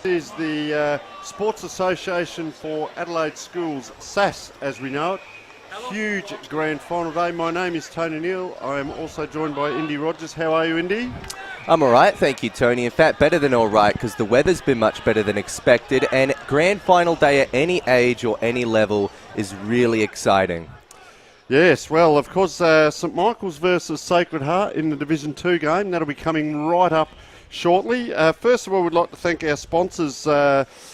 Is the Sports Association for Adelaide Schools, SAAS as we know it. Huge grand final day. My name is Tony Neal. I am also joined by Indy Rogers. How are you, Indy? I'm all right, thank you, Tony. In fact, better than all right, because the weather's been much better than expected, and grand final day at any age or any level is really exciting. Yes, well, of course, St Michael's versus Sacred Heart in the Division 2 game. That'll be coming right up shortly. First of all, we'd like to thank our sponsors,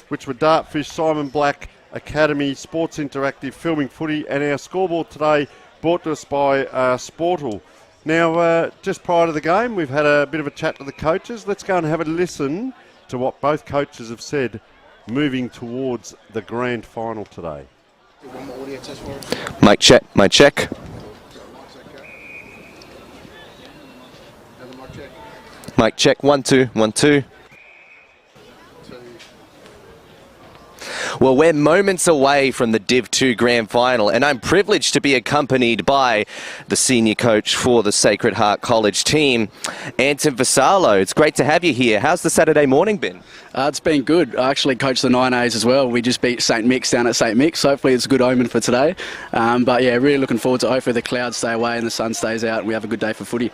which were Dartfish, Simon Black Academy, Sports Interactive, Filming Footy, and our scoreboard today brought to us by Sportal. Now, just prior to the game, we've had a bit of a chat to the coaches. Let's go and have a listen to what both coaches have said moving towards the grand final today. One more audio test for us. Mic check, mic check. Another mic check. Mic check, 1, 2, 1, 2. Well, we're moments away from the Div 2 Grand Final, and I'm privileged to be accompanied by the senior coach for the Sacred Heart College team, Anton Vassallo. It's great to have you here. How's the Saturday morning been? It's been good. I actually coached the 9As as well. We just beat St Mick's down at St Mick's. Hopefully it's a good omen for today. But yeah, really looking forward to hopefully the clouds stay away and the sun stays out and we have a good day for footy.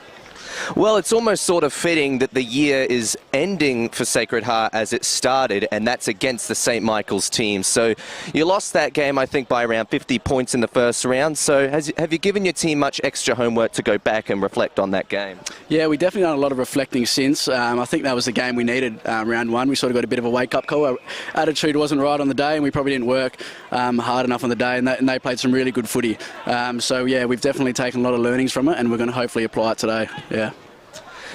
Well, it's almost sort of fitting that the year is ending for Sacred Heart as it started, and that's against the St Michael's team. So you lost that game, I think, by around 50 points in the first round. So have you given your team much extra homework to go back and reflect on that game? Yeah, we definitely done a lot of reflecting since. I think that was the game we needed, round one. We sort of got a bit of a wake-up call. Our attitude wasn't right on the day, and we probably didn't work hard enough on the day, and they played some really good footy. So yeah, we've definitely taken a lot of learnings from it, and we're going to hopefully apply it today.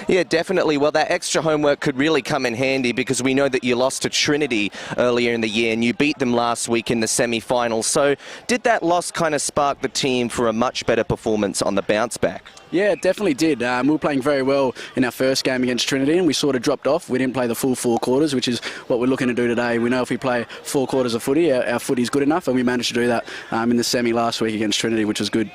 Yeah, definitely. Well, that extra homework could really come in handy because we know that you lost to Trinity earlier in the year and you beat them last week in the semi-finals. So did that loss kind of spark the team for a much better performance on the bounce back? Yeah, it definitely did. We were playing very well in our first game against Trinity and we sort of dropped off. We didn't play the full 4 quarters, which is what we're looking to do today. We know if we play 4 quarters of footy, our footy's good enough, and we managed to do that in the semi last week against Trinity, which was good.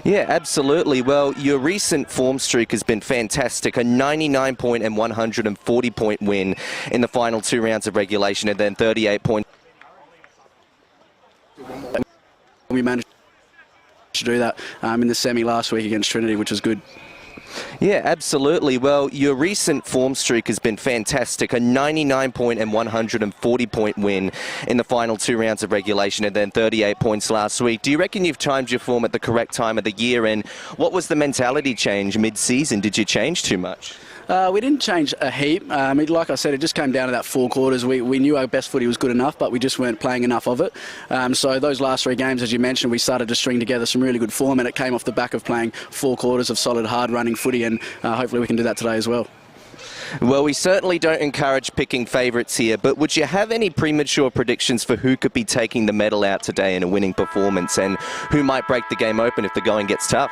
Yeah, absolutely. Well, your recent form streak has been fantastic. A 99-point and 140-point win in the final 2 rounds of regulation, and then 38 points. We managed to do that in the semi last week against Trinity, which was good. Yeah, absolutely. Well, your recent form streak has been fantastic. A 99-point and 140-point win in the final 2 rounds of regulation, and then 38 points last week. Do you reckon you've timed your form at the correct time of the year? And what was the mentality change mid-season? Did you change too much? We didn't change a heap. Like I said, it just came down to that 4 quarters. We knew our best footy was good enough, but we just weren't playing enough of it. So those last 3 games, as you mentioned, we started to string together some really good form, and it came off the back of playing 4 quarters of solid, hard-running footy, and hopefully we can do that today as well. Well, we certainly don't encourage picking favourites here, but would you have any premature predictions for who could be taking the medal out today in a winning performance, and who might break the game open if the going gets tough?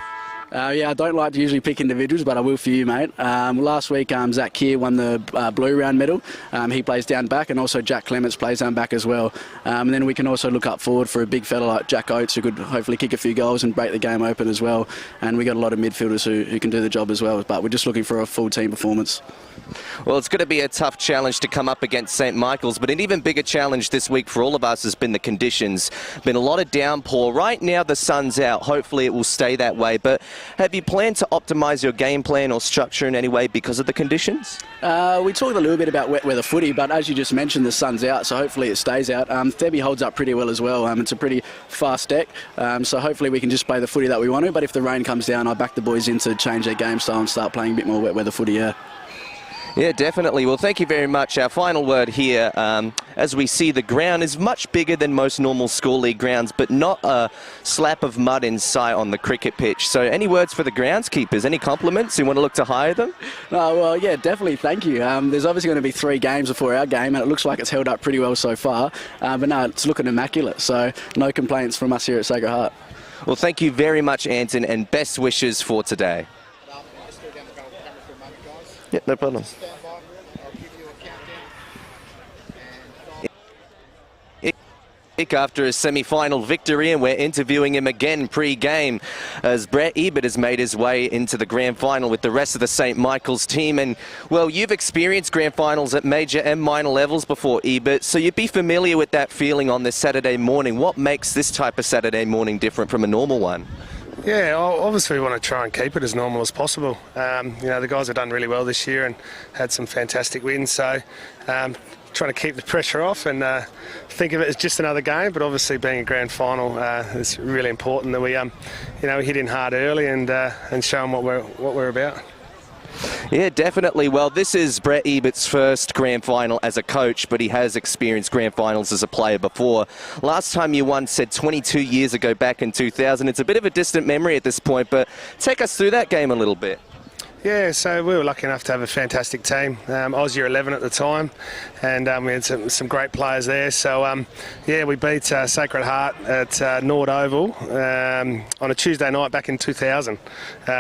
Yeah, I don't like to usually pick individuals, but I will for you, mate. Last week, Zach Keir won the blue round medal. He plays down back, and also Jack Clements plays down back as well. And then we can also look up forward for a big fella like Jack Oates, who could hopefully kick a few goals and break the game open as well. And we got a lot of midfielders who can do the job as well, but we're just looking for a full team performance. Well, it's going to be a tough challenge to come up against St Michael's, but an even bigger challenge this week for all of us has been the conditions. Been a lot of downpour. Right now the sun's out. Hopefully it will stay that way, but have you planned to optimise your game plan or structure in any way because of the conditions? We talked a little bit about wet weather footy, but as you just mentioned, the sun's out, so hopefully it stays out. Thebby holds up pretty well as well. It's a pretty fast deck, so hopefully we can just play the footy that we want to, but if the rain comes down, I back the boys in to change their game style and start playing a bit more wet weather footy, yeah. Yeah, definitely. Well, thank you very much. Our final word here, as we see, the ground is much bigger than most normal school league grounds, but not a slap of mud in sight on the cricket pitch. So any words for the groundskeepers? Any compliments? You want to look to hire them? Well, yeah, definitely. Thank you. There's obviously going to be 3 games before our game, and it looks like it's held up pretty well so far. But no, it's looking immaculate. So no complaints from us here at Sacred Heart. Well, thank you very much, Anton, and best wishes for today. Yeah, no problem. After a semi-final victory, and we're interviewing him again pre-game as Brett Ebert has made his way into the grand final with the rest of the St. Michael's team. And well, you've experienced grand finals at major and minor levels before, Ebert, so you'd be familiar with that feeling on this Saturday morning. What makes this type of Saturday morning different from a normal one? Yeah, obviously we want to try and keep it as normal as possible. The guys have done really well this year and had some fantastic wins, so trying to keep the pressure off and think of it as just another game, but obviously being a grand final, it's really important that we hit in hard early and show them what we're about. Yeah, definitely. Well, this is Brett Ebert's first grand final as a coach, but he has experienced grand finals as a player before. Last time you won, said 22 years ago, back in 2000. It's a bit of a distant memory at this point, but take us through that game a little bit. Yeah, so we were lucky enough to have a fantastic team. I was year 11 at the time, and we had some great players there. So, we beat Sacred Heart at Nord Oval on a Tuesday night back in 2000,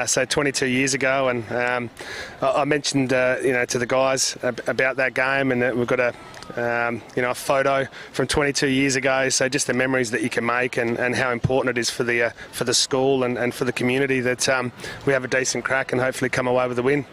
so 22 years ago. And I mentioned, to the guys about that game, and that we've got a photo from 22 years ago. So just the memories that you can make, and how important it is for the school and for the community that we have a decent crack and hopefully come away with a win.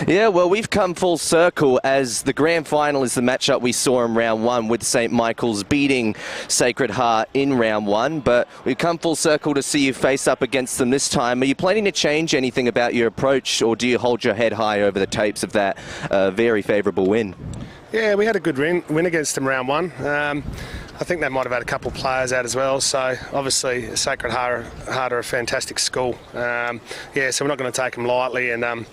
Yeah, well, we've come full circle as the grand final is the matchup we saw in round 1 with St. Michael's beating Sacred Heart in round 1, but we've come full circle to see you face up against them this time. Are you planning to change anything about your approach, or do you hold your head high over the tapes of that very favourable win? Yeah, we had a good win against them round 1. I think they might have had a couple of players out as well, so obviously Sacred Heart are a fantastic school. So we're not going to take them lightly, and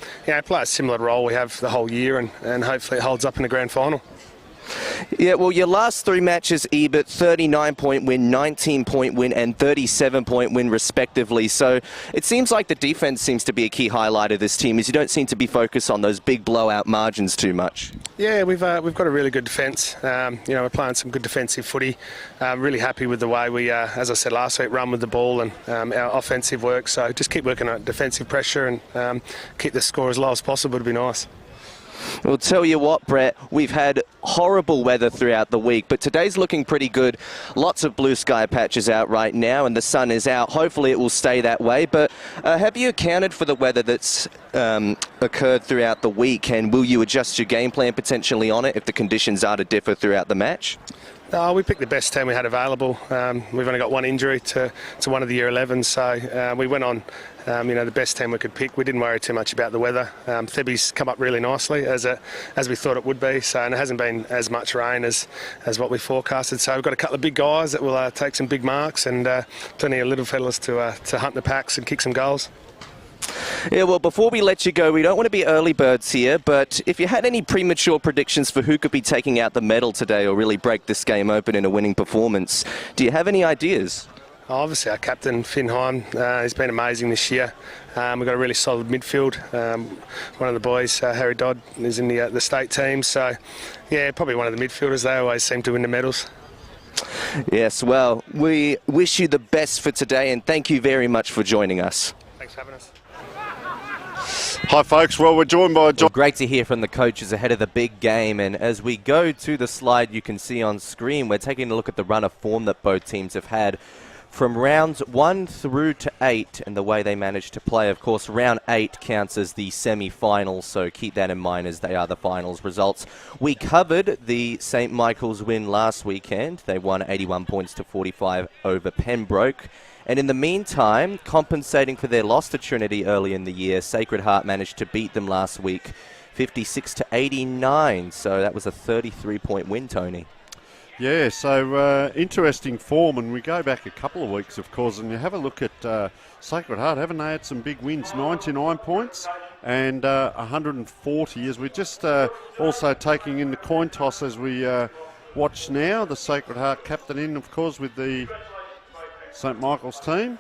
play a similar role we have the whole year, and hopefully it holds up in the grand final. Yeah, well, your last 3 matches, Ebert, 39-point win, 19-point win, and 37-point win, respectively. So it seems like the defense seems to be a key highlight of this team, as you don't seem to be focused on those big blowout margins too much. Yeah, we've got a really good defence. We're playing some good defensive footy. Really happy with the way we, as I said last week, run with the ball and our offensive work. So just keep working on defensive pressure and keep the score as low as possible would be nice. Well, tell you what, Brett, we've had horrible weather throughout the week, but today's looking pretty good. Lots of blue sky patches out right now, and the sun is out. Hopefully it will stay that way, but have you accounted for the weather that's occurred throughout the week, and will you adjust your game plan potentially on it if the conditions are to differ throughout the match? No, we picked the best team we had available. We've only got one injury to one of the year 11s, so we went on the best team we could pick. We didn't worry too much about the weather. Thebby's come up really nicely as we thought it would be, so, and it hasn't been as much rain as what we forecasted. So we've got a couple of big guys that will take some big marks, and plenty of little fellas to hunt the packs and kick some goals. Yeah, well, before we let you go, we don't want to be early birds here, but if you had any premature predictions for who could be taking out the medal today or really break this game open in a winning performance, do you have any ideas? Obviously, our captain, Finn Heim, he's been amazing this year. We've got a really solid midfield. One of the boys, Harry Dodd, is in the state team, so yeah, probably one of the midfielders. They always seem to win the medals. Yes, well, we wish you the best for today, and thank you very much for joining us. Thanks for having us. Hi folks, well we're joined by John. Well, great to hear from the coaches ahead of the big game, and as we go to the slide you can see on screen, we're taking a look at the run of form that both teams have had from rounds 1 through to 8 and the way they managed to play. Of course, round 8 counts as the semi-finals, so keep that in mind as they are the finals results. We covered the St. Michael's win last weekend. They won 81 points to 45 over Pembroke. And in the meantime, compensating for their loss to Trinity early in the year, Sacred Heart managed to beat them last week, 56 to 89. So that was a 33-point win, Tony. Yeah, so interesting form, and we go back a couple of weeks, of course, and you have a look at Sacred Heart, haven't they had some big wins? 99 points, and 140 as we're just also taking in the coin toss as we watch now. The Sacred Heart captain in, of course, with the St Michael's team.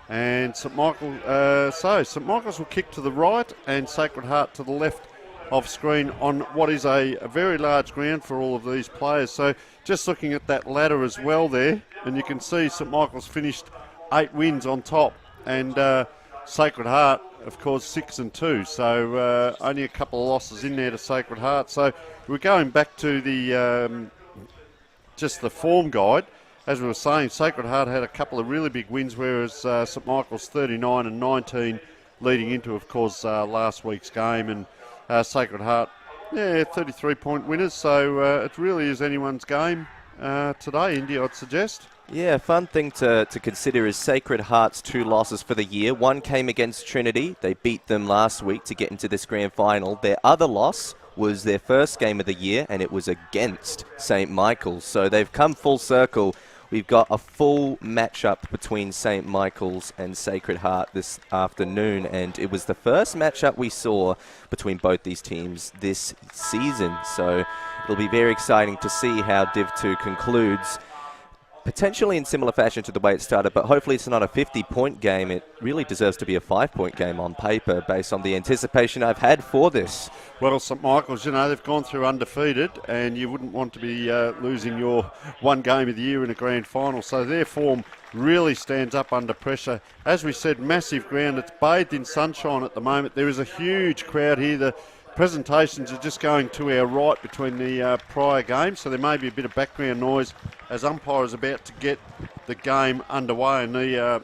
And St Michael's will kick to the right and Sacred Heart to the left of screen on what is a very large ground for all of these players. So just looking at that ladder as well there, and you can see St Michael's finished 8 wins on top, and Sacred Heart, of course, 6 and 2. So only a couple of losses in there to Sacred Heart. So we're going back to the just the form guide. As we were saying, Sacred Heart had a couple of really big wins, whereas St Michael's 39 and 19 leading into, of course, last week's game. And Sacred Heart, 33-point winners. So it really is anyone's game today, Indy, I'd suggest. Yeah, fun thing to consider is Sacred Heart's 2 losses for the year. One came against Trinity. They beat them last week to get into this grand final. Their other loss was their first game of the year, and it was against St Michael's. So they've come full circle. We've got a full matchup between St Michael's and Sacred Heart this afternoon, and it was the first matchup we saw between both these teams this season. So it'll be very exciting to see how Div 2 concludes, potentially in similar fashion to the way it started, but hopefully it's not a 50-point game. It really deserves to be a 5-point game on paper based on the anticipation I've had for this. Well, St Michael's, they've gone through undefeated, and you wouldn't want to be losing your one game of the year in a grand final. So their form really stands up under pressure. As we said, massive ground. It's bathed in sunshine at the moment. There is a huge crowd here. The presentations are just going to our right between the prior games, so there may be a bit of background noise as umpire is about to get the game underway. And the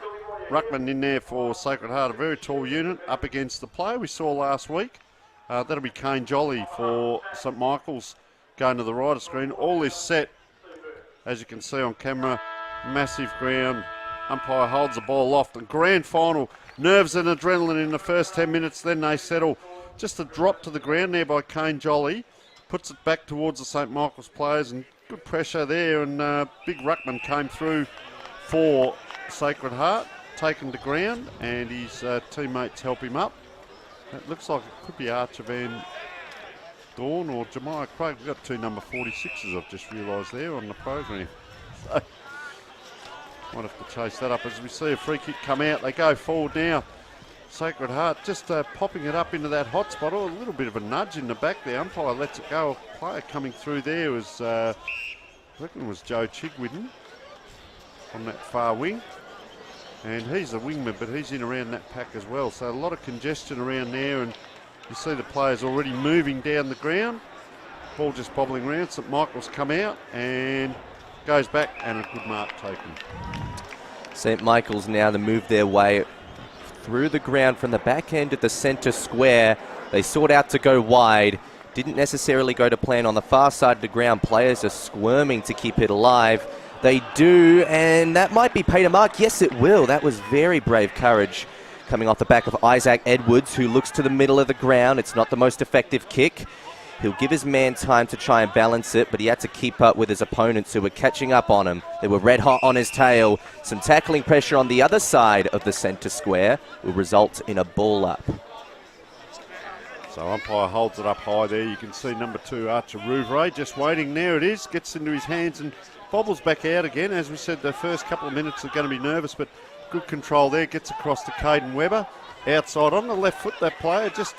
ruckman in there for Sacred Heart, a very tall unit up against the player we saw last week. That'll be Kane Jolly for St Michael's going to the right of screen. All is set, as you can see on camera. Massive ground. Umpire holds the ball off. The grand final, nerves and adrenaline in the first 10 minutes, then they settle. Just a drop to the ground there by Kane Jolly. Puts it back towards the St Michael's players, and good pressure there. And big ruckman came through for Sacred Heart, taken to ground, and his teammates help him up. It looks like it could be Archer Van Dorn or Jemiah Craig. We've got 2 number 46s, I've just realised there on the program. So might have to chase that up as we see a free kick come out. They go forward now. Sacred Heart just popping it up into that hot spot. Oh, a little bit of a nudge in the back there. Umpire lets it go. A player coming through there was, I reckon it was Joe Chigwidden on that far wing. And he's a wingman, but he's in around that pack as well. So a lot of congestion around there, and you see the players already moving down the ground. Ball just bobbling around. St Michael's come out and goes back, and a good mark taken. St Michael's now to move their way through the ground from the back end of the centre square. They sought out to go wide. Didn't necessarily go to plan on the far side of the ground. Players are squirming to keep it alive. They do, and that might be paid a mark. Yes, it will. That was very brave courage coming off the back of Isaac Edwards, who looks to the middle of the ground. It's not the most effective kick. He'll give his man time to try and balance it, but he had to keep up with his opponents who were catching up on him. They were red hot on his tail. Some tackling pressure on the other side of the centre square will result in a ball up. So umpire holds it up high there. You can see number 2, Archer Rouvray, just waiting. There it is. Gets into his hands and bobbles back out again. As we said, the first couple of minutes are going to be nervous, but good control there. Gets across to Caden Webber. Outside on the left foot, that player just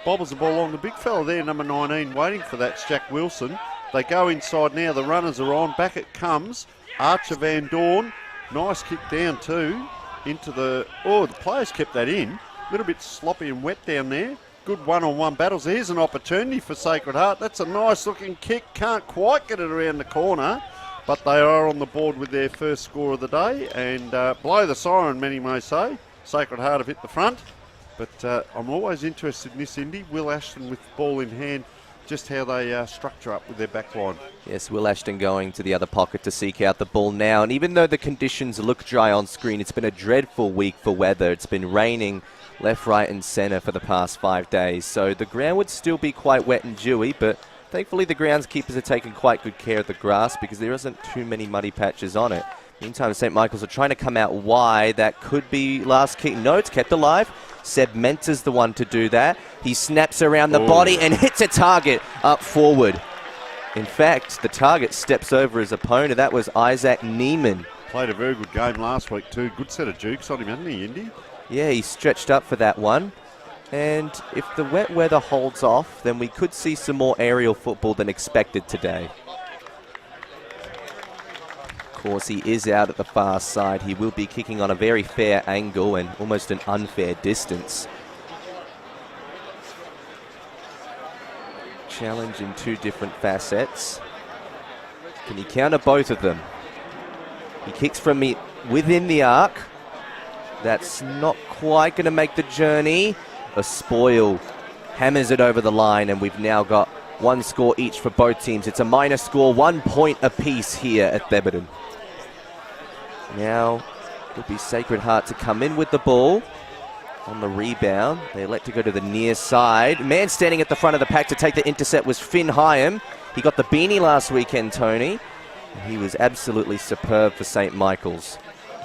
bobbles the ball along. The big fella there, number 19, waiting for that, Jack Wilson. They go inside now. The runners are on. Back it comes. Archer Van Dorn. Nice kick down too. Into the... Oh, the players kept that in. A little bit sloppy and wet down there. Good one-on-one battles. Here's an opportunity for Sacred Heart. That's a nice-looking kick. Can't quite get it around the corner. But they are on the board with their first score of the day. And blow the siren, many may say. Sacred Heart have hit the front. But I'm always interested in this, Indy. Will Ashton with the ball in hand, just how they structure up with their back line. Yes, Will Ashton going to the other pocket to seek out the ball now. And even though the conditions look dry on screen, it's been a dreadful week for weather. It's been raining left, right and centre for the past 5 days. So the ground would still be quite wet and dewy, but Thankfully, the groundskeepers are taking quite good care of the grass because there isn't too many muddy patches on it. Meantime, St. Michael's are trying to come out wide. That could be last kick. No, it's kept alive. Seb Mentor's the one to do that. He snaps around the body and hits a target up forward. In fact, the target steps over his opponent. That was Isaac Neiman. Played a very good game last week too. Good set of jukes on him, hasn't he, Indy? Yeah, he stretched up for that one. And if the wet weather holds off, then we could see some more aerial football than expected today. Of course, he is out at the far side. He will be kicking on a very fair angle and almost an unfair distance. Challenge in two different facets. Can he counter both of them? He kicks from within the arc. That's not quite going to make the journey. A spoil hammers it over the line, and we've now got one score each for both teams. It's a minor score, 1 point apiece here at Theberton. Now it'll be Sacred Heart to come in with the ball on the rebound. They elect to go to the near side. Man standing at the front of the pack to take the intercept was Finn Hyam. He got the beanie last weekend, Tony. He was absolutely superb for St. Michael's.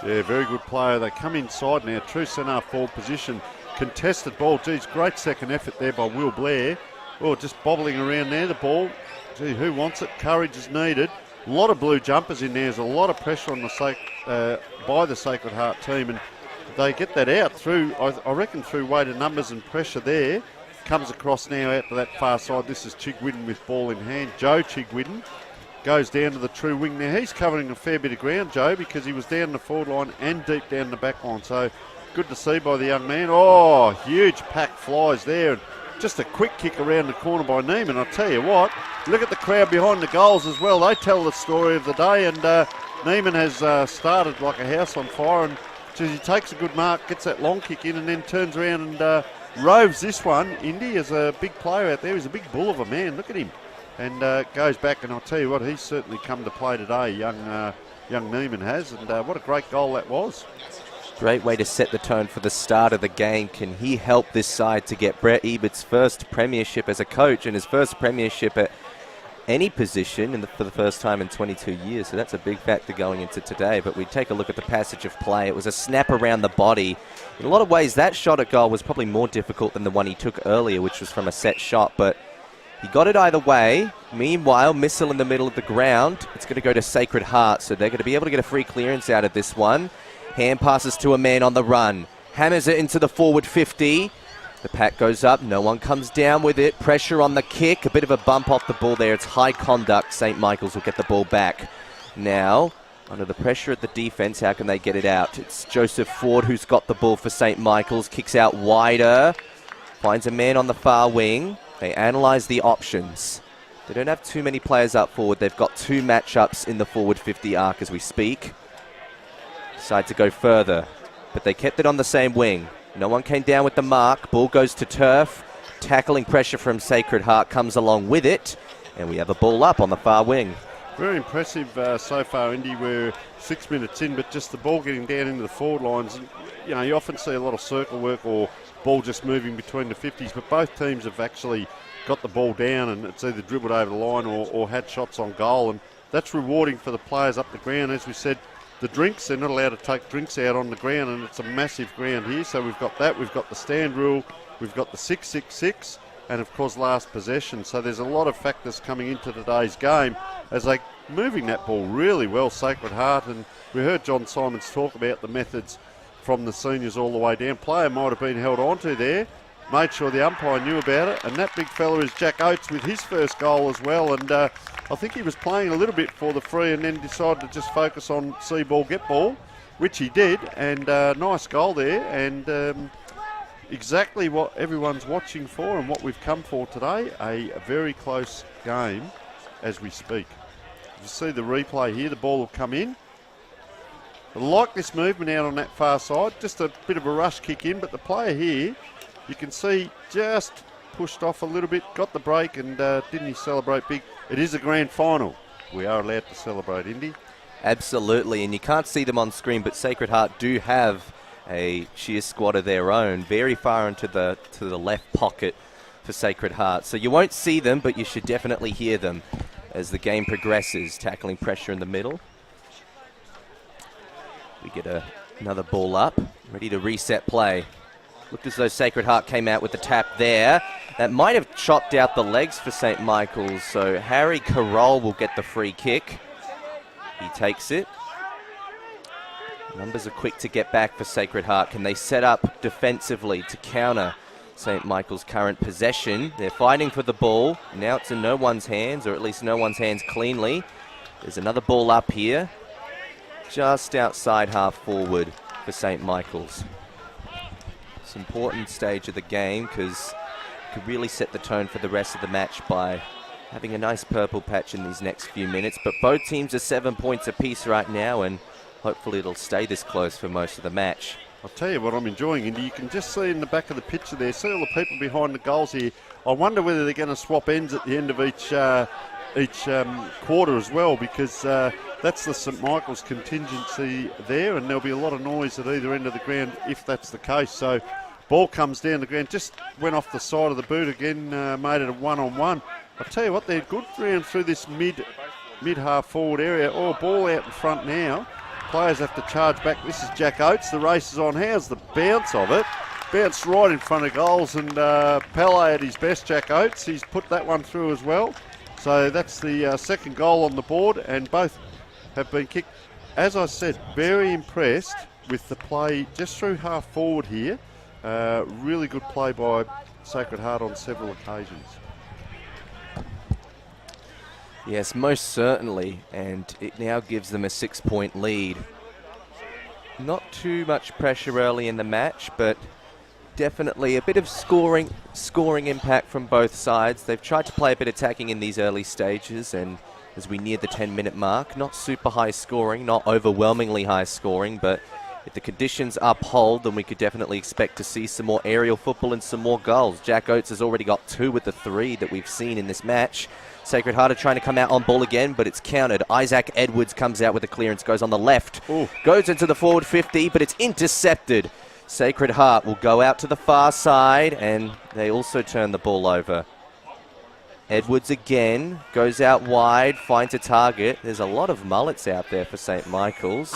Yeah, very good player. They come inside now, true centre forward position. Contested ball. Geez, great second effort there by Will Blair. Oh, just bobbling around there, the ball. Gee, who wants it? Courage is needed. A lot of blue jumpers in there. There's a lot of pressure on the by the Sacred Heart team, and they get that out through, I reckon, through weight of numbers and pressure there. Comes across now out to that far side. This is Chigwidden with ball in hand. Joe Chigwidden goes down to the true wing now. He's covering a fair bit of ground, Joe, because he was down the forward line and deep down the back line. So good to see by the young man. Oh, huge pack flies there. Just a quick kick around the corner by Neiman. I'll tell you what, look at the crowd behind the goals as well. They tell the story of the day, and Neiman has started like a house on fire, and geez, he takes a good mark, gets that long kick in, and then turns around and roves this one. Indy is a big player out there. He's a big bull of a man. Look at him. And goes back, and I'll tell you what, he's certainly come to play today, young Neiman has, and what a great goal that was. Great way to set the tone for the start of the game. Can he help this side to get Brett Ebert's first premiership as a coach and his first premiership at any position for the first time in 22 years? So that's a big factor going into today. But we take a look at the passage of play. It was a snap around the body. In a lot of ways, that shot at goal was probably more difficult than the one he took earlier, which was from a set shot. But he got it either way. Meanwhile, missile in the middle of the ground. It's going to go to Sacred Heart, so they're going to be able to get a free clearance out of this one. Hand passes to a man on the run. Hammers it into the forward 50. The pack goes up. No one comes down with it. Pressure on the kick. A bit of a bump off the ball there. It's high conduct. St. Michael's will get the ball back. Now, under the pressure at the defense, how can they get it out? It's Joseph Ford who's got the ball for St. Michael's. Kicks out wider. Finds a man on the far wing. They analyse the options. They don't have too many players up forward. They've got two matchups in the forward 50 arc as we speak. Decide to go further, but they kept it on the same wing. No one came down with the mark. Ball goes to turf. Tackling pressure from Sacred Heart comes along with it, and we have a ball up on the far wing. Very impressive so far, Indy. We're 6 minutes in, but just the ball getting down into the forward lines. And, you know, you often see a lot of circle work or ball just moving between the 50s, but both teams have actually got the ball down, and it's either dribbled over the line or had shots on goal, and that's rewarding for the players up the ground. As we said, the drinks, they're not allowed to take drinks out on the ground, and it's a massive ground here. So we've got that, we've got the stand rule, we've got the 6-6-6, and of course last possession. So there's a lot of factors coming into today's game as they moving that ball really well, Sacred Heart. And we heard John Simons talk about the methods from the seniors all the way down. Player might have been held onto there, made sure the umpire knew about it, and that big fella is Jack Oates with his first goal as well. And I think he was playing a little bit for the free and then decided to just focus on see ball, get ball, which he did, and nice goal there, and exactly what everyone's watching for and what we've come for today, a very close game as we speak. You see the replay here, the ball will come in. I like this movement out on that far side, just a bit of a rush kick in, but the player here, you can see just pushed off a little bit, got the break, and didn't he celebrate big? It is a grand final. We are allowed to celebrate, Indy. Absolutely, and you can't see them on screen, but Sacred Heart do have a cheer squad of their own, very far into the left pocket for Sacred Heart. So you won't see them, but you should definitely hear them as the game progresses, tackling pressure in the middle. We get another ball up, ready to reset play. Looked as though Sacred Heart came out with the tap there. That might have chopped out the legs for St. Michael's, so Harry Carroll will get the free kick. He takes it. Numbers are quick to get back for Sacred Heart. Can they set up defensively to counter St. Michael's current possession? They're fighting for the ball. Now it's in no one's hands, or at least no one's hands cleanly. There's another ball up here, just outside half forward for St. Michael's. It's an important stage of the game because it could really set the tone for the rest of the match by having a nice purple patch in these next few minutes. But both teams are 7 points apiece right now, and hopefully it'll stay this close for most of the match. I'll tell you what I'm enjoying, Indy. You can just see in the back of the picture there, see all the people behind the goals here. I wonder whether they're going to swap ends at the end of each quarter as well, because that's the St. Michael's contingency there, and there'll be a lot of noise at either end of the ground if that's the case. So ball comes down the ground, just went off the side of the boot again, made it a one-on-one. I'll tell you what, they're good round through this mid-half forward area. Oh, ball out in front now. Players have to charge back. This is Jack Oates. The race is on. How's the bounce of it? Bounced right in front of goals, and Pele at his best, Jack Oates. He's put that one through as well. So that's the second goal on the board, and both have been kicked. As I said, very impressed with the play just through half forward here. Really good play by Sacred Heart on several occasions. Yes, most certainly, and it now gives them a 6-point lead. Not too much pressure early in the match, but definitely a bit of scoring impact from both sides. They've tried to play a bit attacking in these early stages, and as we near the 10-minute mark, not super high scoring, not overwhelmingly high scoring, but if the conditions uphold, then we could definitely expect to see some more aerial football and some more goals. Jack Oates has already got 2 with the 3 that we've seen in this match. Sacred Heart are trying to come out on ball again, but it's countered. Isaac Edwards comes out with a clearance, goes on the left, goes into the forward 50, but it's intercepted. Sacred Heart will go out to the far side, and they also turn the ball over. Edwards again, goes out wide, finds a target. There's a lot of mullets out there for St. Michael's.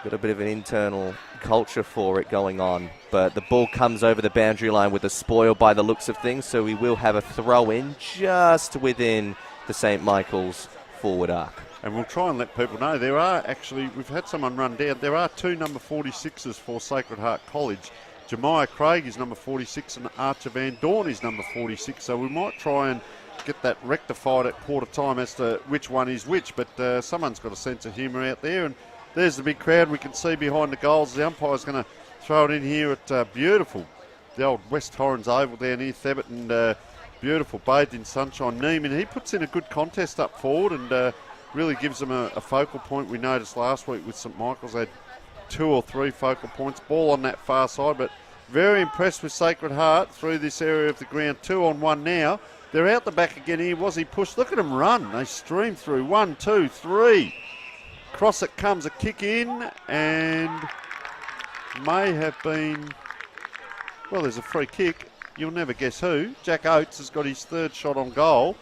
Got a bit of an internal culture for it going on, but the ball comes over the boundary line with a spoil by the looks of things, so we will have a throw-in just within the St. Michael's forward arc. And we'll try and let people know there are actually, we've had someone run down, there are 2 number 46s for Sacred Heart College. Jemiah Craig is number 46 and Archer Van Dorn is number 46, so we might try and get that rectified at quarter time as to which one is which, but someone's got a sense of humour out there, and there's the big crowd we can see behind the goals. The umpire's going to throw it in here at beautiful, the old West Torrens Oval down here, Theberton, beautiful, bathed in sunshine. Neiman, he puts in a good contest up forward and really gives them a focal point. We noticed last week with St. Michael's, they had 2 or 3 focal points. Ball on that far side, but very impressed with Sacred Heart through this area of the ground. 2-on-1 now. They're out the back again here. Was he pushed? Look at them run. They stream through. 1, 2, 3. Cross it comes, a kick in, and may have been, well, there's a free kick. You'll never guess who. Jack Oates has got his 3rd shot on goal.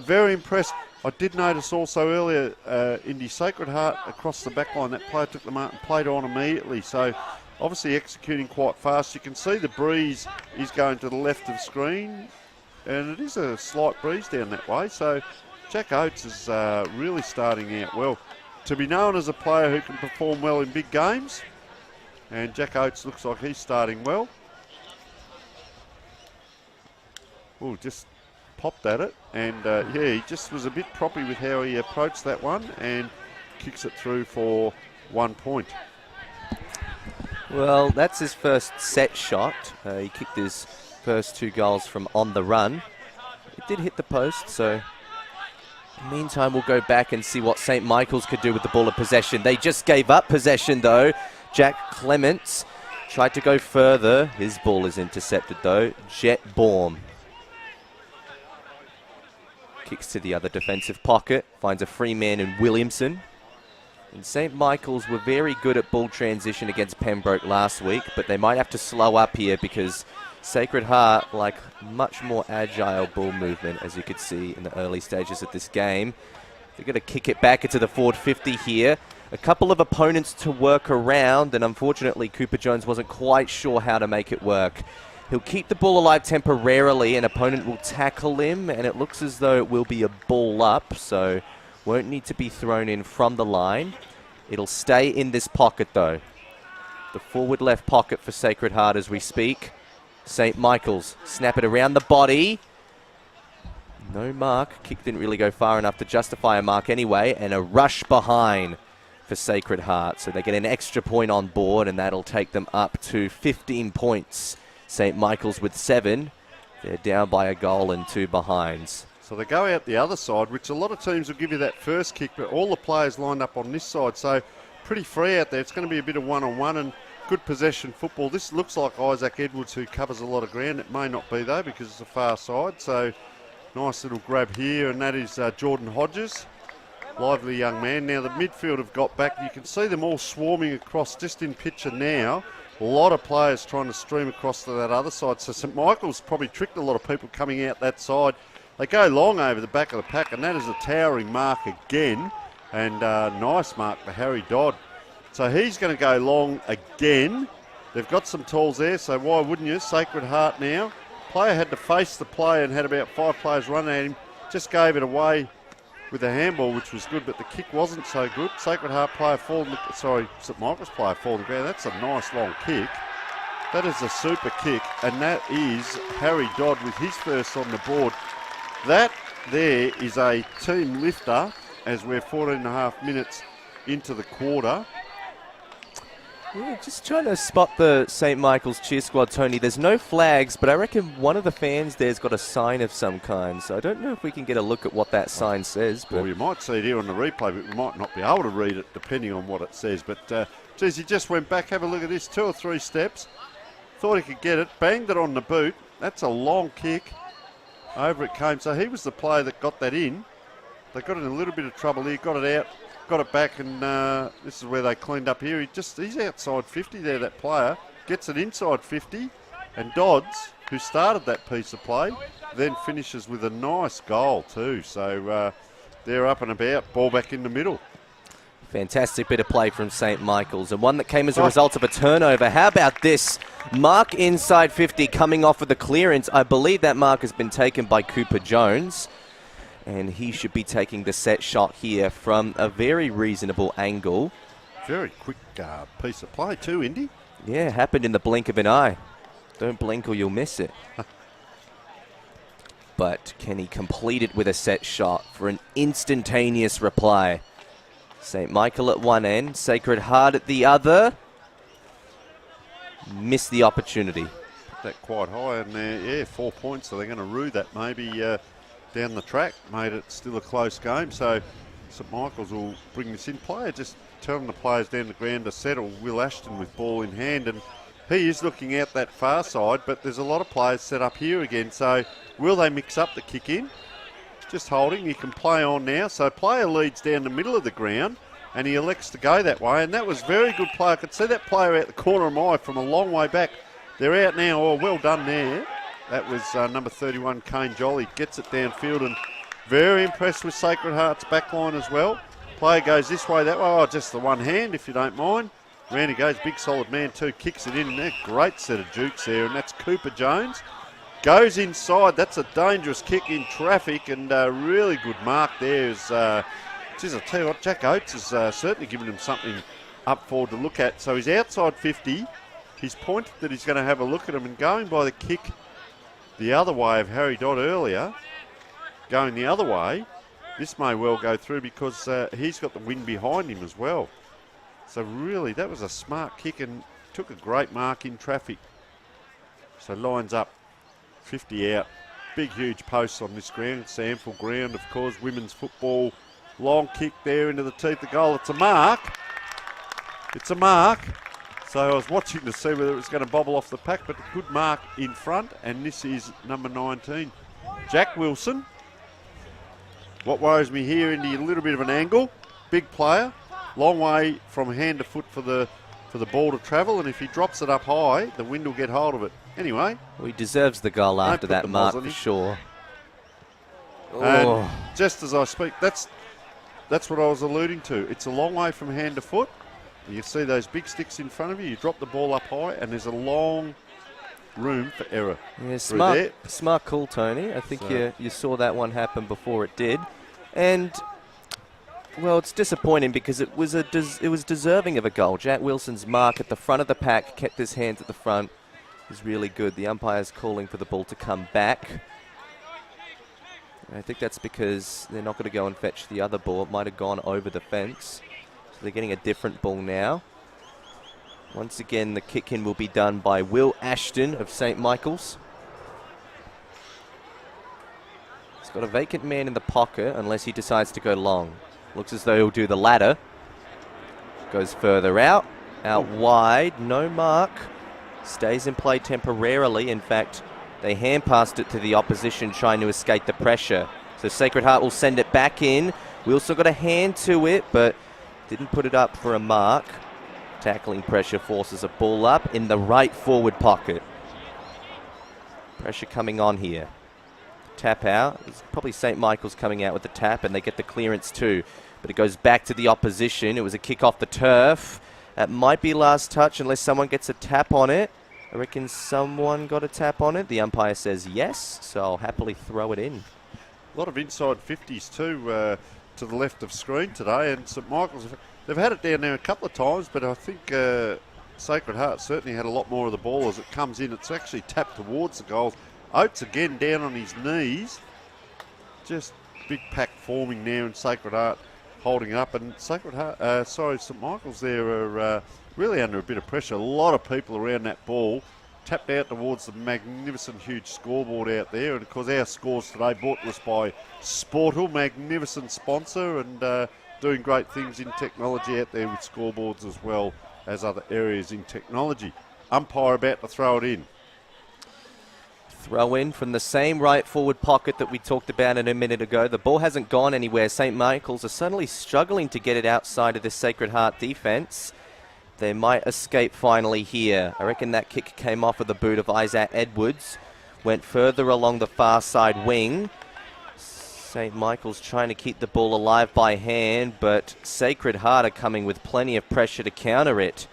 Very impressed. I did notice also earlier, Indy Sacred Heart across the back line, that player took them out and played on immediately. So obviously executing quite fast. You can see the breeze is going to the left of the screen, and it is a slight breeze down that way. So Jack Oates is really starting out well. To be known as a player who can perform well in big games, and Jack Oates looks like he's starting well. Oh, just popped at it, and yeah, he just was a bit proppy with how he approached that one, and kicks it through for 1 point. Well, that's his first set shot. He kicked his first 2 goals from on the run. It did hit the post, so in the meantime, we'll go back and see what St. Michael's could do with the ball of possession. They just gave up possession, though. Jack Clements tried to go further. His ball is intercepted, though. Jet Baum kicks to the other defensive pocket, finds a free man in Williamson. And St. Michael's were very good at ball transition against Pembroke last week, but they might have to slow up here because Sacred Heart, like much more agile ball movement, as you could see in the early stages of this game. They're going to kick it back into the forward 50 here. A couple of opponents to work around, and unfortunately Cooper Jones wasn't quite sure how to make it work. He'll keep the ball alive temporarily, an opponent will tackle him, and it looks as though it will be a ball up, so won't need to be thrown in from the line. It'll stay in this pocket though. The forward left pocket for Sacred Heart as we speak. St. Michael's snap it around the body. No mark. Kick didn't really go far enough to justify a mark anyway, and a rush behind for Sacred Heart. So they get an extra point on board, and that'll take them up to 15 points. St. Michael's with 7. They're down by a goal and 2 behinds. So they go out the other side, which a lot of teams will give you that first kick, but all the players lined up on this side. So pretty free out there. It's going to be a bit of one-on-one and good possession football. This looks like Isaac Edwards, who covers a lot of ground. It may not be, though, because it's a far side. So nice little grab here, and that is Jordan Hodges. Lively young man. Now the midfield have got back. You can see them all swarming across just in picture now. A lot of players trying to stream across to that other side. So St Michael's probably tricked a lot of people coming out that side. They go long over the back of the pack, and that is a towering mark again. And nice mark for Harry Dodd. So he's going to go long again. They've got some tools there, so why wouldn't you? Sacred Heart now. Player had to face the play and had about 5 players running at him. Just gave it away with a handball, which was good, but the kick wasn't so good. Sacred Heart player falling, St Michael's player falling the ground. That's a nice long kick. That is a super kick, and that is Harry Dodd with his first on the board. That there is a team lifter as we're 14.5 minutes into the quarter. Yeah, just trying to spot the St. Michael's cheer squad, Tony. There's no flags, but I reckon one of the fans there's got a sign of some kind. So I don't know if we can get a look at what that sign says. But well, you might see it here on the replay, but we might not be able to read it depending on what it says. But, geez, he just went back. Have a look at this. 2 or 3 steps. Thought he could get it. Banged it on the boot. That's a long kick. Over it came. So he was the player that got that in. They got in a little bit of trouble here. Got it out. Got it back, and this is where they cleaned up here. He's outside 50 there, that player. Gets it inside 50, and Dodds, who started that piece of play, then finishes with a nice goal too. So they're up and about, ball back in the middle. Fantastic bit of play from St. Michael's, and one that came as a result of a turnover. How about this? Mark inside 50 coming off with the clearance. I believe that mark has been taken by Cooper Jones. And he should be taking the set shot here from a very reasonable angle. Very quick piece of play too, Indy. Yeah, happened in the blink of an eye. Don't blink or you'll miss it. But can he complete it with a set shot for an instantaneous reply? St. Michael at one end, Sacred Heart at the other. Missed the opportunity. Put that quite high, and yeah, 4 points, so they're going to rue that maybe down the track. Made it still a close game, so St Michael's will bring this in. Player just telling the players down the ground to settle. Will Ashton with ball in hand, and he is looking out that far side, but there's a lot of players set up here again, so will they mix up the kick in? Just holding, he can play on now, so player leads down the middle of the ground, and he elects to go that way, and that was very good play. I could see that player out the corner of my eye from a long way back. They're out now. Oh, well done there. That was number 31, Kane Jolly. Gets it downfield, and very impressed with Sacred Heart's backline as well. Player goes this way, that way. Oh, just the one hand, if you don't mind. Round he goes, big solid man too. Kicks it in there. Great set of jukes there, and that's Cooper Jones. Goes inside. That's a dangerous kick in traffic, and a really good mark there. Geez, I'll tell you what, Jack Oates has certainly given him something up forward to look at. So he's outside 50. He's pointed that he's going to have a look at him, and going by the kick the other way of Harry Dodd earlier, going the other way, this may well go through because he's got the wind behind him as well. So really, that was a smart kick and took a great mark in traffic. So lines up, 50 out. Big, huge posts on this ground. It's Sample ground, of course, women's football. Long kick there into the teeth of goal. It's a mark. It's a mark. So I was watching to see whether it was going to bobble off the pack, but a good mark in front, and this is number 19, Jack Wilson. What worries me here, Indy, a little bit of an angle. Big player, long way from hand to foot for the ball to travel, and if he drops it up high, the wind will get hold of it. Anyway. Well, he deserves the goal after that mark for sure. And just as I speak, that's what I was alluding to. It's a long way from hand to foot. You see those big sticks in front of you. You drop the ball up high, and there's a long room for error. Yeah, smart call, Tony. I think you saw that one happen before it did. And, well, it's disappointing because it was deserving of a goal. Jack Wilson's mark at the front of the pack, kept his hands at the front, was really good. The umpire's calling for the ball to come back. And I think that's because they're not going to go and fetch the other ball. It might have gone over the fence. So they're getting a different ball now. Once again, the kick-in will be done by Will Ashton of St. Michael's. He's got a vacant man in the pocket unless he decides to go long. Looks as though he'll do the latter. Goes further out wide, no mark. Stays in play temporarily. In fact, they hand-passed it to the opposition trying to escape the pressure. So Sacred Heart will send it back in. Wilson got a hand to it, but didn't put it up for a mark. Tackling pressure forces a ball up in the right forward pocket. Pressure coming on here. Tap out. It's probably St. Michael's coming out with the tap, and they get the clearance too. But it goes back to the opposition. It was a kick off the turf. That might be last touch unless someone gets a tap on it. I reckon someone got a tap on it. The umpire says yes, so I'll happily throw it in. A lot of inside 50s too to the left of screen today, and St. Michael's, they've had it down there a couple of times, but I think Sacred Heart certainly had a lot more of the ball as it comes in. It's actually tapped towards the goals. Oates again down on his knees. Just big pack forming there, and Sacred Heart holding up. And St. Michael's there are really under a bit of pressure. A lot of people around that ball. Tapped out towards the magnificent huge scoreboard out there. And of course our scores today brought to us by Sportal, magnificent sponsor, and doing great things in technology out there with scoreboards as well as other areas in technology. Umpire about to throw it in. Throw in from the same right forward pocket that we talked about a minute ago. The ball hasn't gone anywhere. St. Michael's are suddenly struggling to get it outside of this Sacred Heart defence. They might escape finally here. I reckon that kick came off of the boot of Isaac Edwards. Went further along the far side wing. St. Michael's trying to keep the ball alive by hand, but Sacred Heart are coming with plenty of pressure to counter it.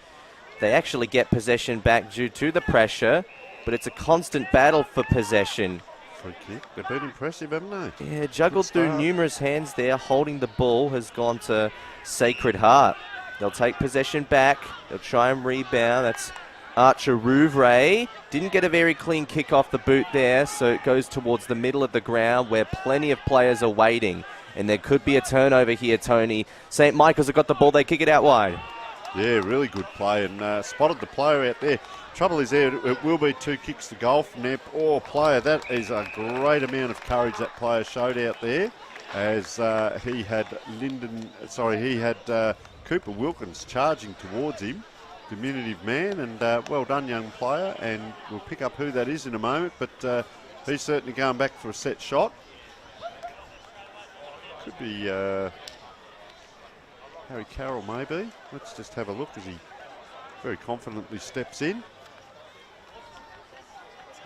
They actually get possession back due to the pressure, but it's a constant battle for possession. Free kick. They've been impressive, haven't they? Yeah, juggled through numerous hands there. Holding the ball has gone to Sacred Heart. They'll take possession back. They'll try and rebound. That's Archer Rouvray. Didn't get a very clean kick off the boot there, so it goes towards the middle of the ground where plenty of players are waiting. And there could be a turnover here, Tony. St. Michael's have got the ball. They kick it out wide. Yeah, really good play, and spotted the player out there. Trouble is there, it will be 2 kicks to goal from there. Oh, player, that is a great amount of courage that player showed out there, as he had Cooper Wilkins charging towards him, diminutive man, and well done, young player, and we'll pick up who that is in a moment, but he's certainly going back for a set shot. Could be Harry Carroll, maybe. Let's just have a look as he very confidently steps in.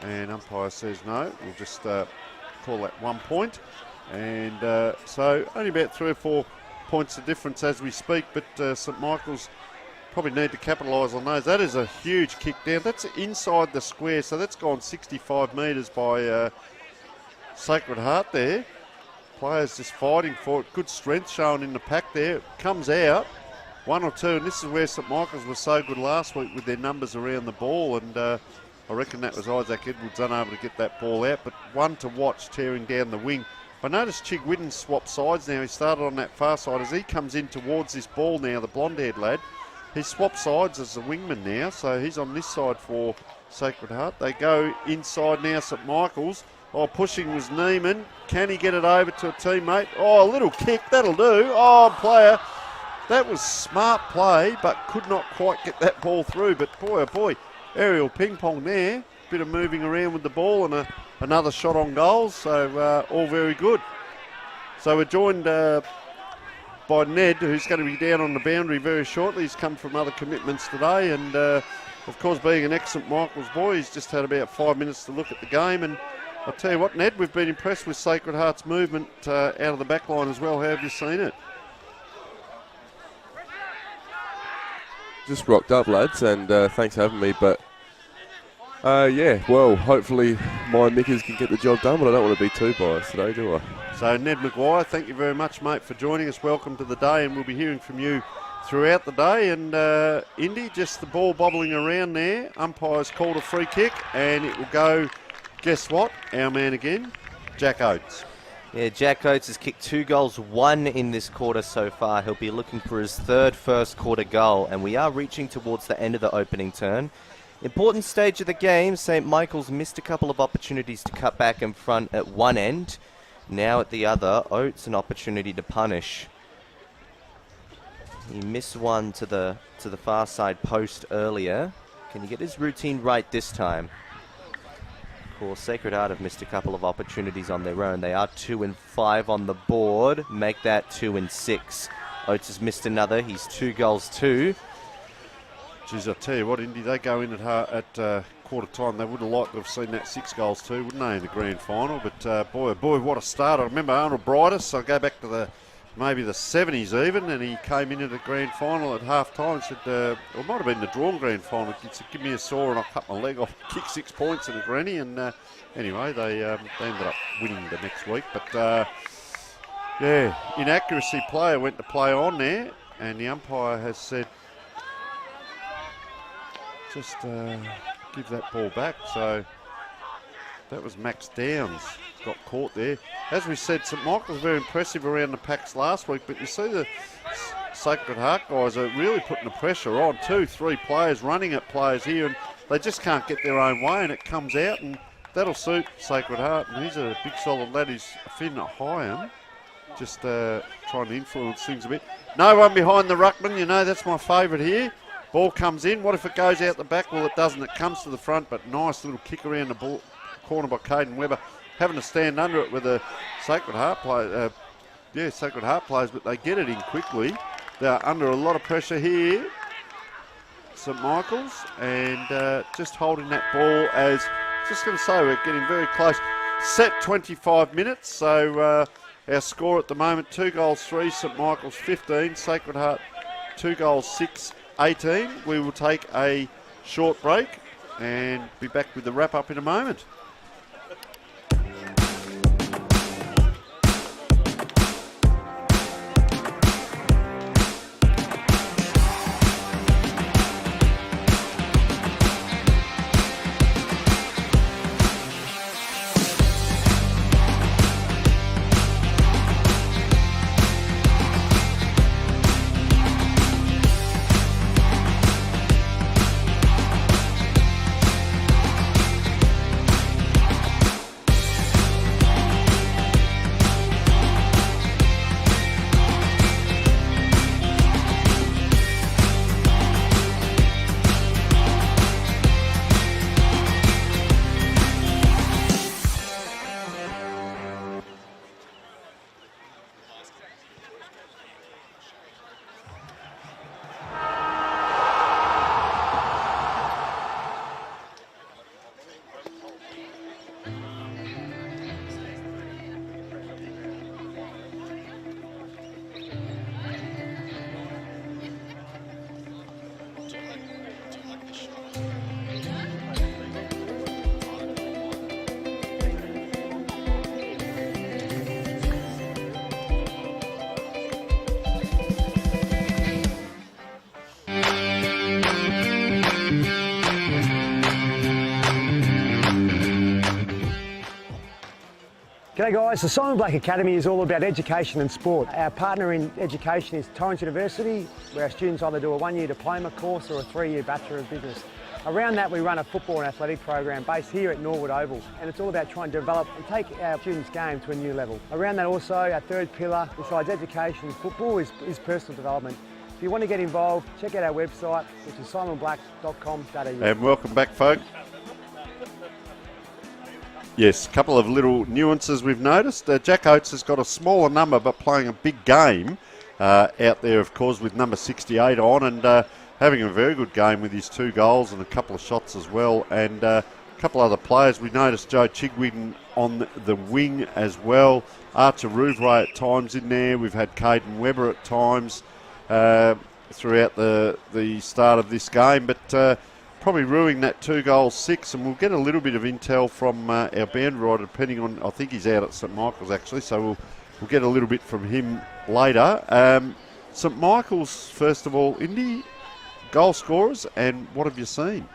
And umpire says no. We'll just call that 1 point. And so only about 3 or 4 points of difference as we speak, but St. Michael's probably need to capitalise on those. That is a huge kick down. That's inside the square, so that's gone 65 metres by Sacred Heart there. Players just fighting for it. Good strength shown in the pack there. Comes out, 1 or 2, and this is where St. Michael's was so good last week with their numbers around the ball, and I reckon that was Isaac Edwards unable to get that ball out, but one to watch tearing down the wing. I noticed Chig Whitten swap sides now. He started on that far side. As he comes in towards this ball now, the blonde-haired lad, he swapped sides as the wingman now, so he's on this side for Sacred Heart. They go inside now, St. Michael's. Oh, pushing was Neiman. Can he get it over to a teammate? Oh, a little kick, that'll do. Oh, player, that was smart play, but could not quite get that ball through. But boy, oh boy, aerial ping pong there. Bit of moving around with the ball and another shot on goal, so all very good. So we're joined by Ned, who's going to be down on the boundary very shortly. He's come from other commitments today, and of course, being an ex-St Michael's boy, he's just had about 5 minutes to look at the game. And I'll tell you what, Ned, we've been impressed with Sacred Heart's movement out of the back line as well. How have you seen it? Just rocked up, lads, and thanks for having me. But yeah, well, hopefully my Mickers can get the job done, but I don't want to be too biased today, do I? So, Ned McGuire, thank you very much, mate, for joining us. Welcome to the day, and we'll be hearing from you throughout the day. And Indy, just the ball bobbling around there. Umpire's called a free kick, and it will go, guess what? Our man again, Jack Oates. Yeah, Jack Oates has kicked 2 goals, 1 in this quarter so far. He'll be looking for his third first quarter goal, and we are reaching towards the end of the opening turn. Important stage of the game. St Michael's missed a couple of opportunities to cut back in front at one end. Now at the other, Oates an opportunity to punish. He missed one to the far side post earlier. Can he get his routine right this time? Of course, Sacred Heart have missed a couple of opportunities on their own. They are 2 and 5 on the board. Make that 2 and 6. Oates has missed another. He's 2 goals 2. Geez, I tell you what, Indy, they go in at quarter time. They would have liked to have seen that 6 goals too, wouldn't they, in the grand final? But boy, oh boy, what a start. I remember Arnold Brightus, I go back to maybe the 70s even, and he came into the grand final at half time and said, or it might have been the drawn grand final, he said, give me a saw and I'll cut my leg off, kick 6 points in a granny. And anyway, they ended up winning the next week. But yeah, inaccuracy player went to play on there, and the umpire has said, just give that ball back. So that was Max Downs got caught there. As we said, St Michael's very impressive around the packs last week, but you see the Sacred Heart guys are really putting the pressure on. 2-3 players running at players here, and they just can't get their own way, and it comes out, and that'll suit Sacred Heart. And he's a big solid lad. He's Finn Hyam, just trying to influence things a bit. No one behind the ruckman, you know, that's my favourite here. Ball comes in. What if it goes out the back? Well, it doesn't. It comes to the front, but nice little kick around the ball, corner by Caden Webber. Having to stand under it with a Sacred Heart player. Sacred Heart players, but they get it in quickly. They're under a lot of pressure here, St Michael's, and just holding that ball as, just going to say, we're getting very close. Set 25 minutes, so our score at the moment, 2 goals 3, St Michael's 15, Sacred Heart 2 goals 6, 18. We will take a short break and be back with the wrap-up in a moment. G'day guys, the Simon Black Academy is all about education and sport. Our partner in education is Torrens University, where our students either do a 1-year diploma course or a 3-year Bachelor of Business. Around that we run a football and athletic program based here at Norwood Oval, and it's all about trying to develop and take our students' game to a new level. Around that also, our third pillar, besides education and football, is personal development. If you want to get involved, check out our website, which is simonblack.com.au. And welcome back, folk. Yes, a couple of little nuances we've noticed. Jack Oates has got a smaller number but playing a big game out there, of course, with number 68 on. And having a very good game with his 2 goals and a couple of shots as well, and a couple other players. We noticed Joe Chigwin on the wing as well. Archer Rouvray at times in there. We've had Caden Webber at times throughout the start of this game, but probably ruining that 2-goal-6, and we'll get a little bit of intel from our band writer, depending on, I think he's out at St Michael's actually, so we'll get a little bit from him later. St Michael's, first of all, Indy, goal scorers, and what have you seen?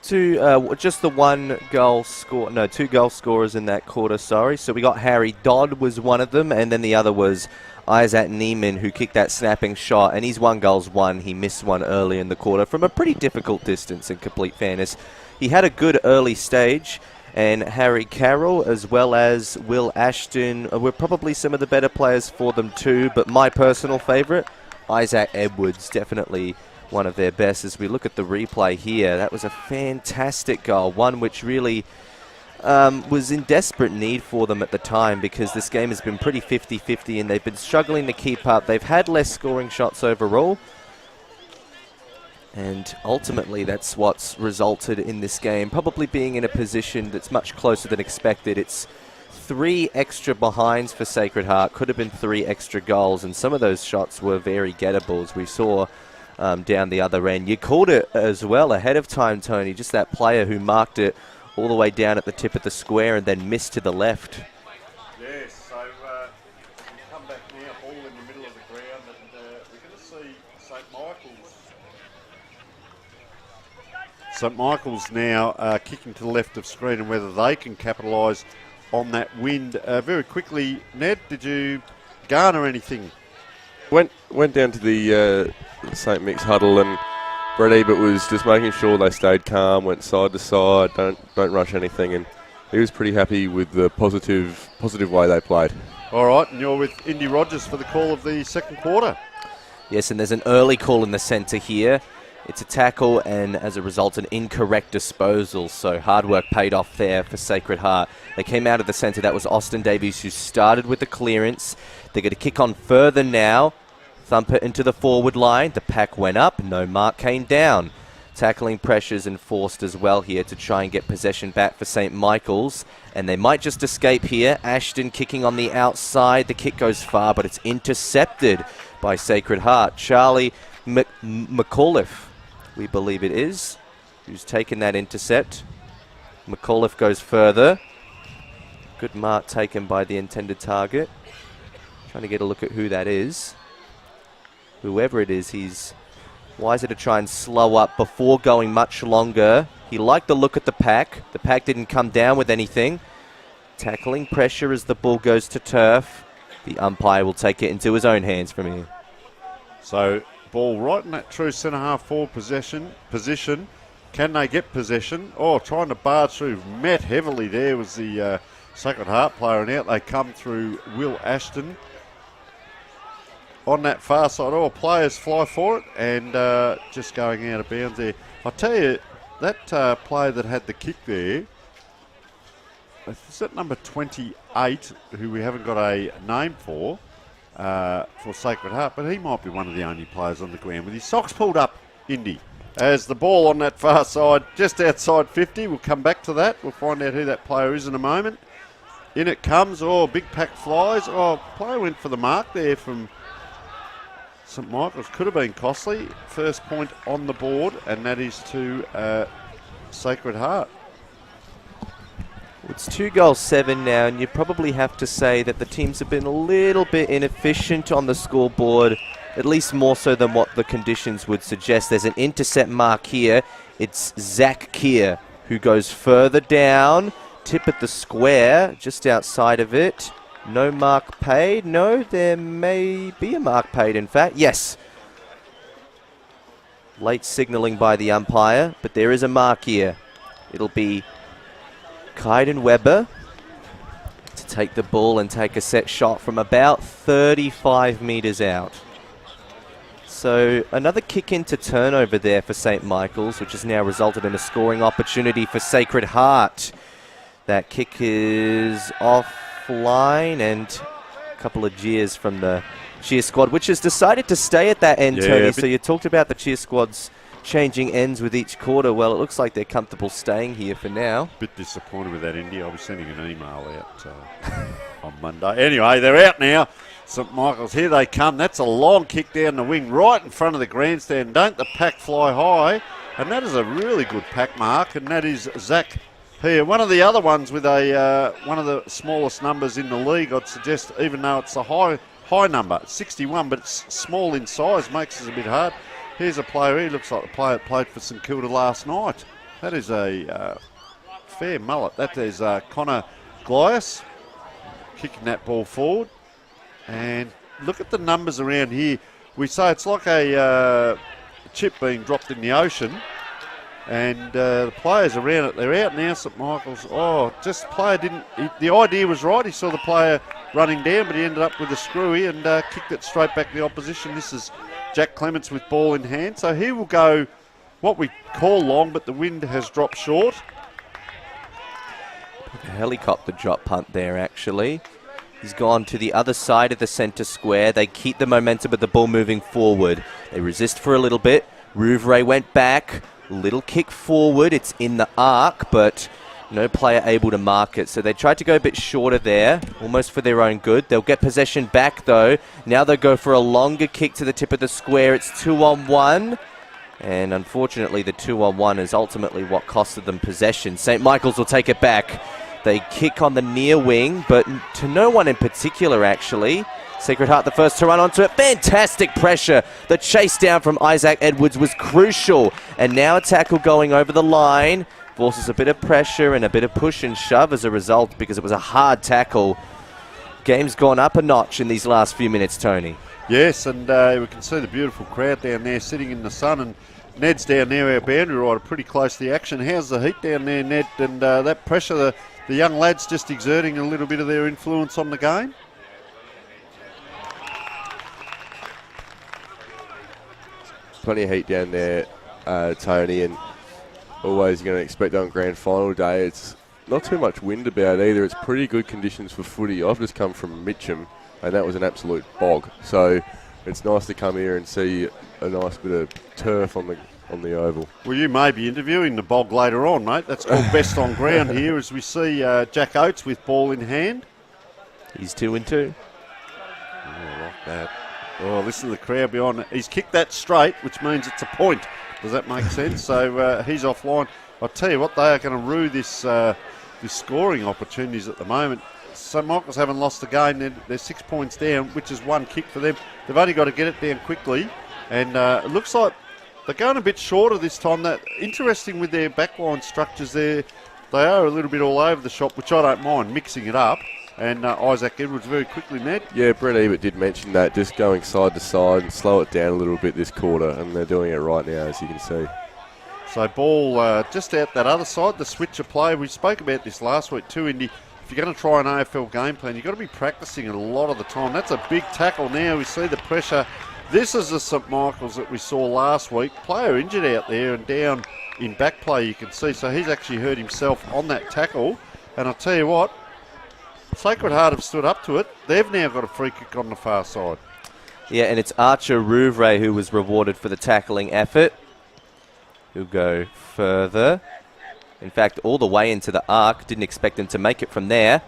Just the 2 goal scorers in that quarter, sorry. So we got Harry Dodd was one of them, and then the other was Isaac Neiman, who kicked that snapping shot, and he's 1 goals 1. He missed one early in the quarter from a pretty difficult distance, in complete fairness. He had a good early stage, and Harry Carroll as well as Will Ashton were probably some of the better players for them too, but my personal favourite, Isaac Edwards, definitely one of their best. As we look at the replay here, that was a fantastic goal, one which really was in desperate need for them at the time, because this game has been pretty 50-50 and they've been struggling to keep up. They've had less scoring shots overall, and ultimately that's what's resulted in this game probably being in a position that's much closer than expected. It's 3 extra behinds for Sacred Heart, could have been 3 extra goals, and some of those shots were very gettable, as we saw down the other end. You called it as well ahead of time, Tony, just that player who marked it all the way down at the tip of the square and then missed to the left. Yes, so we come back now, ball in the middle of the ground, and we're going to see St Michael's. St Michael's now kicking to the left of screen, and whether they can capitalise on that wind. Very quickly, Ned, did you garner anything? Went down to the St Mick's huddle, and Brett Ebert was just making sure they stayed calm, went side to side, don't rush anything, and he was pretty happy with the positive way they played. All right, and you're with Indy Rogers for the call of the second quarter. Yes, and there's an early call in the centre here. It's a tackle, and as a result, an incorrect disposal. So hard work paid off there for Sacred Heart. They came out of the centre. That was Austin Davies, who started with the clearance. They're going to kick on further now. Thumper into the forward line. The pack went up. No mark came down. Tackling pressures enforced as well here to try and get possession back for St Michael's. And they might just escape here. Ashton kicking on the outside. The kick goes far, but it's intercepted by Sacred Heart. Charlie McAuliffe, we believe it is, who's taken that intercept. McAuliffe goes further. Good mark taken by the intended target. Trying to get a look at who that is. Whoever it is, he's wiser to try and slow up before going much longer. He liked the look at the pack. The pack didn't come down with anything. Tackling pressure as the ball goes to turf. The umpire will take it into his own hands from here. So, ball right in that true centre half forward position. Can they get possession? Oh, trying to barge through. Met heavily there was the Sacred Heart player, and out they come through Will Ashton. On that far side, players fly for it, and just going out of bounds there. I tell you, that player that had the kick there, is that number 28, who we haven't got a name for Sacred Heart, but he might be one of the only players on the ground with his socks pulled up, Indy. As the ball on that far side, just outside 50, we'll come back to that. We'll find out who that player is in a moment. In it comes, big pack flies. Player went for the mark there from St Michael's. Could have been costly. First point on the board, and that is to Sacred Heart. It's 2-7 now, and you probably have to say that the teams have been a little bit inefficient on the scoreboard, at least more so than what the conditions would suggest. There's an intercept mark here. It's Zach Keir who goes further down. Tip at the square, just outside of it. No mark paid. No, there may be a mark paid, in fact. Yes. Late signalling by the umpire, but there is a mark here. It'll be Kaiden Weber to take the ball and take a set shot from about 35 metres out. So another kick into turnover there for St Michael's, which has now resulted in a scoring opportunity for Sacred Heart. That kick is offline, and a couple of jeers from the cheer squad, which has decided to stay at that end, Yeah, Tony. but- So you talked about the cheer squads changing ends with each quarter. Well, it looks like they're comfortable staying here for now. Bit disappointed with that, India. I'll be sending an email out on Monday. Anyway, they're out now. St Michael's, here they come. That's a long kick down the wing right in front of the grandstand. Don't the pack fly high? And that is a really good pack mark, and that is Zach here. One of the other ones with a one of the smallest numbers in the league, I'd suggest, even though it's a high number, 61, but it's small in size, makes it a bit hard. Here's a player, he looks like the player that played for St Kilda last night. That is a fair mullet. That is Connor Glias kicking that ball forward. And look at the numbers around here. We say it's like a chip being dropped in the ocean. And the players around it, they're out now, St Michael's. Oh, just player didn't, the idea was right. He saw the player running down, but he ended up with a screwy and kicked it straight back to the opposition. This is Jack Clements with ball in hand. So he will go what we call long, but the wind has dropped short. A helicopter drop punt there, actually. He's gone to the other side of the centre square. They keep the momentum of the ball moving forward. They resist for a little bit. Rouvray went back. Little kick forward. It's in the arc, but no player able to mark it. So they tried to go a bit shorter there, almost for their own good. They'll get possession back, though. Now they'll go for a longer kick to the tip of the square. It's 2-on-1. And unfortunately, the 2-on-1 is ultimately what costed them possession. St Michael's will take it back. They kick on the near wing, but to no one in particular, actually. Sacred Heart the first to run onto it. Fantastic pressure. The chase down from Isaac Edwards was crucial. And now a tackle going over the line. Forces a bit of pressure and a bit of push and shove as a result because it was a hard tackle. Game's gone up a notch in these last few minutes, Tony. Yes, and we can see the beautiful crowd down there sitting in the sun. And Ned's down there, our boundary rider, pretty close to the action. How's the heat down there, Ned? And that pressure, the young lads just exerting a little bit of their influence on the game? Plenty of heat down there, Tony, and always going to expect on grand final day. It's not too much wind about either. It's pretty good conditions for footy. I've just come from Mitcham, and that was an absolute bog. So it's nice to come here and see a nice bit of turf on the oval. Well, you may be interviewing the bog later on, mate. That's called best on ground here as we see Jack Oates with ball in hand. He's 2-2. Oh, I like that. Oh, listen to the crowd behind it. He's kicked that straight, which means it's a point. Does that make sense? So he's offline. I'll tell you what, they are going to rue this scoring opportunities at the moment. St Michael's haven't lost a game. They're 6 points down, which is one kick for them. They've only got to get it down quickly. And it looks like they're going a bit shorter this time. That interesting with their backline structures there. They are a little bit all over the shop, which I don't mind, mixing it up. And Isaac Edwards very quickly, Ned. Yeah, Brett Ebert did mention that, just going side to side and slow it down a little bit this quarter, and they're doing it right now, as you can see. So ball just out that other side, the switcher play. We spoke about this last week too, Indy. If you're going to try an AFL game plan, you've got to be practicing it a lot of the time. That's a big tackle now. We see the pressure. This is the St Michael's that we saw last week. Player injured out there and down in back play, you can see. So he's actually hurt himself on that tackle. And I'll tell you what, Sacred Heart have stood up to it. They've now got a free kick on the far side. Yeah, and it's Archer Rouvray who was rewarded for the tackling effort. Who'll go further. In fact, all the way into the arc. Didn't expect them to make it from there.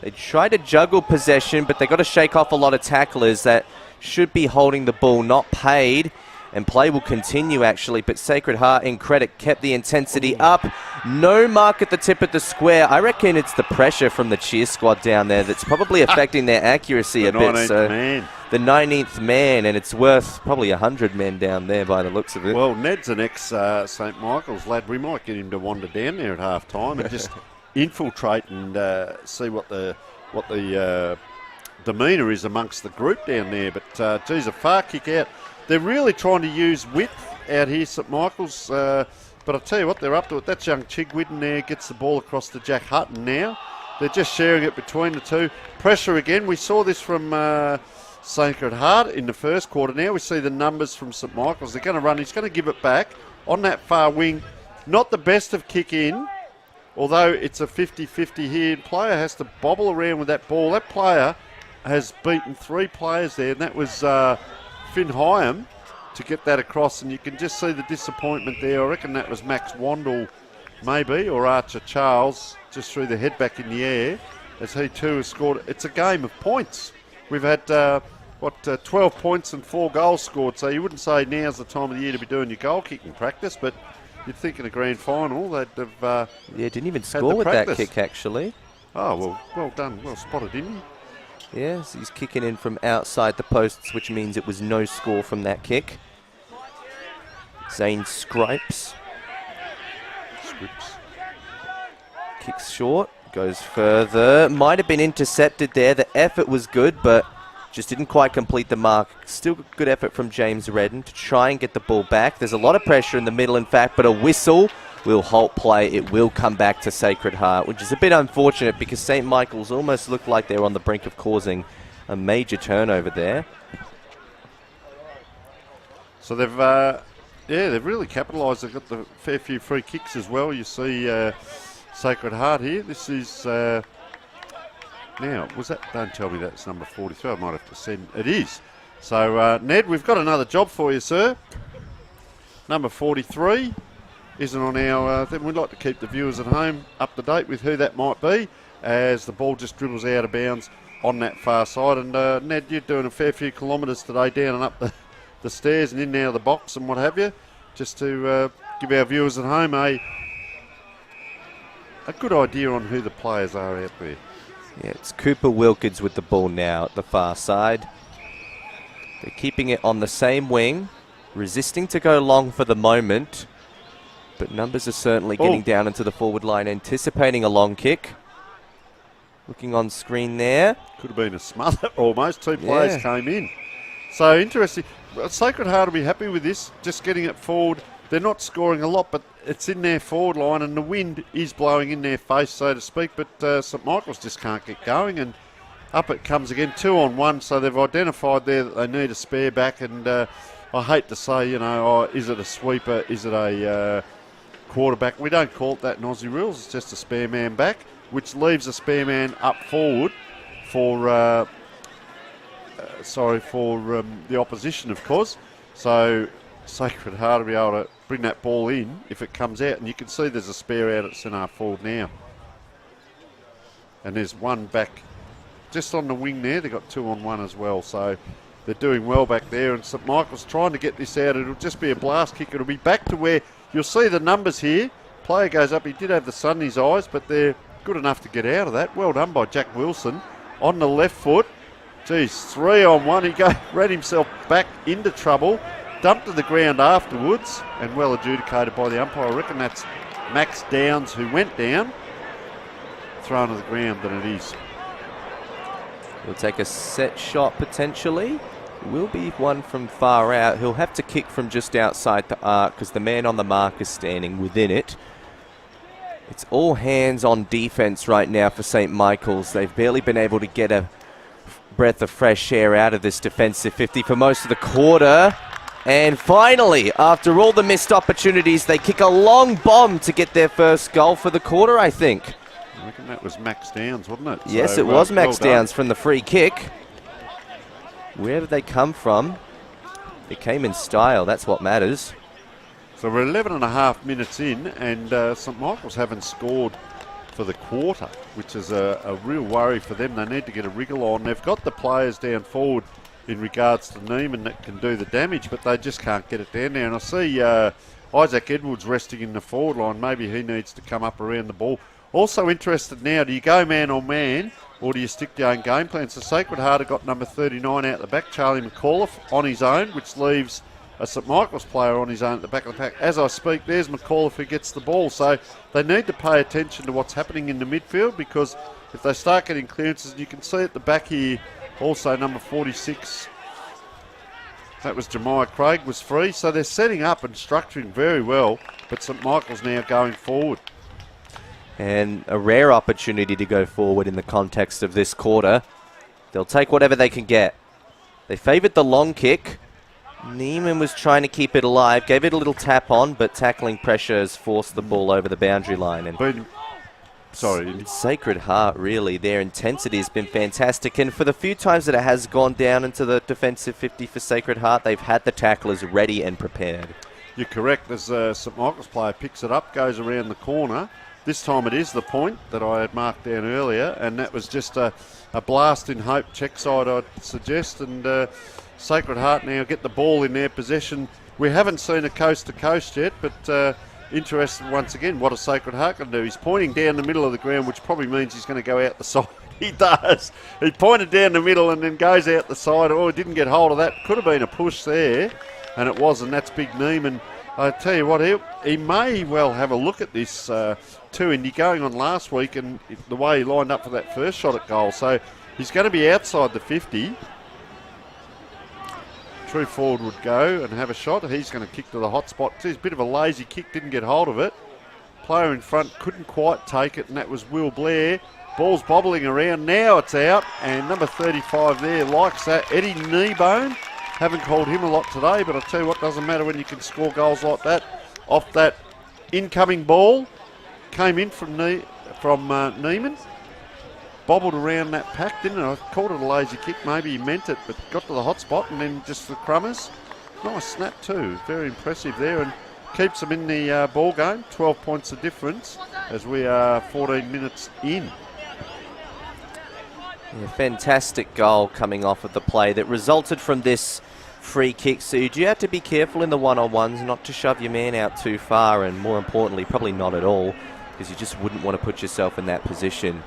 They tried to juggle possession, but they got to shake off a lot of tacklers that should be holding the ball, not paid. And play will continue, actually, but Sacred Heart, in credit, kept the intensity up. No mark at the tip of the square. I reckon it's the pressure from the cheer squad down there that's probably affecting their accuracy a bit. So man. The 19th man, and it's worth probably 100 men down there by the looks of it. Well, Ned's an ex-St Michael's lad. We might get him to wander down there at half-time and just infiltrate and see what the demeanour is amongst the group down there. But, geez, a far kick out. They're really trying to use width out here, St Michael's. But I'll tell you what, they're up to it. That's young Chigwidden there, gets the ball across to Jack Hutton now. They're just sharing it between the two. Pressure again. We saw this from Sacred Heart in the first quarter. Now we see the numbers from St Michael's. They're going to run. He's going to give it back on that far wing. Not the best of kick in, although it's a 50-50 here. The player has to bobble around with that ball. That player has beaten 3 players there, and that was Finn Hyam to get that across, and you can just see the disappointment there. I reckon that was Max Wandle maybe, or Archer Charles, just threw the head back in the air as he too has scored. It's a game of points. We've had 12 points and 4 goals scored, so you wouldn't say now's the time of the year to be doing your goal kicking practice, but you'd think in a grand final they'd have didn't even score with that kick, actually. Oh, well done. Well spotted, didn't he? Yes, he's kicking in from outside the posts, which means it was no score from that kick. Zane Scripes. Kicks short, goes further. Might have been intercepted there. The effort was good, but just didn't quite complete the mark. Still good effort from James Redden to try and get the ball back. There's a lot of pressure in the middle, in fact, but a whistle will halt play. It will come back to Sacred Heart, which is a bit unfortunate because St. Michael's almost looked like they were on the brink of causing a major turnover there. So they've really capitalised. They've got the fair few free kicks as well. You see Sacred Heart here. This is now, was that? Don't tell me that's number 43. I might have to send. It is. So Ned, we've got another job for you, sir. Number 43 isn't on our thing. We'd like to keep the viewers at home up to date with who that might be as the ball just dribbles out of bounds on that far side. And Ned, you're doing a fair few kilometres today down and up the stairs and in and out of the box and what have you, just to give our viewers at home a good idea on who the players are out there. Yeah, it's Cooper Wilkins with the ball now at the far side. They're keeping it on the same wing, resisting to go long for the moment. But numbers are certainly getting down into the forward line, anticipating a long kick. Looking on screen there. Could have been a smother almost. 2 players came in. So interesting. Sacred Heart will be happy with this, just getting it forward. They're not scoring a lot, but it's in their forward line and the wind is blowing in their face, so to speak. But St Michael's just can't get going, and up it comes again, 2-on-1. So they've identified there that they need a spare back, and I hate to say, is it a sweeper? Is it a quarterback? We don't call it that in Aussie rules. It's just a spare man back, which leaves a spare man up forward for the opposition, of course. So Sacred Heart will be able to bring that ball in if it comes out, and you can see there's a spare out at centre forward now. And there's one back just on the wing there. They've got 2-on-1 as well, so they're doing well back there. And St Michael's trying to get this out. It'll just be a blast kick. It'll be back to where you'll see the numbers here. Player goes up. He did have the sun in his eyes, but they're good enough to get out of that. Well done by Jack Wilson on the left foot. Geez, 3-on-1. He ran himself back into trouble, dumped to the ground afterwards, and well adjudicated by the umpire. I reckon that's Max Downs who went down, thrown to the ground, and it is. He'll take a set shot potentially. Will be one from far out. He'll have to kick from just outside the arc because the man on the mark is standing within it. It's all hands on defense right now for St. Michael's. They've barely been able to get a breath of fresh air out of this defensive 50 for most of the quarter. And finally, after all the missed opportunities, they kick a long bomb to get their first goal for the quarter, I think. I reckon that was Max Downs, wasn't it? Yes, so, it was Max well Downs from the free kick. Where did they come from? It came in style, that's what matters. So we're 11.5 minutes in, and St Michael's haven't scored for the quarter, which is a real worry for them. They need to get a wriggle on. They've got the players down forward in regards to Neiman that can do the damage, but they just can't get it down there. And I see Isaac Edwards resting in the forward line. Maybe he needs to come up around the ball. Also interested now, do you go man on man or do you stick to your own game plan? So Sacred Heart have got number 39 out the back, Charlie McAuliffe on his own, which leaves a St Michael's player on his own at the back of the pack. As I speak, there's McAuliffe who gets the ball. So they need to pay attention to what's happening in the midfield, because if they start getting clearances, you can see at the back here also number 46, that was Jemiah Craig, was free. So they're setting up and structuring very well, but St Michael's now going forward. And a rare opportunity to go forward in the context of this quarter. They'll take whatever they can get. They favoured the long kick. Neiman was trying to keep it alive, gave it a little tap on, but tackling pressure has forced the ball over the boundary line. And Sorry, Indy. Sacred Heart, really, their intensity has been fantastic, and for the few times that it has gone down into the defensive 50 for Sacred Heart, they've had the tacklers ready and prepared. You're correct. As St Michael's player picks it up, goes around the corner. This time it is the point that I had marked down earlier, and that was just a blast in hope, check side I'd suggest, and Sacred Heart now get the ball in their possession. We haven't seen a coast-to-coast yet, but interested once again, what a Sacred Heart can do. He's pointing down the middle of the ground, which probably means he's going to go out the side. He does. He pointed down the middle and then goes out the side. Oh, he didn't get hold of that. Could have been a push there, and it was, and that's Big Neiman. I tell you what, he may well have a look at this too, Indy, going on last week and the way he lined up for that first shot at goal. So he's going to be outside the 50. True forward would go and have a shot. He's going to kick to the hot spot. It's a bit of a lazy kick, didn't get hold of it. Player in front couldn't quite take it, and that was Will Blair. Ball's bobbling around. Now it's out, and number 35 there likes that. Eddie Kneebone. Haven't called him a lot today, but I'll tell you what, doesn't matter when you can score goals like that. Off that incoming ball, came in from Neiman, bobbled around that pack, didn't it? I called it a lazy kick, maybe he meant it, but got to the hot spot and then just the crummers. Nice snap too, very impressive there, and keeps them in the ball game. 12 points of difference as we are 14 minutes in. Yeah, fantastic goal coming off of the play that resulted from this free kick. So you do have to be careful in the one-on-ones not to shove your man out too far, and more importantly, probably not at all, because you just wouldn't want to put yourself in that position.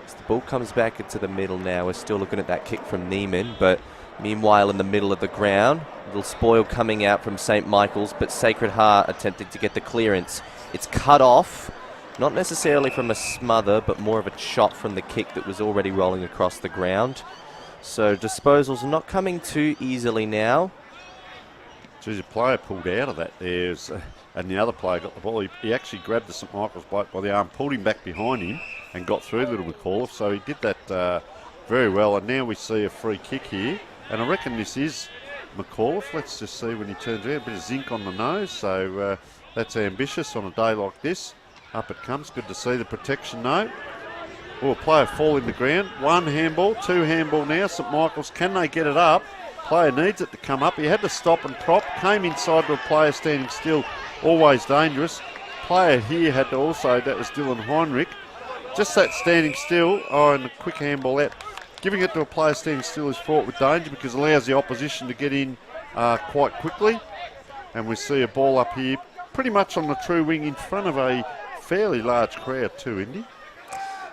As the ball comes back into the middle now, we're still looking at that kick from Neiman, but meanwhile in the middle of the ground, a little spoil coming out from St Michael's, but Sacred Heart attempting to get the clearance. It's cut off. Not necessarily from a smother, but more of a shot from the kick that was already rolling across the ground. So disposals not coming too easily now. Geez, a player pulled out of that there, and the other player got the ball. He actually grabbed the St Michael's bloke by the arm, pulled him back behind him, and got through Little McAuliffe. So he did that very well. And now we see a free kick here, and I reckon this is McAuliffe. Let's just see when he turns around. A bit of zinc on the nose, so that's ambitious on a day like this. Up it comes. Good to see the protection note. Oh, a player fall in the ground. One handball, two handball now. St Michael's, can they get it up? Player needs it to come up. He had to stop and prop. Came inside to a player standing still. Always dangerous. Player here had to also, that was Dylan Heinrich. Just that standing still. Oh, and a quick handball out. Giving it to a player standing still is fraught with danger because it allows the opposition to get in quite quickly. And we see a ball up here pretty much on the true wing in front of a fairly large crowd too, Indy.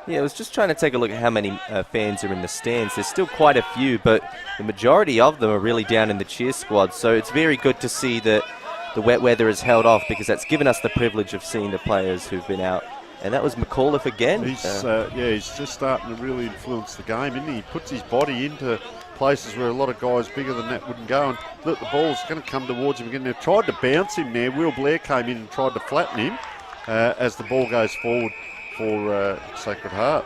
Yeah, I was just trying to take a look at how many fans are in the stands. There's still quite a few, but the majority of them are really down in the cheer squad. So it's very good to see that the wet weather has held off, because that's given us the privilege of seeing the players who've been out. And that was McAuliffe again. He's just starting to really influence the game, isn't he? He puts his body into places where a lot of guys bigger than that wouldn't go, and look, the ball's going to come towards him again. They've tried to bounce him there. Will Blair came in and tried to flatten him. As the ball goes forward for Sacred Heart.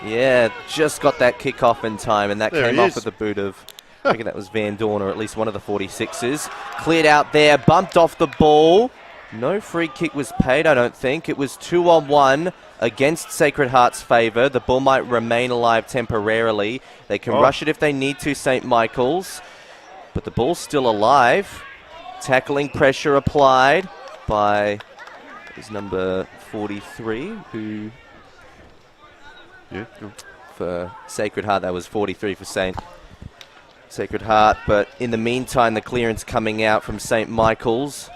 Yeah, just got that kick off in time, and that There came he off is. with the boot of, I think that was Van Dorn, or at least one of the 46ers. Cleared out there, bumped off the ball. No free kick was paid, I don't think. It was 2-on-1 against Sacred Heart's favour. The ball might remain alive temporarily. They can rush it if they need to, St Michael's. But the ball's still alive. Tackling pressure applied by is number 43, who... Yeah. For Sacred Heart, that was 43 for Sacred Heart. But in the meantime, the clearance coming out from St Michael's.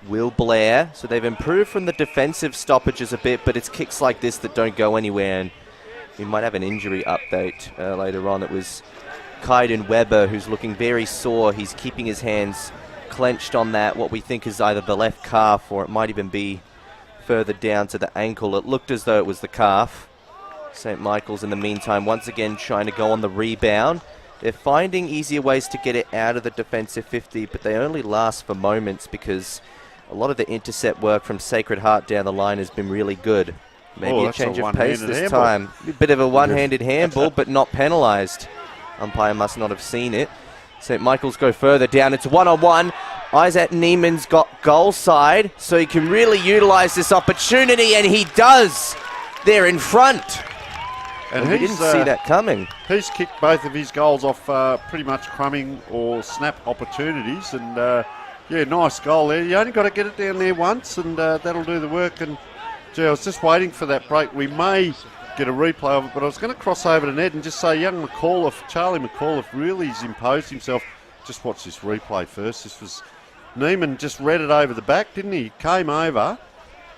Will Blair. So they've improved from the defensive stoppages a bit, but it's kicks like this that don't go anywhere. And we might have an injury update later on. It was Kaiden Weber, who's looking very sore. He's keeping his hands clenched on that, what we think is either the left calf, or it might even be further down to the ankle. It looked as though it was the calf. St Michael's in the meantime once again trying to go on the rebound. They're finding easier ways to get it out of the defensive 50, but they only last for moments because a lot of the intercept work from Sacred Heart down the line has been really good. Maybe a change of pace this handball. time. A bit of a one-handed handball, but not penalised. Umpire must not have seen it. St Michael's go further down. It's one-on-one. Isaac Neiman's got goal side, so he can really utilise this opportunity, and he does. They're in front. And we didn't see that coming. He's kicked both of his goals off pretty much crumbing or snap opportunities. And, yeah, nice goal there. You only got to get it down there once, and that'll do the work. And, gee, I was just waiting for that break. We may get a replay of it, but I was going to cross over to Ned and just say young McAuliffe, Charlie McAuliffe, really has imposed himself. Just watch this replay first. This was Neiman just read it over the back, didn't he? Came over,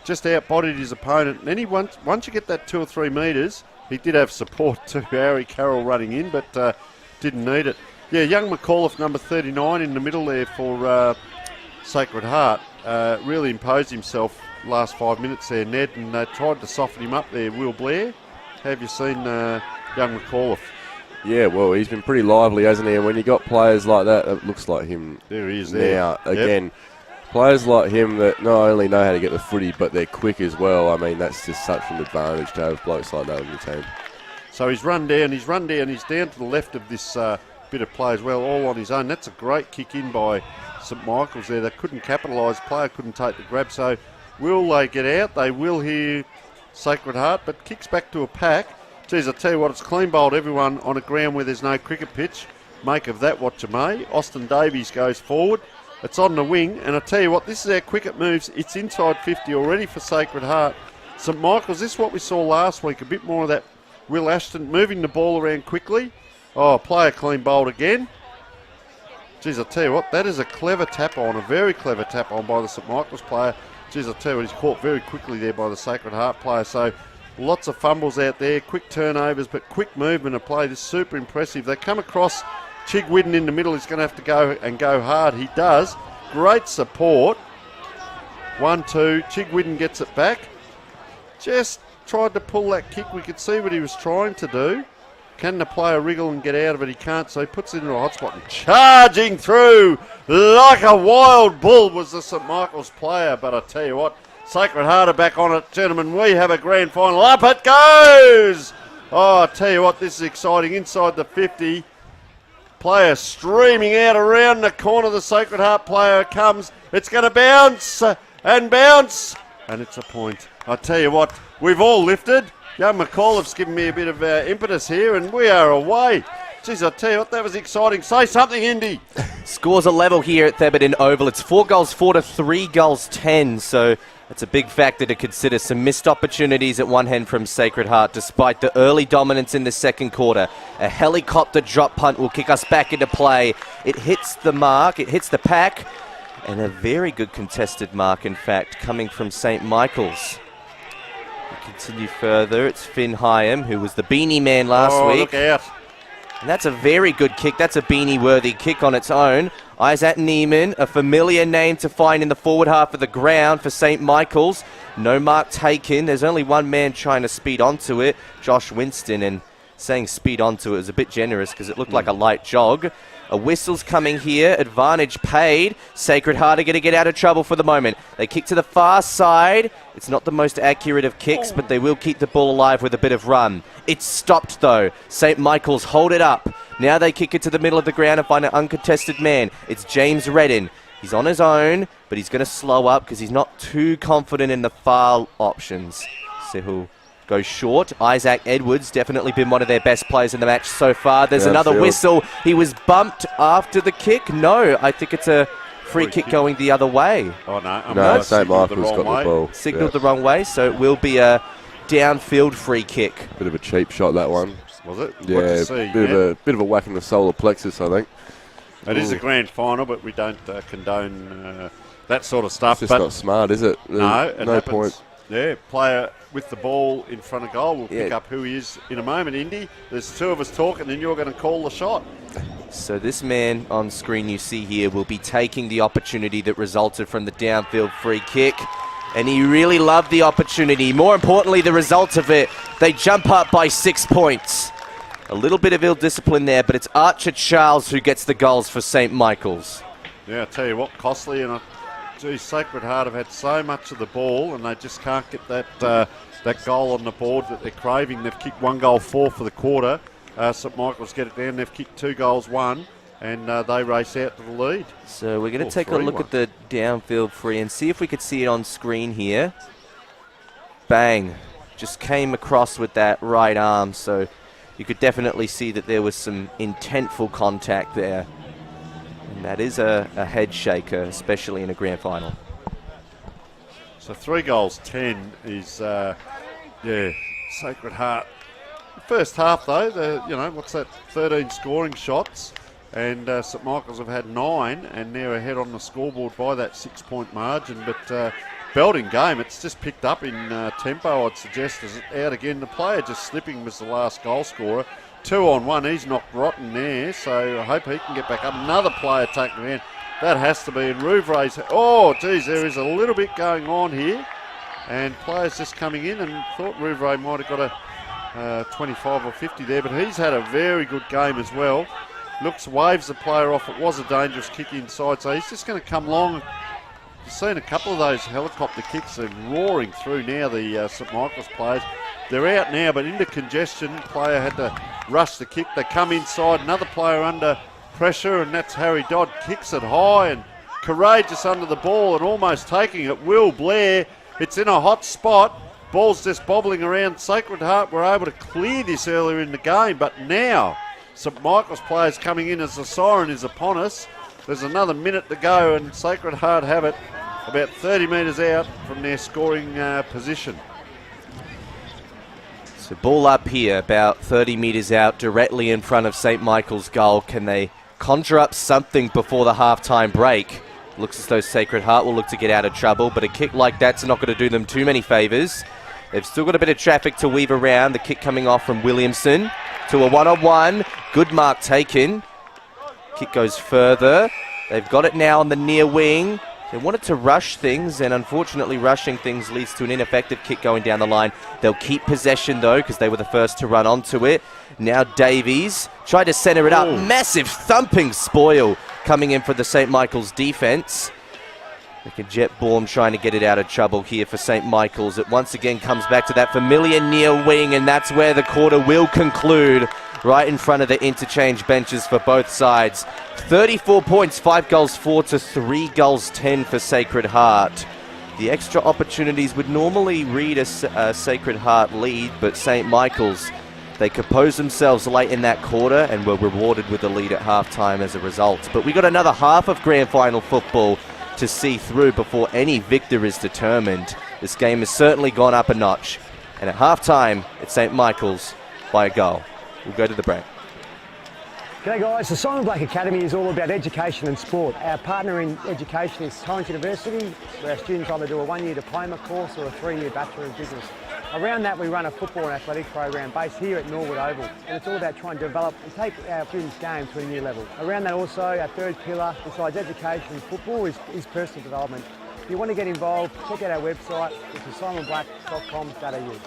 just outbodied his opponent. And then he once you get that 2 or 3 metres, he did have support to Harry Carroll running in, but didn't need it. Yeah, young McAuliffe, number 39 in the middle there for Sacred Heart, really imposed himself last 5 minutes there, Ned, and tried to soften him up there. Will Blair, have you seen young McAuliffe? Yeah, well, he's been pretty lively, hasn't he? And when you got players like that, it looks like him. There he is now. there. Again, Yep. Players like him that not only know how to get the footy, but they're quick as well. I mean, that's just such an advantage to have blokes like that on your team. So he's run down, he's down to the left of this bit of play as well, all on his own. That's a great kick in by St Michael's there. They couldn't capitalise, player couldn't take the grab. So will they get out? They will here, Sacred Heart, but kicks back to a pack. Geez, I tell you what, it's clean bowled everyone on a ground where there's no cricket pitch. Make of that what you may. Austin Davies goes forward. It's on the wing, and I tell you what, this is how quick it moves. It's inside 50 already for Sacred Heart. St Michael's, this is what we saw last week, a bit more of that Will Ashton moving the ball around quickly. Oh, player clean bowled again. Geez, I tell you what, that is a clever tap on, a very clever tap on by the St Michael's player. Geez, I tell you what, he's caught very quickly there by the Sacred Heart player. So lots of fumbles out there, quick turnovers, but quick movement of play. This is super impressive. They come across Chigwidden in the middle. He's going to have to go hard. He does. Great support. 1-2. Chigwidden gets it back. Just tried to pull that kick. We could see what he was trying to do. Can the player wriggle and get out of it? He can't, so he puts it into a hot spot and charging through like a wild bull was the St Michael's player. But I tell you what, Sacred Heart are back on it, gentlemen. We have a grand final. Up it goes! Oh, I tell you what, this is exciting. Inside the 50. Player streaming out around the corner. The Sacred Heart player comes. It's going to bounce and bounce. And it's a point. I tell you what, we've all lifted. Young McAuliffe's given me a bit of impetus here, and we are away. Jeez, I tell you what, that was exciting. Say something, Indy. Scores a level here at Thebarton Oval. It's 4 goals 4 to 3 goals 10, so that's a big factor to consider. Some missed opportunities at one hand from Sacred Heart, despite the early dominance in the second quarter. A helicopter drop punt will kick us back into play. It hits the mark, it hits the pack, and a very good contested mark, in fact, coming from St Michael's. We continue further. It's Finn Hyam, who was the beanie man last week. Look out. And that's a very good kick. That's a beanie-worthy kick on its own. Isaac Neiman, a familiar name to find in the forward half of the ground for St Michael's. No mark taken. There's only one man trying to speed onto it, Josh Winston, and saying speed onto it is a bit generous because it looked like a light jog. A whistle's coming here. Advantage paid. Sacred Heart are going to get out of trouble for the moment. They kick to the far side. It's not the most accurate of kicks, but they will keep the ball alive with a bit of run. It's stopped, though. St Michael's hold it up. Now they kick it to the middle of the ground and find an uncontested man. It's James Redden. He's on his own, but he's going to slow up because he's not too confident in the far options. So he'll go short. Isaac Edwards, definitely been one of their best players in the match so far. There's another whistle. He was bumped after the kick. No, I think it's a free kick going the other way. Oh, no. No, St Michael's got the ball. Signalled the wrong way, so it will be a downfield free kick. Bit of a cheap shot, that one. Was it? Yeah, bit of a whack in the solar plexus, I think. It is a grand final, but we don't condone that sort of stuff. It's just not smart, is it? No, it no happens. point. Yeah, player with the ball in front of goal. We'll pick up who he is in a moment, Indy. There's 2 of us talking, and you're going to call the shot. So this man on screen you see here will be taking the opportunity that resulted from the downfield free kick. And he really loved the opportunity. More importantly, the result of it. They jump up by 6 points. A little bit of ill discipline there, but it's Archer Charles who gets the goals for St Michael's. Yeah, I tell you what, costly. And Sacred Heart have had so much of the ball, and they just can't get that goal on the board that they're craving. They've kicked 1 goal 4 for the quarter. St Michael's get it down. They've kicked 2 goals 1, and they race out to the lead. So we're going to take a look at the downfield free and see if we could see it on screen here. Bang. just came across with that right arm, so you could definitely see that there was some intentful contact there. And that is a head shaker, especially in a grand final. So 3 goals, 10 is, Sacred Heart. First half though, what's that, 13 scoring shots, and St Michael's have had 9, and they're ahead on the scoreboard by that 6-point margin. But belting game, it's just picked up in tempo, I'd suggest. Is it out again? The player just slipping was the last goal scorer. 2-on-1, he's knocked rotten there, so I hope he can get back up. Another player taking it in. That has to be in Rouvre's. Oh, geez, there is a little bit going on here. And players just coming in, and thought Rouvre might have got a 25 or 50 there, but he's had a very good game as well. Waves the player off. It was a dangerous kick inside, so he's just going to come long. You've seen a couple of those helicopter kicks. They're roaring through now, the St Michael's players. They're out now, but into congestion. Player had to rush the kick. They come inside. Another player under pressure, and that's Harry Dodd. Kicks it high and courageous under the ball and almost taking it. Will Blair. It's in a hot spot. Ball's just bobbling around. Sacred Heart were able to clear this earlier in the game, but now St Michael's players coming in as the siren is upon us. There's another minute to go, and Sacred Heart have it about 30 metres out from their scoring position. So ball up here, about 30 metres out, directly in front of St Michael's goal. Can they conjure up something before the halftime break? Looks as though Sacred Heart will look to get out of trouble, but a kick like that's not going to do them too many favours. They've still got a bit of traffic to weave around. The kick coming off from Williamson to a one-on-one. Good mark taken. Kick goes further. They've got it now on the near wing. They wanted to rush things, and unfortunately rushing things leads to an ineffective kick going down the line. They'll keep possession though, because they were the first to run onto it. Now Davies tried to centre it up. Massive thumping spoil coming in for the St Michael's defence. Like a jet bomb trying to get it out of trouble here for St Michael's. It once again comes back to that familiar near wing, and that's where the quarter will conclude, right in front of the interchange benches for both sides. 34 points, 5 goals 4 to 3 goals 10 for Sacred Heart. The extra opportunities would normally read a Sacred Heart lead, but St Michael's, they composed themselves late in that quarter and were rewarded with the lead at halftime as a result. But we got another half of grand final football to see through before any victor is determined. This game has certainly gone up a notch, and at halftime it's St Michael's by a goal. We'll go to the break. G'day guys, the Simon Blake Academy is all about education and sport. Our partner in education is Torrens University, where our students either do a 1-year diploma course or a 3-year Bachelor of Business. Around that we run a football and athletics program based here at Norwood Oval, and it's all about trying to develop and take our students' game to a new level. Around that also, our third pillar, besides education and football, is personal development. If you want to get involved, check out our website, which is simonblack.com.au.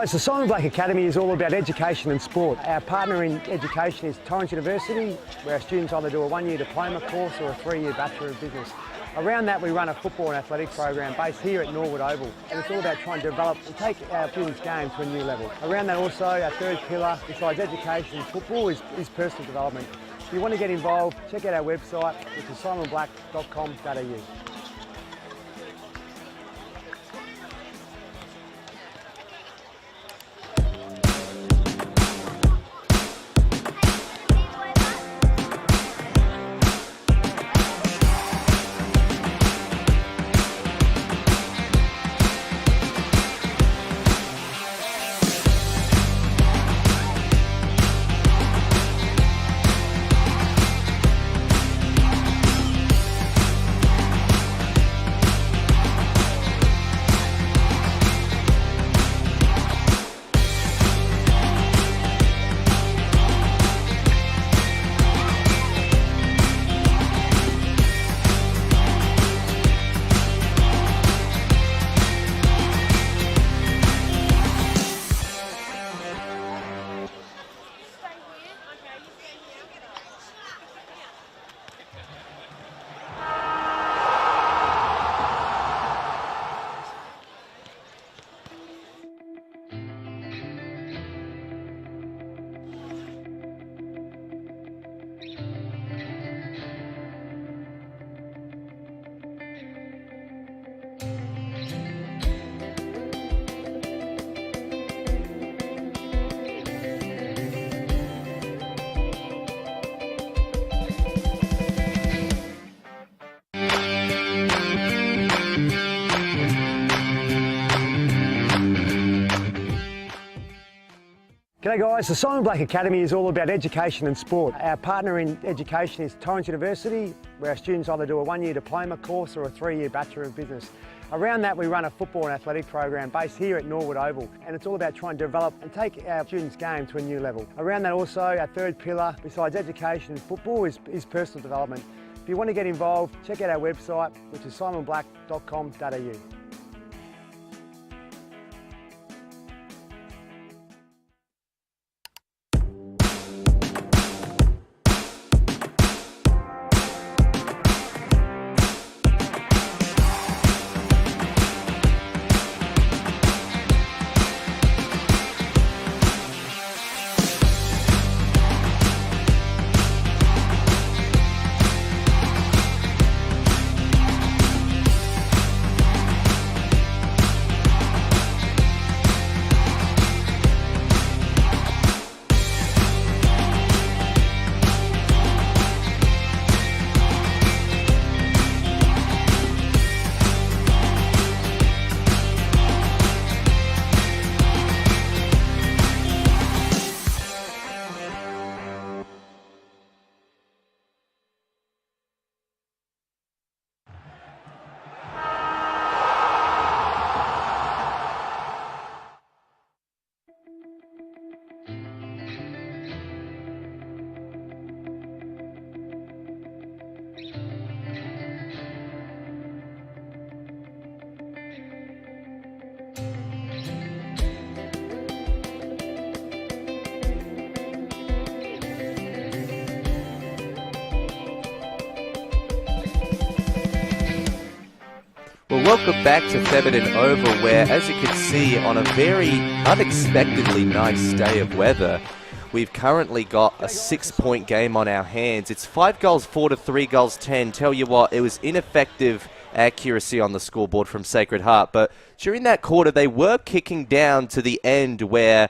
guys, the Simon Black Academy is all about education and sport. Our partner in education is Torrens University, where our students either do a one-year diploma course or a 3-year Bachelor of Business. Around that we run a football and athletics program based here at Norwood Oval, and it's all about trying to develop and take our students' game to a new level. Around that also, our third pillar, besides education and football, is personal development. If you want to get involved, check out our website, which is simonblack.com.au. G'day guys, the Simon Black Academy is all about education and sport. Our partner in education is Torrens University, where our students either do a one-year diploma course or a 3-year Bachelor of Business. Around that we run a football and athletic program based here at Norwood Oval, and it's all about trying to develop and take our students' game to a new level. Around that also, our third pillar, besides education and football, is personal development. If you want to get involved, check out our website, which is simonblack.com.au. Well, welcome back to Theberton Oval, where, as you can see, on a very unexpectedly nice day of weather, we've currently got a 6-point game on our hands. It's 5 goals 4 to 3 goals 10. Tell you what, it was ineffective accuracy on the scoreboard from Sacred Heart, but during that quarter, they were kicking down to the end where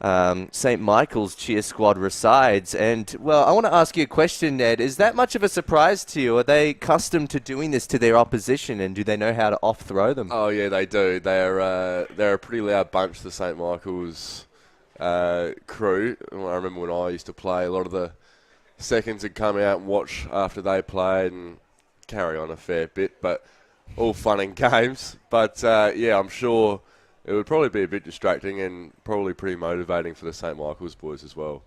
St. Michael's cheer squad resides. And, well, I want to ask you a question, Ned. Is that much of a surprise to you? Are they accustomed to doing this to their opposition, and do they know how to off-throw them? Oh, yeah, they do. They're a pretty loud bunch, the St. Michael's crew. I remember when I used to play, a lot of the seconds would come out and watch after they played and carry on a fair bit, but all fun and games. But, yeah, I'm sure it would probably be a bit distracting and probably pretty motivating for the St. Michael's boys as well.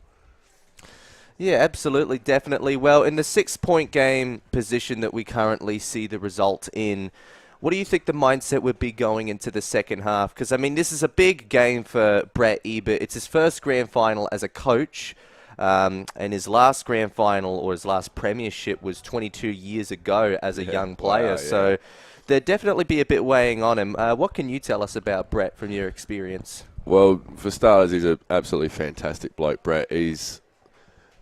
Yeah, absolutely, definitely. Well, in the 6-point game position that we currently see the result in, What do you think the mindset would be going into the second half? Because, I mean, this is a big game for Brett Ebert. It's his first grand final as a coach, and his last grand final or his last premiership was 22 years ago as a young player. Wow, So there'd definitely be a bit weighing on him. What can you tell us about Brett from your experience? Well, for starters, he's an absolutely fantastic bloke, Brett. He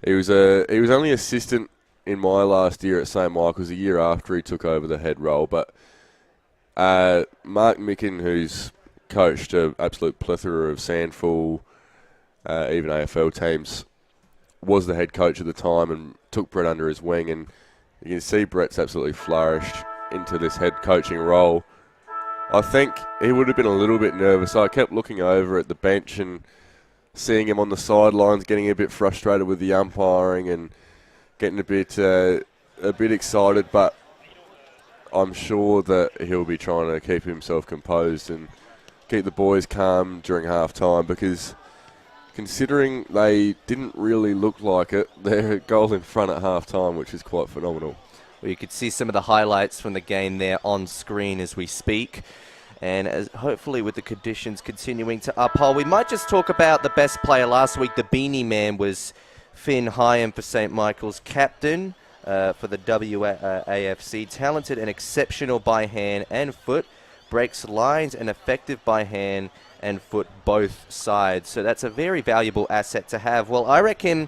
was only assistant in my last year at St Michael's, a year after he took over the head role. But Mark Micken, who's coached an absolute plethora of SANFL, even AFL teams, was the head coach at the time and took Brett under his wing. And you can see Brett's absolutely flourished into this head coaching role. I think he would have been a little bit nervous. I kept looking over at the bench and seeing him on the sidelines, getting a bit frustrated with the umpiring and getting a bit excited. But I'm sure that he'll be trying to keep himself composed and keep the boys calm during half-time, because considering they didn't really look like it, they're a goal in front at half-time, which is quite phenomenal. Well, you could see some of the highlights from the game there on screen as we speak. And as hopefully with the conditions continuing to uphold, we might just talk about the best player last week. The Beanie Man was Finn Hyam for St Michael's, captain for the WAFC. Talented and exceptional by hand and foot. Breaks lines and effective by hand and foot both sides. So that's a very valuable asset to have. Well, I reckon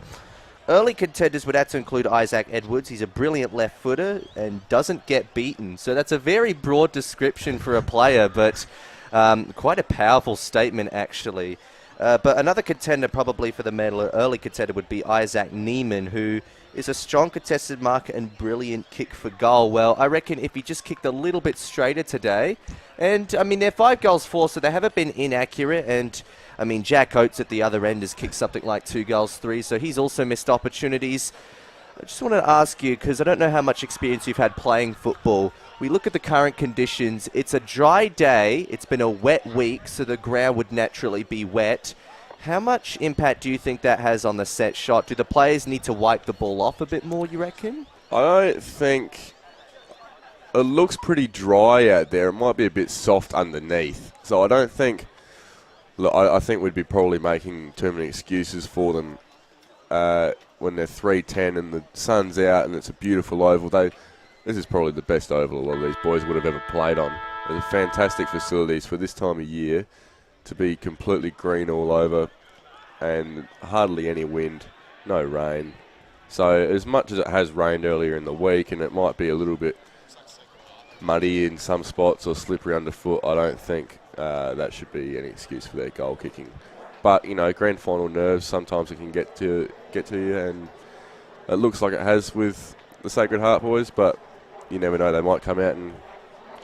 early contenders would have to include Isaac Edwards. He's a brilliant left footer and doesn't get beaten. So that's a very broad description for a player, but quite a powerful statement, actually. But another contender probably for the medal, early contender, would be Isaac Neiman, who is a strong contested marker and brilliant kick for goal. Well, I reckon if he just kicked a little bit straighter today, and I mean, they're 5 goals for, so they haven't been inaccurate, and I mean, Jack Oates at the other end has kicked something like 2 goals 3, so he's also missed opportunities. I just wanted to ask you, because I don't know how much experience you've had playing football. We look at the current conditions. It's a dry day. It's been a wet week, so the ground would naturally be wet. How much impact do you think that has on the set shot? Do the players need to wipe the ball off a bit more, you reckon? I don't think... It looks pretty dry out there. It might be a bit soft underneath. So I don't think... Look, I think we'd be probably making too many excuses for them when they're 3-10 and the sun's out and it's a beautiful oval. This is probably the best oval a lot of these boys would have ever played on. They're fantastic facilities for this time of year to be completely green all over and hardly any wind, no rain. So as much as it has rained earlier in the week and it might be a little bit muddy in some spots or slippery underfoot, I don't think that should be any excuse for their goal kicking. But, you know, grand final nerves, sometimes it can get to you, and it looks like it has with the Sacred Heart boys, but you never know, they might come out and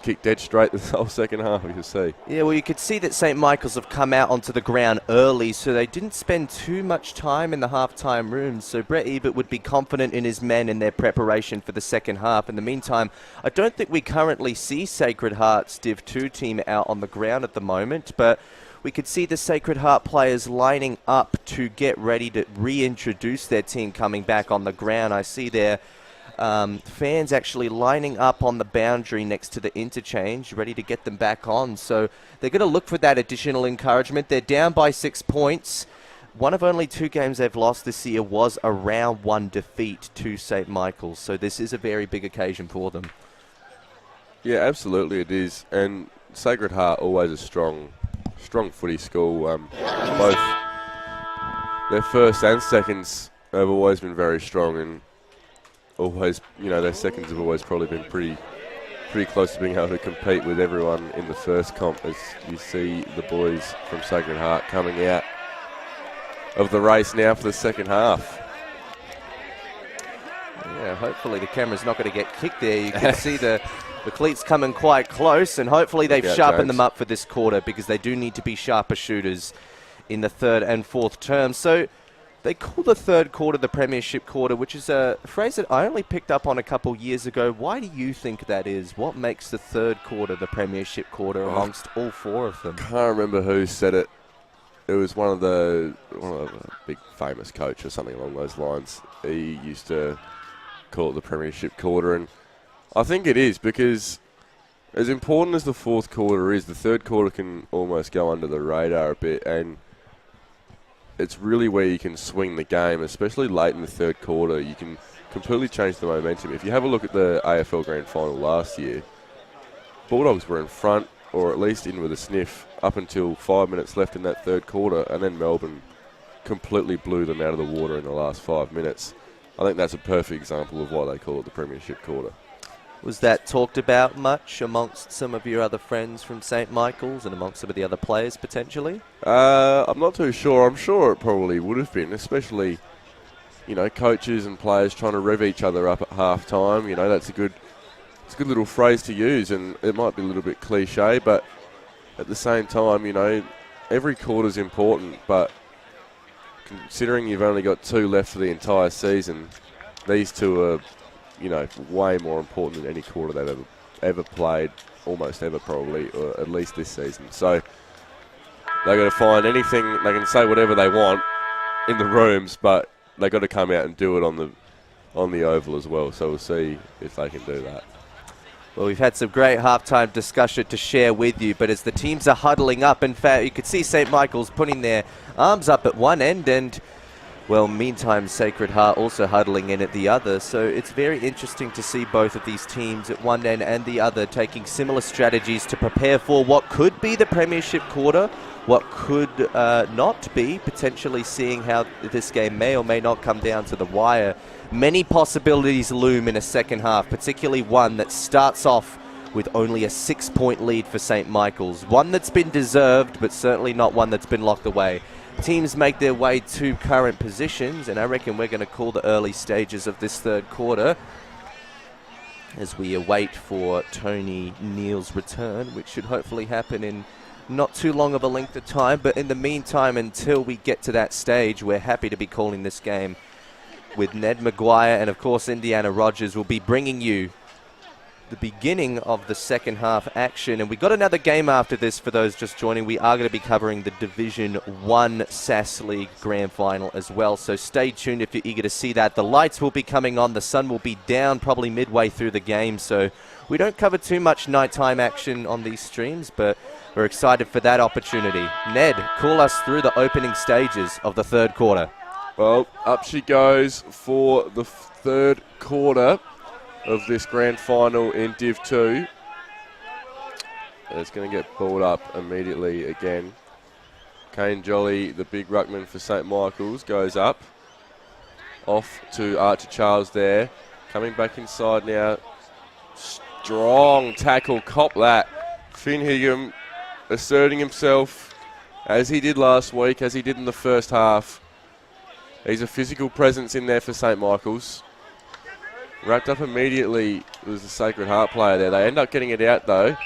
kick dead straight the whole second half, you can see. Yeah, well, you could see that St Michael's have come out onto the ground early, so they didn't spend too much time in the half-time rooms. So Brett Ebert would be confident in his men in their preparation for the second half. In the meantime, I don't think we currently see Sacred Heart's Div 2 team out on the ground at the moment, but we could see the Sacred Heart players lining up to get ready to reintroduce their team coming back on the ground. I see their fans actually lining up on the boundary next to the interchange, ready to get them back on. So they're going to look for that additional encouragement. They're down by 6 points. One of only 2 games they've lost this year was a round 1 defeat to St Michael's. So this is a very big occasion for them. Yeah, absolutely it is. And Sacred Heart, always a strong footy school. Both their first and seconds have always been very strong, and always, you know, their seconds have always probably been pretty close to being able to compete with everyone in the first comp, as you see the boys from Sacred Heart coming out of the race now for the second half. Yeah, hopefully the camera's not going to get kicked there. You can see the cleats coming quite close, and hopefully they've sharpened them up for this quarter, because they do need to be sharper shooters in the third and fourth term. So they call the third quarter the Premiership quarter, which is a phrase that I only picked up on a couple years ago. Why do you think that is? What makes the third quarter the Premiership quarter amongst all 4 of them? Can't remember who said it. It was one of the big famous coach or something along those lines. He used to call it the Premiership quarter, and I think it is because as important as the fourth quarter is, the third quarter can almost go under the radar a bit, and it's really where you can swing the game, especially late in the third quarter. You can completely change the momentum. If you have a look at the AFL Grand Final last year, Bulldogs were in front, or at least in with a sniff, up until 5 minutes left in that third quarter, and then Melbourne completely blew them out of the water in the last 5 minutes. I think that's a perfect example of why they call it the Premiership quarter. Was that talked about much amongst some of your other friends from St Michael's and amongst some of the other players potentially? I'm not too sure. I'm sure it probably would have been, especially, you know, coaches and players trying to rev each other up at half time. You know, it's a good little phrase to use, and it might be a little bit cliche, but at the same time, you know, every quarter's important, but considering you've only got 2 left for the entire season, these 2 are, you know, way more important than any quarter they've ever played, almost ever probably, or at least this season. So they've got to find anything. They can say whatever they want in the rooms, but they've got to come out and do it on the oval as well. So we'll see if they can do that. Well, we've had some great halftime discussion to share with you, but as the teams are huddling up, in fact, you could see St Michael's putting their arms up at one end and, well, meantime, Sacred Heart also huddling in at the other. So it's very interesting to see both of these teams at one end and the other taking similar strategies to prepare for what could be the Premiership quarter, what could not be, potentially seeing how this game may or may not come down to the wire. Many possibilities loom in a second half, particularly one that starts off with only a 6-point lead for St Michael's. One that's been deserved, but certainly not one that's been locked away. Teams make their way to current positions, and I reckon we're going to call the early stages of this third quarter as we await for Tony Neal's return, which should hopefully happen in not too long of a length of time. But in the meantime, until we get to that stage, we're happy to be calling this game with Ned Maguire, and of course Indiana Rogers will be bringing you the beginning of the second half action. And we got another game after this for those just joining. We are going to be covering the Division 1 SAAS League Grand Final as well, so stay tuned if you're eager to see that. The lights will be coming on, the sun will be down probably midway through the game, so we don't cover too much nighttime action on these streams, but we're excited for that opportunity. Ned, call us through the opening stages of the third quarter. Well, up she goes for the third quarter of this grand final in Div 2. And it's going to get balled up immediately again. Kane Jolly, the big ruckman for St Michael's, goes up. Off to Archer Charles there. Coming back inside now. Strong tackle, cop that. Finn Higham asserting himself as he did last week, as he did in the first half. He's a physical presence in there for St Michael's. Wrapped up immediately was the Sacred Heart player there. They end up getting it out though.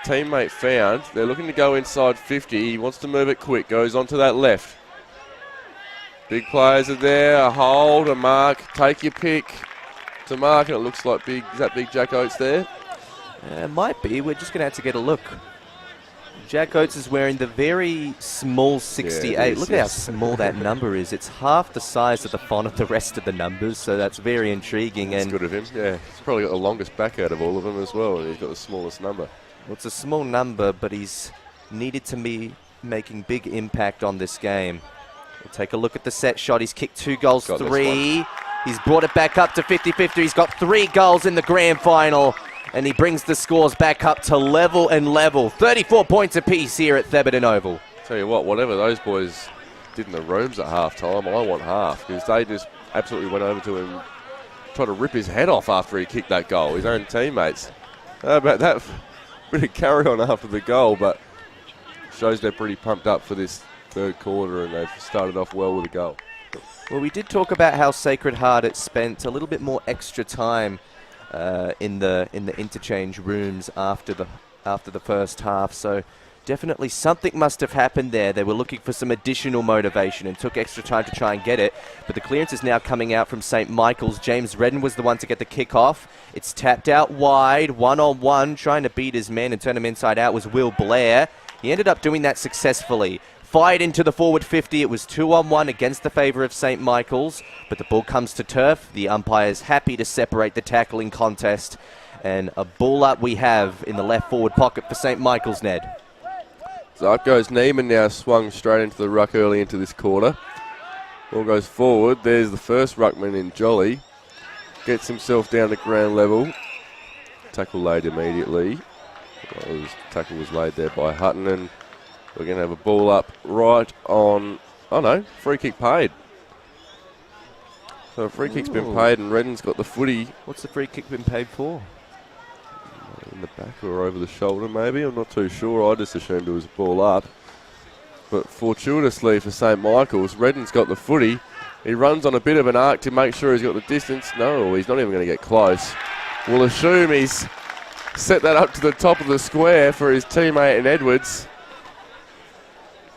Teammate found. They're looking to go inside 50. He wants to move it quick. Goes on to that left. Big players are there. A hold, a mark. Take your pick. It's a mark, and it looks like big. Is that big Jack Oates there? It might be. We're just going to have to get a look. Jack Oates is wearing the very small 68. Yeah, Look at how small that number is. It's half the size of the font of the rest of the numbers, so that's very intriguing. That's and good of him. Yeah, he's probably got the longest back out of all of them as well, and he's got the smallest number. Well, it's a small number, but he's needed to be making big impact on this game. We'll take a look at the set shot. He's kicked 2 goals, 3. He's brought it back up to 50-50. He's got 3 goals in the grand final. And he brings the scores back up to level and level. 34 points apiece here at Thebarton Oval. Tell you what, whatever those boys did in the rooms at half-time, I want half, because they just absolutely went over to him, tried to rip his head off after he kicked that goal, his own teammates. How about that? Bit of carry on after the goal, but shows they're pretty pumped up for this third quarter, and they've started off well with a goal. Well, we did talk about how Sacred Heart had spent a little bit more extra time in the interchange rooms after the first half, so definitely something must have happened there. They were looking for some additional motivation and took extra time to try and get it, but the clearance is now coming out from St Michael's. James Redden was the one to get the kick off. It's tapped out wide, 1-on-1, trying to beat his man and turn him inside out was Will Blair. He ended up doing that successfully. Fired into the forward 50. It was 2-on-1 against the favour of St Michael's, but the ball comes to turf. The umpire is happy to separate the tackling contest And a ball up we have in the left forward pocket for St. Michael's, Ned. So up goes Neiman, now swung straight into the ruck early into this quarter. Ball goes forward. There's the first ruckman in Jolly. Gets himself down to ground level. Tackle laid immediately. Tackle was laid there by Hutton, and we're going to have a ball up right on... Oh no, free kick paid. So a free kick's been paid and Redden's got the footy. What's the free kick been paid for? In the back or over the shoulder maybe, I'm not too sure. I just assumed it was a ball up. But fortuitously for St. Michael's, Redden's got the footy. He runs on a bit of an arc to make sure he's got the distance. No, he's not even going to get close. We'll assume he's set that up to the top of the square for his teammate in Edwards,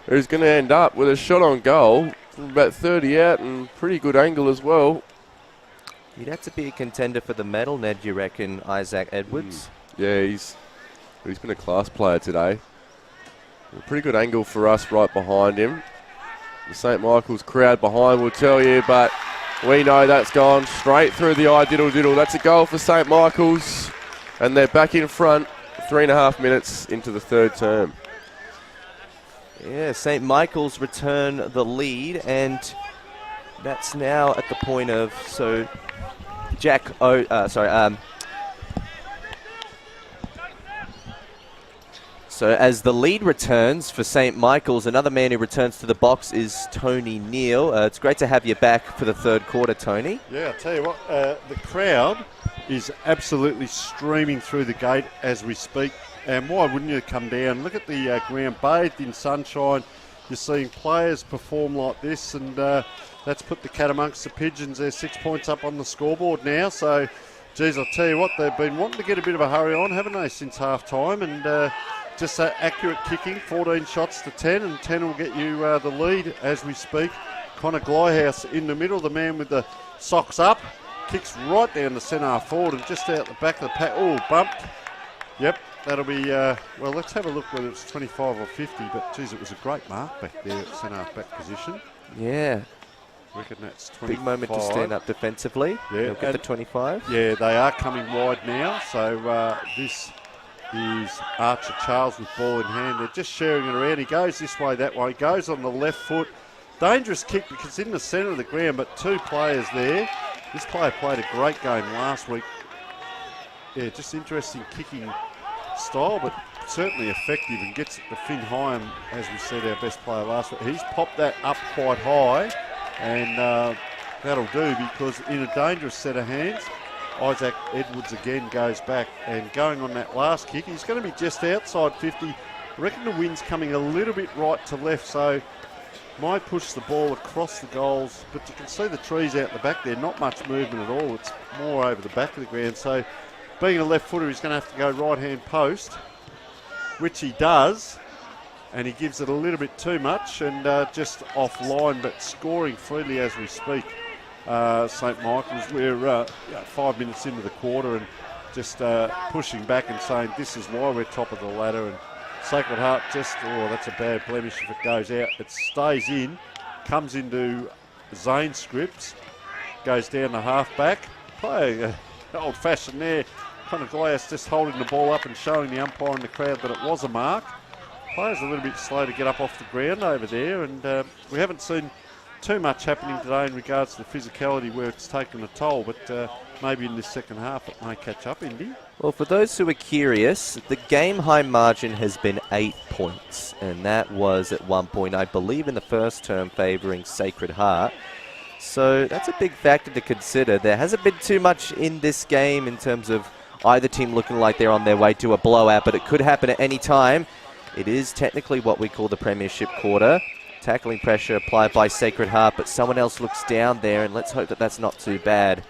who's going to end up with a shot on goal from about 30 out and pretty good angle as well. He'd have to be a contender for the medal, Ned, you reckon, Isaac Edwards? Yeah, he's been a class player today. A pretty good angle for us right behind him. The St. Michael's crowd behind will tell you, but we know that's gone straight through the eye diddle. That's a goal for St. Michael's, and they're back in front 3.5 minutes into the third term. Yeah, St. Michael's return the lead, and that's now at the point of, so So as the lead returns for St. Michael's, another man who returns to the box is Tony Neal. It's great to have you back for the third quarter, Tony. Yeah, I'll tell you what, the crowd is absolutely streaming through the gate as we speak. And why wouldn't you come down? Look at the ground bathed in sunshine. You're seeing players perform like this, and that's put the cat amongst the pigeons. They're 6 points up on the scoreboard now. So, geez, I'll tell you what, they've been wanting to get a bit of a hurry on, haven't they, since half-time? And just that accurate kicking, 14 shots to 10, and 10 will get you the lead as we speak. Connor Glyhouse in the middle, the man with the socks up, kicks right down the centre forward and just out the back of the pack. Oh, bumped. Yep, that'll be, well, let's have a look whether it's 25 or 50, but geez, it was a great mark back there at centre back position. Yeah. I reckon that's 25. Big moment to stand up defensively. Yeah, They'll get the 25. Yeah, they are coming wide now, so this is Archer Charles with ball in hand. They're just sharing it around. He goes this way, that way. Goes on the left foot. Dangerous kick because it's in the centre of the ground, but two players there. This player played a great game last week. Yeah, just interesting kicking style, but certainly effective and gets it to Finn Hyam, as we said, our best player last week. He's popped that up quite high, and that'll do because in a dangerous set of hands, Isaac Edwards again goes back, and going on that last kick, he's going to be just outside 50. I reckon the wind's coming a little bit right to left, so might push the ball across the goals, but you can see the trees out the back there, not much movement at all. It's more over the back of the ground, so being a left footer, he's going to have to go right-hand post, which he does, and he gives it a little bit too much and just offline, but scoring freely as we speak. St. Michael's, we're 5 minutes into the quarter and just pushing back and saying this is why we're top of the ladder, and Sacred Heart just, oh, that's a bad blemish if it goes out. It stays in, comes into Zane Scripps, goes down the half-back, play old-fashioned there. Connor Glass just holding the ball up and showing the umpire and the crowd that it was a mark. Players a little bit slow to get up off the ground over there, and we haven't seen too much happening today in regards to the physicality where it's taken a toll, but maybe in this second half it may catch up, Indy. Well, for those who are curious, the game high margin has been 8 points, and that was at one point, I believe, in the first term favouring Sacred Heart. So that's a big factor to consider. There hasn't been too much in this game in terms of either team looking like they're on their way to a blowout, but it could happen at any time. It is technically what we call the premiership quarter. Tackling pressure applied by Sacred Heart, but someone else looks down there, and let's hope that that's not too bad.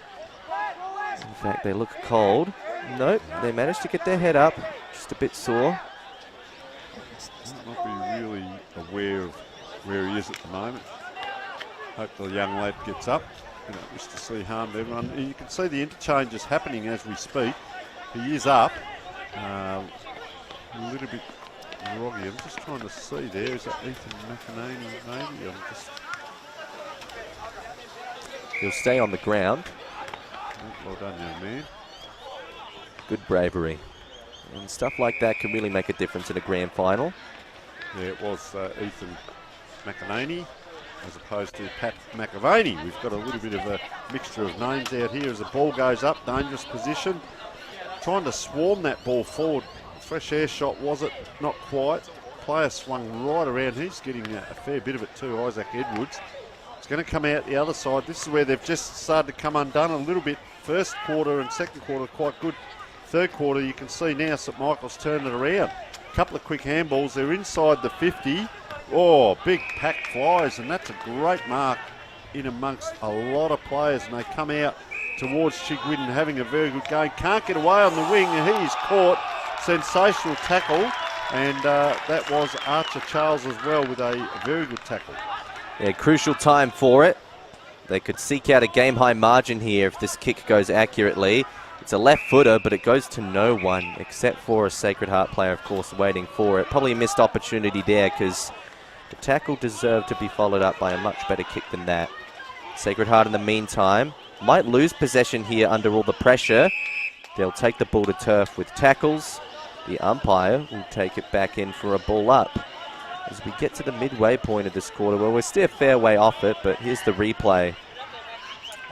In fact, they look cold. Nope, they managed to get their head up. Just a bit sore. Might be really aware of where he is at the moment. Hope the young lad gets up. You don't wish to see harm to everyone. And you can see the interchanges happening as we speak. He is up. A little bit groggy. I'm just trying to see there. Is that Ethan McInerney maybe? He'll stay on the ground. Well done, young man. Good bravery. And stuff like that can really make a difference in a grand final. Yeah, it was Ethan McAvaney as opposed to Pat McAvaney. We've got a little bit of a mixture of names out here as the ball goes up, dangerous position. Trying to swarm that ball forward. Fresh air shot, was it? Not quite. Player swung right around. He's getting a fair bit of it too, Isaac Edwards. It's going to come out the other side. This is where they've just started to come undone a little bit. First quarter and second quarter quite good. Third quarter you can see now St Michael's turned it around. A couple of quick handballs. They're inside the 50. Oh, big pack flies, and that's a great mark in amongst a lot of players, and they come out towards Chigwidden having a very good game. Can't get away on the wing, and he's caught. Sensational tackle, and that was Archer Charles as well with a very good tackle. Yeah, crucial time for it. They could seek out a game-high margin here if this kick goes accurately. It's a left footer, but it goes to no one except for a Sacred Heart player, of course, waiting for it. Probably a missed opportunity there because the tackle deserved to be followed up by a much better kick than that. Sacred Heart, in the meantime, might lose possession here under all the pressure. They'll take the ball to turf with tackles. The umpire will take it back in for a ball up. As we get to the midway point of this quarter, well, we're still a fair way off it, but here's the replay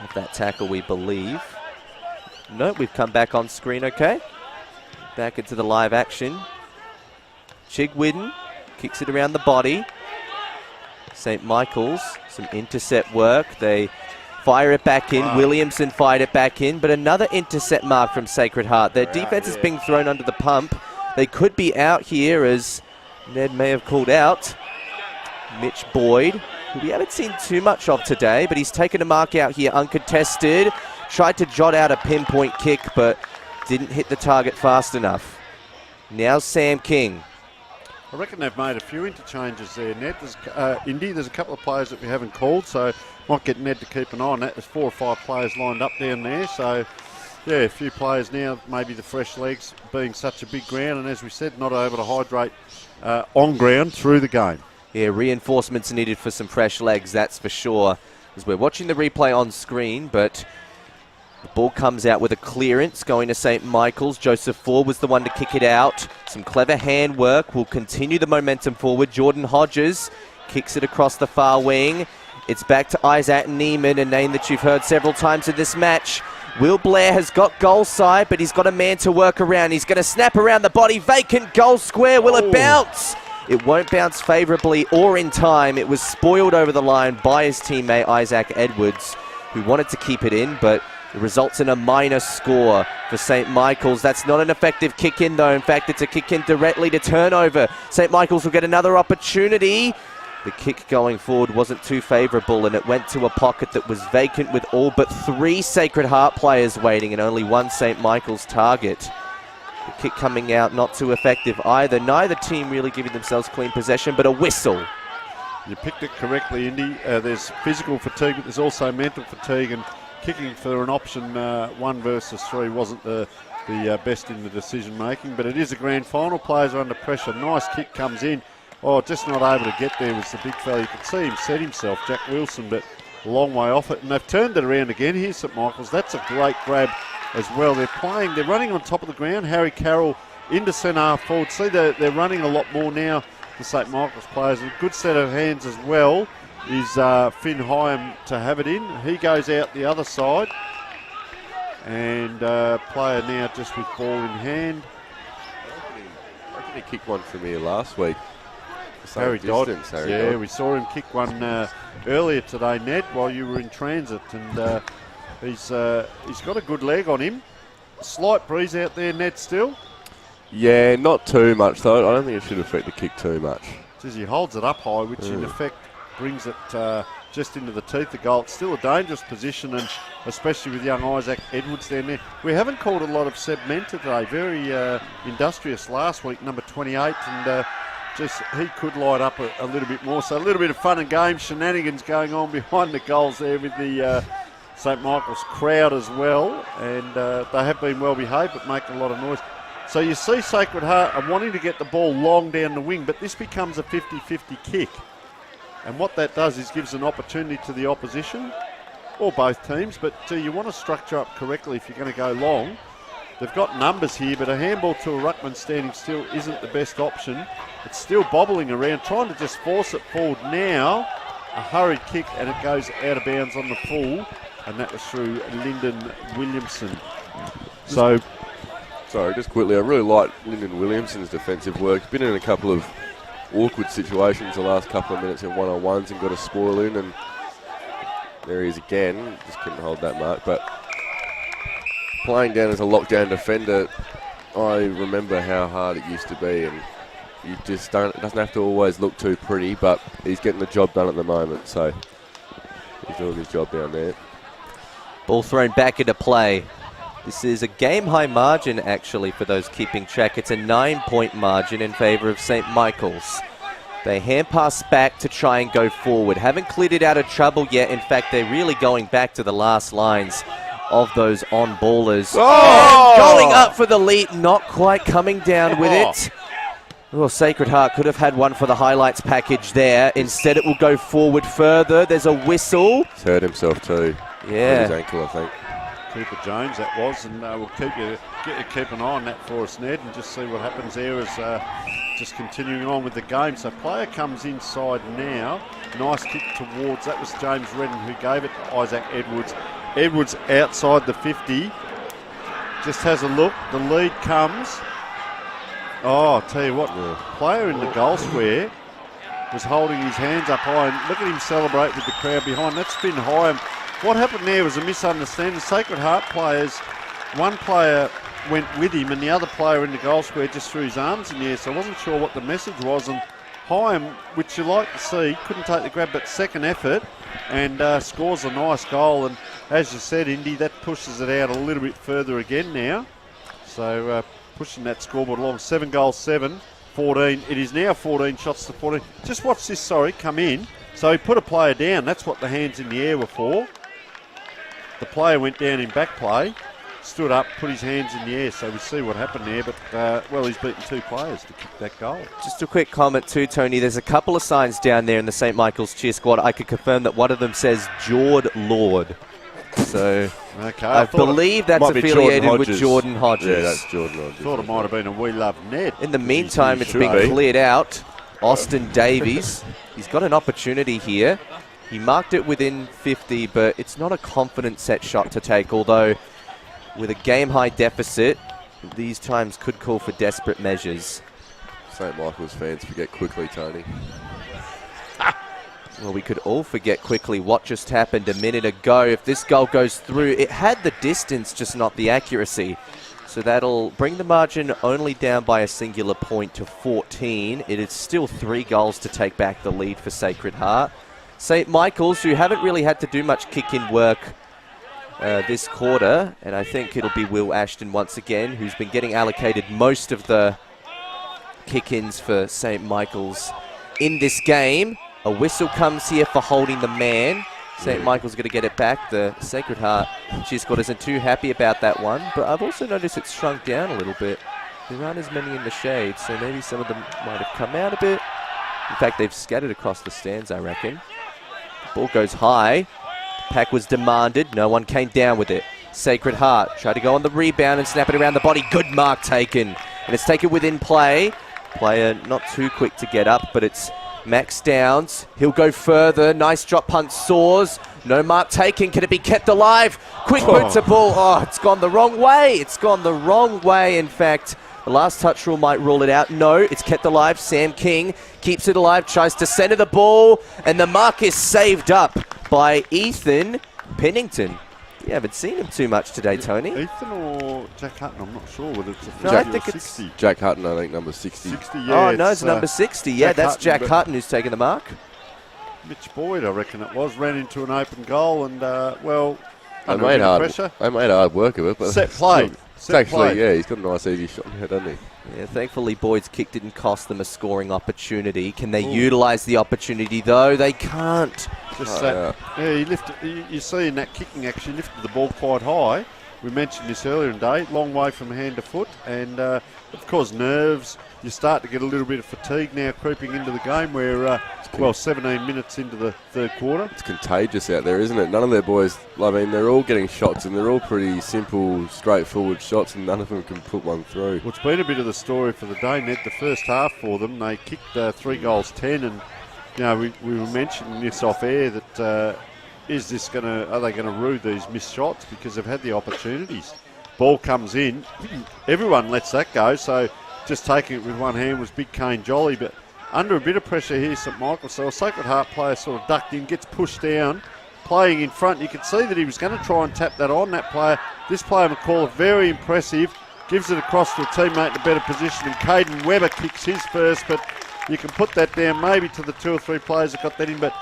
of that tackle, we believe. No, we've come back on screen okay. Back into the live action. Chigwidden kicks it around the body. St Michael's, some intercept work. They fire it back in. Wow. Williamson fired it back in, but another intercept mark from Sacred Heart. Their defense is being thrown under the pump. They could be out here, as Ned may have called out. Mitch Boyd, who we haven't seen too much of today, but he's taken a mark out here uncontested. Tried to jot out a pinpoint kick, but didn't hit the target fast enough. Now Sam King. I reckon they've made a few interchanges there, Ned. Indy, there's a couple of players that we haven't called, so might get Ned to keep an eye on that. There's 4 or 5 players lined up down there, so yeah, a few players now, maybe the fresh legs being such a big ground, and as we said, not able to hydrate on ground through the game. Yeah, reinforcements needed for some fresh legs, that's for sure. As we're watching the replay on screen, but the ball comes out with a clearance going to St Michael's. Joseph Ford was the one to kick it out. Some clever handwork will continue the momentum forward. Jordan Hodges kicks it across the far wing. It's back to Isaac Neiman, a name that you've heard several times in this match. Will Blair has got goal side, but he's got a man to work around. He's going to snap around the body. Vacant goal square. Will it bounce? It won't bounce favourably or in time. It was spoiled over the line by his teammate Isaac Edwards, who wanted to keep it in, but it results in a minor score for St Michael's. That's not an effective kick in, though. In fact, it's a kick in directly to turnover. St Michael's will get another opportunity. The kick going forward wasn't too favourable, and it went to a pocket that was vacant with all but 3 Sacred Heart players waiting and only 1 St Michael's target. The kick coming out not too effective either. Neither team really giving themselves clean possession, but a whistle. You picked it correctly, Indy. There's physical fatigue, but there's also mental fatigue, and kicking for an option 1 versus 3 wasn't the best in the decision making, but it is a grand final. Players are under pressure. Nice kick comes in. Oh, just not able to get there was the big fella. You could see him set himself, Jack Wilson, but a long way off it. And they've turned it around again. Here's St Michael's. That's a great grab as well. They're running on top of the ground. Harry Carroll into centre half forward. See, they're running a lot more now, the St Michael's players. A good set of hands as well is Finn Hyam to have it in. He goes out the other side. And player now just with ball in hand. I reckon he kicked one from here last week. Harry Dodd. Yeah, we saw him kick one earlier today, Ned, while you were in transit. And he's got a good leg on him. Slight breeze out there, Ned, still. Yeah, not too much, though. I don't think it should affect the kick too much. Says he holds it up high, which in effect brings it just into the teeth of goal. It's still a dangerous position, and especially with young Isaac Edwards down there. We haven't called a lot of Seb Menta today. Very industrious last week, number 28, and just he could light up a little bit more. So a little bit of fun and games, shenanigans going on behind the goals there with the St Michael's crowd as well, and they have been well behaved but making a lot of noise. So you see Sacred Heart are wanting to get the ball long down the wing, but this becomes a 50-50 kick. And what that does is gives an opportunity to the opposition, or both teams, but you want to structure up correctly if you're going to go long. they've got numbers here, but a handball to a ruckman standing still isn't the best option. It's still bobbling around, trying to just force it forward now. A hurried kick, and it goes out of bounds on the full, and that was through Lyndon Williamson. So, sorry, just quickly, I really like Lyndon Williamson's defensive work. He's been in a couple of awkward situations the last couple of minutes in one-on-ones and got a spoil in, and there he is again. Just couldn't hold that mark, but playing down as a lockdown defender, I remember how hard it used to be, and you just don't. It doesn't have to always look too pretty, but he's getting the job done at the moment, so he's doing his job down there. Ball thrown back into play. This is a game-high margin, actually, for those keeping track. It's a 9-point margin in favour of St. Michael's. They hand pass back to try and go forward. Haven't cleared it out of trouble yet. In fact, they're really going back to the last lines of those on-ballers. Oh! And going up for the lead, not quite coming down with it. Oh, Sacred Heart could have had one for the highlights package there. Instead, it will go forward further. There's a whistle. He's hurt himself too. Yeah. His ankle, I think. Cooper Jones, that was, and we'll keep an eye on that for us, Ned, and just see what happens there as just continuing on with the game. So player comes inside now. Nice kick towards, that was James Redden who gave it to Isaac Edwards. Edwards outside the 50. Just has a look. The lead comes. Oh, I'll tell you what, the player in the goal square was holding his hands up high, and look at him celebrate with the crowd behind. That's Finn Hyam. What happened there was a misunderstanding. Sacred Heart players, one player went with him and the other player in the goal square just threw his arms in the air, so I wasn't sure what the message was. And Hyam, which you like to see, couldn't take the grab, but second effort, and scores a nice goal. And as you said, Indy, that pushes it out a little bit further again now. So pushing that scoreboard along. 7 goals, 7, 14. It is now 14 shots to 14. Just watch this, come in. So he put a player down. That's what the hands in the air were for. The player went down in back play, stood up, put his hands in the air, so we see what happened there, but, well, he's beaten 2 players to kick that goal. Just a quick comment too, Tony. There's a couple of signs down there in the St. Michael's cheer squad. I could confirm that one of them says Jord Lord. So okay, I believe that's affiliated with Jordan Hodges. Yeah, that's Jordan Hodges. Thought it might have been a We Love Ned. In the meantime, it's been cleared out. Austin Davies, he's got an opportunity here. He marked it within 50, but it's not a confident set shot to take, although with a game-high deficit, these times could call for desperate measures. St. Michael's fans forget quickly, Tony. Well, we could all forget quickly what just happened a minute ago. If this goal goes through, it had the distance, just not the accuracy. So that'll bring the margin only down by a singular point to 14. It is still 3 goals to take back the lead for Sacred Heart. St. Michael's, who haven't really had to do much kick-in work this quarter, and I think it'll be Will Ashton once again, who's been getting allocated most of the kick-ins for St. Michael's in this game. A whistle comes here for holding the man. St. Michael's going to get it back. The Sacred Heart cheer squad isn't too happy about that one, but I've also noticed it's shrunk down a little bit. There aren't as many in the shade, so maybe some of them might have come out a bit. In fact, they've scattered across the stands, I reckon. Ball goes high. Pack was demanded. No one came down with it. Sacred Heart tried to go on the rebound and snap it around the body. Good mark taken. And it's taken within play. Player not too quick to get up, but it's Max Downs. He'll go further. Nice drop punt. Soars. No mark taken. Can it be kept alive? Quick boot to ball. Oh, it's gone the wrong way. It's gone the wrong way, in fact. The last touch rule might rule it out. No, it's kept alive. Sam King keeps it alive, tries to center the ball, and the mark is saved up by Ethan Pennington. You haven't seen him too much today, Tony. Ethan or Jack Hutton? I'm not sure whether it's a 50 no, I or think 60. It's Jack Hutton, I think, number 60. 60, yeah. Oh, no, it's number 60. Yeah, that's Jack Hutton who's taking the mark. Mitch Boyd, I reckon it was, ran into an open goal and, well, They under made pressure. hard work of it. But Set play. Yeah, he's got a nice easy shot here, doesn't he? Yeah, thankfully Boyd's kick didn't cost them a scoring opportunity. Can they utilise the opportunity though? They can't. Just yeah, he lifted. You see in that kicking action, lifted the ball quite high. We mentioned this earlier in the day, long way from hand to foot, and of course nerves, you start to get a little bit of fatigue now creeping into the game where, 17 minutes into the third quarter. It's contagious out there, isn't it? None of their boys, I mean, they're all getting shots and they're all pretty simple, straightforward shots and none of them can put one through. Well, it's been a bit of the story for the day, Ned. The first half for them, they kicked 3 goals 10 and, you know, we were mentioning this off air that are they going to rue these missed shots because they've had the opportunities. Ball comes in, everyone lets that go, so just taking it with one hand was Big Kane Jolly, but under a bit of pressure here, St Michael's, so a Sacred Heart player sort of ducked in, gets pushed down, playing in front. You could see that he was going to try and tap that on, that player. This player, McCall, very impressive, gives it across to a teammate in a better position, and Caden Webber kicks his first, but you can put that down maybe to the 2 or 3 players that got that in, but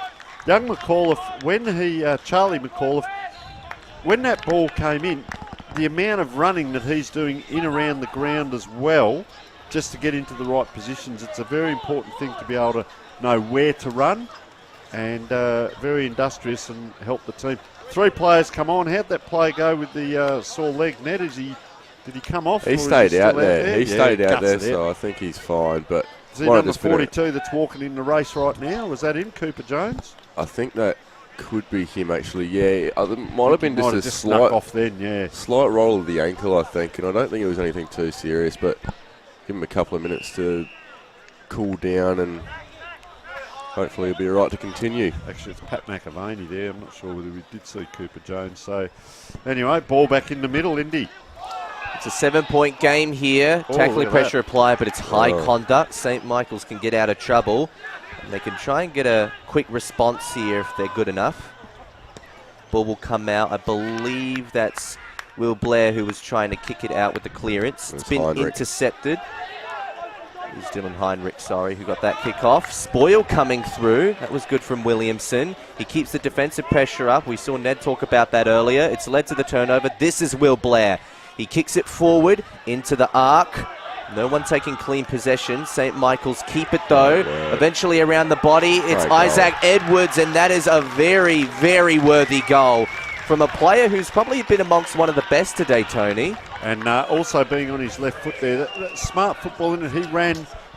young McAuliffe, Charlie McAuliffe, when that ball came in, the amount of running that he's doing in around the ground as well, just to get into the right positions, it's a very important thing to be able to know where to run, and very industrious and help the team. 3 players come on. How'd that play go with the sore leg, Ned? Did he come off? He stayed out there. He stayed out there, so I think he's fine. But is he number 42 that's walking in the race right now? Was that him, Cooper Jones? I think that could be him, actually. Yeah, it might have been just a slight off then. Yeah, slight roll of the ankle, I think, and I don't think it was anything too serious. But give him a couple of minutes to cool down, and hopefully he'll be all right to continue. Actually, it's Pat McAvaney there. I'm not sure whether we did see Cooper Jones. So, anyway, ball back in the middle, Indy. It's a 7-point game here. Tackling pressure applied, but it's high conduct. St Michael's can get out of trouble. And they can try and get a quick response here if they're good enough. Ball will come out. I believe that's Will Blair who was trying to kick it out with the clearance. It's been intercepted. It was Dylan Heinrich, who got that kick off. Spoil coming through. That was good from Williamson. He keeps the defensive pressure up. We saw Ned talk about that earlier. It's led to the turnover. This is Will Blair. He kicks it forward into the arc. No one taking clean possession. St Michael's keep it though. Eventually around the body, it's Isaac Edwards, and that is a very, very worthy goal from a player who's probably been amongst one of the best today, Tony. And also being on his left foot there. That smart football in it. He ran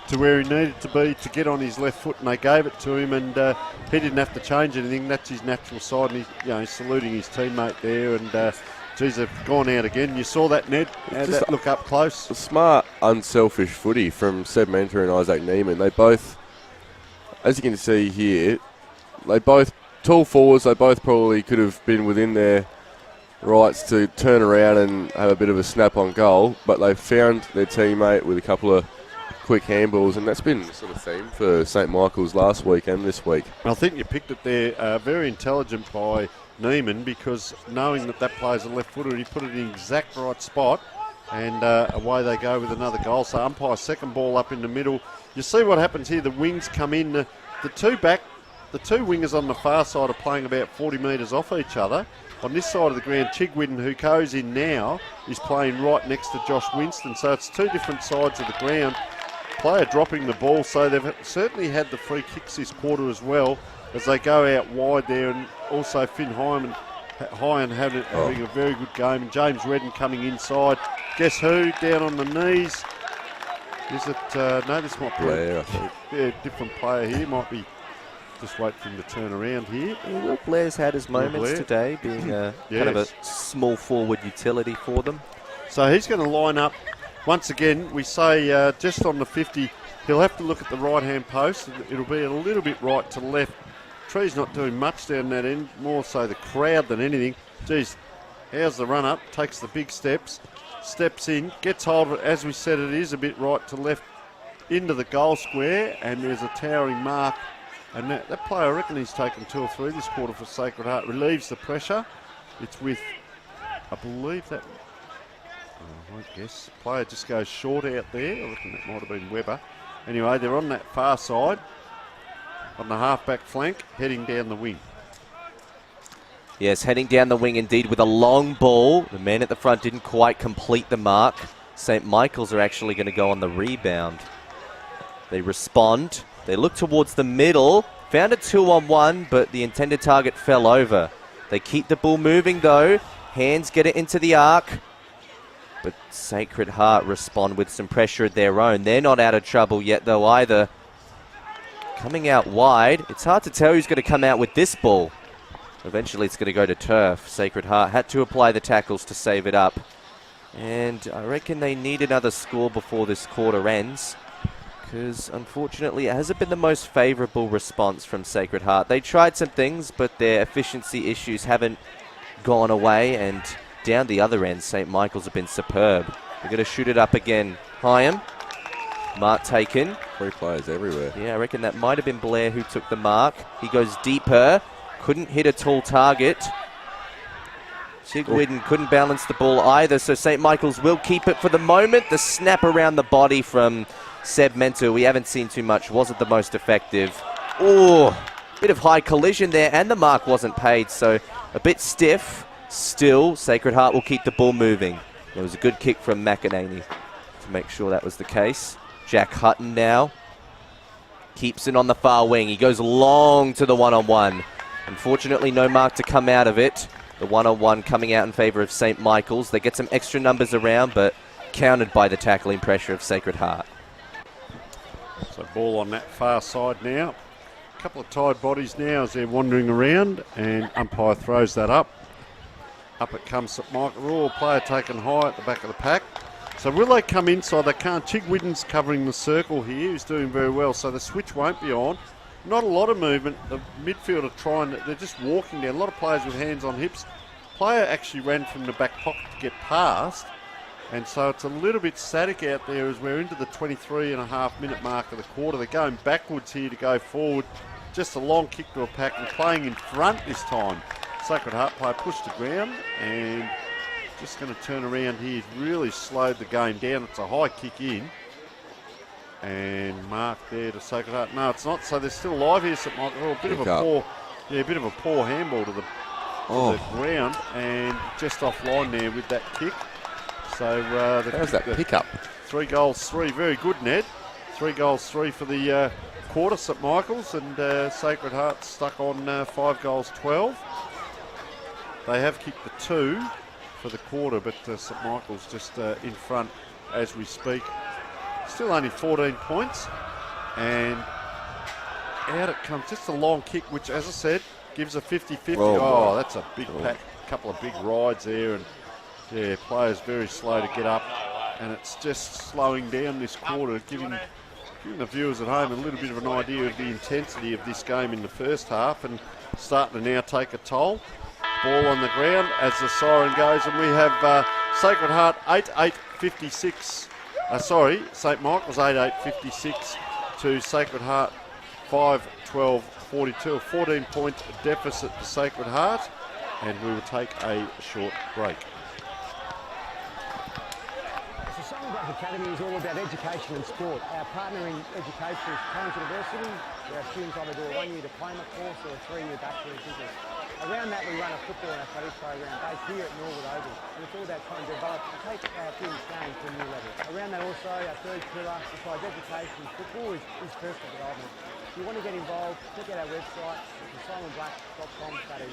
to where he needed to be to get on his left foot, and they gave it to him, and he didn't have to change anything. That's his natural side, and he's saluting his teammate there, and geez, they've gone out again. You saw that, Ned? That look up close. A smart, unselfish footy from Seb Mentor and Isaac Neiman. They both, as you can see here, they both tall forwards. They both probably could have been within their rights to turn around and have a bit of a snap on goal, but they found their teammate with a couple of quick handballs, and that's been sort of theme for St Michael's last week and this week. I think you picked it there. Very intelligent by Neiman, because knowing that player's a left footer, he put it in the exact right spot, and away they go with another goal. So umpire's second ball up in the middle. You see what happens here. The wings come in. The two wingers on the far side are playing about 40 metres off each other. On this side of the ground, Chigwin, who goes in now, is playing right next to Josh Winston. So it's 2 different sides of the ground. Player dropping the ball, so they've certainly had the free kicks this quarter as well, as they go out wide there, and also Finn Hyan having a very good game. And James Redden coming inside. Guess who? Down on the knees. Is it? No, this might be a different player here. Might be. Just wait for him to turn around here. Will Blair's had his moments today, being kind of a small forward utility for them. So he's going to line up. Once again, we say just on the 50, he'll have to look at the right-hand post. It'll be a little bit right to left. Tree's not doing much down that end, more so the crowd than anything. Geez, how's the run-up? Takes the big steps in, gets hold of it. As we said, it is a bit right to left into the goal square, and there's a towering mark. And that player, I reckon he's taken 2 or 3 this quarter for Sacred Heart. Relieves the pressure. It's with, I believe that, I won't guess. The player just goes short out there. I reckon that might have been Webber. Anyway, they're on that far side, on the half-back flank, heading down the wing. Yes, heading down the wing indeed with a long ball. The man at the front didn't quite complete the mark. St Michael's are actually going to go on the rebound. They respond. They look towards the middle. Found a 2-on-1, but the intended target fell over. They keep the ball moving though. Hands get it into the arc. But Sacred Heart respond with some pressure of their own. They're not out of trouble yet, though, either. Coming out wide. It's hard to tell who's going to come out with this ball. Eventually, it's going to go to turf. Sacred Heart had to apply the tackles to save it up. And I reckon they need another score before this quarter ends, because unfortunately it hasn't been the most favourable response from Sacred Heart. They tried some things, but their efficiency issues haven't gone away, and down the other end, St. Michael's have been superb. They're going to shoot it up again. Hyam, mark taken. 3 players everywhere. Yeah, I reckon that might have been Blair who took the mark. He goes deeper, couldn't hit a tall target. Sigwidden couldn't balance the ball either, so St. Michael's will keep it for the moment. The snap around the body from Seb Mentu, we haven't seen too much, wasn't the most effective. Oh, bit of high collision there, and the mark wasn't paid, so a bit stiff. Still, Sacred Heart will keep the ball moving. There was a good kick from McEnany to make sure that was the case. Jack Hutton now keeps it on the far wing. He goes long to the one-on-one. Unfortunately, no mark to come out of it. The one-on-one coming out in favour of St. Michael's. They get some extra numbers around, but countered by the tackling pressure of Sacred Heart. So ball on that far side now. A couple of tied bodies now as they're wandering around, and umpire throws that up. Up it comes St. Michael. Raw player taken high at the back of the pack. So will they come inside? They can't. Chigwidden's covering the circle here. He's doing very well, so the switch won't be on. Not a lot of movement. The midfield are trying, they're just walking down. A lot of players with hands on hips. Player actually ran from the back pocket to get past, and so it's a little bit static out there as we're into the 23.5-minute mark of the quarter. They're going backwards here to go forward. Just a long kick to a pack and playing in front this time. Sacred Heart player pushed to ground and just going to turn around here. He's really slowed the game down. It's a high kick in. And mark there to Sacred Heart. No, it's not. So they're still alive here, St. Michael. A bit of a poor handball to the ground, and just offline there with that kick. So how's that pickup? 3 goals, 3. Very good, Ned. 3 goals, 3 for the quarter, St. Michael's, and Sacred Heart stuck on 5 goals, 12. They have kicked the 2 for the quarter, but St. Michael's just in front as we speak. Still only 14 points, and out it comes. Just a long kick, which, as I said, gives a 50-50. Oh, that's a big pack, couple of big rides there, and yeah, players very slow to get up, and it's just slowing down this quarter, giving the viewers at home a little bit of an idea of the intensity of this game in the first half, and starting to now take a toll. Ball on the ground as the siren goes, and we have Sacred Heart 8-8-56. St. Michael's 8-8-56 to Sacred Heart 5-12-42. A 14-point deficit to Sacred Heart, and we will take a short break. The Summer Academy is all about education and sport. Our partner in education is Torrens University, where our students either do a 1-year diploma course or a 3-year Bachelor of Business. Around that, we run a football and athletics program based here at Norwood Oval, and it's all about trying to develop and take our students' game to a new level. Around that also, our third pillar, besides education, football is personal development. If you want to get involved, check out our website, which is simonblack.com.au.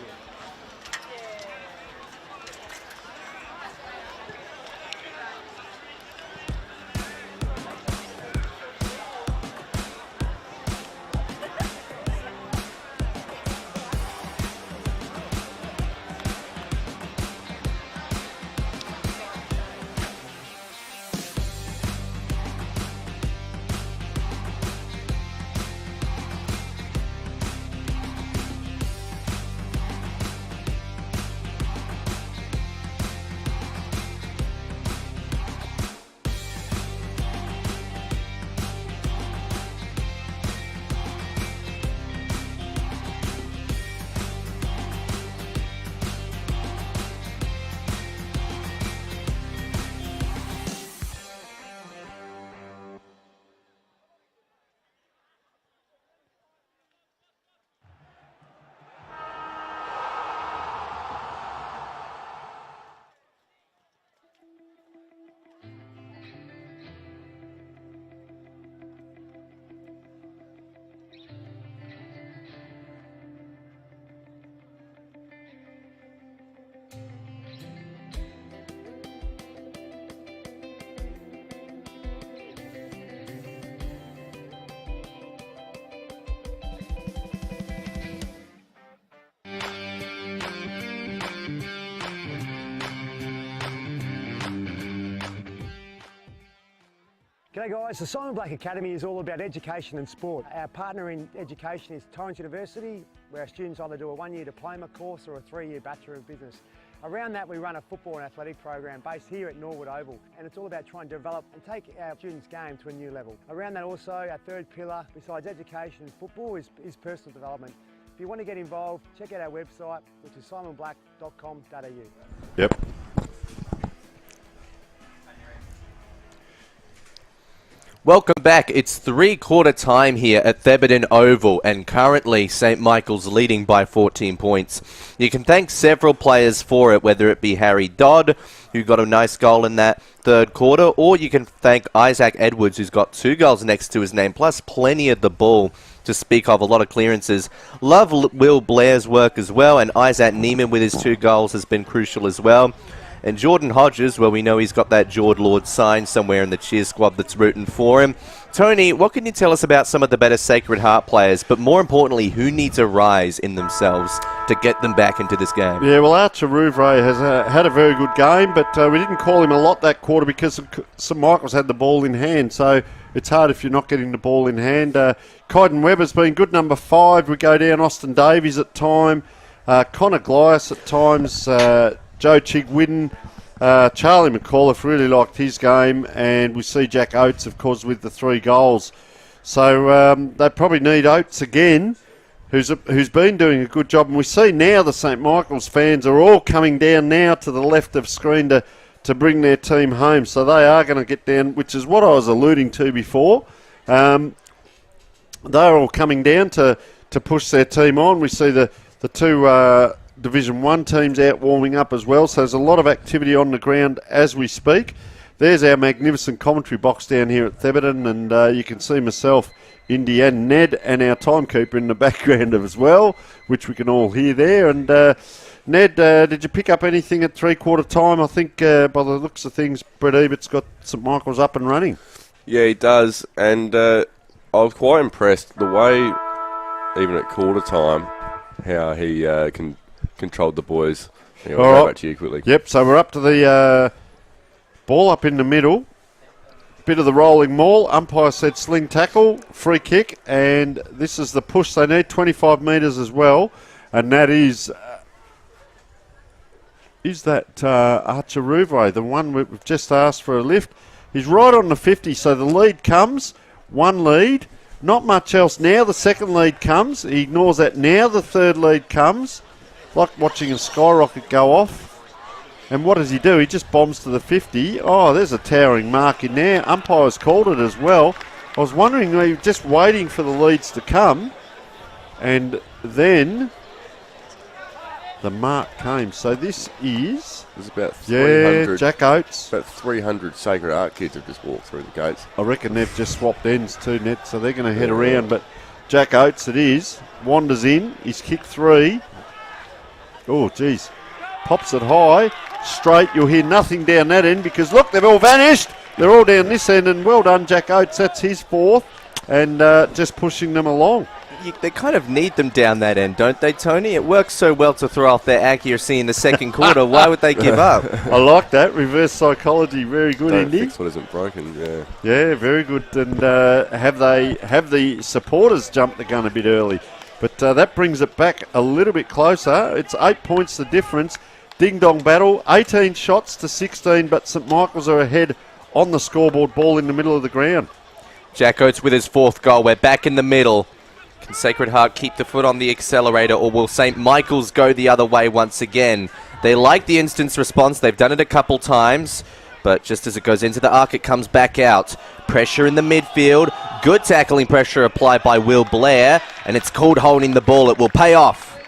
G'day guys, the Simon Black Academy is all about education and sport. Our partner in education is Torrens University, where our students either do a 1-year diploma course or a 3-year Bachelor of Business. Around that we run a football and athletic program based here at Norwood Oval, and it's all about trying to develop and take our students' game to a new level. Around that also, our third pillar, besides education and football, is personal development. If you want to get involved, check out our website, which is simonblack.com.au. Yep. Welcome back. It's three-quarter time here at Thebarton Oval, and currently St Michael's leading by 14 points. You can thank several players for it, whether it be Harry Dodd, who got a nice goal in that third quarter, or you can thank Isaac Edwards, who's got 2 goals next to his name, plus plenty of the ball to speak of, a lot of clearances. Love Will Blair's work as well, and Isaac Neiman with his 2 goals has been crucial as well. And Jordan Hodges, well, we know he's got that Jord Lord sign somewhere in the cheer squad that's rooting for him. Tony, what can you tell us about some of the better Sacred Heart players, but more importantly, who needs to rise in themselves to get them back into this game? Yeah, well, Archer Rouvray has had a very good game, but we didn't call him a lot that quarter because St Michael's had the ball in hand, so it's hard if you're not getting the ball in hand. Kyden Webber's been good, number 5. We go down Austin Davies at time, Connor Glias at times, Joe Chigwidden, Charlie McAuliffe really liked his game, and we see Jack Oates, of course, with the 3 goals. So they probably need Oates again, who's been doing a good job. And we see now the St Michael's fans are all coming down now to the left of screen to bring their team home. So they are going to get down, which is what I was alluding to before. They're all coming down to push their team on. We see the 2... Division 1 teams out warming up as well, so there's a lot of activity on the ground as we speak. There's our magnificent commentary box down here at Thebarton, and you can see myself, Indy and Ned, and our timekeeper in the background as well, which we can all hear there. And Ned, did you pick up anything at three-quarter time? I think by the looks of things, Brett Ebert's got St Michael's up and running. Yeah, he does, and I was quite impressed the way, even at quarter time, how he controlled the boys. Yeah, we'll go back to you quickly. Yep, so we're up to the ball up in the middle. Bit of the rolling maul. Umpire said sling tackle, free kick, and this is the push they need, 25 metres as well. And that is that Archer Rouvray, the one we've just asked for a lift. He's right on the 50, so the lead comes. 1 lead, not much else. Now the second lead comes. He ignores that. Now the third lead comes. Like watching a skyrocket go off. And what does he do? He just bombs to the 50. Oh, there's a towering mark in there. Umpires called it as well. I was wondering, they were just waiting for the leads to come. And then the mark came. So this is... There's about 300... Yeah, Jack Oates. About 300 Sacred Heart kids have just walked through the gates. I reckon they've just swapped ends too, Ned, so they're going to head around. But Jack Oates it is. Wanders in. He's kicked 3. Oh, geez. Pops it high. Straight. You'll hear nothing down that end because, look, they've all vanished. They're all down this end, and well done, Jack Oates. That's his 4th, and just pushing them along. They kind of need them down that end, don't they, Tony? It works so well to throw off their accuracy in the second quarter. Why would they give up? I like that. Reverse psychology. Very good, Don't Indy. fix what isn't broken, yeah. Yeah, very good. And have the supporters jumped the gun a bit early? But that brings it back a little bit closer. It's 8 points the difference. Ding-dong battle, 18 shots to 16, but St Michael's are ahead on the scoreboard, ball in the middle of the ground. Jack Oates with his 4th goal. We're back in the middle. Can Sacred Heart keep the foot on the accelerator, or will St Michael's go the other way once again? They like the instant response. They've done it a couple times, but just as it goes into the arc, it comes back out. Pressure in the midfield. Good tackling pressure applied by Will Blair, and it's called holding the ball. It will pay off.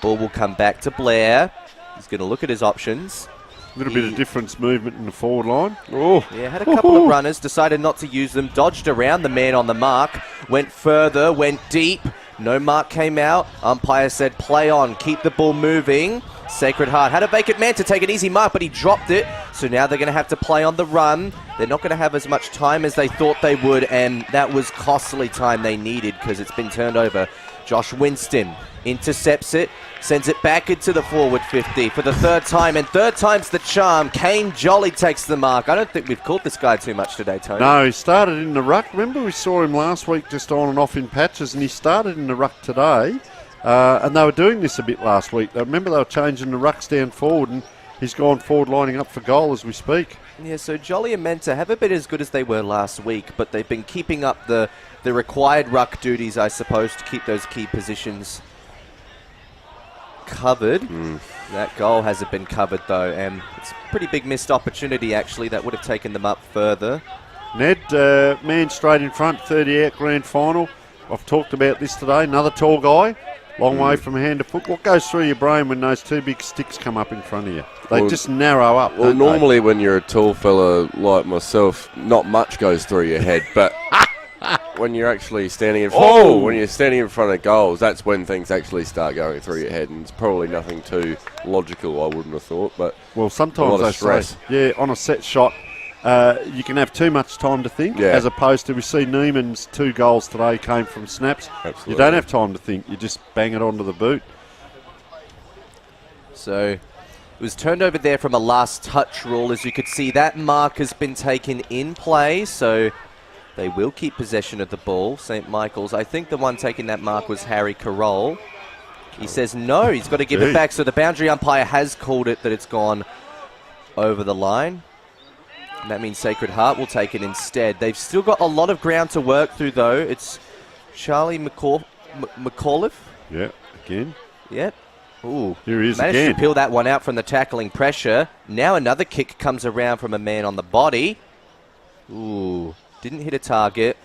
Ball will come back to Blair. He's going to look at his options. A little bit of difference movement in the forward line. Oh, yeah, had a couple of runners, decided not to use them, dodged around the man on the mark, went further, went deep. No mark came out. Umpire said play on, keep the ball moving. Sacred Heart had a vacant man to take an easy mark, but he dropped it. So now they're going to have to play on the run. They're not going to have as much time as they thought they would, and that was costly time they needed because it's been turned over Josh Winston intercepts it, sends it back into the forward 50 for the third time, and third time's the charm. Kane Jolly takes the mark. I don't think we've caught this guy too much today, Tony. No, he started in the ruck. Remember we saw him last week just on and off in patches, and he started in the ruck today. And they were doing this a bit last week. Remember they were changing the rucks down forward, and he's gone forward lining up for goal as we speak. Yeah, so Jolly and Menta haven't been as good as they were last week, but they've been keeping up the required ruck duties, I suppose, to keep those key positions covered. That goal hasn't been covered, though, and it's a pretty big missed opportunity, actually, that would have taken them up further. Ned, man straight in front, 30 out grand final. I've talked about this today. Another tall guy, long way from hand to foot. What goes through your brain when those two big sticks come up in front of you? They just narrow up. Well, don't normally when you're a tall fella like myself, not much goes through your head, but when you're actually standing in front, when you're standing in front of goals, that's when things actually start going through your head, and it's probably nothing too logical, I wouldn't have thought. But well, sometimes a lot they of stress. say, on a set shot, you can have too much time to think, as opposed to we see Neiman's 2 goals today came from snaps. Absolutely. You don't have time to think; you just bang it onto the boot. So it was turned over there from a last touch rule. As you could see, that mark has been taken in play, so they will keep possession of the ball. St. Michael's, I think the one taking that mark was Harry Carroll. He says no, he's got to give it back, so the boundary umpire has called it that it's gone over the line. And that means Sacred Heart will take it instead. They've still got a lot of ground to work through, though. It's Charlie McAuliffe. Yeah, again. Yep. Ooh, here he is managed again. to peel that one out from the tackling pressure. Now another kick comes around from a man on the body. Ooh, didn't hit a target.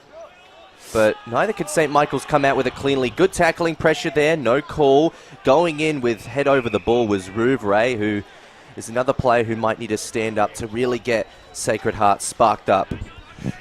But neither could St. Michael's come out with it cleanly. Good tackling pressure there, no call. Going in with head over the ball was Rouvray, who is another player who might need to stand up to really get Sacred Heart sparked up.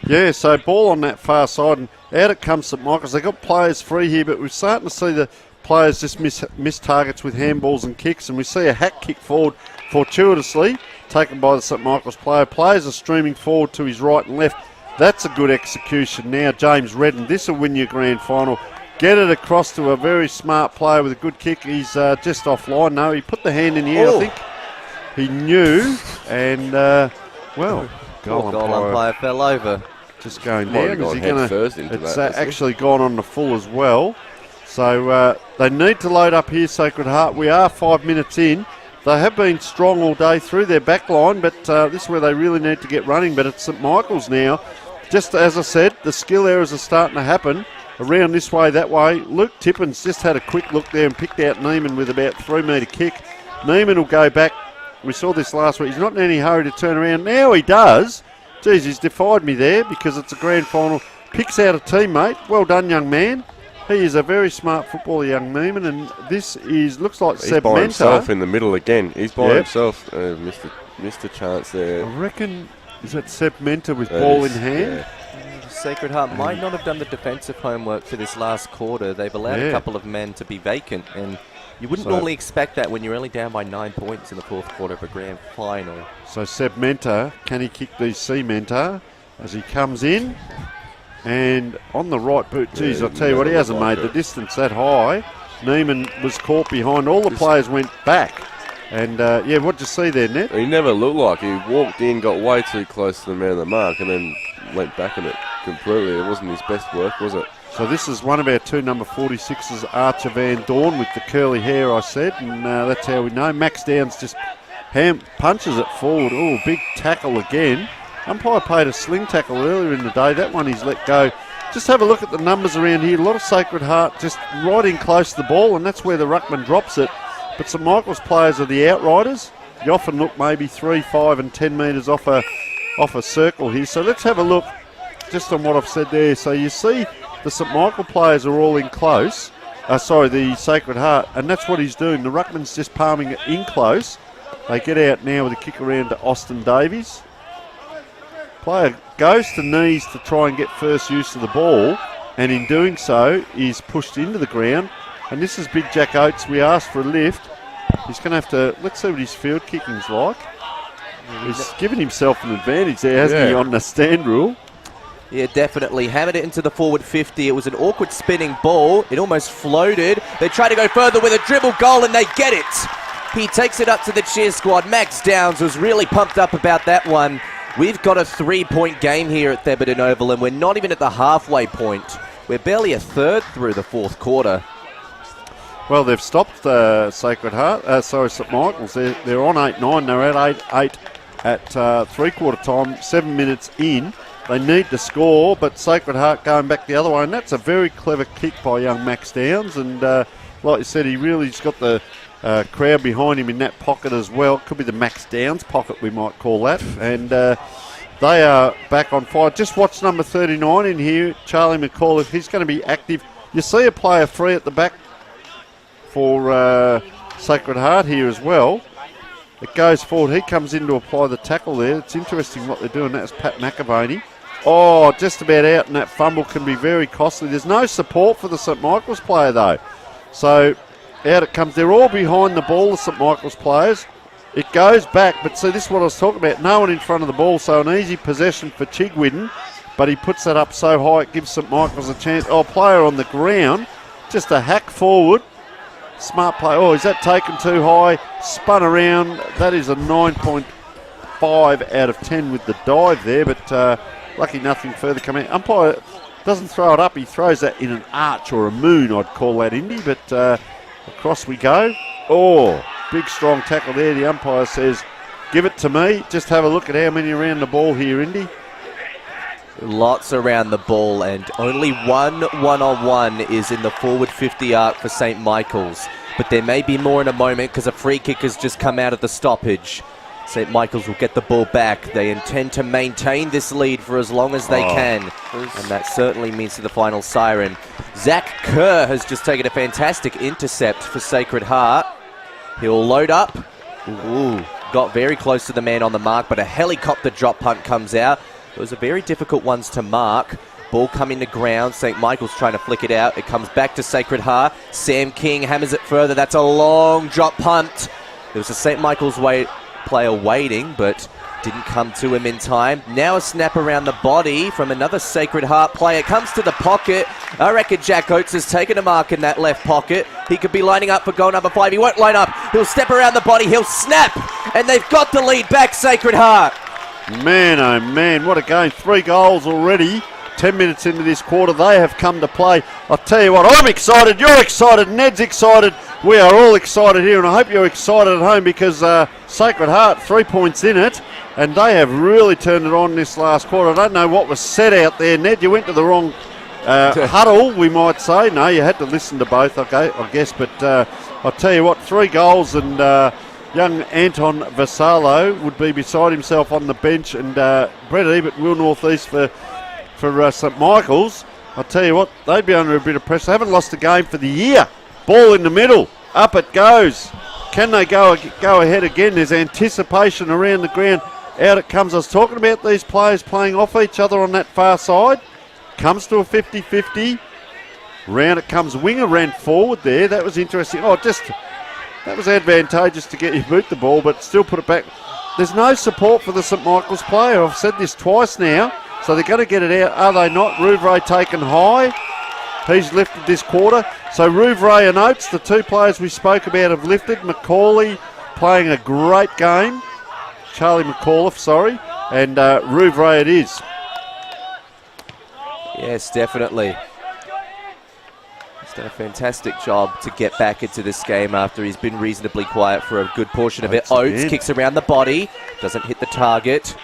Yeah, so ball on that far side, and out it comes St. Michael's. They've got players free here, but we're starting to see the players just miss targets with handballs and kicks, and we see a hack kick forward fortuitously taken by the St. Michael's player. Players are streaming forward to his right and left. That's a good execution now. James Redden, this will win your grand final. Get it across to a very smart player with a good kick. He's just offline. No, he put the hand in the air, I think. He knew, and, goal umpire fell over. Just going Might down. have gone Is he head gonna, first into it's that, actually gone on the full as well. So they need to load up here, Sacred Heart. We are 5 minutes in. They have been strong all day through their back line, but this is where they really need to get running. But it's St. Michael's now. Just as I said, the skill errors are starting to happen around this way, that way. Luke Tippins just had a quick look there and picked out Neiman with about 3 metre kick. Neiman will go back. We saw this last week. He's not in any hurry to turn around. Now he does. Geez, he's defied me there because it's a grand final. Picks out a teammate. Well done, young man. He is a very smart footballer, young Neiman, and this looks like he's Seb by Menta. himself in the middle again. He's by himself. Missed a chance there. I reckon, is that Seb Menta with ball in hand? Yeah. Sacred Heart might not have done the defensive homework for this last quarter. They've allowed a couple of men to be vacant, and you wouldn't normally expect that when you're only down by 9 points in the fourth quarter of a grand final. So Seb Menta, can he kick these C Menta as he comes in? And on the right boot, geez, I'll tell you what, he hasn't made the distance that high. Neiman was caught behind. All the players went back. And, what did you see there, Ned? He never looked like he walked in, got way too close to the man of the mark, and then went back in it completely. It wasn't his best work, was it? So this is one of our 2 number 46s, Archer Van Dorn, with the curly hair, I said, and that's how we know. Max Downs just punches it forward. Oh, big tackle again. Umpire paid a sling tackle earlier in the day. That one he's let go. Just have a look at the numbers around here. A lot of Sacred Heart just right in close to the ball, and that's where the ruckman drops it. But St. Michael's players are the outriders. You often look maybe 3, 5 and 10 metres off a circle here. So let's have a look just on what I've said there. So you see the St. Michael players are all in close. The Sacred Heart, and that's what he's doing. The ruckman's just palming it in close. They get out now with a kick around to Austin Davies. Player goes to knees to try and get first use of the ball, and in doing so is pushed into the ground. And this is Big Jack Oates. We asked for a lift. He's going to have to, let's see what his field kicking's like. He's given himself an advantage there, hasn't he, on the stand rule? Yeah, definitely. Hammered it into the forward 50. It was an awkward spinning ball. It almost floated. They try to go further with a dribble goal, and they get it. He takes it up to the cheer squad. Max Downs was really pumped up about that one. We've got a 3-point game here at Thebarton Oval, and we're not even at the halfway point. We're barely a third through the fourth quarter. Well, they've stopped St Michael's. They're on 8-9. They're at 8-8 at three-quarter time, 7 minutes in. They need to score, but Sacred Heart going back the other way, and that's a very clever kick by young Max Downs. And like you said, he really's got the crowd behind him in that pocket as well. It could be the Max Downs pocket, we might call that. And they are back on fire. Just watch number 39 in here, Charlie McCall. If he's going to be active, you see a player free at the back for Sacred Heart here as well. It goes forward. He comes in to apply the tackle there. It's interesting what they're doing. That's Pat McAvaney. Oh, just about out, and that fumble can be very costly. There's no support for the St Michael's player, though. So out it comes. They're all behind the ball, the St Michael's players. It goes back, but see, this is what I was talking about. No one in front of the ball, so an easy possession for Chigwidden, but he puts that up so high it gives St Michael's a chance. Oh, player on the ground, just a hack forward. Smart play. Oh, is that taken too high? Spun around. That is a 9.5 out of 10 with the dive there, but lucky nothing further coming out. Umpire doesn't throw it up. He throws that in an arch or a moon, I'd call that, Indy, but across we go. Oh, big strong tackle there. The umpire says, give it to me. Just have a look at how many around the ball here, Indy. Lots around the ball, and only one one-on-one is in the forward 50 arc for St Michael's. But there may be more in a moment because a free kick has just come out of the stoppage. St Michael's will get the ball back. They intend to maintain this lead for as long as they can, and that certainly means to the final siren. Zach Kerr has just taken a fantastic intercept for Sacred Heart. He'll load up. Ooh, got very close to the man on the mark, but a helicopter drop punt comes out. Those are very difficult ones to mark. Ball coming to ground. St Michael's trying to flick it out. It comes back to Sacred Heart. Sam King hammers it further. That's a long drop punt. There was a St Michael's player waiting, but didn't come to him in time. Now a snap around the body from another Sacred Heart player. Comes to the pocket. I reckon Jack Oates has taken a mark in that left pocket. He could be lining up for goal number 5. He won't line up. He'll step around the body. He'll snap. And they've got the lead back, Sacred Heart. Man, oh man, what a game. 3 goals already. 10 minutes into this quarter, they have come to play. I'll tell you what, I'm excited, you're excited, Ned's excited. We are all excited here, and I hope you're excited at home because Sacred Heart, 3 points in it, and they have really turned it on this last quarter. I don't know what was said out there, Ned. You went to the wrong huddle, we might say. No, you had to listen to both, okay, I guess. But I'll tell you what, 3 goals, and young Anton Vassallo would be beside himself on the bench, and Brett Ebert, Will North East for St Michael's. I'll tell you what, they'd be under a bit of pressure. They haven't lost a game for the year. Ball in the middle. Up it goes. Can they go ahead again? There's anticipation around the ground. Out it comes. I was talking about these players playing off each other on that far side. Comes to a 50-50. Round it comes. Winger ran forward there. That was interesting. That was advantageous to get you boot the ball, but still put it back. There's no support for the St Michael's player. I've said this twice now. So they're going to get it out. Are they not? Rouvray taken high. He's lifted this quarter. So Rouvray and Oates, the 2 players we spoke about, have lifted. Macaulay playing a great game. Charlie McAuliffe, sorry. And Rouvray it is. Yes, definitely. He's done a fantastic job to get back into this game after he's been reasonably quiet for a good portion of it. Oates kicks around the body. Doesn't hit the target.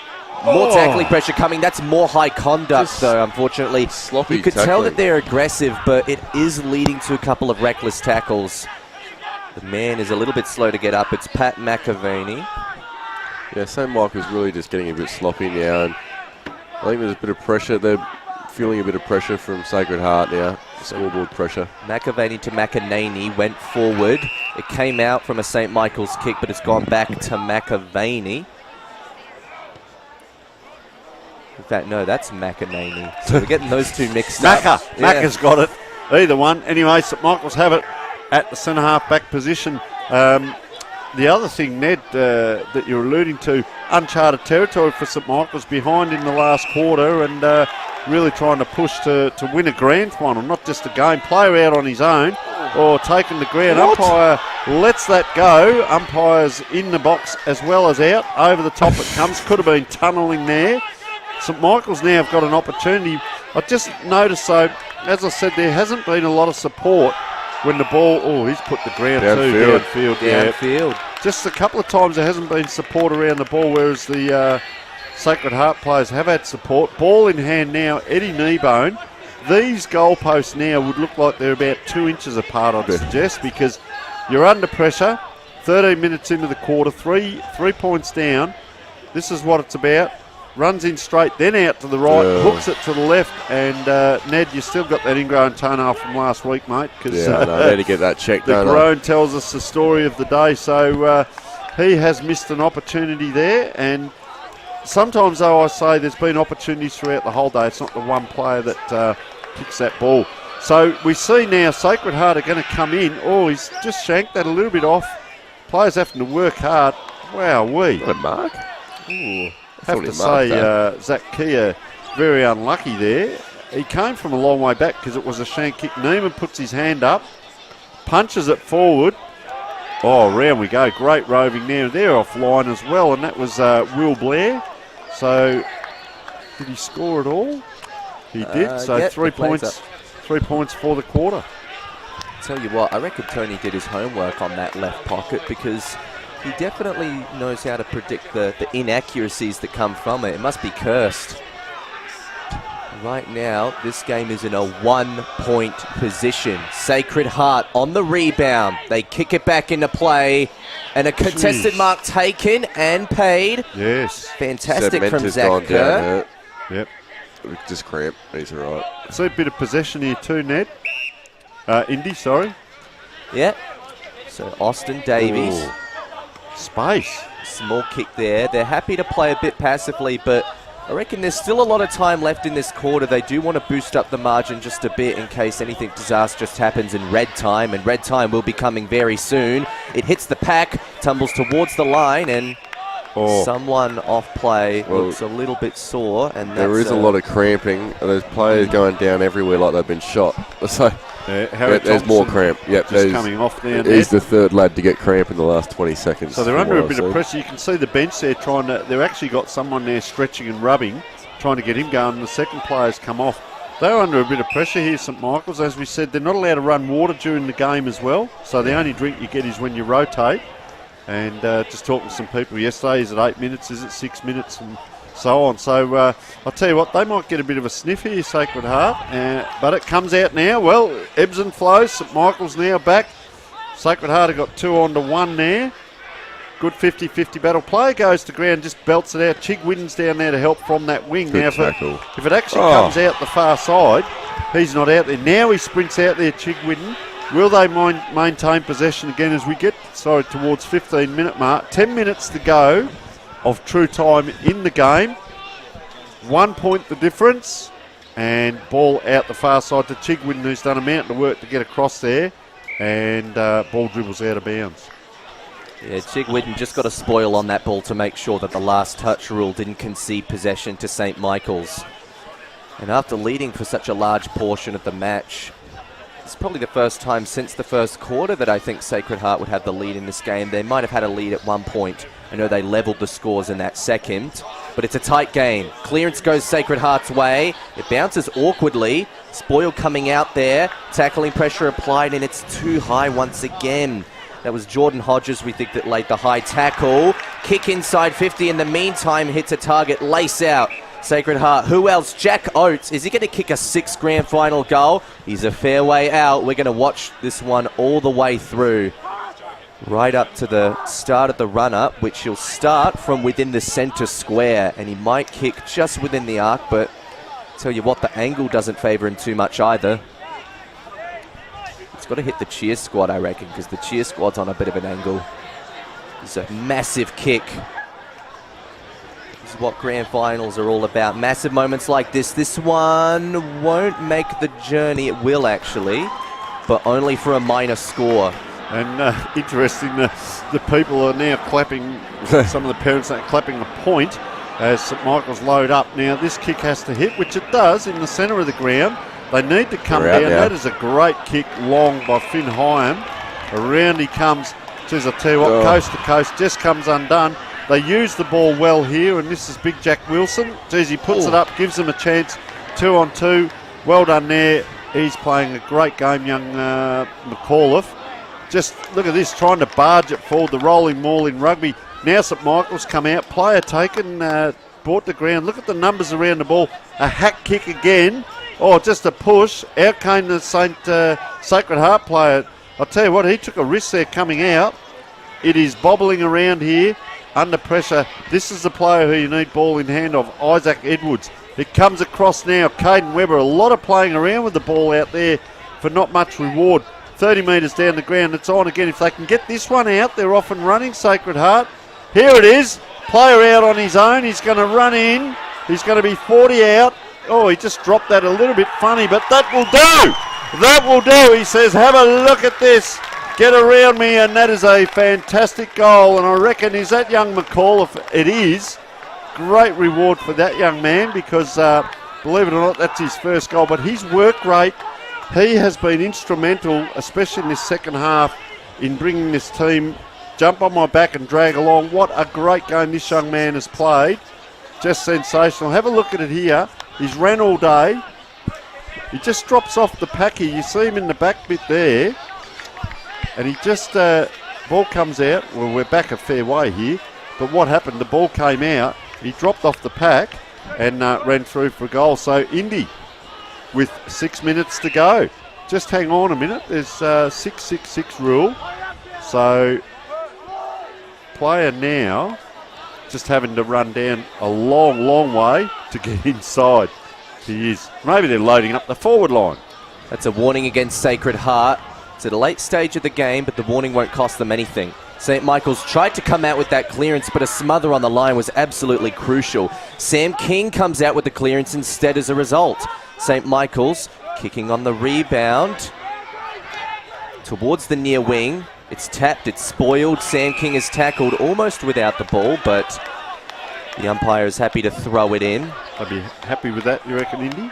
More tackling pressure coming. That's more high conduct, though, unfortunately. Sloppy you could tackling. tell that they're aggressive, but it is leading to a couple of reckless tackles. The man is a little bit slow to get up. It's Pat McAvaney. Yeah, St Michael's really just getting a bit sloppy now, and I think there's a bit of pressure. They're feeling a bit of pressure from Sacred Heart now. Scoreboard pressure. McAvaney to McAnaney went forward. It came out from a St Michael's kick, but it's gone back to McAvaney. In fact, no, that's McAnaney. So we're getting those two mixed up. Macca's got it. Either one. Anyway, St Michael's have it at the centre half back position. The other thing, Ned, that you're alluding to, uncharted territory for St Michael's, behind in the last quarter, and really trying to push to win a grand final, not just a game. Player out on his own or taking the ground. Umpire lets that go. Umpire's in the box as well as out. Over the top it comes. Could have been tunnelling there. St Michael's now have got an opportunity. I just noticed, so, as I said, there hasn't been a lot of support when the ball... Oh, he's put the ground too. Downfield. Just a couple of times there hasn't been support around the ball, whereas the Sacred Heart players have had support. Ball in hand now, Eddie Kneebone. These goalposts now would look like they're about 2 inches apart, I'd suggest, because you're under pressure. 13 minutes into the quarter, three points down. This is what it's about. Runs in straight, then out to the right, hooks it to the left, and Ned, you still got that ingrown toenail from last week, mate. I need to get that checked. The groan tells us the story of the day, so he has missed an opportunity there, and sometimes, though, I say there's been opportunities throughout the whole day. It's not the one player that kicks that ball. So we see now Sacred Heart are going to come in. Oh, he's just shanked that a little bit off. Players having to work hard. Wow-wee. What a mark. Ooh. Have to say, Zach Kia, very unlucky there. He came from a long way back because it was a shank kick. Neiman puts his hand up, punches it forward. Oh, round we go. Great roving there. They're offline as well, and that was Will Blair. So, did he score at all? He did. So yeah, 3 points. 3 points for the quarter. Tell you what, I reckon Tony did his homework on that left pocket because he definitely knows how to predict the inaccuracies that come from it. It must be cursed. Right now, this game is in a 1 point position. Sacred Heart on the rebound. They kick it back into play. And a contested mark taken and paid. Yes. Fantastic from Zach Kerr. Yep. Just cramp. He's all right. See a bit of possession here too, Ned. Indy, sorry. Yeah. So Austin Davies. Ooh. Space. Small kick there. They're happy to play a bit passively, but I reckon there's still a lot of time left in this quarter. They do want to boost up the margin just a bit in case anything disastrous happens in red time, and red time will be coming very soon. It hits the pack, tumbles towards the line, and someone off play looks a little bit sore. And there is a lot of cramping. There's players going down everywhere like they've been shot. So there's more cramp. Yep, just coming off there. He's the third lad to get cramp in the last 20 seconds. So they're under a bit of pressure. You can see the bench there trying to... They've actually got someone there stretching and rubbing, trying to get him going. The second player's come off. They're under a bit of pressure here, St Michael's. As we said, they're not allowed to run water during the game as well. So the only drink you get is when you rotate. And just talking to some people yesterday, is it 8 minutes, is it 6 minutes, and so on. So I'll tell you what, they might get a bit of a sniff here, Sacred Heart, but it comes out now. Well, ebbs and flows. St Michael's now back. Sacred Heart have got 2 on to 1 there. Good 50-50 battle. Player goes to ground, just belts it out. Chig Whitten's down there to help from that wing. Good now, tackle. If it actually comes out the far side, he's not out there. Now he sprints out there, Chig Whitten. Will they maintain possession again as we get towards 15-minute mark? 10 minutes to go of true time in the game. 1 point the difference. And ball out the far side to Chigwin, who's done a mountain of work to get across there. And ball dribbles out of bounds. Yeah, Chigwin just got a spoil on that ball to make sure that the last touch rule didn't concede possession to St Michael's. And after leading for such a large portion of the match, it's probably the first time since the first quarter that I think Sacred Heart would have the lead in this game. They might have had a lead at one point. I know they leveled the scores in that second, but it's a tight game. Clearance goes Sacred Heart's way. It bounces awkwardly. Spoil coming out there. Tackling pressure applied, and it's too high once again. That was Jordan Hodges, we think, that laid the high tackle. Kick inside 50 in the meantime, hits a target, lace out. Sacred Heart. Who else? Jack Oates. Is he going to kick a 6th grand final goal? He's a fair way out. We're going to watch this one all the way through. Right up to the start of the run-up, which he'll start from within the centre square. And he might kick just within the arc, but tell you what, the angle doesn't favour him too much either. It's got to hit the cheer squad, I reckon, because the cheer squad's on a bit of an angle. It's a massive kick. This is what grand finals are all about. Massive moments like this. This one won't make the journey. It will, actually, but only for a minor score. And interesting, the people are now clapping, some of the parents are clapping a point. as St Michael's load up. Now this kick has to hit, which it does, in the centre of the ground. They need to come down. That is a great kick, long by Finn Hyam. Around he comes. Geez, I tell you what, coast to coast, just comes undone. They use the ball well here, and this is big Jack Wilson. Geez, he puts it up, gives them a chance. 2 on 2. Well done there. He's playing a great game, young McAuliffe. Just look at this, trying to barge it forward, the rolling maul in rugby. Now St Michael's come out, player taken, brought to ground. Look at the numbers around the ball. A hack kick again. Oh, just a push. Out came the Sacred Heart player. I'll tell you what, he took a risk there coming out. It is bobbling around here, under pressure. This is the player who you need ball in hand of, Isaac Edwards. It comes across now, Caden Webber. A lot of playing around with the ball out there for not much reward. 30 metres down the ground, it's on again. If they can get this one out, they're off and running, Sacred Heart. Here it is, player out on his own. He's going to run in. He's going to be 40 out. Oh, he just dropped that a little bit funny, but that will do. That will do. He says, have a look at this. Get around me, and that is a fantastic goal. And I reckon, is that young McAuliffe? It is. Great reward for that young man because, believe it or not, that's his first goal. But his work rate, he has been instrumental, especially in this second half, in bringing this team jump on my back and drag along. What a great game this young man has played. Just sensational. Have a look at it here. He's ran all day. He just drops off the pack here. You see him in the back bit there. And he just, ball comes out. Well, we're back a fair way here. But what happened? The ball came out. He dropped off the pack and ran through for a goal. So Indy with 6 minutes to go. Just hang on a minute. There's 6-6-6 rule. So player now just having to run down a long, long way to get inside. He is. Maybe they're loading up the forward line. That's a warning against Sacred Heart. It's at a late stage of the game, but the warning won't cost them anything. St Michael's tried to come out with that clearance, but a smother on the line was absolutely crucial. Sam King comes out with the clearance instead as a result. St Michael's kicking on the rebound towards the near wing. It's tapped, it's spoiled. Sam King is tackled almost without the ball, but the umpire is happy to throw it in. I'd be happy with that, you reckon, Indy?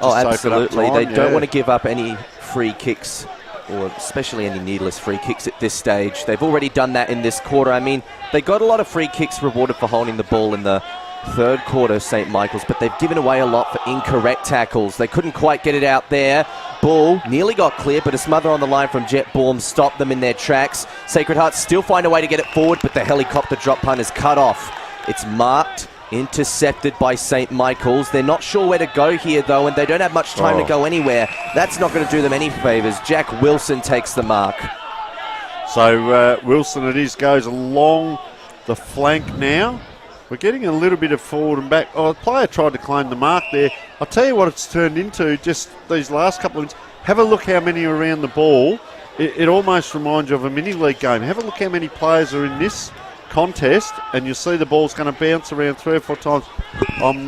Oh, absolutely. They don't want to give up any free kicks, or especially any needless free kicks at this stage. They've already done that in this quarter. I mean, they got a lot of free kicks rewarded for holding the ball in the third quarter, St Michael's, but they've given away a lot for incorrect tackles. They couldn't quite get it out there. Ball nearly got clear, but a smother on the line from Jet Baum stopped them in their tracks. Sacred Heart still find a way to get it forward, but the helicopter drop punt is cut off. It's marked, intercepted by St Michael's. They're not sure where to go here, though, and they don't have much time to go anywhere. That's not going to do them any favours. Jack Wilson takes the mark. So Wilson, it is, goes along the flank now. We're getting a little bit of forward and back. Oh, the player tried to claim the mark there. I'll tell you what it's turned into just these last couple of minutes. Have a look how many are around the ball. It almost reminds you of a mini-league game. Have a look how many players are in this contest, and you'll see the ball's going to bounce around 3 or 4 times. I'm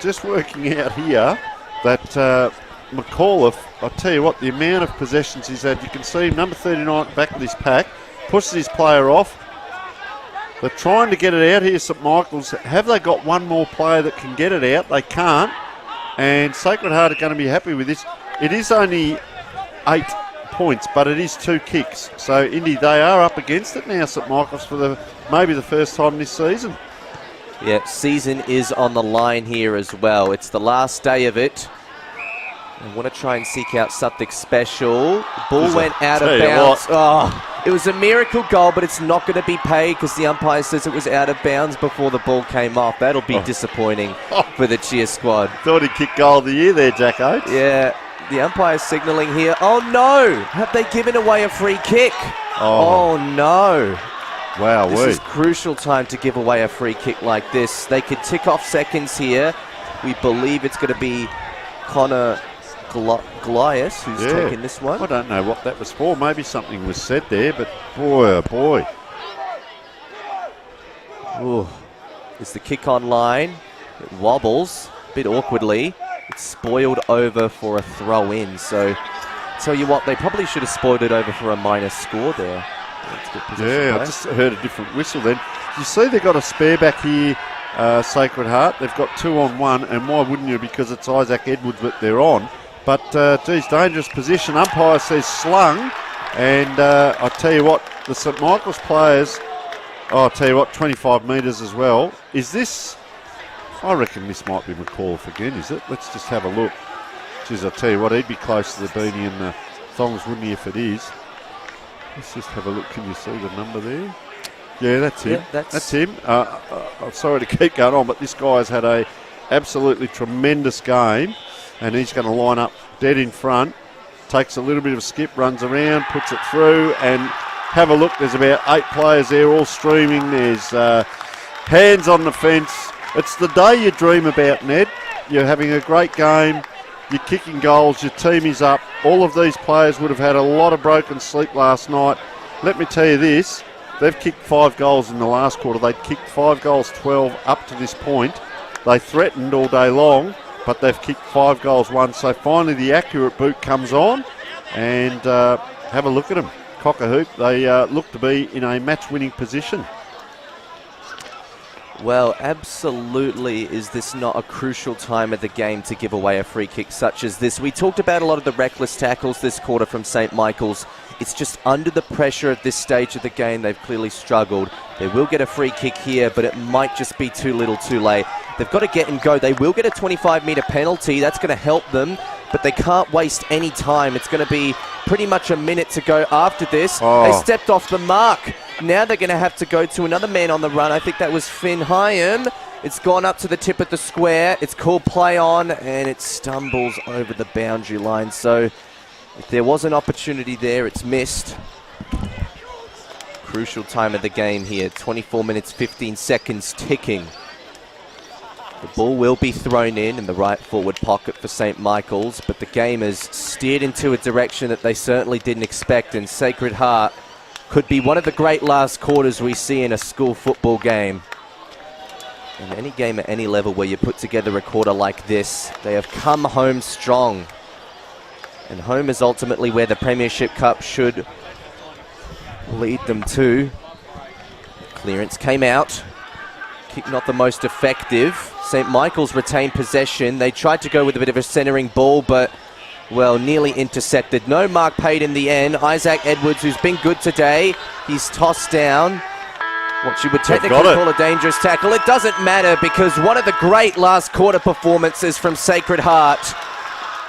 just working out here that McAuliffe, I'll tell you what, the amount of possessions he's had, you can see him, number 39 at the back of this pack, pushes his player off. They're trying to get it out here, St Michael's. Have they got one more player that can get it out? They can't. And Sacred Heart are going to be happy with this. It is only 8 points, but it is 2 kicks. So, Indy, they are up against it now, St Michael's, for maybe the first time this season. Yeah, season is on the line here as well. It's the last day of it. I want to try and seek out something special. Ball went out of bounds. Oh, it was a miracle goal, but it's not going to be paid because the umpire says it was out of bounds before the ball came off. That'll be disappointing for the cheer squad. Thought he kicked goal of the year there, Jack Oates. Yeah, the umpire's signalling here. Oh, no. Have they given away a free kick? Oh no. Wow, this is crucial time to give away a free kick like this. They could tick off seconds here. We believe it's going to be Connor Goliath who's taking this one. I don't know what that was for. Maybe something was said there, but boy, oh boy. Ooh. It's the kick on line. It wobbles a bit awkwardly. It's spoiled over for a throw in. So, tell you what, they probably should have spoiled it over for a minus score there. Yeah, I just heard a different whistle then. You see they got a spare back here Sacred Heart. They've got 2-on-1, and why wouldn't you? Because it's Isaac Edwards that they're on. But, geez, dangerous position. Umpire says slung, and I tell you what, the St Michael's players, I'll tell you what, 25 metres as well. Is this, I reckon this might be McAuliffe again, is it? Let's just have a look. Geez, I tell you what, he'd be close to the beanie and the thongs, wouldn't he, if it is? Let's just have a look. Can you see the number there? Yeah, that's him. Yeah, that's him. I'm sorry to keep going on, but this guy's had a absolutely tremendous game, and he's going to line up dead in front. Takes a little bit of a skip, runs around, puts it through, and have a look. There's about 8 players there, all streaming. There's hands on the fence. It's the day you dream about, Ned. You're having a great game. You're kicking goals. Your team is up. All of these players would have had a lot of broken sleep last night. Let me tell you this. They've kicked 5 goals in the last quarter. They'd kicked 5 goals, 12 up to this point. They threatened all day long, but they've kicked 5 goals, 1. So finally the accurate boot comes on, and have a look at them. Cock a hoop. They look to be in a match-winning position. Well, absolutely is this not a crucial time of the game to give away a free kick such as this. We talked about a lot of the reckless tackles this quarter from St Michael's. It's just under the pressure at this stage of the game, they've clearly struggled. They will get a free kick here, but it might just be too little too late. They've got to get and go. They will get a 25-metre penalty. That's going to help them, but they can't waste any time. It's going to be pretty much a minute to go after this. They stepped off the mark. Now they're going to have to go to another man on the run. I think that was Finn Hyam. It's gone up to the tip of the square. It's called play on, and it stumbles over the boundary line. So if there was an opportunity there, it's missed. Crucial time of the game here. 24 minutes, 15 seconds ticking. The ball will be thrown in the right forward pocket for St Michael's, but the game has steered into a direction that they certainly didn't expect, and Sacred Heart could be one of the great last quarters we see in a school football game. In any game at any level where you put together a quarter like this, they have come home strong. And home is ultimately where the Premiership Cup should lead them to. Clearance came out. Kick not the most effective. St Michael's retained possession. They tried to go with a bit of a centering ball, but, well, nearly intercepted. No mark paid in the end. Isaac Edwards, who's been good today, he's tossed down. What you would technically call a dangerous tackle. It doesn't matter, because one of the great last quarter performances from Sacred Heart.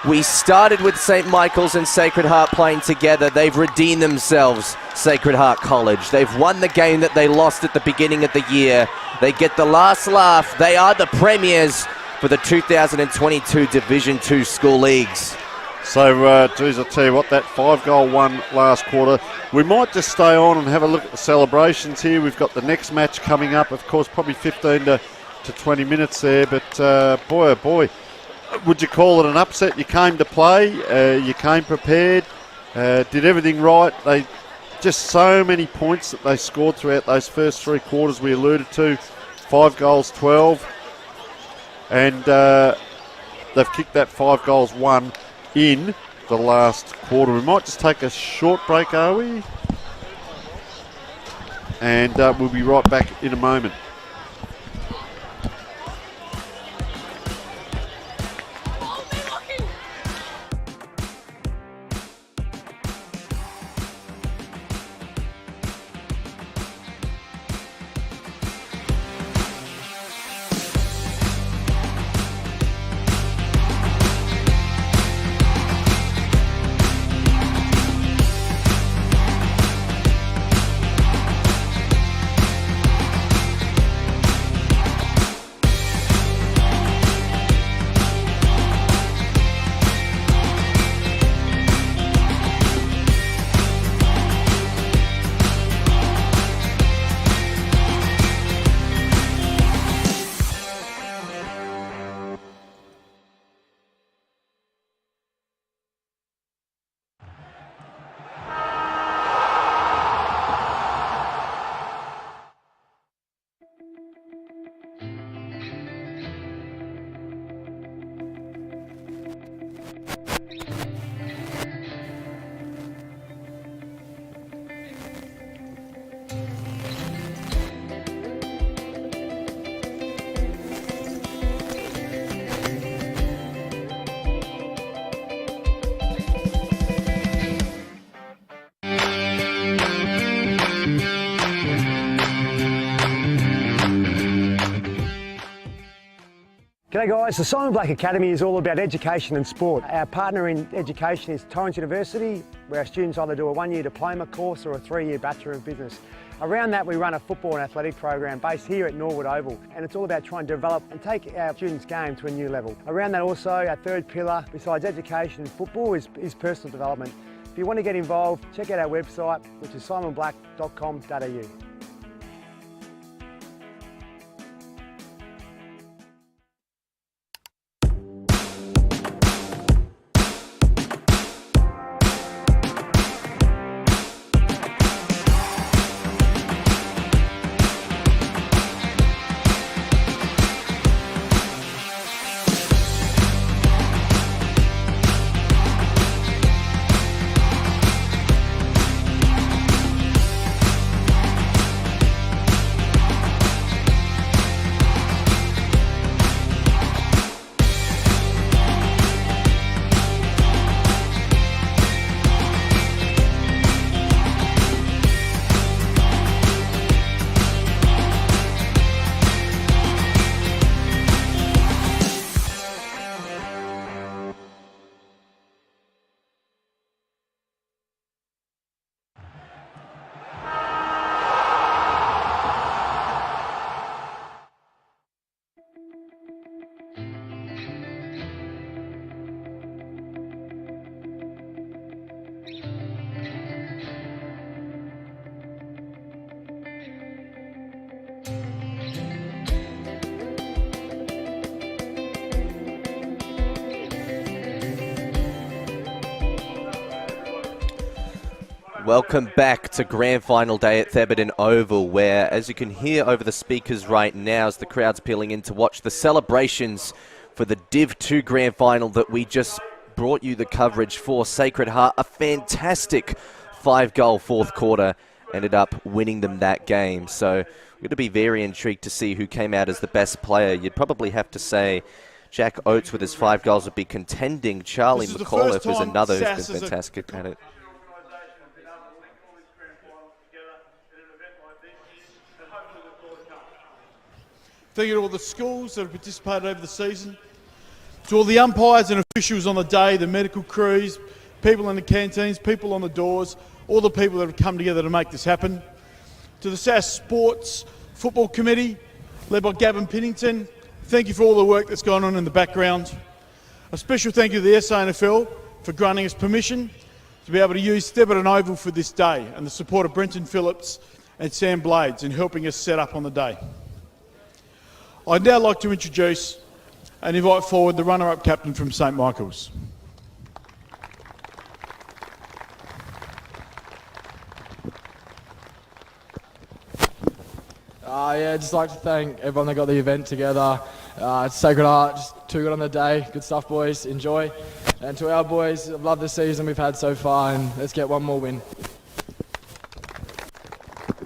We started with St Michael's and Sacred Heart playing together. They've redeemed themselves, Sacred Heart College. They've won the game that they lost at the beginning of the year. They get the last laugh. They are the premiers for the 2022 Division 2 School Leagues. So, geez, I'll tell you what, that 5-goal one last quarter. We might just stay on and have a look at the celebrations here. We've got the next match coming up, of course, probably 15 to 20 minutes there. But, boy, oh boy, would you call it an upset? You came to play, you came prepared, did everything right. They just so many points that they scored throughout those first 3 quarters we alluded to. 5 goals, 12. And they've kicked that 5 goals, 1 in the last quarter. We might just take a short break, are we? And we'll be right back in a moment. G'day guys, the Simon Black Academy is all about education and sport. Our partner in education is Torrens University, where our students either do a 1-year diploma course or a 3-year Bachelor of Business. Around that we run a football and athletic program based here at Norwood Oval, and it's all about trying to develop and take our students' game to a new level. Around that also, our third pillar, besides education and football, is personal development. If you want to get involved, check out our website, which is simonblack.com.au. Welcome back to Grand Final Day at Thebarton Oval, where, as you can hear over the speakers right now, as the crowd's peeling in to watch the celebrations for the Div 2 Grand Final that we just brought you the coverage for. Sacred Heart, a fantastic 5-goal fourth quarter, ended up winning them that game. So we're going to be very intrigued to see who came out as the best player. You'd probably have to say Jack Oates with his 5 goals would be contending. Charlie McAuliffe is another who's been fantastic at it. Thank you to all the schools that have participated over the season, to all the umpires and officials on the day, the medical crews, people in the canteens, people on the doors, all the people that have come together to make this happen, to the SAAS Sports Football Committee, led by Gavin Pennington. Thank you for all the work that's gone on in the background. A special thank you to the SANFL for granting us permission to be able to use Thebarton Oval for this day, and the support of Brenton Phillips and Sam Blades in helping us set up on the day. I'd now like to introduce and invite forward the runner-up captain from St Michael's. Yeah, just like to thank everyone that got the event together. Sacred Heart, just too good on the day. Good stuff, boys. Enjoy. And to our boys, I've loved the season we've had so far, and let's get one more win.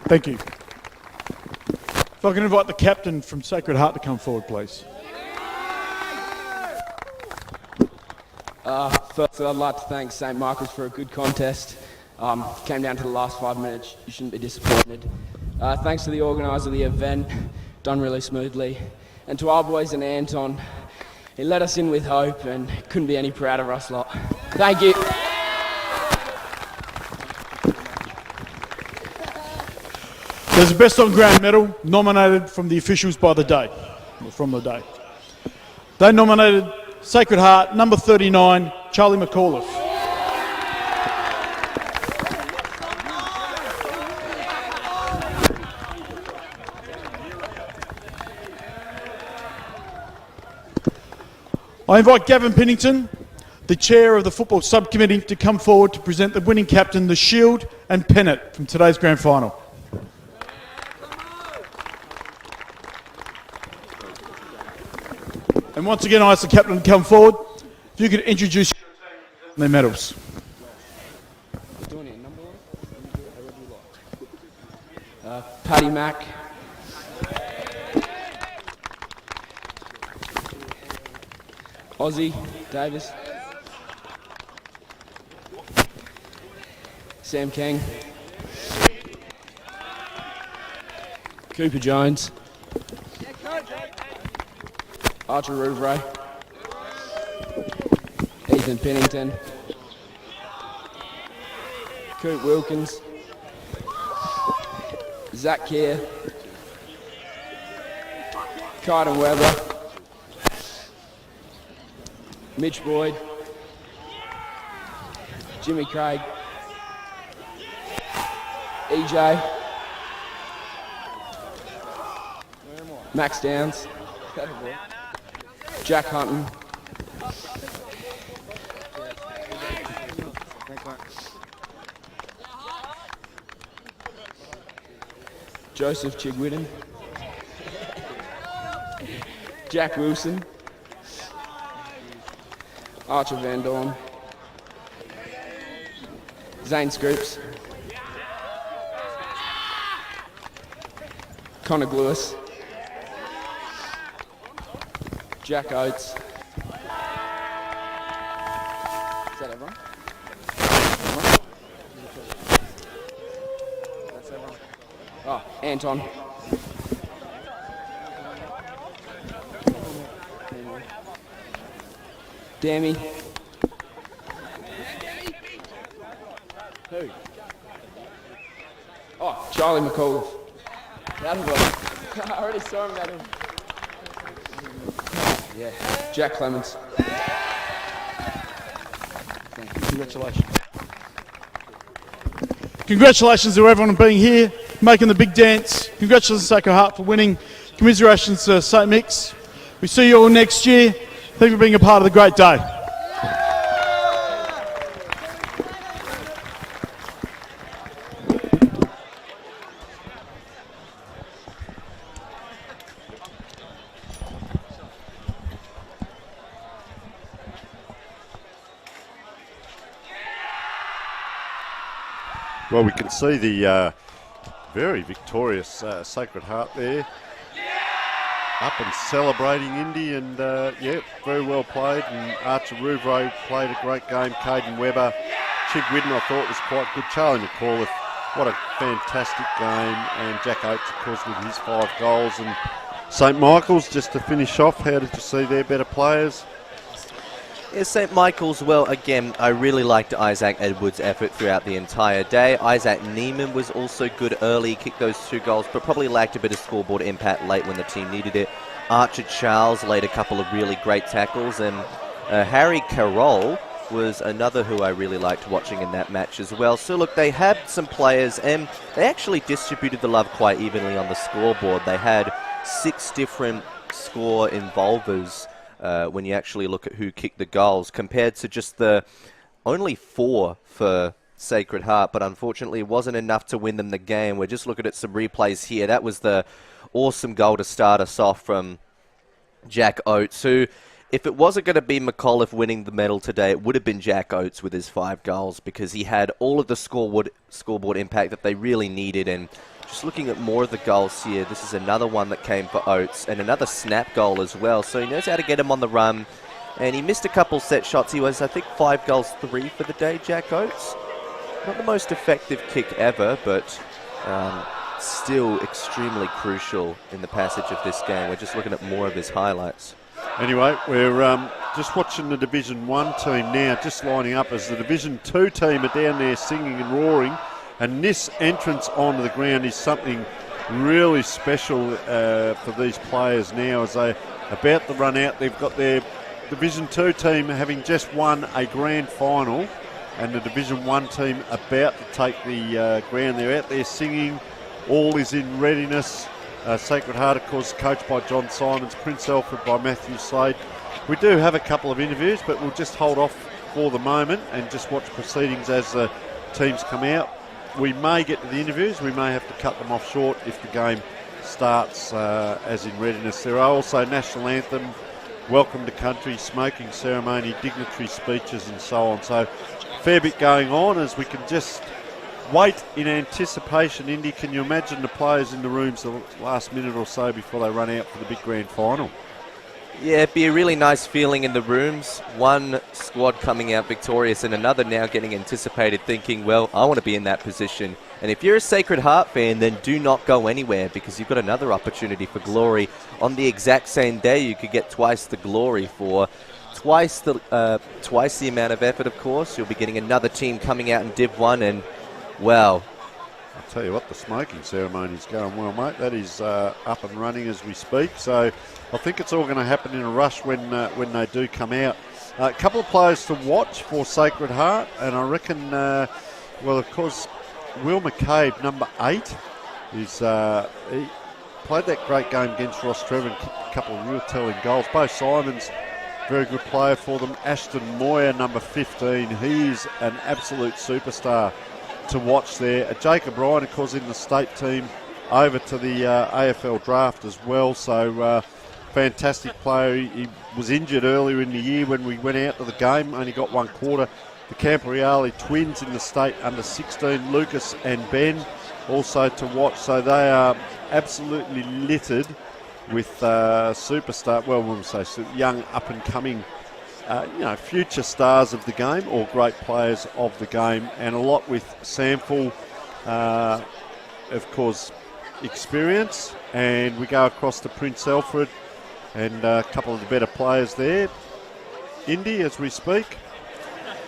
Thank you. If I can invite the captain from Sacred Heart to come forward, please. Firstly, I'd like to thank St Michael's for a good contest. Came down to the last 5 minutes. You shouldn't be disappointed. Thanks to the organiser of the event, done really smoothly. And to our boys and Anton, he let us in with hope and couldn't be any prouder of us lot. Thank you. There's a Best on Ground medal nominated from the officials by the day, from the day. They nominated Sacred Heart, number 39, Charlie McAuliffe. I invite Gavin Pennington, the chair of the football subcommittee, to come forward to present the winning captain, the shield and pennant from today's grand final. And once again, I ask the captain to come forward. If you could introduce their medals. Paddy Mack. Aussie Davis. Sam King. Cooper Jones. Archer Rouvray, Ethan Pennington, Coop Wilkins, Zach Keir, Kyden Weber, Mitch Boyd, Jimmy Craig, EJ, Max Downs, Jack Hunton, Joseph Chigwidden, Jack Wilson, Archer Van Dorn, Zane Scoops, Connor Lewis, Jack Oates. Is that everyone? That's everyone. Oh, Anton. Dammy. Who? Oh, Charlie McCall. That was I already saw him. That him. Yeah. Jack Clements. Congratulations. Congratulations to everyone for being here, making the big dance. Congratulations to Sacred Heart for winning. Commiserations to St. Mick's. We see you all next year. Thank you for being a part of the great day. Well, we can see the very victorious Sacred Heart there. Up and celebrating Indy, and yeah, very well played. And Archer Rouvray played a great game. Caden Weber, Chigwidden I thought was quite good. Charlie McAuliffe, what a fantastic game. And Jack Oates, of course, with his 5 goals. And St. Michael's, just to finish off, how did you see their better players? Yeah, St. Michael's, well, again, I really liked Isaac Edwards' effort throughout the entire day. Isaac Neiman was also good early, kicked those 2 goals, but probably lacked a bit of scoreboard impact late when the team needed it. Archer Charles laid a couple of really great tackles, and Harry Carroll was another who I really liked watching in that match as well. So look, they had some players, and they actually distributed the love quite evenly on the scoreboard. They had 6 different score involvers when you actually look at who kicked the goals, compared to just the only 4 for Sacred Heart, but unfortunately it wasn't enough to win them the game. We're just looking at some replays here. That was the awesome goal to start us off from Jack Oates, who, if it wasn't going to be McAuliffe winning the medal today, it would have been Jack Oates with his 5 goals, because he had all of the scoreboard impact that they really needed. And just looking at more of the goals here, this is another one that came for Oates, and another snap goal as well. So he knows how to get him on the run, and he missed a couple set shots. He was, I think, 5 goals 3 for the day, Jack Oates. Not the most effective kick ever, but still extremely crucial in the passage of this game. We're just looking at more of his highlights. Anyway, we're just watching the Division 1 team now, just lining up as the Division 2 team are down there singing and roaring. And this entrance onto the ground is something really special for these players now, as they're about to run out. They've got their Division 2 team having just won a grand final, and the Division 1 team about to take the ground. They're out there singing. All is in readiness. Sacred Heart, of course, coached by John Simons, Prince Alfred by Matthew Slade. We do have a couple of interviews, but we'll just hold off for the moment and just watch proceedings as the teams come out. We may get to the interviews, we may have to cut them off short if the game starts as in readiness. There are also national anthem, welcome to country, smoking ceremony, dignitary speeches and so on. So fair bit going on as we can just wait in anticipation. Indy, can you imagine the players in the rooms the last minute or so before they run out for the big grand final? Yeah, it'd be a really nice feeling in the rooms. One squad coming out victorious and another now getting anticipated, thinking, well, I want to be in that position. And if you're a Sacred Heart fan, then do not go anywhere, because you've got another opportunity for glory. On the exact same day, you could get twice the glory for twice the amount of effort, of course. You'll be getting another team coming out in Div 1, and, well, I'll tell you what, the smoking ceremony's going well, mate. That is up and running as we speak. So I think it's all going to happen in a rush when they do come out. A couple of players to watch for Sacred Heart, and I reckon, well, of course, Will McCabe, number 8, is he played that great game against Ross Trevor and kicked a couple of real telling goals. Bo Simons, very good player for them. Ashton Moyer, number 15, he is an absolute superstar to watch there. Jacob Ryan, of course, in the state team, over to the AFL draft as well. So fantastic player. He was injured earlier in the year when we went out to the game, only got 1 quarter. The Camporeale twins in the state under 16, Lucas and Ben, also to watch. So they are absolutely littered with superstar, well, when we say young up-and-coming future stars of the game, or great players of the game, and a lot with Sample, of course, experience. And we go across to Prince Alfred, and a couple of the better players there. Indy, as we speak.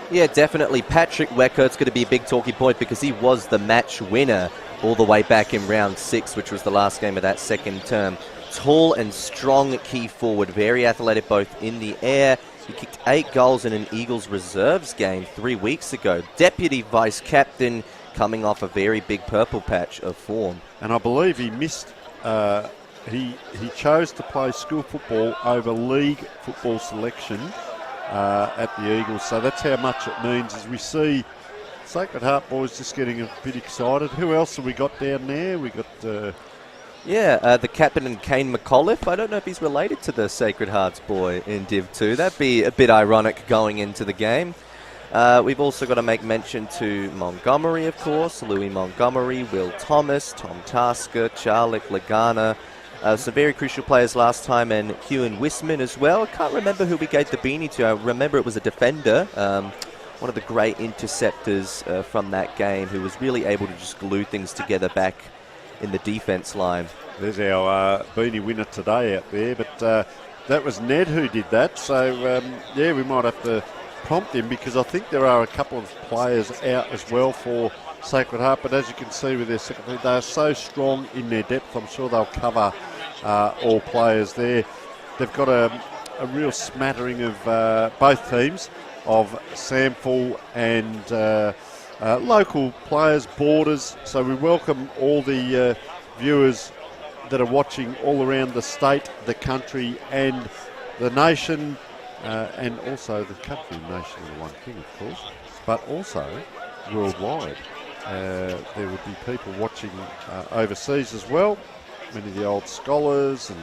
Yeah, definitely. Patrick Weckert's going to be a big talking point, because he was the match winner all the way back in round 6, which was the last game of that second term. Tall and strong key forward, very athletic both in the air. He kicked 8 goals in an Eagles reserves game 3 weeks ago. Deputy vice captain, coming off a very big purple patch of form. And I believe he missed, he chose to play school football over league football selection at the Eagles. So that's how much it means, as we see Sacred Heart boys just getting a bit excited. Who else have we got down there? We got... the captain, Kane McAuliffe. I don't know if he's related to the Sacred Hearts boy in Div 2. That'd be a bit ironic going into the game. We've also got to make mention to Montgomery, of course, Louis Montgomery, Will Thomas, Tom Tasker, Charlik Lagana. Some very crucial players last time, and Hewan Wisman as well. I can't remember who we gave the beanie to. I remember it was a defender, one of the great interceptors from that game, who was really able to just glue things together back in the defence line. There's our beanie winner today out there, but that was Ned who did that. So, yeah, we might have to prompt him, because I think there are a couple of players out as well for Sacred Heart, but as you can see with their secondary, they are so strong in their depth. I'm sure they'll cover all players there. They've got a real smattering of both teams, of Sample and local players, borders. So we welcome all the viewers that are watching all around the state, the country and the nation, and also the country and nation of the One King, of course, but also worldwide. There would be people watching overseas as well, many of the old scholars and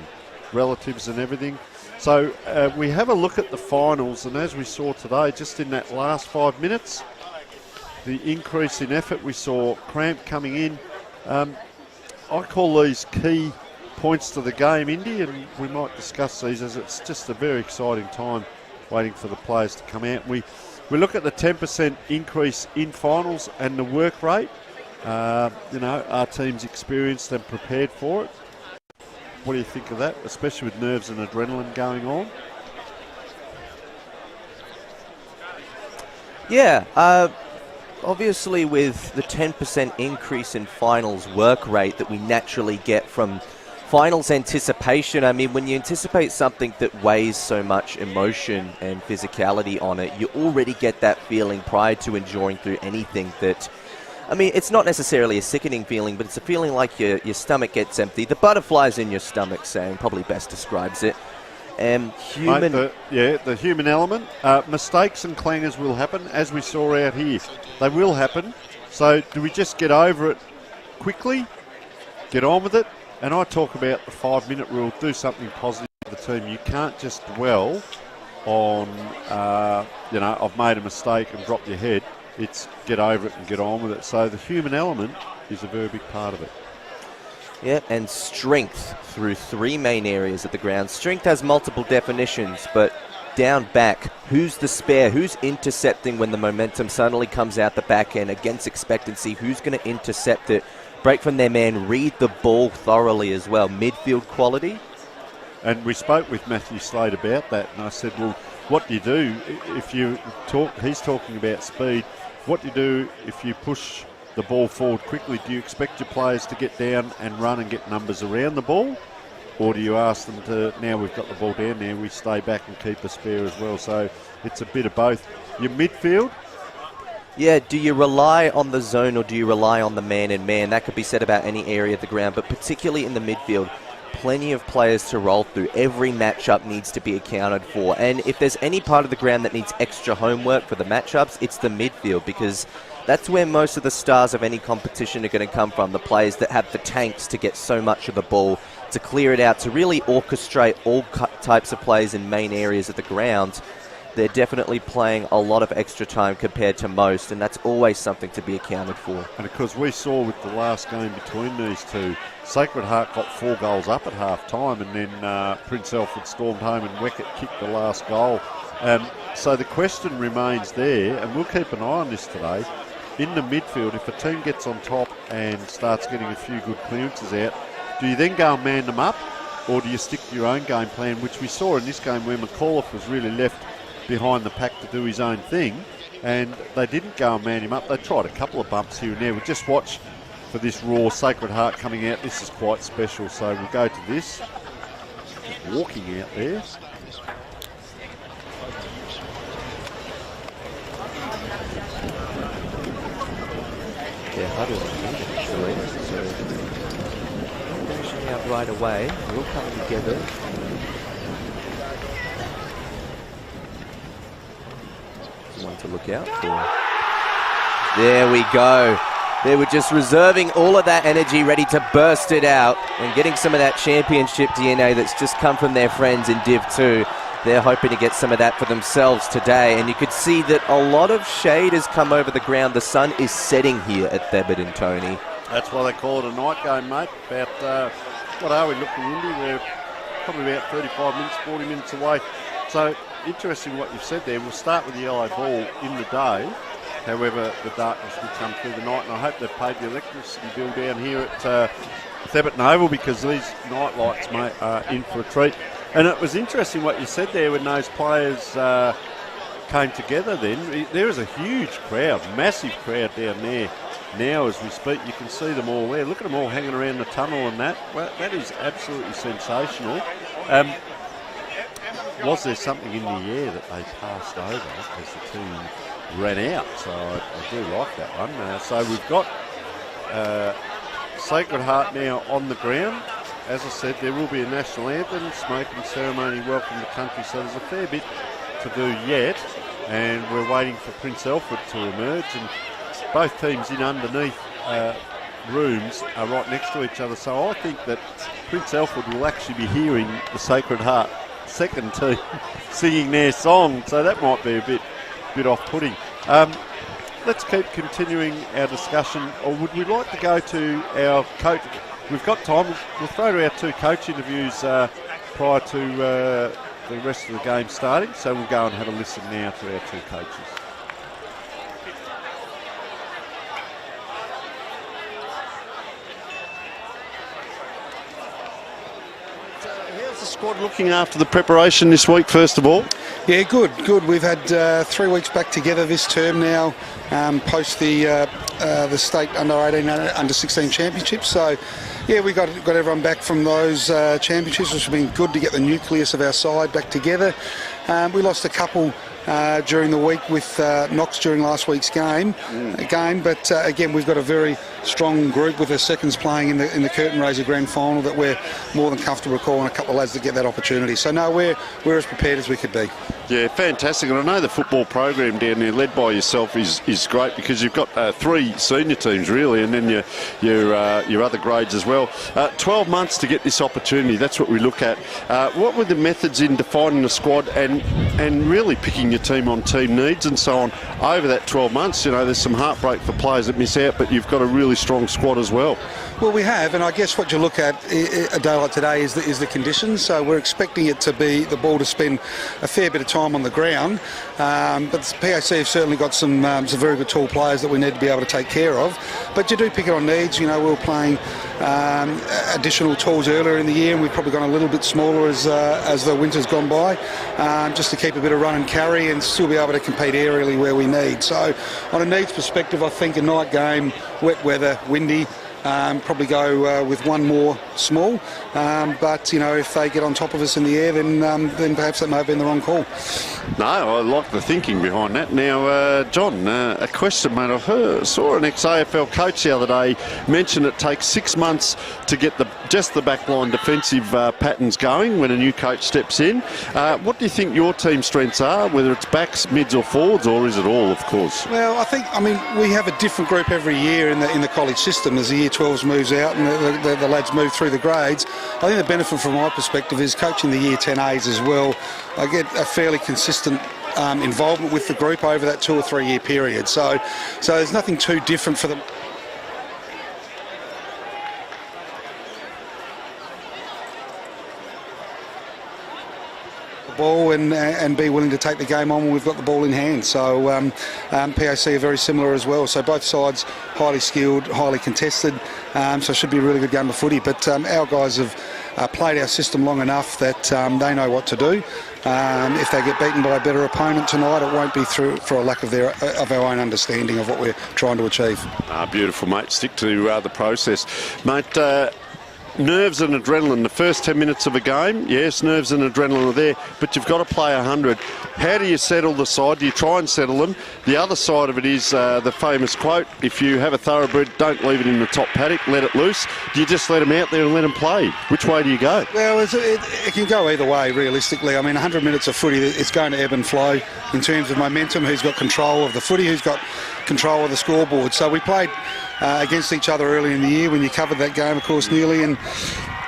relatives and everything. So we have a look at the finals, and as we saw today, just in that last 5 minutes, the increase in effort, we saw Cramp coming in. I call these key points to the game, Indy, and we might discuss these, as it's just a very exciting time waiting for the players to come out. We look at the 10% increase in finals and the work rate. Our team's experienced and prepared for it. What do you think of that, especially with nerves and adrenaline going on? Yeah, obviously with the 10% increase in finals work rate that we naturally get from finals anticipation, I mean, when you anticipate something that weighs so much emotion and physicality on it, you already get that feeling prior to enduring through anything that, I mean, it's not necessarily a sickening feeling, but it's a feeling like your stomach gets empty. The butterflies in your stomach, saying probably best describes it. Human... Mate, the human element. Mistakes and clangers will happen, as we saw out here. They will happen. So do we just get over it quickly, get on with it? And I talk about the 5-minute rule, do something positive for the team. You can't just dwell on, I've made a mistake and drop your head. It's get over it and get on with it. So the human element is a very big part of it. Yeah, and strength through 3 main areas of the ground. Strength has multiple definitions, but down back, who's the spare? Who's intercepting when the momentum suddenly comes out the back end against expectancy? Who's going to intercept it? Break from their man, read the ball thoroughly as well. Midfield quality. And we spoke with Matthew Slade about that, and I said, well, what do you do if you talk? He's talking about speed. What do you do if you push the ball forward quickly? Do you expect your players to get down and run and get numbers around the ball? Or do you ask them to, now we've got the ball down there, we stay back and keep a spare as well? So it's a bit of both. Your midfield? Yeah, do you rely on the zone or do you rely on the man-in-man? That could be said about any area of the ground, but particularly in the midfield, plenty of players to roll through. Every matchup needs to be accounted for. And if there's any part of the ground that needs extra homework for the matchups, it's the midfield, because that's where most of the stars of any competition are going to come from, the players that have the tanks to get so much of the ball, to clear it out, to really orchestrate all types of plays in main areas of the ground. They're definitely playing a lot of extra time compared to most, and that's always something to be accounted for. And of course, we saw with the last game between these two, Sacred Heart got 4 goals up at half time, and then Prince Alfred stormed home and Weckett kicked the last goal. So the question remains there, and we'll keep an eye on this today. In the midfield, if a team gets on top and starts getting a few good clearances out, do you then go and man them up, or do you stick to your own game plan, which we saw in this game where McAuliffe was really left behind the pack to do his own thing, and they didn't go and man him up. They tried a couple of bumps here and there. We'll just watch for this raw Sacred Heart coming out. This is quite special, so we'll go to this. Just walking out there. Yeah, Huddle actually, so finishing out right away. We'll come together. One to look out for. There we go. They were just reserving all of that energy, ready to burst it out, and getting some of that championship DNA that's just come from their friends in Div 2. They're hoping to get some of that for themselves today, and you could see that a lot of shade has come over the ground. The sun is setting here at Thebarton, Tony. That's why they call it a night game, mate. About, what are we looking, Indy? We're probably about 35 minutes, 40 minutes away. So, interesting what you've said there. We'll start with the yellow ball in the day. However, the darkness will come through the night, and I hope they've paid the electricity bill down here at Thebarton Oval, because these night lights, mate, are in for a treat. And it was interesting what you said there when those players came together then. There is a huge crowd, massive crowd down there. Now as we speak, you can see them all there. Look at them all hanging around the tunnel and that. Well, that is absolutely sensational. Was there something in the air that they passed over as the team ran out? So I do like that one. So we've got Sacred Heart now on the ground. As I said, there will be a national anthem, smoking ceremony, welcome to country, so there's a fair bit to do yet, and we're waiting for Prince Alfred to emerge, and both teams in underneath rooms are right next to each other, so I think that Prince Alfred will actually be hearing the Sacred Heart second team singing their song, so that might be a bit off-putting. Let's keep continuing our discussion, or would we like to go to our coach? We've got time. We'll throw to our 2 coach interviews prior to the rest of the game starting. So we'll go and have a listen now to our 2 coaches. How's the squad looking after the preparation this week, first of all? Yeah, good. We've had 3 weeks back together this term now, post the state under-18, under-16 championships. So, yeah, we got everyone back from those championships, which has been good to get the nucleus of our side back together. We lost a couple during the week with Knox during last week's game. But again, we've got a very strong group with the seconds playing in the curtain raiser grand final that we're more than comfortable calling a couple of lads to get that opportunity. So no, we're as prepared as we could be. Yeah, fantastic. And I know the football program down there, led by yourself, is great, because you've got 3 senior teams really, and then your other grades as well. 12 months to get this opportunity. That's what we look at. What were the methods in defining the squad and really picking your team on team needs and so on over that 12 months? You know, there's some heartbreak for players that miss out, but you've got a really strong squad as well. Well, we have, and I guess what you look at a day like today is the conditions. So we're expecting it to be the ball to spend a fair bit of time on the ground, but the PAC have certainly got some very good tall players that we need to be able to take care of. But you do pick it on needs. You know, we were playing additional tools earlier in the year, and we've probably gone a little bit smaller as the winter's gone by, just to keep a bit of run and carry and still be able to compete aerially where we need. So on a needs perspective, I think a night game, wet weather, windy, probably go with one more small, but you know, if they get on top of us in the air, then perhaps that may have been the wrong call. No, I like the thinking behind that. Now, John, a question, mate. I saw an ex-AFL coach the other day mention it takes 6 months to get just the backline defensive patterns going when a new coach steps in. What do you think your team's strengths are, whether it's backs, mids or forwards, or is it all, of course? Well, I mean, we have a different group every year in the college system as the year 12s moves out and the lads move through the grades. I think the benefit from my perspective is coaching the year 10As as well. I get a fairly consistent involvement with the group over that 2 or 3 year period. So there's nothing too different for them. Ball and be willing to take the game on when we've got the ball in hand. So PAC are very similar as well. So both sides highly skilled, highly contested. So it should be a really good game of footy. But our guys have played our system long enough that they know what to do. If they get beaten by a better opponent tonight, it won't be for a lack of our own understanding of what we're trying to achieve. Beautiful, mate. Stick to the process, mate. Nerves and adrenaline, the first 10 minutes of a game, yes, nerves and adrenaline are there, but you've got to play 100. How do you settle the side? Do you try and settle them? The other side of it is the famous quote, if you have a thoroughbred, don't leave it in the top paddock, let it loose. Do you just let them out there and let them play? Which way do you go? Well, it can go either way, realistically. I mean, 100 minutes of footy, it's going to ebb and flow in terms of momentum, who's got control of the footy, who's got control of the scoreboard. So we played against each other early in the year when you covered that game, of course, nearly, and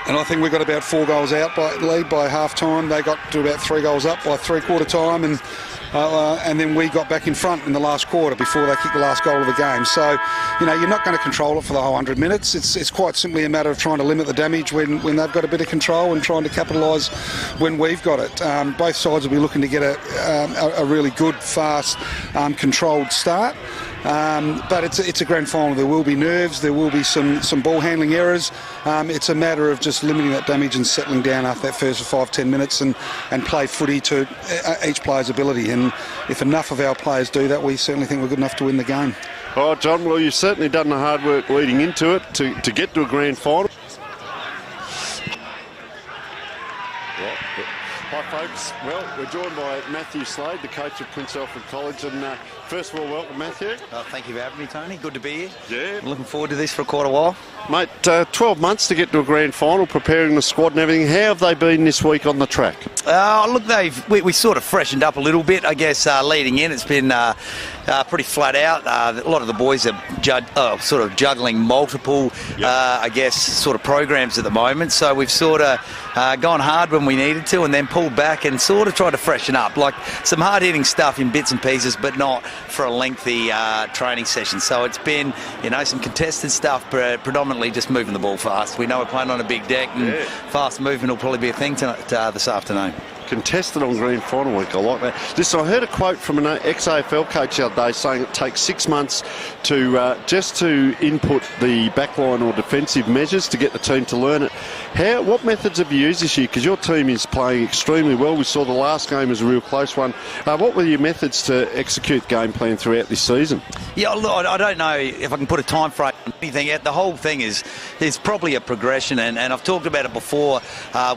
I think we got about 4 goals out lead by half time. They got to about 3 goals up by 3/4 time, and then we got back in front in the last quarter before they kicked the last goal of the game. So, you know, you're not going to control it for the whole 100 minutes. It's quite simply a matter of trying to limit the damage when they've got a bit of control and trying to capitalise when we've got it. Both sides will be looking to get a really good, fast, controlled start. But it's a grand final. There will be nerves. There will be some ball handling errors. It's a matter of just limiting that damage and settling down after that first 5-10 minutes and play footy to each player's ability. And if enough of our players do that, we certainly think we're good enough to win the game. Oh, John, well, you've certainly done the hard work leading into it to get to a grand final. Hi folks, well, we're joined by Matthew Slade, the coach of Prince Alfred College, and first of all, welcome Matthew. Thank you for having me, Tony. Good to be here. Yeah. I'm looking forward to this for quite a while. Mate, 12 months to get to a grand final, preparing the squad and everything. How have they been this week on the track? Look, we sort of freshened up a little bit, I guess, leading in. It's been pretty flat out. A lot of the boys are sort of juggling multiple, I guess, sort of programs at the moment. So we've sort of gone hard when we needed to and then pulled back and sort of tried to freshen up. Like some hard-hitting stuff in bits and pieces, but not for a lengthy training session. So it's been, you know, some contested stuff, predominantly just moving the ball fast. We know we're playing on a big deck, and fast movement will probably be a thing this afternoon. Contested on grand final week, I like that. Listen, I heard a quote from an ex-AFL coach the other day saying it takes 6 months to just to input the backline or defensive measures to get the team to learn it. What methods have you used this year? Because your team is playing extremely well. We saw the last game was a real close one. What were your methods to execute game plan throughout this season? Yeah, look, I don't know if I can put a time frame on anything yet. The whole thing is probably a progression, and I've talked about it before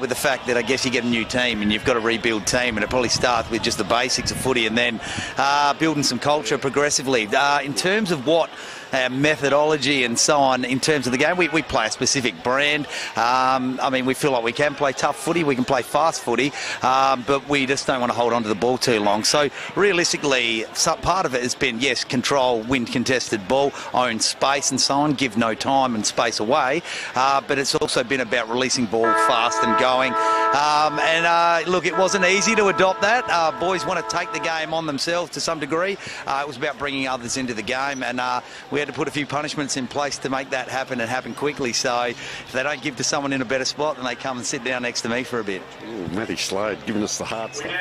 with the fact that I guess you get a new team and you've got to rebuild team, and it probably starts with just the basics of footy and then building some culture progressively. In terms of what methodology and so on, in terms of the game, we play a specific brand. I mean, we feel like we can play tough footy, we can play fast footy, but we just don't want to hold on to the ball too long. So realistically, part of it has been, yes, control, win contested ball, own space and so on, give no time and space away, but it's also been about releasing ball fast and going. Look, it wasn't easy to adopt that. Boys want to take the game on themselves to some degree. It was about bringing others into the game, and we we had to put a few punishments in place to make that happen and happen quickly. So if they don't give to someone in a better spot, then they come and sit down next to me for a bit. Ooh, Matty Slade giving us the hard stuff.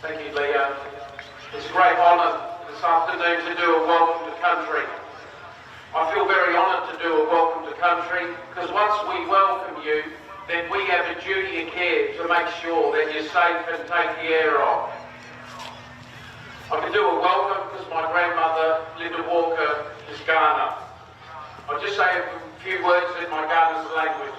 Thank you, Leo. It's a great honour this afternoon to do a welcome to country. I feel very honoured to do a welcome to country because once we welcome you, then we have a duty of care to make sure that you're safe and take the air off. I can do a welcome because my grandmother, Linda Walker, is Ghana. I'll just say a few words in my Ghana's language.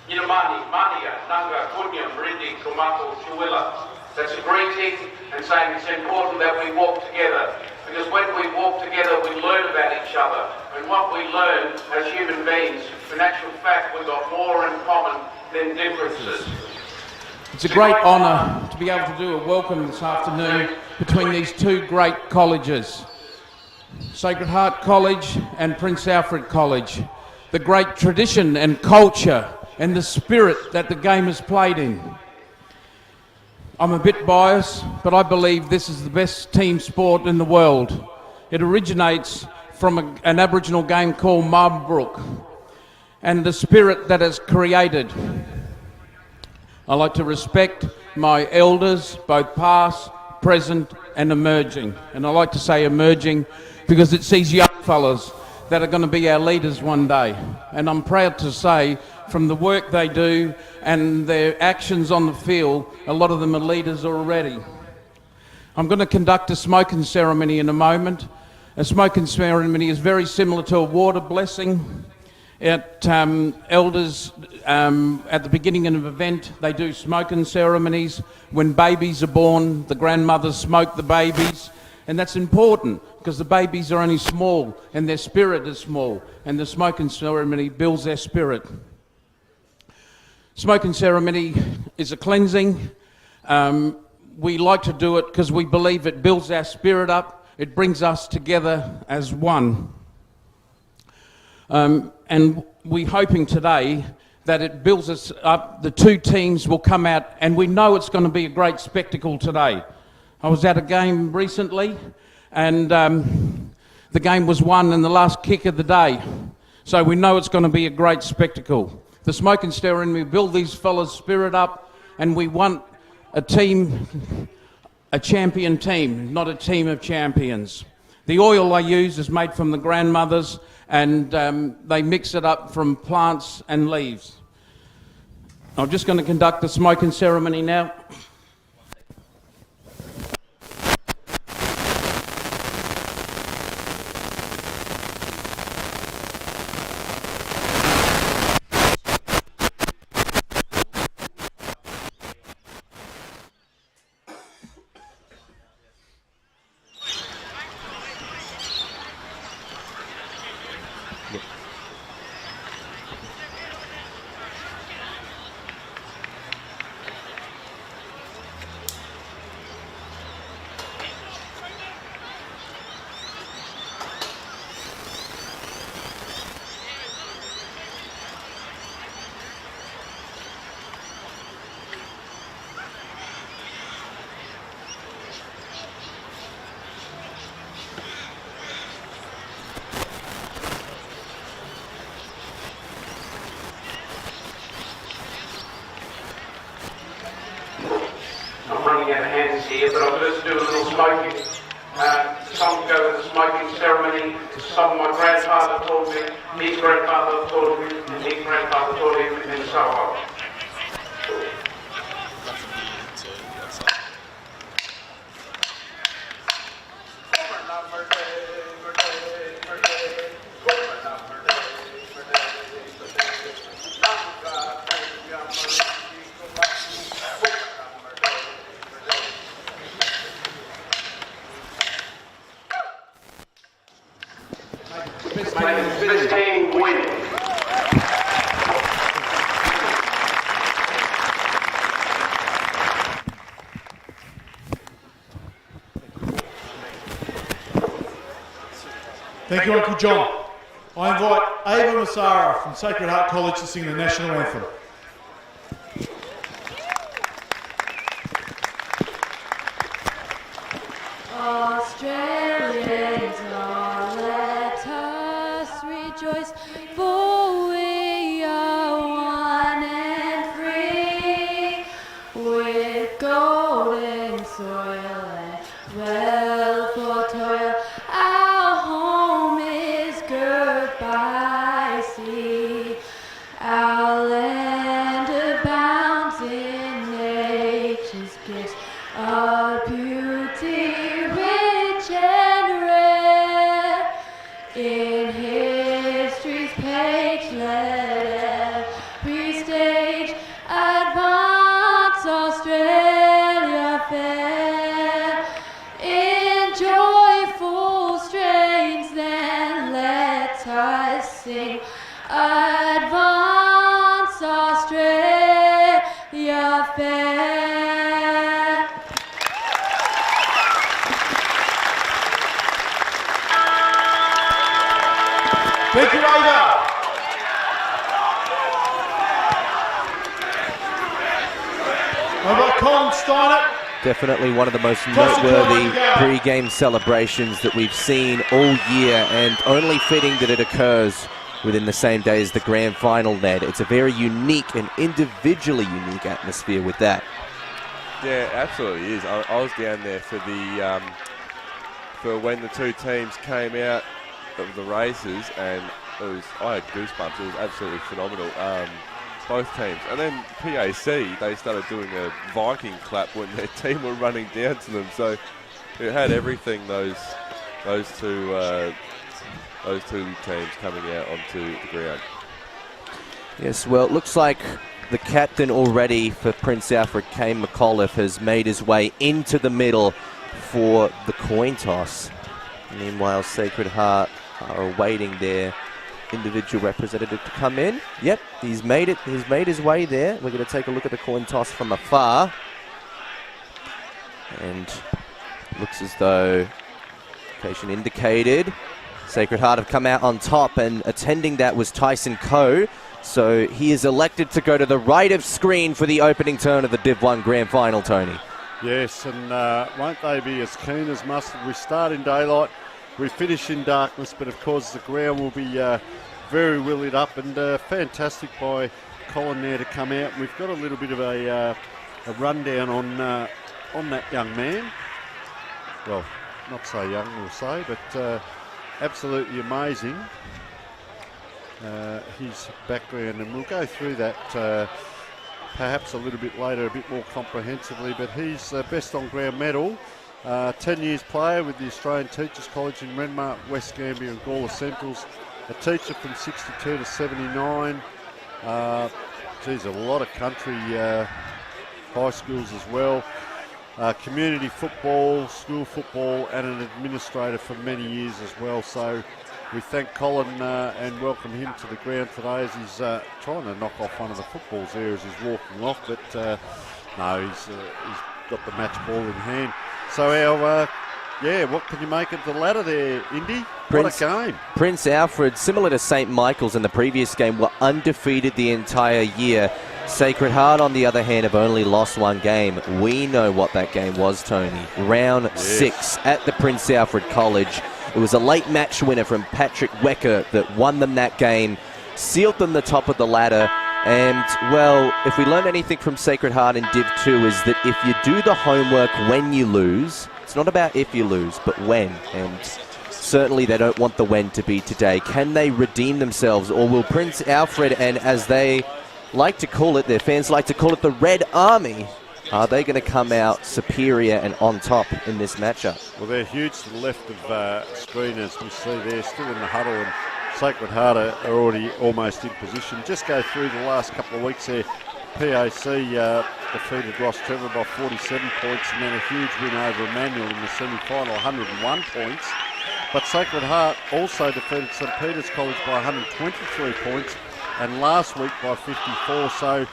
Yinamani, Mania, Nanga, Kunya, Mrindi, Kumako, Chuwila. That's a greeting and saying it's important that we walk together because when we walk together we learn about each other and what we learn as human beings, in actual fact we've got more in common than differences. It's a great honour to be able to do a welcome this afternoon between these two great colleges, Sacred Heart College and Prince Alfred College. The great tradition and culture and the spirit that the game is played in. I'm a bit biased, but I believe this is the best team sport in the world. It originates from an Aboriginal game called Marbrook and the spirit that is created. I like to respect my elders, both past, present and emerging. And I like to say emerging because it's these young fellas that are going to be our leaders one day. And I'm proud to say from the work they do and their actions on the field, a lot of them are leaders already. I'm going to conduct a smoking ceremony in a moment. A smoking ceremony is very similar to a water blessing. Elders, at the beginning of an event, they do smoking ceremonies. When babies are born, the grandmothers smoke the babies. And that's important because the babies are only small and their spirit is small. And the smoking ceremony builds their spirit. Smoking ceremony is a cleansing. We like to do it because we believe it builds our spirit up. It brings us together as one. And we're hoping today that it builds us up. The two teams will come out and we know it's going to be a great spectacle today. I was at a game recently and the game was won in the last kick of the day. So we know it's going to be a great spectacle. The smoking ceremony will build these fellas' spirit up and we want a team, a champion team, not a team of champions. The oil I use is made from the grandmothers and they mix it up from plants and leaves. I'm just going to conduct the smoking ceremony now. Here, but I'm going to do a little smoking. Some go to the smoking ceremony. Some my grandfather taught me, his grandfather taught me, and his grandfather taught him, and so on. Best team win. Thank you, Uncle John. I invite Ava Massara from Sacred Heart College to sing the national anthem. Australians, all let us rejoice, for we are one and free, with golden soil and wealth for toil. Our home is girt by sea, our land abounds in nature's gifts of beauty. In history's page, let every stage advance Australia fair. In joyful strains, then let us sing, advance Australia fair. Thank you, Ava. I've got Colin Steiner. Definitely one of the most noteworthy pre-game celebrations that we've seen all year, and only fitting that it occurs within the same day as the grand final, Ned. It's a very unique and individually unique atmosphere with that. Yeah, absolutely is. I was down there for the for when the two teams came out of the races, and I had goosebumps. It was absolutely phenomenal. Both teams, and then PAC, they started doing a Viking clap when their team were running down to them. So it had everything. Those two teams coming out onto the ground. Yes, well, it looks like the captain already for Prince Alfred, Kane McAuliffe, has made his way into the middle for the coin toss. Meanwhile, Sacred Heart are awaiting their individual representative to come in. Yep, he's made it. He's made his way there. We're going to take a look at the coin toss from afar. And looks as though location indicated. Sacred Heart have come out on top, and attending that was Tyson Coe. So he is elected to go to the right of screen for the opening turn of the Div 1 Grand Final, Tony. Yes, and won't they be as keen as mustard? We start in daylight, we finish in darkness, but of course the ground will be very well lit up, and fantastic by Colin there to come out. And we've got a little bit of a rundown on that young man. Well, not so young, we'll say, but absolutely amazing. His background, and we'll go through that perhaps a little bit later, a bit more comprehensively, but he's best on ground medal, 10 years player with the Australian Teachers College in Renmark, West Gambia and Gawler Centrals, a teacher from 62 to 79, geez, a lot of country high schools as well, community football, school football, and an administrator for many years as well. So we thank Colin and welcome him to the ground today as he's trying to knock off one of the footballs there as he's walking off, but no, he's got the match ball in hand. So our, what can you make of the ladder there, Indy? What a game. Prince Alfred, similar to St. Michael's in the previous game, were undefeated the entire year. Sacred Heart, on the other hand, have only lost one game. We know what that game was, Tony. Round 6 at the Prince Alfred College. It was a late match winner from Patrick Wecker that won them that game, sealed them the top of the ladder. And, well, if we learn anything from Sacred Heart in Div 2 is that if you do the homework when you lose, it's not about if you lose, but when. And certainly they don't want the when to be today. Can they redeem themselves, or will Prince Alfred, and as they like to call it, their fans like to call it, the Red Army, are they going to come out superior and on top in this matchup? Well, they're huge to the left of screen, as we see there, still in the huddle, and Sacred Heart are already almost in position. Just go through the last couple of weeks there. PAC defeated Ross Trevor by 47 points, and then a huge win over Emmanuel in the semi-final, 101 points. But Sacred Heart also defeated St. Peter's College by 123 points, and last week by 54. So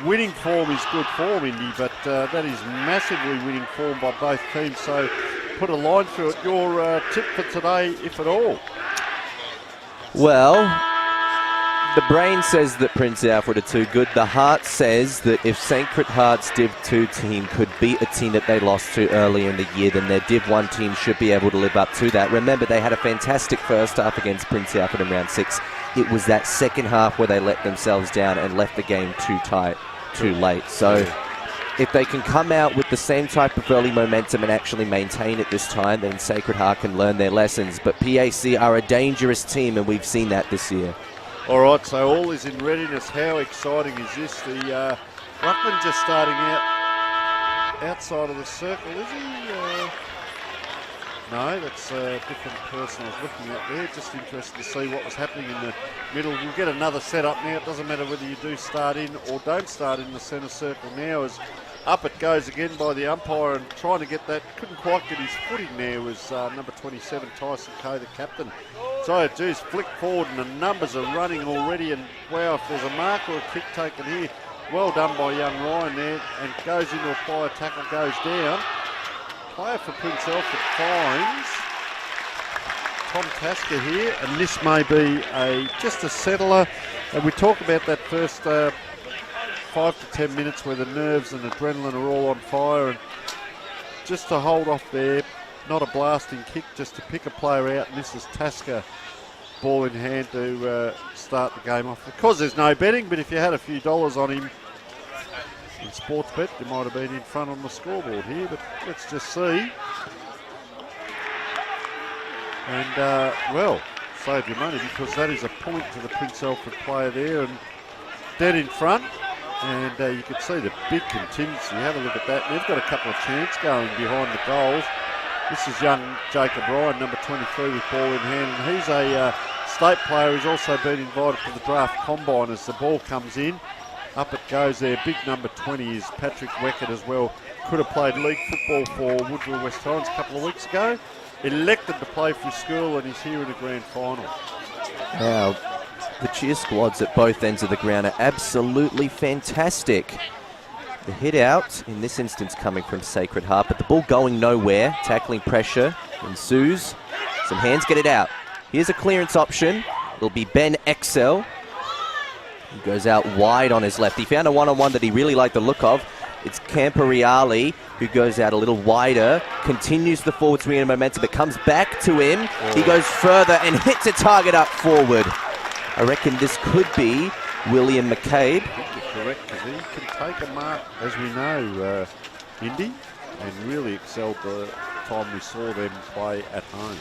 winning form is good form, Indy, but that is massively winning form by both teams. So put a line through it. Your tip for today, if at all? Well, the brain says that Prince Alfred are too good. The heart says that if Sacred Heart's Div 2 team could beat a team that they lost to earlier in the year, then their Div 1 team should be able to live up to that. Remember, they had a fantastic first half against Prince Alfred in round 6. It was that second half where they let themselves down and left the game too tight, too late. So if they can come out with the same type of early momentum and actually maintain it this time, then Sacred Heart can learn their lessons. But PAC are a dangerous team, and we've seen that this year. All right, so all is in readiness. How exciting is this? The Ruckman just starting out outside of the circle, is he? No, that's a different person I was looking at there. Just interested to see what was happening in the middle. We'll get another setup now. It doesn't matter whether you do start in or don't start in the centre circle now, as up it goes again by the umpire, and trying to get that, couldn't quite get his footing there, was number 27, Tyson Coe, the captain. So, geez, flick forward and the numbers are running already, and wow, if there's a mark or a kick taken here, well done by young Ryan there, and goes into a fire tackle, goes down. Player for Prince Alfred finds Tom Tasker here, and this may be just a settler. And we talk about that first 5 to 10 minutes where the nerves and adrenaline are all on fire, and just to hold off there, not a blasting kick, just to pick a player out, and this is Tasker, ball in hand to start the game off. Of course there's no betting, but if you had a few dollars on him in sports bet, you might have been in front on the scoreboard here, but let's just see. And well, save your money, because that is a point to the Prince Alfred player there, and dead in front. And you can see the big contingency. Have a look at that. They've got a couple of chances going behind the goals. This is young Jacob Ryan, number 23, with ball in hand, and he's a state player who's also been invited to the draft combine as the ball comes in. Up it goes there. Big number 20 is Patrick Weckett as well. Could have played league football for Woodville West Torrens a couple of weeks ago. Elected to play for his school, and he's here in the grand final. Wow, the cheer squads at both ends of the ground are absolutely fantastic. The hit out, in this instance coming from Sacred Heart, but the ball going nowhere. Tackling pressure ensues. Some hands get it out. Here's a clearance option. It'll be Ben Excel. He goes out wide on his left. He found a one-on-one that he really liked the look of. It's Campariali who goes out a little wider, continues the forward swing and momentum. It comes back to him. He goes further and hits a target up forward. I reckon this could be William McCabe. I think you're correct, because he can take a mark, as we know, Indy, and really excelled the time we saw them play at home.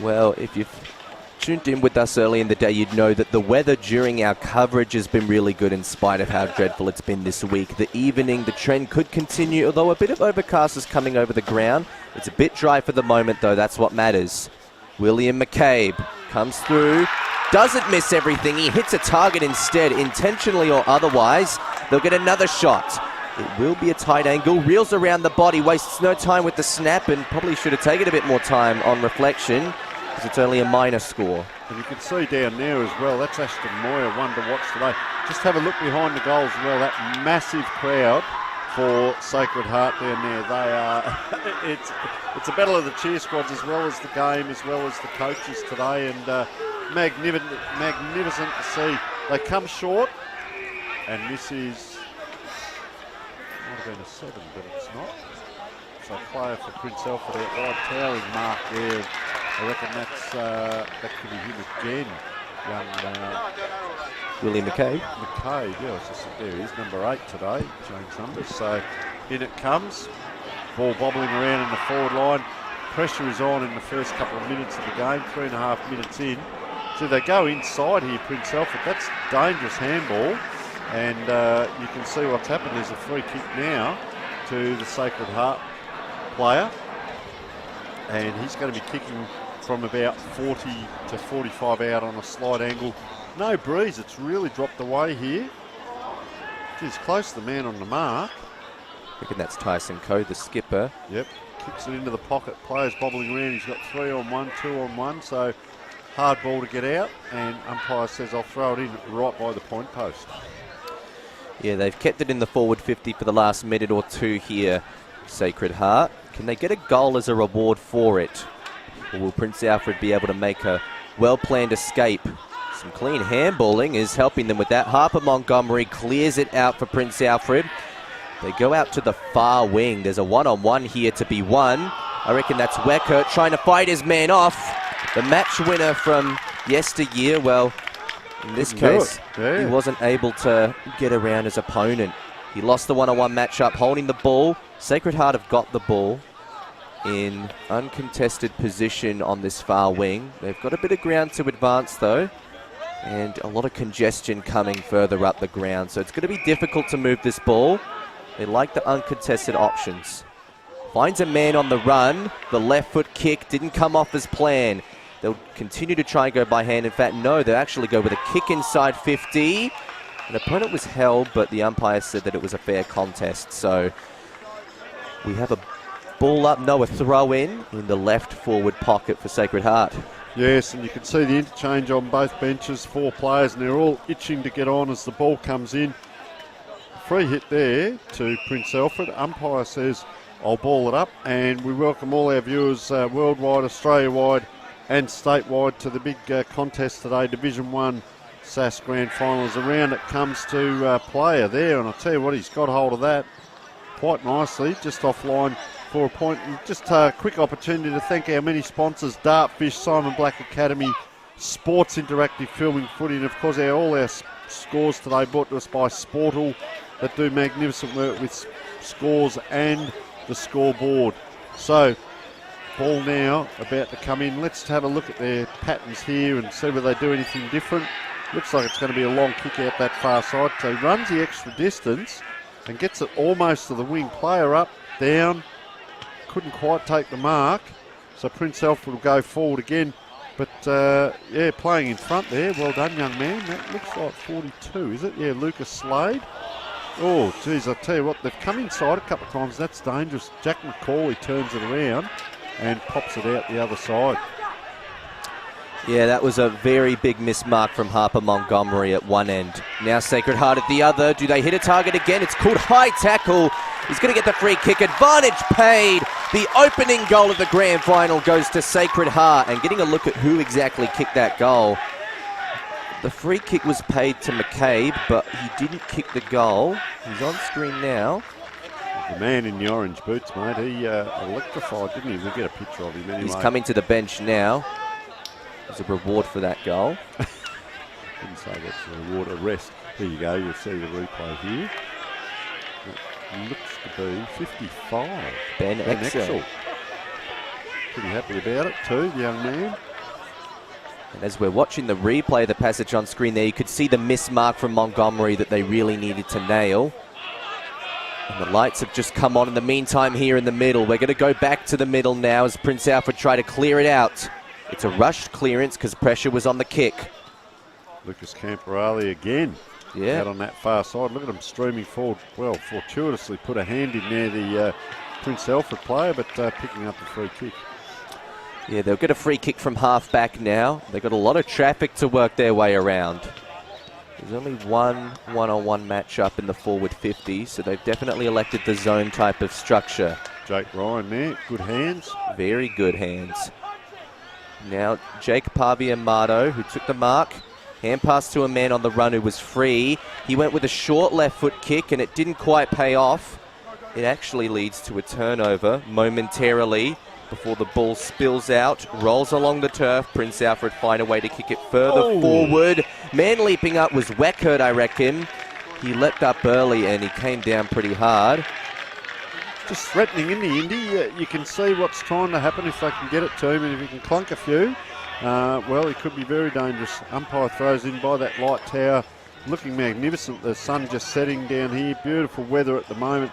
Well, if you've tuned in with us early in the day, you'd know that the weather during our coverage has been really good in spite of how dreadful it's been this week. The evening, the trend could continue, although a bit of overcast is coming over the ground. It's a bit dry for the moment, though. That's what matters. William McCabe comes through, doesn't miss everything. He hits a target instead, intentionally or otherwise. They'll get another shot. It will be a tight angle, reels around the body, wastes no time with the snap, and probably should have taken a bit more time on reflection, because it's only a minor score. And you can see down there as well, that's Ashton Moyer, one to watch today. Just have a look behind the goals as well, that massive crowd for Sacred Heart down there. They are, it's a battle of the cheer squads as well as the game, as well as the coaches today, and magnificent to see. They come short, and this is, might have been a 7, but it's not. So player for Prince Alfred out wide, towering mark there. I reckon that could be him again, young William McCabe. McCabe, yeah, it's just, there he is, number 8 today, changed numbers. So in it comes, ball bobbling around in the forward line. Pressure is on in the first couple of minutes of the game, 3.5 minutes in. So they go inside here, Prince Alfred. That's dangerous handball, and you can see what's happened. There's a free kick now to the Sacred Heart player, and he's going to be kicking from about 40 to 45 out on a slight angle. No breeze, it's really dropped away here. He's close to the man on the mark. I reckon that's Tyson Coe, the skipper. Yep, kicks it into the pocket. Players bobbling around. He's got 3 on 1, 2 on 1, so hard ball to get out, and umpire says I'll throw it in right by the point post. Yeah, they've kept it in the forward 50 for the last minute or two here, Sacred Heart. Can they get a goal as a reward for it? Or will Prince Alfred be able to make a well-planned escape. Some clean handballing is helping them with that. Harper Montgomery clears it out for Prince Alfred. They go out to the far wing. There's a one-on-one here to be won. I reckon that's Weckert trying to fight his man off. The match winner from yesteryear, well, in this case, he wasn't able to get around his opponent. He lost the one-on-one matchup holding the ball. Sacred Heart have got the ball in uncontested position on this far wing. They've got a bit of ground to advance though, and a lot of congestion coming further up the ground. So it's going to be difficult to move this ball. They like the uncontested options. Finds a man on the run. The left foot kick didn't come off as planned. They'll continue to try and go by hand. In fact, no, they'll actually go with a kick inside 50. An opponent was held, but the umpire said that it was a fair contest. So we have a ball up, no, a throw in the left forward pocket for Sacred Heart. Yes, and you can see the interchange on both benches, 4 players, and they're all itching to get on as the ball comes in. Free hit there to Prince Alfred. Umpire says, I'll ball it up, and we welcome all our viewers worldwide, Australia-wide and statewide to the big contest today, Division 1 SAAS Grand Finals. Around it comes to player there, and I'll tell you what, he's got hold of that quite nicely, just offline for a point. And just a quick opportunity to thank our many sponsors, Dartfish, Simon Black Academy, Sports Interactive Filming Footy, and of course all our scores today brought to us by Sportal, that do magnificent work with scores and the scoreboard. So, ball now about to come in. Let's have a look at their patterns here and see whether they do anything different. Looks like it's going to be a long kick out that far side. So he runs the extra distance and gets it almost to the wing. Player up, down, couldn't quite take the mark. So Prince Alfred will go forward again. But, yeah, playing in front there. Well done, young man. That looks like 42, is it? Yeah, Lucas Slade. Oh, geez, I tell you what, they've come inside a couple of times. That's dangerous. Jack McCauley turns it around and pops it out the other side. Yeah, that was a very big mismark from Harper Montgomery at one end. Now Sacred Heart at the other. Do they hit a target again? It's called high tackle. He's going to get the free kick. Advantage paid. The opening goal of the grand final goes to Sacred Heart. And getting a look at who exactly kicked that goal. The free kick was paid to McCabe, but he didn't kick the goal. He's on screen now. The man in the orange boots, mate, he electrified, didn't he? We'll get a picture of him anyway. He's coming to the bench now. There's a reward for that goal. Didn't say that's a reward, a rest. There you go, you'll see the replay here. It looks to be 55. Ben Exel. Pretty happy about it too, the young man. And as we're watching the replay of the passage on screen there, you could see the mismark from Montgomery that they really needed to nail. And the lights have just come on in the meantime here in the middle. We're going to go back to the middle now as Prince Alfred try to clear it out. It's a rushed clearance because pressure was on the kick. Lucas Camporale again. Yeah. Out on that far side. Look at him streaming forward. Well, fortuitously put a hand in there, the Prince Alfred player, but picking up the free kick. Yeah, they'll get a free kick from half back now. They've got a lot of traffic to work their way around. There's only one one-on-one matchup in the forward 50, so they've definitely elected the zone type of structure. Jake Ryan there, good hands. Very good hands. Now, Jake Paviamato, who took the mark. Hand pass to a man on the run who was free. He went with a short left foot kick and it didn't quite pay off. It actually leads to a turnover momentarily before the ball spills out, rolls along the turf. Prince Alfred find a way to kick it further forward. Man leaping up was Weckert, I reckon. He leapt up early and he came down pretty hard. Just threatening in the Indy. You can see what's trying to happen if they can get it to him, and if he can clunk a few, well, he could be very dangerous. Umpire throws in by that light tower. Looking magnificent. The sun just setting down here. Beautiful weather at the moment.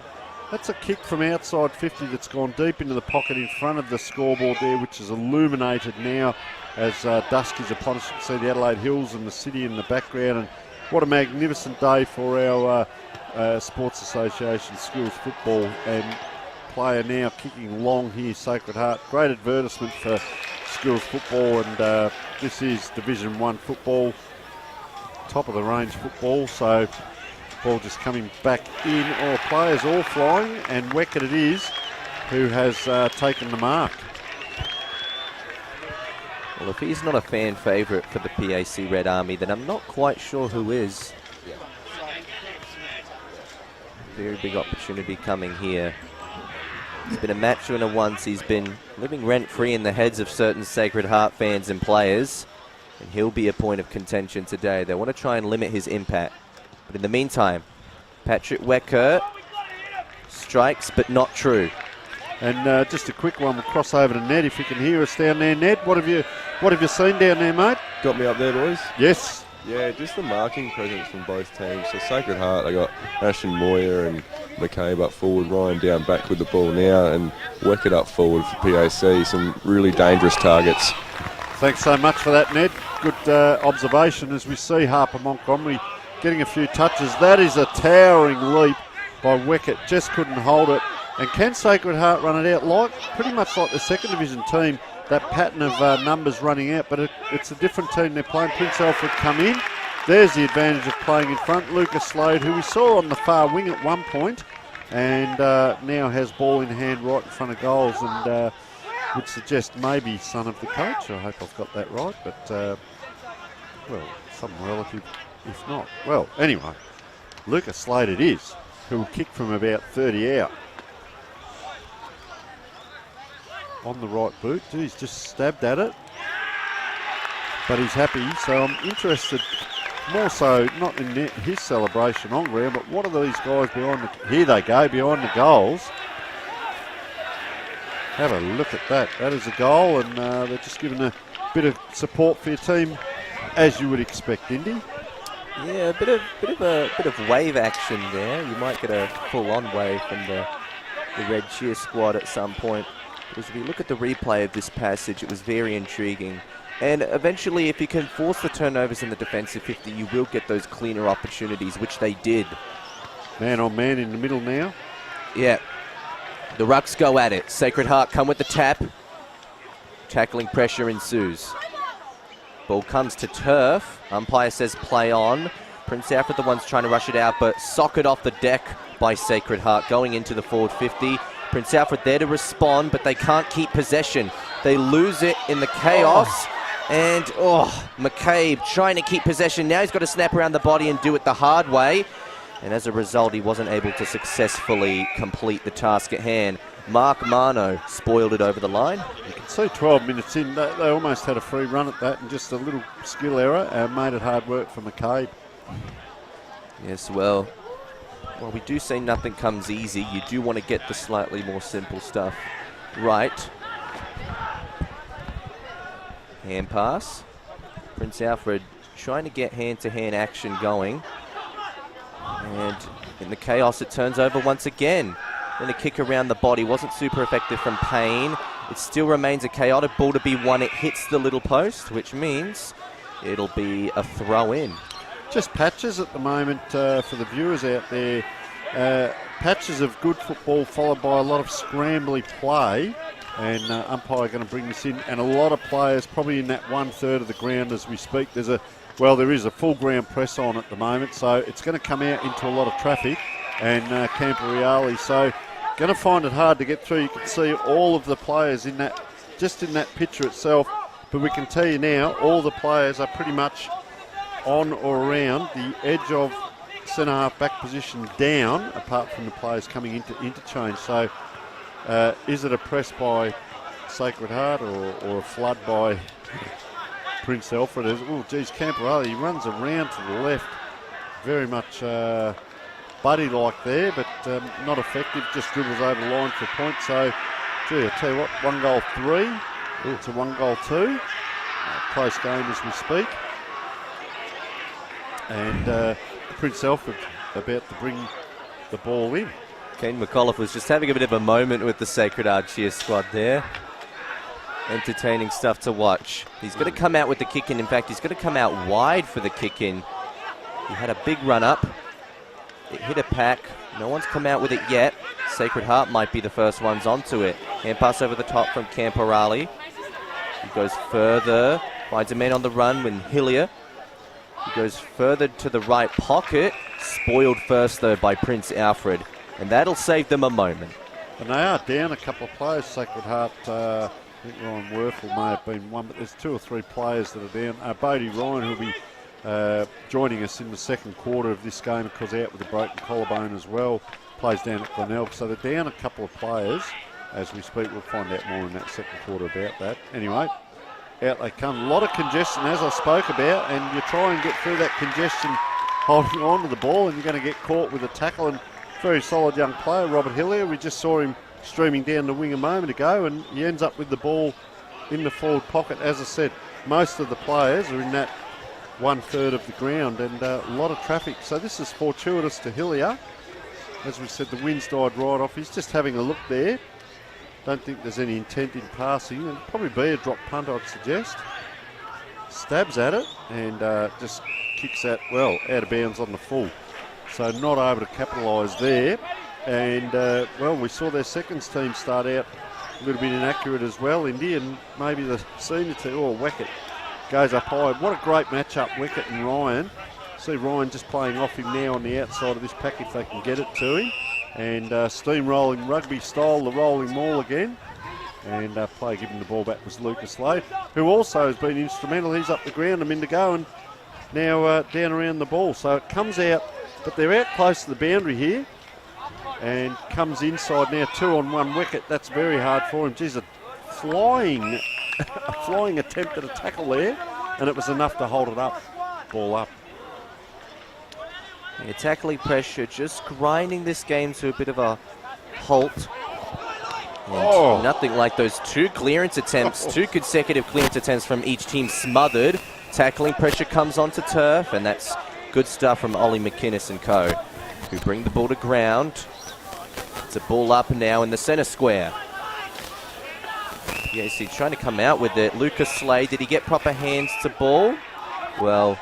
That's a kick from outside 50 that's gone deep into the pocket in front of the scoreboard there, which is illuminated now as dusk is upon us. You can see the Adelaide Hills and the city in the background. And what a magnificent day for our Sports Association Schools football. And player now kicking long here, Sacred Heart. Great advertisement for Schools football, and this is Division 1 football, top of the range football. So ball just coming back in, all players all flying, and Weckert it is who has taken the mark. Well, if he's not a fan favourite for the PAC Red Army, then I'm not quite sure who is. Very big opportunity coming here. It's been a match winner once. He's been living rent-free in the heads of certain Sacred Heart fans and players, and he'll be a point of contention today. They want to try and limit his impact. But in the meantime, Patrick Wecker strikes, but not true. And just a quick one, we'll cross over to Ned if you can hear us down there. Ned, what have you seen down there, mate? Got me up there, boys? Yes. Yeah, just the marking presence from both teams. So Sacred Heart, they got Ashton Moyer and McCabe up forward, Ryan down back with the ball now, and Weckett up forward for PAC. Some really dangerous targets. Thanks so much for that, Ned. Good observation as we see Harper Montgomery getting a few touches. That is a towering leap by Weckett. Just couldn't hold it. And can Sacred Heart run it out pretty much like the second division team? That pattern of numbers running out, but it's a different team they're playing. Prince Alfred come in. There's the advantage of playing in front. Lucas Slade, who we saw on the far wing at one point, and now has ball in hand right in front of goals, and would suggest maybe son of the coach. I hope I've got that right, but well, some relative if not. Well, anyway, Lucas Slade it is, who will kick from about 30 out. On the right boot. He's just stabbed at it. But he's happy, so I'm interested more so not in his celebration on ground, but what are these guys behind the... Here they go, behind the goals. Have a look at that. That is a goal, and they're just giving a bit of support for your team, as you would expect, Indy. Yeah, a bit of wave action there. You might get a full-on wave from the Red Cheer squad at some point. As we look at the replay of this passage, it was very intriguing. And eventually, if you can force the turnovers in the defensive 50, you will get those cleaner opportunities, which they did. Man on man in the middle now. Yeah. The Rucks go at it. Sacred Heart come with the tap. Tackling pressure ensues. Ball comes to turf. Umpire says play on. Prince Alfred the ones trying to rush it out, but socket off the deck by Sacred Heart going into the forward 50. Prince Alfred there to respond, but they can't keep possession. They lose it in the chaos. And, McCabe trying to keep possession. Now he's got to snap around the body and do it the hard way. And as a result, he wasn't able to successfully complete the task at hand. Mark Marno spoiled it over the line. You can see 12 minutes in, they almost had a free run at that, and just a little skill error made it hard work for McCabe. Yes, well, we do say nothing comes easy. You do want to get the slightly more simple stuff right. Hand pass. Prince Alfred trying to get hand-to-hand action going. And in the chaos, it turns over once again. Then a kick around the body. Wasn't super effective from Payne. It still remains a chaotic ball to be won. It hits the little post, which means it'll be a throw-in. Just patches at the moment for the viewers out there. Patches of good football followed by a lot of scrambly play, and umpire going to bring this in, and a lot of players probably in that 1/3 of the ground as we speak. There is a full ground press on at the moment, so it's going to come out into a lot of traffic, and Camporeale, so going to find it hard to get through. You can see all of the players in that, just in that picture itself, but we can tell you now all the players are pretty much on or around the edge of centre half back position down, apart from the players coming into interchange. So is it a press by Sacred Heart or a flood by Prince Alfred? Oh geez, Camporeale, he runs around to the left, very much buddy-like there, but not effective, just dribbles over the line for a point. So gee, I tell you what, 1-3 to 1-2, close game as we speak. And Prince Alfred about to bring the ball in. Kane McAuliffe was just having a bit of a moment with the Sacred Heart cheer squad there. Entertaining stuff to watch. He's going to come out with the kick in. In fact, he's going to come out wide for the kick in. He had a big run up. It hit a pack. No one's come out with it yet. Sacred Heart might be the first ones onto it. Hand pass over the top from Camporeale. He goes further. Finds a man on the run when Hillier. He goes further to the right pocket. Spoiled first, though, by Prince Alfred. And that'll save them a moment. And they are down a couple of players, Sacred Heart, I think Ryan Werfel may have been one, but there's 2 or 3 players that are down. Bodie Ryan, who'll be joining us in the second quarter of this game because out with a broken collarbone as well, plays down at Glenelg. So they're down a couple of players as we speak. We'll find out more in that second quarter about that. Anyway, out they come. A lot of congestion, as I spoke about, and you try and get through that congestion holding on to the ball, and you're going to get caught with a tackle. And very solid young player, Robert Hillier. We just saw him streaming down the wing a moment ago, and he ends up with the ball in the forward pocket. As I said, most of the players are in that 1/3 of the ground, and a lot of traffic. So this is fortuitous to Hillier. As we said, the wind's died right off. He's just having a look there. Don't think there's any intent in passing. It'll probably be a drop punt, I'd suggest. Stabs at it and just kicks that, well, out of bounds on the full. So not able to capitalise there. And, well, we saw their seconds team start out a little bit inaccurate as well, Indy, and maybe the senior team, Weckett goes up high. What a great matchup, Weckett and Ryan. See Ryan just playing off him now on the outside of this pack if they can get it to him. And steamrolling rugby style, the rolling maul again. And play giving the ball back was Lucas Slade, who also has been instrumental. He's up the ground a minute ago and now down around the ball. So it comes out, but they're out close to the boundary here. And comes inside now, 2-on-1 wicket. That's very hard for him. Geez, a flying attempt at a tackle there, and it was enough to hold it up. Ball up. Yeah, tackling pressure, just grinding this game to a bit of a halt. And nothing like those 2 clearance attempts, 2 consecutive clearance attempts from each team smothered. Tackling pressure comes onto turf, and that's good stuff from Ollie McInnes and co, who bring the ball to ground. It's a ball up now in the centre square. Yes, he's trying to come out with it. Lucas Slade, did he get proper hands to ball? Well,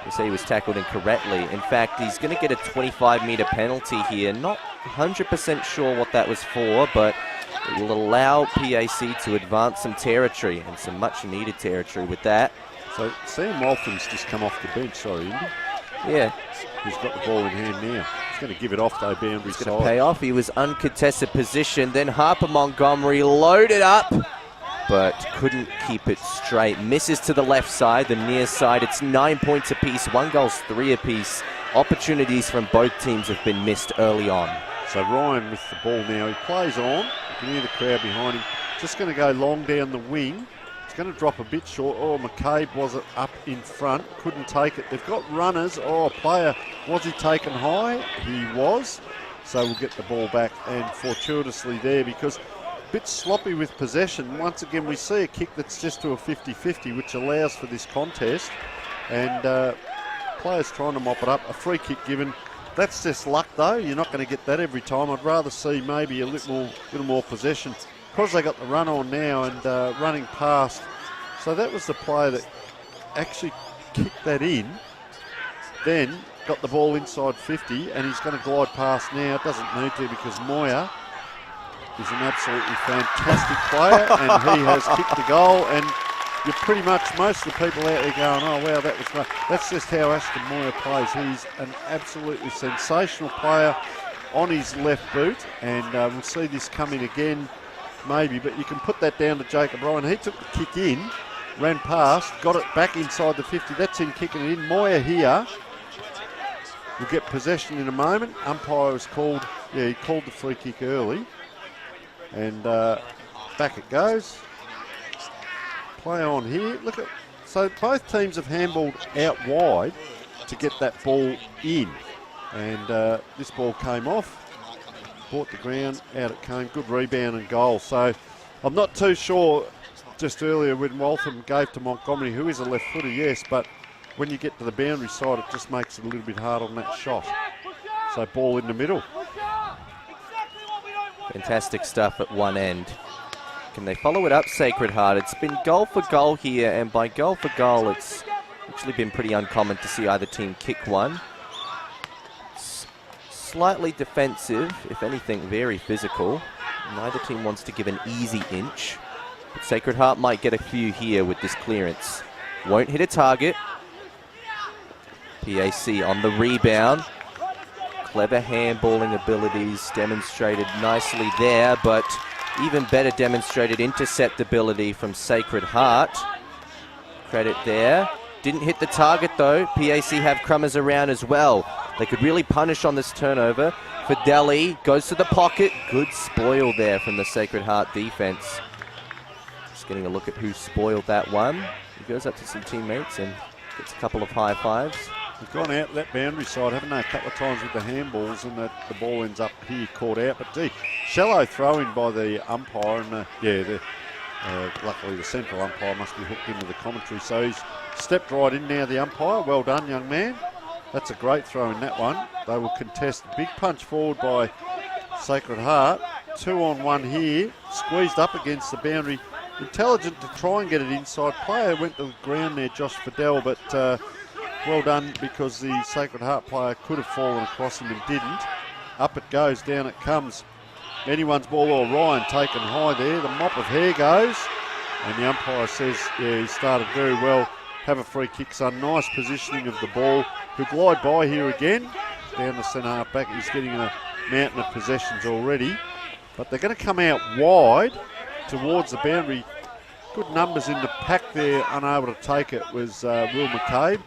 you say he was tackled incorrectly. In fact, he's going to get a 25-metre penalty here. Not 100% sure what that was for, but it will allow PAC to advance some territory, and some much-needed territory with that. So Sam Waltham's just come off the bench, sorry, Indy. Yeah. He's got the ball in hand now. He's going to give it off, though, boundary side. He's going to pay off. He was uncontested position. Then Harper Montgomery loaded up, but couldn't keep it straight. Misses to the left side, the near side. It's 9 points apiece. 1 goal's 3 apiece. Opportunities from both teams have been missed early on. So Ryan with the ball now. He plays on. You can hear the crowd behind him. Just going to go long down the wing. It's going to drop a bit short. McCabe was it up in front. Couldn't take it. They've got runners. Player, was he taken high? He was. So we'll get the ball back, and fortuitously there, because a bit sloppy with possession. Once again, we see a kick that's just to a 50-50, which allows for this contest. And players trying to mop it up. A free kick given. That's just luck, though. You're not going to get that every time. I'd rather see maybe a little more possession. Because they got the run on now and running past. So that was the player that actually kicked that in. Then got the ball inside 50, and he's going to glide past now. Doesn't need to, because Moyer is an absolutely fantastic player, and he has kicked the goal. And you're pretty much, most of the people out there going, oh, wow, that was great. That's just how Ashton Moyer plays. He's an absolutely sensational player on his left boot, and we'll see this coming again, maybe, but you can put that down to Jacob Ryan. He took the kick in, ran past, got it back inside the 50. That's him kicking it in. Moyer here will get possession in a moment. Umpire was called, he called the free kick early. And back it goes. Play on here. Look at, so both teams have handballed out wide to get that ball in. And this ball came off. Bought the ground, out it came, good rebound and goal. So I'm not too sure, just earlier when Waltham gave to Montgomery, who is a left footer, yes, but when you get to the boundary side, it just makes it a little bit hard on that shot. So ball in the middle. Fantastic stuff at one end. Can they follow it up, Sacred Heart? It's been goal for goal here, and by goal for goal, it's actually been pretty uncommon to see either team kick one. Slightly defensive, if anything, very physical. Neither team wants to give an easy inch. But Sacred Heart might get a few here with this clearance. Won't hit a target. PAC on the rebound. Clever handballing abilities demonstrated nicely there, but Even better demonstrated interceptability from Sacred Heart. Credit there. Didn't hit the target though. PAC have Crummers around as well. They could really punish on this turnover. Fideli goes to the pocket. Good spoil there from the Sacred Heart defense. Just getting a look at who spoiled that one. He goes up to some teammates and gets a couple of high fives. They've gone out that boundary side, haven't they, a couple of times with the handballs, and the ball ends up here caught out. But gee, shallow throw-in by the umpire, and luckily the central umpire must be hooked into the commentary. So he's stepped right in now, the umpire. Well done, young man. That's a great throw in that one. They will contest. Big punch forward by Sacred Heart. 2-on-1 here. Squeezed up against the boundary. Intelligent to try and get it inside. Player went to the ground there, Josh Fidel, but well done, because the Sacred Heart player could have fallen across him and didn't. Up it goes, down it comes. Anyone's ball, or Ryan taken high there. The mop of hair goes, and the umpire says, yeah, he started very well. Have a free kick, son. Nice positioning of the ball. He'll glide by here again. Down the centre half back. He's getting a mountain of possessions already. But they're going to come out wide towards the boundary. Good numbers in the pack there. Unable to take it was Will McCabe.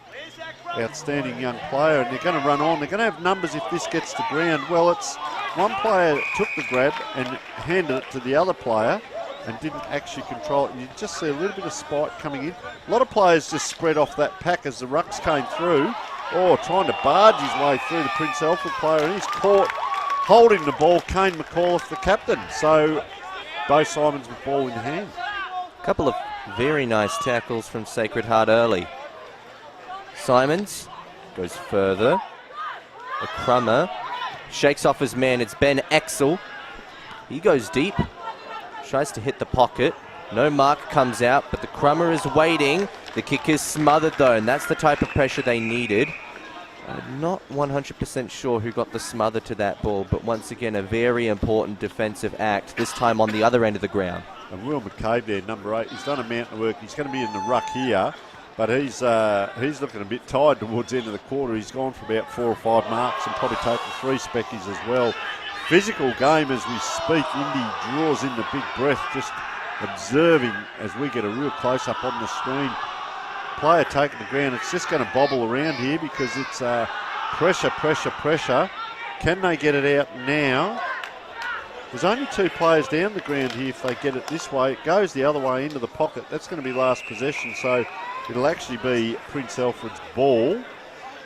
Outstanding young player. And they're going to run on. They're going to have numbers if this gets to ground. Well, it's one player that took the grab and handed it to the other player and didn't actually control it. And you just see a little bit of spite coming in. A lot of players just spread off that pack as the rucks came through. Oh, trying to barge his way through the Prince Alfred player, and he's caught holding the ball. Kane McAuliffe, the captain. So, Bo Simons with ball in hand. A couple of very nice tackles from Sacred Heart early. Simons goes further. A Crummer shakes off his man. It's Ben Exel. He goes deep. Tries to hit the pocket. No mark comes out, but the Crummer is waiting. The kick is smothered though, and that's the type of pressure they needed. I'm not 100% sure who got the smother to that ball, but once again, a very important defensive act, this time on the other end of the ground. And Will McCabe there, number 8, he's done a mountain of work. He's going to be in the ruck here, but he's looking a bit tired towards the end of the quarter. He's gone for about 4 or 5 marks and probably taken 3 speckies as well. Physical game as we speak. Indy draws in the big breath, just observing as we get a real close-up on the screen. Player taking the ground. It's just going to bobble around here because it's pressure, pressure, pressure. Can they get it out now? There's only 2 players down the ground here. If they get it this way, it goes the other way into the pocket. That's going to be last possession, so it'll actually be Prince Alfred's ball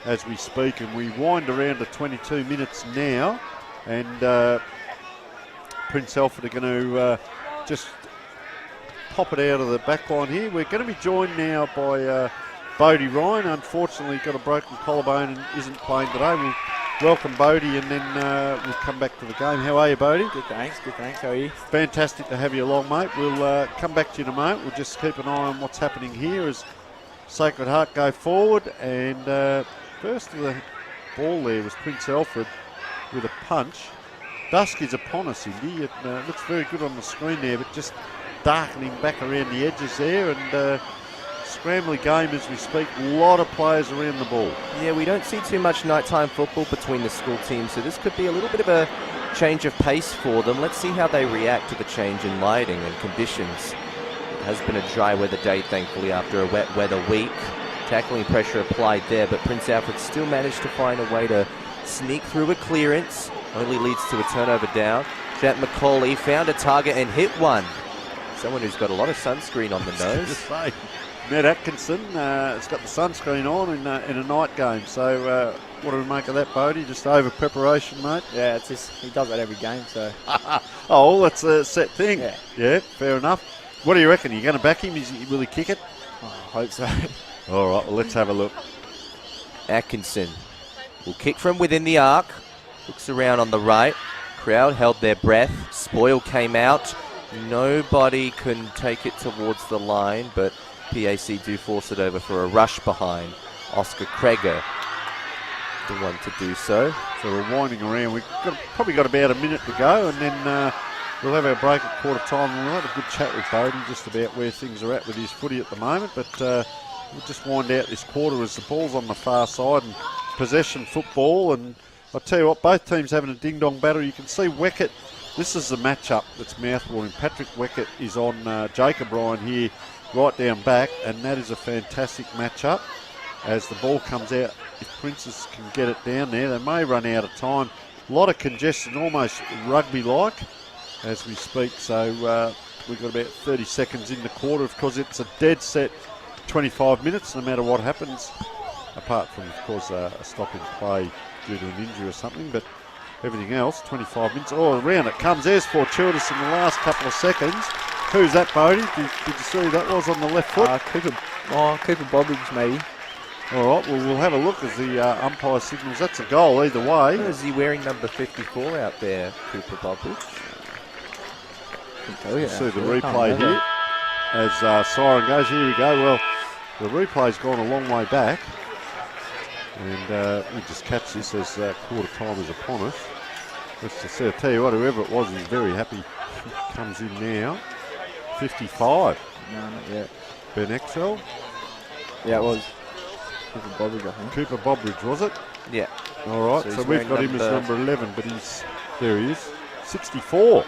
as we speak, and we wind around to 22 minutes now, and Prince Alfred are going to just pop it out of the back line here. We're going to be joined now by Bodie Ryan. Unfortunately, got a broken collarbone and isn't playing today. We'll welcome Bodie, and then we'll come back to the game. How are you, Bodie? Good, thanks. How are you? Fantastic to have you along, mate. We'll come back to you in a moment. We'll just keep an eye on what's happening here as Sacred Heart go forward. And first of the ball there was Prince Alfred with a punch. Dusk is upon us, Indy. It looks very good on the screen there, but just darkening back around the edges there, and scrambling game as we speak. A lot of players around the ball. Yeah, we don't see too much nighttime football between the school teams, so this could be a little bit of a change of pace for them. Let's see how they react to the change in lighting and conditions. It has been a dry weather day, thankfully, after a wet weather week. Tackling pressure applied there, but Prince Alfred still managed to find a way to sneak through a clearance. Only leads to a turnover down. Jack McCauley found a target and hit one. Someone who's got a lot of sunscreen on the nose. Matt Atkinson has got the sunscreen on in a night game. So what do we make of that, Bodie? Just over preparation, mate? Yeah, it's just, he does that every game, so. Oh, well, that's a set thing. Yeah, fair enough. What do you reckon? Are you going to back him? Will he kick it? I hope so. All right, well, let's have a look. Atkinson will kick from within the arc. Looks around on the right. Crowd held their breath. Spoil came out. Nobody can take it towards the line, but PAC do force it over for a rush behind. Oscar Kreger, the one to do so. So we're winding around. We've probably got about a minute to go, and then we'll have our break at quarter time, and we'll have a good chat with Bodie just about where things are at with his footy at the moment. But we'll just wind out this quarter as the ball's on the far side and possession football. And I'll tell you what, both teams having a ding-dong battle. You can see Weckett This is the matchup that's mouthwatering. Patrick Weckett is on Jacob Ryan here, right down back, and that is a fantastic matchup. As the ball comes out, if Princess can get it down there, they may run out of time. A lot of congestion, almost rugby-like as we speak. So we've got about 30 seconds in the quarter. Of course, it's a dead set 25 minutes, no matter what happens, apart from, of course, a stop in play due to an injury or something. But everything else, 25 minutes. Oh, around it comes. There's Fortuitous in the last couple of seconds. Who's that, Bodie? Did you see who that was on the left foot? Cooper Bobbridge, maybe. All right, well, we'll have a look as the umpire signals. That's a goal either way. Is he wearing number 54 out there, Cooper Bobbridge? You see the replay here as siren goes. Here we go. Well, the replay's gone a long way back. And we just catch this as quarter time is upon us. Let's just see. I tell you what, whoever it was is very happy. Comes in now. 55. No, not yet. Ben Exel. Yeah, it was. Cooper Bobbridge, I think. Cooper Bobbridge, was it? Yeah. All right, so we've got him as number 11, but there he is. 64.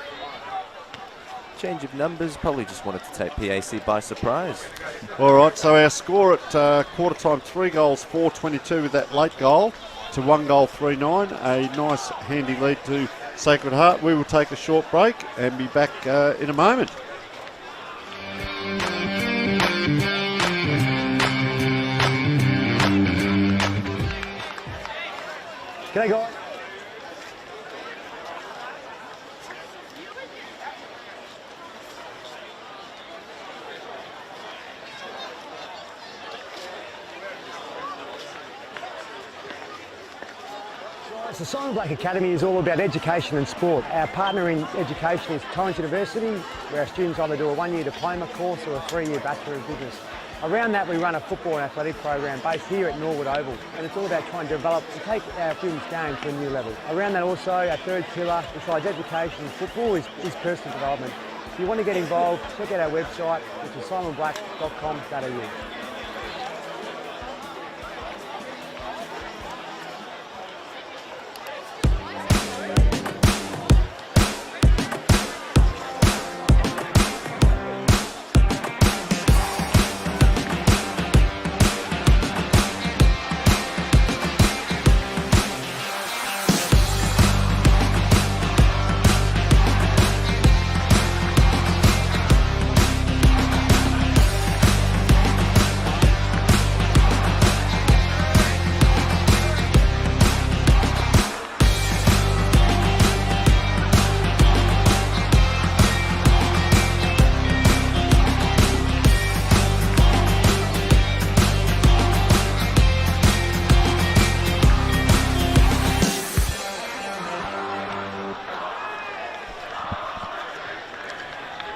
Change of numbers, probably just wanted to take PAC by surprise. All right, so our score at quarter time, 3 goals, 4-22 with that late goal to 1 goal, 3-9. A nice handy lead to Sacred Heart. We will take a short break and be back in a moment. G'day, guys. The Simon Black Academy is all about education and sport. Our partner in education is Torrens University, where our students either do a 1-year diploma course or a 3-year Bachelor of Business. Around that, we run a football and athletic program based here at Norwood Oval, and it's all about trying to develop and take our students' game to a new level. Around that also, our third pillar, besides education and football, is personal development. If you want to get involved, check out our website, which is simonblack.com.au.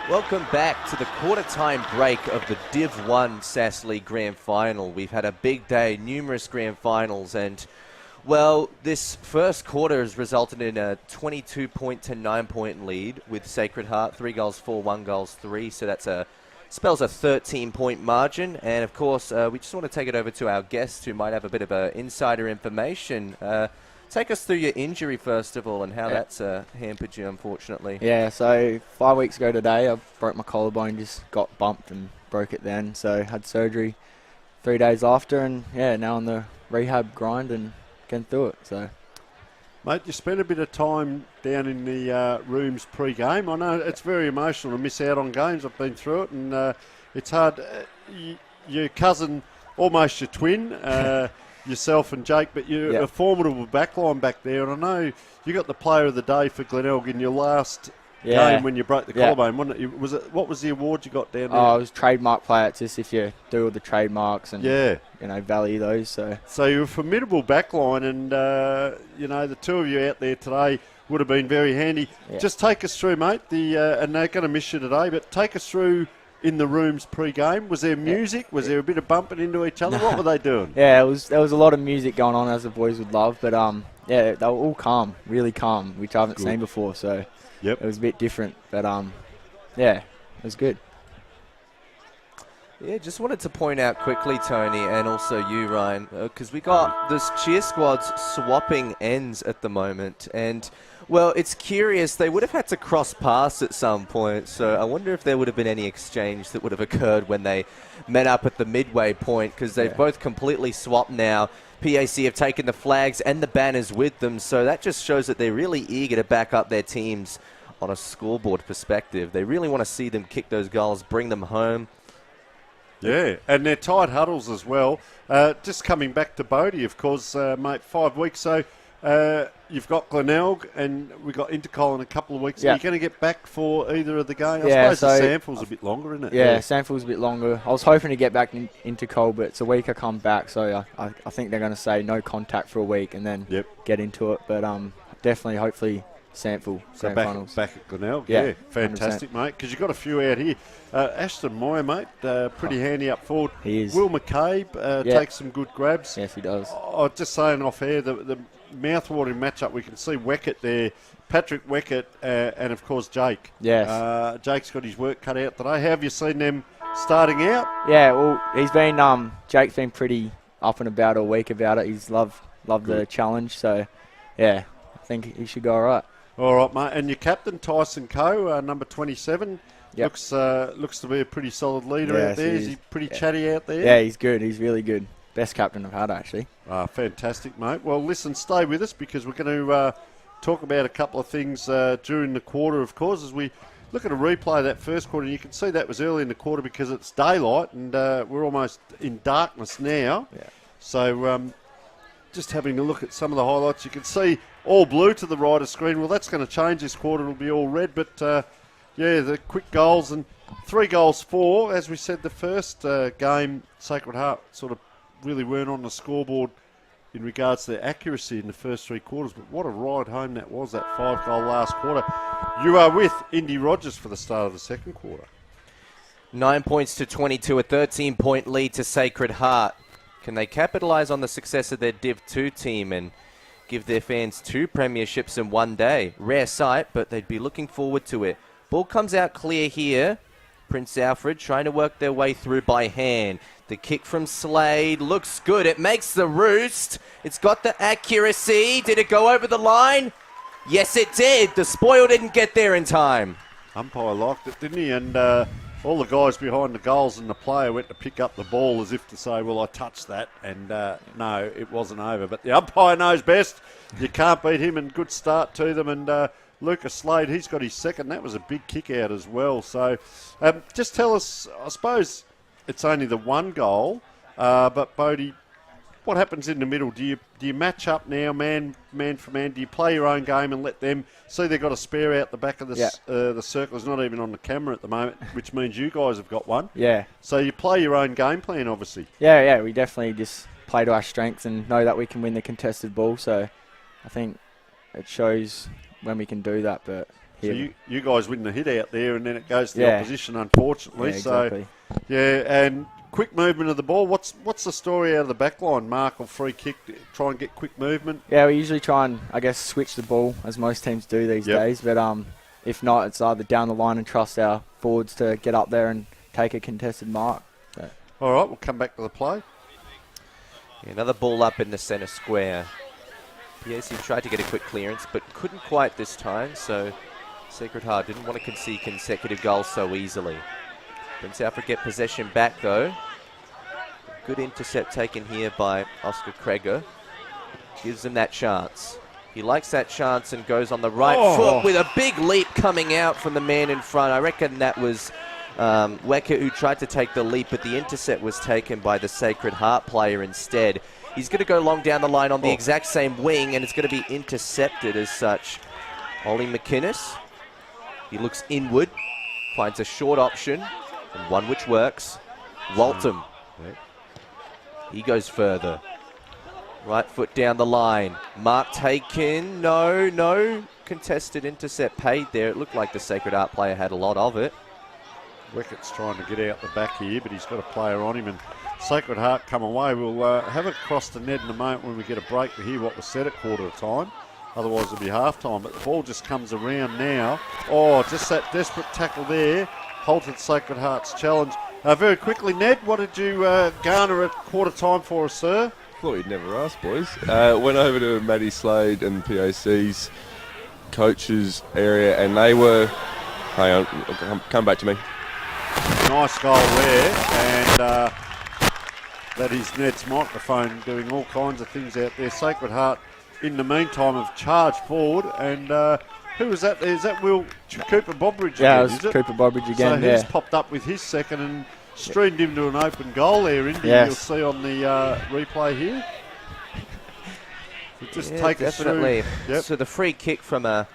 Welcome back to the quarter-time break of the Div 1 SAAS League Grand Final. We've had a big day, numerous Grand Finals, and, well, this first quarter has resulted in a 22-point to 9-point lead with Sacred Heart, 3 goals 4, 1 goals 3, so that's spells a 13-point margin. And, of course, we just want to take it over to our guests who might have a bit of insider information. Take us through your injury, first of all, and how that's hampered you, unfortunately. Yeah, so 5 weeks ago today, I broke my collarbone, just got bumped and broke it then. So had surgery 3 days after, and, yeah, now on the rehab grind and getting through it. So, mate, you spent a bit of time down in the rooms pre-game. I know it's very emotional to miss out on games. I've been through it, and it's hard. Your cousin, almost your twin, yourself and Jake, but you're a formidable backline back there, and I know you got the player of the day for Glenelg in your last game when you broke the collarbone, wasn't it? What was the award you got down there? Oh, it was trademark player. It's just if you do all the trademarks and value those. So you're a formidable backline, and the two of you out there today would have been very handy. Yeah. Just take us through, mate. And they're going to miss you today, but take us through. In the rooms pre-game, was there music? Was there a bit of bumping into each other? What were they doing? Yeah, there was a lot of music going on, as the boys would love. But they were all calm, really calm, which I haven't seen before. So it was a bit different. But it was good. Yeah, just wanted to point out quickly, Tony, and also you, Ryan, because we got this cheer squads swapping ends at the moment, and, well, it's curious. They would have had to cross paths at some point, so I wonder if there would have been any exchange that would have occurred when they met up at the midway point, because they've both completely swapped now. PAC have taken the flags and the banners with them, so that just shows that they're really eager to back up their teams on a scoreboard perspective. They really want to see them kick those goals, bring them home. Yeah, and they're tight huddles as well. Just coming back to Bodie, of course, mate, 5 weeks. So you've got Glenelg and we've got Intercol in a couple of weeks. Are you going to get back for either of the games? I suppose the Samfield's a bit longer, isn't it? Yeah, Samfield's a bit longer. I was hoping to get back in Intercol, but it's a week I come back, so I think they're going to say no contact for a week and then get into it. But definitely, hopefully, Samfield So finals. back at Glenelg, yeah. Fantastic, 100%. mate, because you've got a few out here. Ashton Moyer, mate, pretty handy up forward. He is. Will McCabe takes some good grabs. Yes, he does. Oh, just saying off air, the mouth-watering matchup, we can see Weckett there, Patrick Weckett, and, of course, Jake. Yes. Jake's got his work cut out today. How have you seen them starting out? Yeah, well, he's been Jake's been pretty up and about all week about it. He's loved the challenge, so, yeah, I think he should go all right. All right, mate. And your captain, Tyson Coe, number 27, looks to be a pretty solid leader out there. Is he pretty chatty out there? Yeah, he's good. He's really good. Best captain I've had, actually. Fantastic, mate. Well, listen, stay with us because we're going to talk about a couple of things during the quarter, of course, as we look at a replay of that first quarter. You can see that was early in the quarter because it's daylight and we're almost in darkness now. Yeah. So just having a look at some of the highlights, you can see all blue to the right of screen. Well, that's going to change this quarter. It'll be all red. But, the quick goals and 3 goals for, as we said, the first game, Sacred Heart sort of really weren't on the scoreboard in regards to their accuracy in the first 3 quarters. But what a ride home that was, that 5-goal last quarter. You are with Indy Rogers for the start of the second quarter. 9 points to 22, a 13-point lead to Sacred Heart. Can they capitalise on the success of their Div 2 team and give their fans 2 premierships in one day? Rare sight, but they'd be looking forward to it. Ball comes out clear here. Prince Alfred trying to work their way through by hand. The kick from Slade looks good. It makes the roost. It's got the accuracy. Did it go over the line? Yes, it did. The spoil didn't get there in time. Umpire liked it, didn't he? And all the guys behind the goals and the player went to pick up the ball as if to say, well, I touched that. And no, it wasn't over. But the umpire knows best. You can't beat him, and good start to them. And Lucas Slade, he's got his second. That was a big kick out as well. So just tell us, I suppose it's only the 1 goal, but Bodie, what happens in the middle? Do you match up now, man for man? Do you play your own game and let them see they've got a spare out the back of the circle? It's not even on the camera at the moment, which means you guys have got one. Yeah. So you play your own game plan, obviously. Yeah, we definitely just play to our strengths and know that we can win the contested ball. So I think it shows when we can do that. But so you guys win the hit out there, and then it goes to the opposition, unfortunately. Yeah, exactly. So and quick movement of the ball. What's the story out of the back line? Mark or free kick, try and get quick movement? Yeah, we usually try and, I guess, switch the ball, as most teams do these days. But if not, it's either down the line and trust our forwards to get up there and take a contested mark. So. All right, we'll come back to the play. Yeah, another ball up in the centre square. PAC tried to get a quick clearance, but couldn't quite this time, so Sacred Heart didn't want to concede consecutive goals so easily. Prince Alfred get possession back, though. Good intercept taken here by Oscar Kreger. Gives them that chance. He likes that chance and goes on the right foot with a big leap coming out from the man in front. I reckon that was Wecker who tried to take the leap, but the intercept was taken by the Sacred Heart player instead. He's going to go long down the line on the exact same wing, and it's going to be intercepted as such. Ollie McInnes, he looks inward, finds a short option, and one which works. Waltham, he goes further. Right foot down the line. Mark taken, no. Contested intercept paid there. It looked like the Sacred Heart player had a lot of it. Wickett's trying to get out the back here, but he's got a player on him, and Sacred Heart come away. We'll have it across the net in a moment when we get a break to hear what was said at quarter time. Otherwise it'll be half-time, but the ball just comes around now. Oh, just that desperate tackle there halted Sacred Heart's challenge. Very quickly, Ned, what did you garner at quarter time for us, sir? Thought you'd never ask, boys. Went over to Matty Slade and PAC's coaches area, and they were... Hang on, come back to me. Nice goal there, and that is Ned's microphone doing all kinds of things out there. Sacred Heart, in the meantime, have charged forward, and who was that there? Is that Cooper Bobridge again, Yeah, it was is it? Cooper Bobridge again, So he's popped up with his second and streamed him to an open goal there, Indy. Yes. You'll see on the replay here. So just take definitely. us through. Yep. So the free kick from a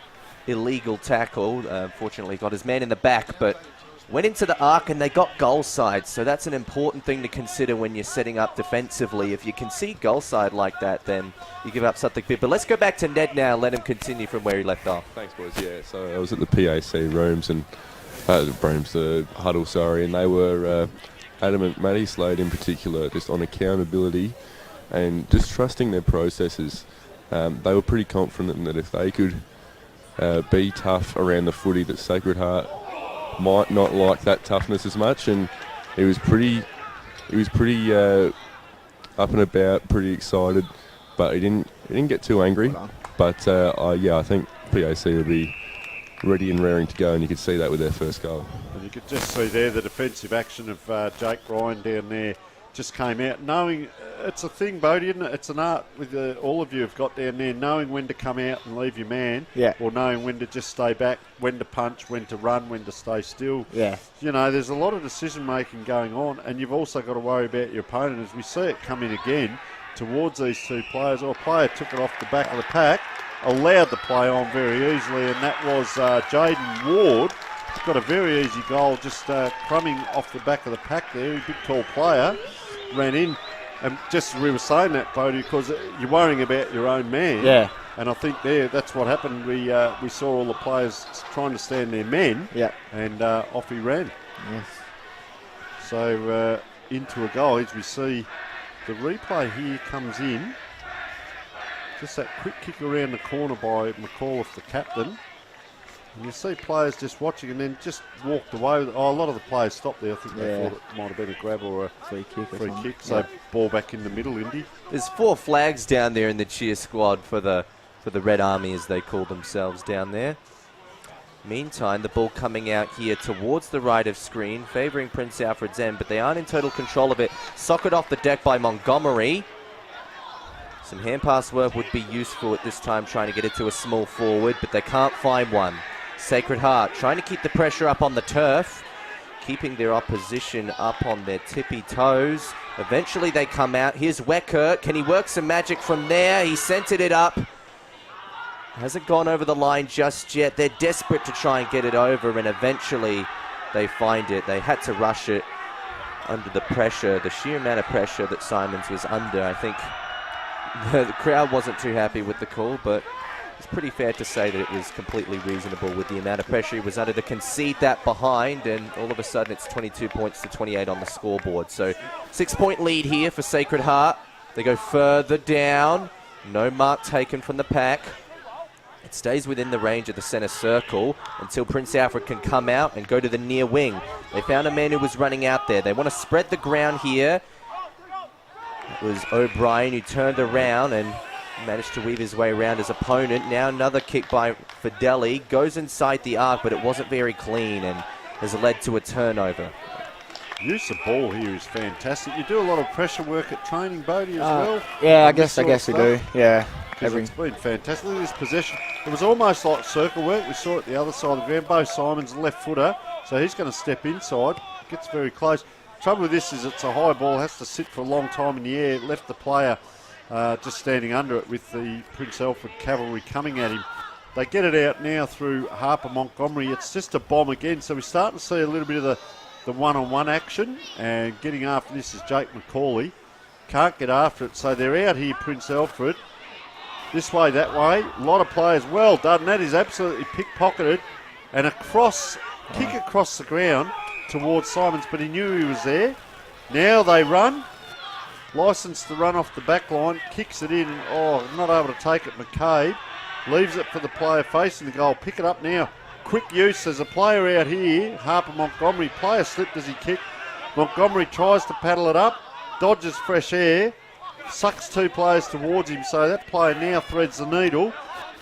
illegal tackle, unfortunately got his man in the back, but went into the arc and they got goal side. So that's an important thing to consider when you're setting up defensively. If you concede goal side like that, then you give up something big. But let's go back to Ned now. Let him continue from where he left off. Thanks, boys. Yeah, so I was at the PAC rooms and the huddle, sorry, and they were adamant, Matty Slade in particular, just on accountability and just trusting their processes. They were pretty confident that if they could be tough around the footy, that Sacred Heart might not like that toughness as much, and he was pretty up and about, pretty excited, but he didn't get too angry. But I think PAC will be ready and raring to go, and you could see that with their first goal. And you could just see there the defensive action of Jake Ryan down there just came out, knowing it's a thing, Bodie, isn't it? It's an art with all of you have got down there, knowing when to come out and leave your man, or knowing when to just stay back, when to punch, when to run, when to stay still. Yeah. You know, there's a lot of decision-making going on, and you've also got to worry about your opponent. As we see it come in again towards these two players, or a player took it off the back of the pack, allowed the play on very easily, and that was Jaden Ward. Got a very easy goal, just crumbing off the back of the pack there. A big, tall player. Ran in, and just we were saying that, Bodie, because you're worrying about your own man. Yeah. And I think that's what happened. We saw all the players trying to stand their men. Yeah. And off he ran. Yes. So into a goal, as we see the replay here comes in. Just that quick kick around the corner by McAuliffe, the captain. And you see players just watching and then just walked away. A lot of the players stopped there. I think they thought it might have been a grab or a free kick. So ball back in the middle, Indy. There's 4 flags down there in the cheer squad for the Red Army, as they call themselves down there. Meantime, the ball coming out here towards the right of screen, favouring Prince Alfred's end, but they aren't in total control of it. Socket off the deck by Montgomery. Some hand pass work would be useful at this time, trying to get it to a small forward, but they can't find one. Sacred Heart trying to keep the pressure up on the turf, keeping their opposition up on their tippy toes. Eventually they come out. Here's Wecker. Can he work some magic from there? He centered it up. Hasn't gone over the line just yet. They're desperate to try and get it over, and eventually they find it. They had to rush it under the pressure, the sheer amount of pressure that Simons was under. I think the crowd wasn't too happy with the call, but it's pretty fair to say that it was completely reasonable with the amount of pressure he was under to concede that behind, and all of a sudden it's 22 points to 28 on the scoreboard. So 6-point lead here for Sacred Heart. They go further down. No mark taken from the pack. It stays within the range of the centre circle until Prince Alfred can come out and go to the near wing. They found a man who was running out there. They want to spread the ground here. It was O'Brien who turned around and managed to weave his way around his opponent. Now another kick by Fideli. Goes inside the arc, but it wasn't very clean and has led to a turnover. Use of ball here is fantastic. You do a lot of pressure work at training, Bodie, as well. Yeah, I guess we do. Yeah. It's been fantastic. Look at this possession. It was almost like circle work. We saw it the other side of the ground. Bo Simon's left footer, so he's going to step inside. Gets very close. Trouble with this is it's a high ball, has to sit for a long time in the air. It left the player just standing under it with the Prince Alfred cavalry coming at him. They get it out now through Harper Montgomery. It's just a bomb again, so we're starting to see a little bit of the one-on-one action, and getting after this is Jake McCauley. Can't get after it, so they're out here, Prince Alfred. This way, that way. A lot of players. Well done. That is absolutely pickpocketed. And kick across the ground towards Simons, but he knew he was there. Now they run. Licensed to run off the back line. Kicks it in. Oh, not able to take it. McCabe leaves it for the player facing the goal. Pick it up now. Quick use. There's a player out here. Harper Montgomery. Player slipped as he kicked. Montgomery tries to paddle it up, dodges fresh air, sucks 2 players towards him, so that player now threads the needle,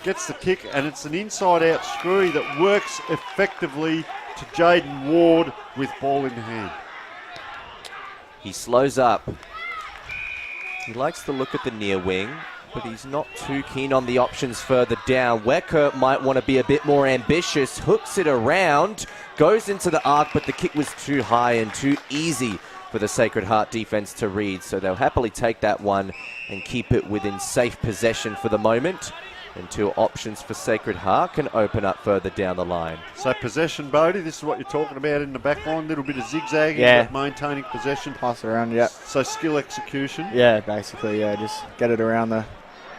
gets the kick, and it's an inside-out screwy that works effectively to Jaden Ward with ball in hand. He slows up. He likes to look at the near wing, but he's not too keen on the options further down. Wecker might want to be a bit more ambitious, hooks it around, goes into the arc, but the kick was too high and too easy for the Sacred Heart defense to read, so they'll happily take that one and keep it within safe possession for the moment until options for Sacred Heart can open up further down the line. So possession, Bodie, this is what you're talking about in the back line, a little bit of zigzagging, but maintaining possession. Pass around, yeah. So skill execution. Yeah, basically, yeah, just get it around the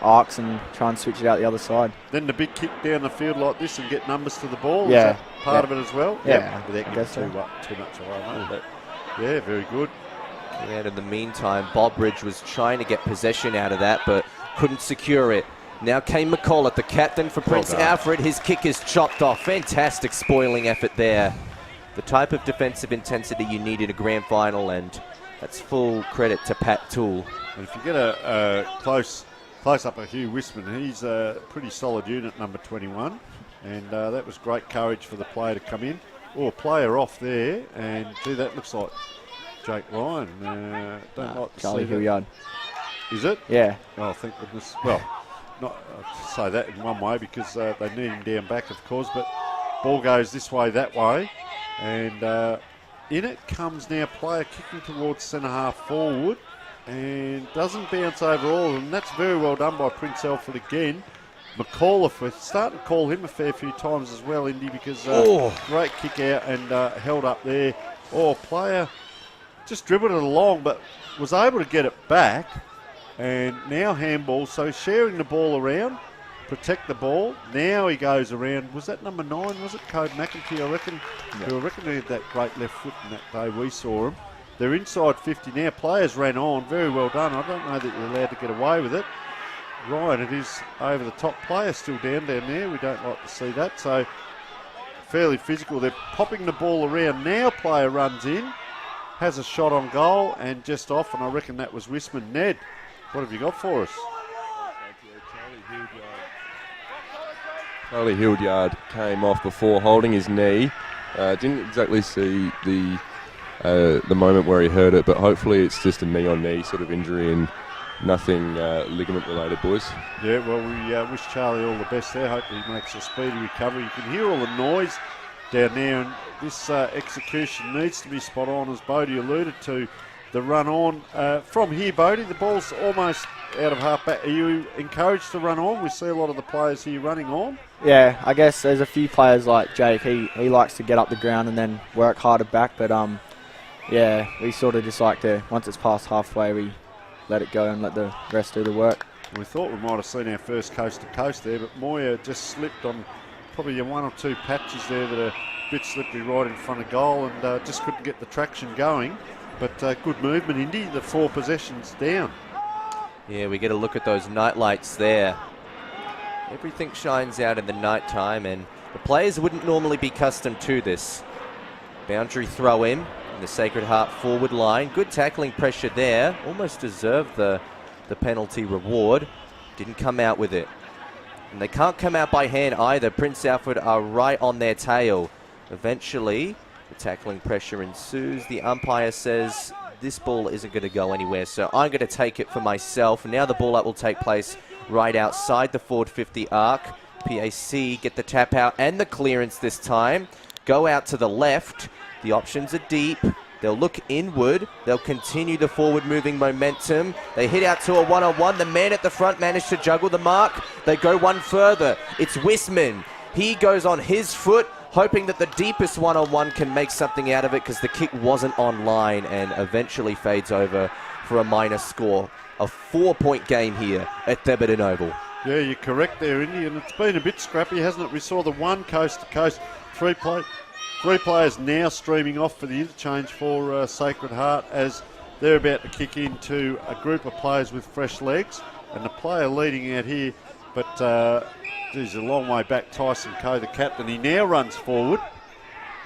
arcs and try and switch it out the other side. Then the big kick down the field like this and get numbers to the ball. Yeah. Is that part of it as well? Yeah. Without giving too much away, mate. But yeah, very good. And in the meantime, Bobridge was trying to get possession out of that, but couldn't secure it. Now Kane McCullough, the captain for Prince Alfred. His kick is chopped off. Fantastic spoiling effort there. The type of defensive intensity you need in a grand final, and that's full credit to Pat Toole. And if you get a close up of Hugh Wisman, he's a pretty solid unit, number 21. And that was great courage for the player to come in. Oh, a player off there, and gee, that looks like Jake Ryan. Don't like to Charlie see that. Hilliard. Is it? Yeah. Oh, thank goodness. Well, not say that in one way because they need him down back, of course, but ball goes this way, that way, and in it comes now player kicking towards centre half forward and doesn't bounce over all of them. That's very well done by Prince Alfred again. McAuliffe, we're starting to call him a fair few times as well, Indy, because great kick out and held up there. Player just dribbled it along but was able to get it back. And now handball, so sharing the ball around, protect the ball. Now he goes around. Was that number 9? Was it Code McEntee, I reckon? Yeah. I reckon he had that great left foot in that day we saw him. They're inside 50 now. Players ran on. Very well done. I don't know that you're allowed to get away with it. Ryan, it is over the top. Player still down there. We don't like to see that. So fairly physical. They're popping the ball around. Now player runs in, has a shot on goal and just off. And I reckon that was Wisman. Ned, what have you got for us? Charlie Hildyard came off before holding his knee. Didn't exactly see the moment where he hurt it, but hopefully it's just a knee-on-knee sort of injury and nothing ligament-related, boys. Yeah, well, we wish Charlie all the best there. Hope he makes a speedy recovery. You can hear all the noise down there, and this execution needs to be spot on, as Bodie alluded to. The run on from here, Bodie, the ball's almost out of half back. Are you encouraged to run on? We see a lot of the players here running on. Yeah, I guess there's a few players like Jake. He likes to get up the ground and then work harder back. But yeah, we sort of just like to, once it's past halfway, we let it go and let the rest do the work. We thought we might have seen our first coast to coast there, but Moya just slipped on probably 1 or 2 patches there that are a bit slippery right in front of goal, and just couldn't get the traction going. But good movement, Indy. The 4 possessions down. Yeah, we get a look at those night lights there. Everything shines out in the night time, and the players wouldn't normally be accustomed to this. Boundary throw in the Sacred Heart forward line. Good tackling pressure there. Almost deserved the penalty reward. Didn't come out with it. And they can't come out by hand either. Prince Alfred are right on their tail. Eventually, the tackling pressure ensues. The umpire says this ball isn't going to go anywhere, so I'm going to take it for myself. Now the ball up will take place right outside the forward 50 arc. PAC get the tap out and the clearance this time. Go out to the left. The options are deep. They'll look inward. They'll continue the forward moving momentum. They hit out to a one-on-one. The man at the front managed to juggle the mark. They go one further. It's Wisman. He goes on his foot, hoping that the deepest one-on-one can make something out of it, because the kick wasn't online, and eventually fades over for a minor score. A 4-point game here at Thebarton Oval. Yeah, you're correct there, Indy, and it's been a bit scrappy, hasn't it? We saw the one coast-to-coast, 3 players now streaming off for the interchange for Sacred Heart, as they're about to kick into a group of players with fresh legs, and the player leading out here, but he's a long way back, Tyson Coe, the captain. He now runs forward,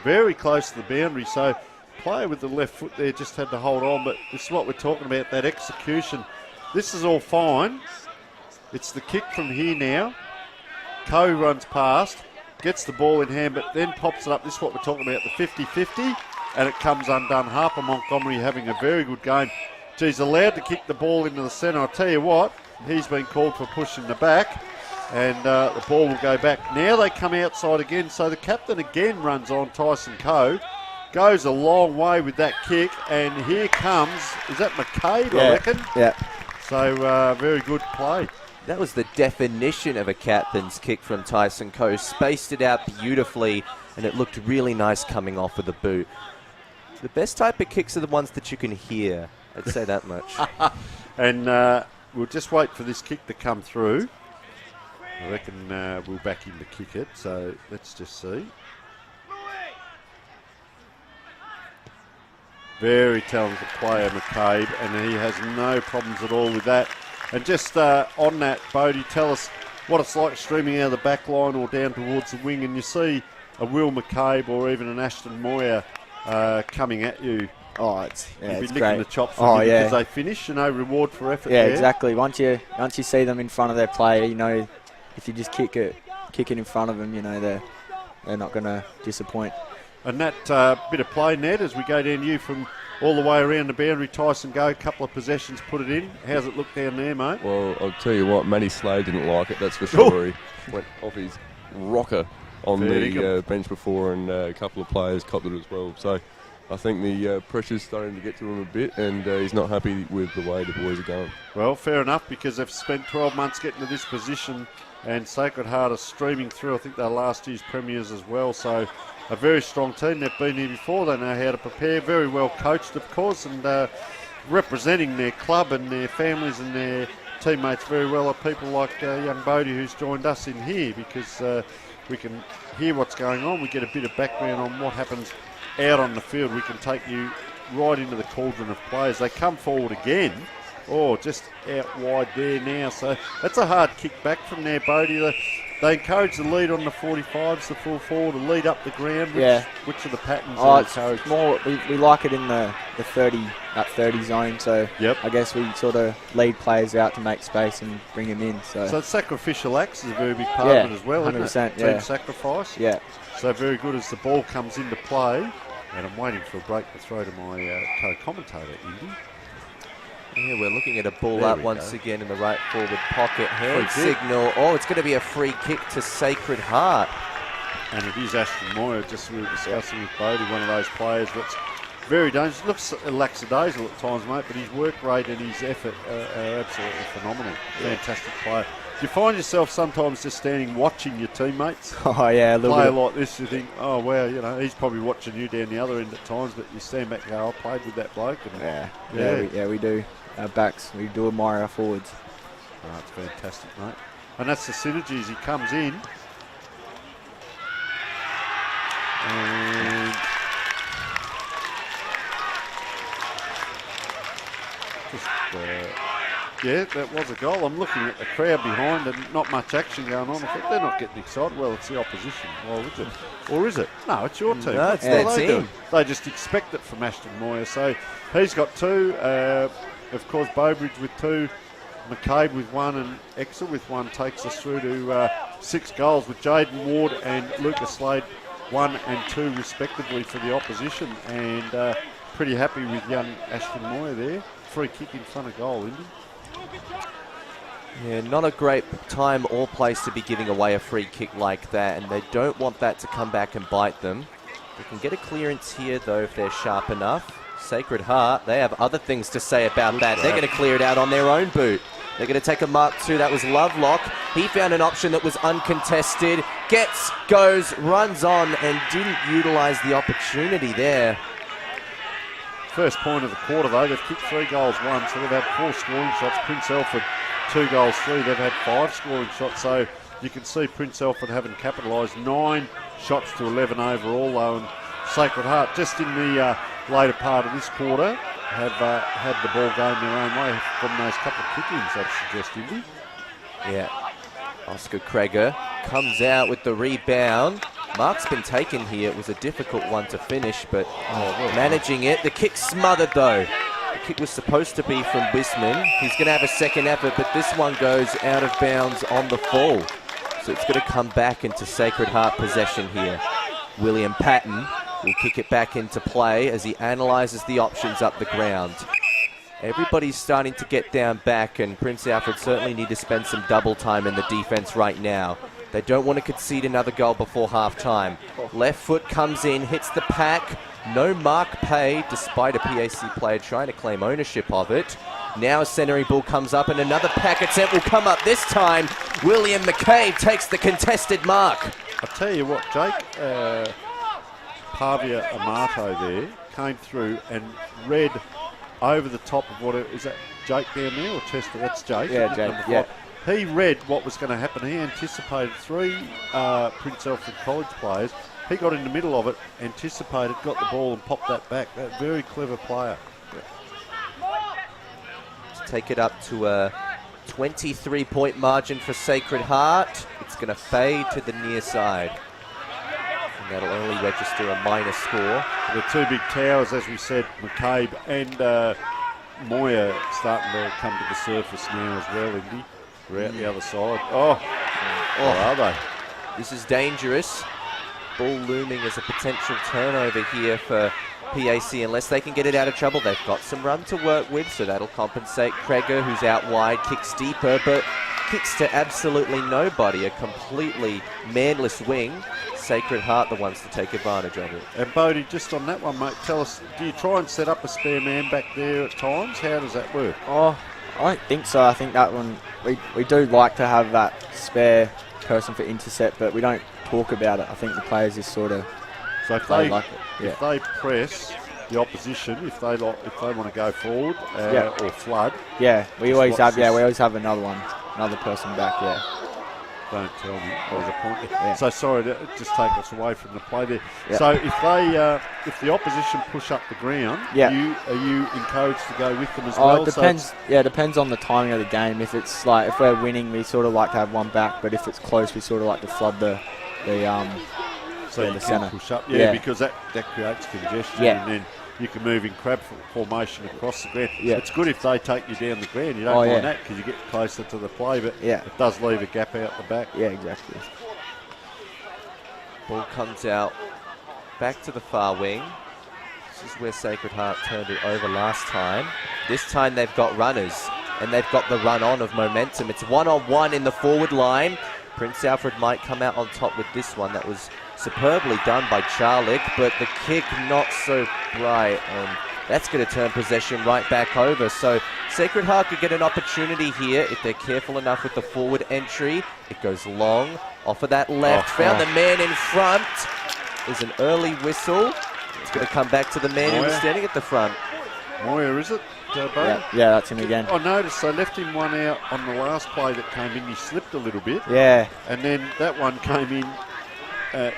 very close to the boundary, so player with the left foot there just had to hold on, but this is what we're talking about, that execution. This is all fine. It's the kick from here now. Coe runs past, gets the ball in hand, but then pops it up. This is what we're talking about, the 50-50, and it comes undone. Harper Montgomery having a very good game. He's allowed to kick the ball into the centre. I'll tell you what, he's been called for pushing the back, and the ball will go back. Now they come outside again, so the captain again runs on Tyson Coe. Goes a long way with that kick, and here comes, is that McCabe, I reckon? Yeah. So very good play. That was the definition of a captain's kick from Tyson Coe. Spaced it out beautifully, and it looked really nice coming off with the boot. The best type of kicks are the ones that you can hear. I'd say that much. And we'll just wait for this kick to come through. I reckon we'll back him to kick it, so let's just see. Very talented player, McCabe, and he has no problems at all with that. And just on that, Bodie, tell us what it's like streaming out of the back line or down towards the wing, and you see a Will McCabe or even an Ashton Moyer coming at you. Oh, it's You'll be it's licking great. the chops from yeah. because they finish, reward for effort Yeah, there. exactly. Once you see them in front of their player, you know, if you just kick it in front of them, you know, they're not going to disappoint. And that bit of play, Ned, as we go down to you from all the way around the boundary, Tyson Go, a couple of possessions, put it in. How's it look down there, mate? Well, I'll tell you what, Matty Slade didn't like it, that's for sure. He went off his rocker on the bench before, and a couple of players copped it as well. So I think the pressure's starting to get to him a bit, and he's not happy with the way the boys are going. Well, fair enough, because they've spent 12 months getting to this position, and Sacred Heart are streaming through. I think they're last year's premiers as well, so a very strong team. They've been here before. They know how to prepare. Very well coached, of course, and representing their club and their families and their teammates very well are people like young Bodie, who's joined us in here, because we can hear what's going on. We get a bit of background on what happens out on the field. We can take you right into the cauldron of players. They come forward again. Oh, just out wide there now. So that's a hard kick back from there, Bodie. They encourage the lead on the 45s, the full forward, to lead up the ground. Which are the patterns? It's more, we like it in the 30 zone. So I guess we sort of lead players out to make space and bring them in. So sacrificial acts is a very big part of it as well, 100%, isn't it? Team sacrifice. Yeah. So very good as the ball comes into play. And I'm waiting for a break to throw to my co-commentator, Indy. Yeah, we're looking at a ball up once again in the right forward pocket. Hand signal. Oh, it's going to be a free kick to Sacred Heart. And it is Ashton Moyer, just we were discussing with Bodie, one of those players that's very dangerous. Looks lackadaisical at times, mate, but his work rate and his effort are absolutely phenomenal. Fantastic player. Do you find yourself sometimes just standing watching your teammates? Oh, yeah, a little play bit. Like this, you think, oh, wow, you know, he's probably watching you down the other end at times, but you stand back and go, I played with that bloke. And we do. Our backs, we do admire our forwards. Oh, it's fantastic, mate. And that's the synergy as he comes in. And that was a goal. I'm looking at the crowd behind and not much action going on. I thought they're not getting excited. Well, it's the opposition. Well, is it? Or is it? No, it's your team. No, it's their team. They just expect it from Ashton Moyer. So he's got two. Of course, Bowbridge with two. McCabe with one, and Exeter with one takes us through to 6 goals with Jaden Ward and Lucas Slade 1 and 2 respectively for the opposition, and pretty happy with young Ashton Moyer there. Free kick in front of goal, Indy. Yeah, not a great time or place to be giving away a free kick like that, and they don't want that to come back and bite them. They can get a clearance here though if they're sharp enough. Sacred Heart, they have other things to say about that. They're going to clear it out on their own boot. They're going to take a mark 2. That was Lovelock. He found an option that was uncontested. Gets, goes, runs on, and didn't utilise the opportunity there. First point of the quarter, though. They've kicked 3 goals, 1, so they've had 4 scoring shots. Prince Alfred, 2 goals, 3. They've had 5 scoring shots, so you can see Prince Alfred haven't capitalised. 9 shots to 11 overall, though, and Sacred Heart, just in the later part of this quarter, have had the ball going their own way from those couple of kick-ins, I'd suggest, Indy. Yeah. Oscar Kreger comes out with the rebound. mark's been taken here. It was a difficult one to finish, but managing it. The kick smothered, though. The kick was supposed to be from Wisman. He's going to have a second effort, but this one goes out of bounds on the fall. So it's going to come back into Sacred Heart possession here. William Patton will kick it back into play as he analyses the options up the ground. Everybody's starting to get down back, and Prince Alfred certainly need to spend some double time in the defense right now. They don't want to concede another goal before half-time. Left foot comes in, hits the pack. No mark paid, despite a PAC player trying to claim ownership of it. Now a centering ball comes up, and another pack attempt will come up. This time, William McCabe takes the contested mark. I'll tell you what, Jake, Pavia Amato there came through and read over the top of is that Jake down there or Chester? That's Jake. Yeah, Jake. Yeah. He read what was going to happen. He anticipated 3 Prince Alfred College players. He got in the middle of it, anticipated, got the ball and popped that back. A very clever player. To take it up to a 23-point margin for Sacred Heart. It's going to fade to the near side. And that'll only register a minor score. The 2 big towers, as we said, McCabe and Moyer starting to come to the surface now as well, Indy. We're out the other side. Oh, are they? This is dangerous. Ball looming as a potential turnover here for PAC unless they can get it out of trouble. They've got some run to work with, so that'll compensate. Kreger, who's out wide, kicks deeper, but kicks to absolutely nobody. A completely manless wing. Sacred Heart the ones to take advantage of it. And Bodie, just on that one, mate, tell us, do you try and set up a spare man back there at times? How does that work? Oh, I don't think so. I think that one, we do like to have that spare person for intercept, but we don't talk about it. I think the players just sort of if they press the opposition, if they want to go forward or flood. Yeah, we always have another person back. Yeah. Don't tell me. That was a point. Yeah. So sorry to just take us away from the play there. Yeah. So if the opposition push up the ground, are you encouraged to go with them as well? It depends. It depends on the timing of the game. If it's like if we're winning, we sort of like to have one back, but if it's close, we sort of like to flood the centre. Push up, because that creates congestion, and then you can move in crab formation across the ground. Yeah. It's good if they take you down the ground. You don't mind that because you get closer to the play, but it does leave a gap out the back. Yeah, exactly. Ball comes out back to the far wing. This is where Sacred Heart turned it over last time. This time they've got runners, and they've got the run-on of momentum. It's one-on-one in the forward line. Prince Alfred might come out on top with this one. That was superbly done by Charlick, but the kick not so bright, and that's going to turn possession right back over. So Sacred Heart could get an opportunity here if they're careful enough with the forward entry. It goes long, off of that left, found the man in front. There's an early whistle. It's going to come back to the man who was standing at the front. Moyer, is it? Yeah, that's him again. I noticed they left him one out on the last play that came in. He slipped a little bit. Yeah. And then that one came in,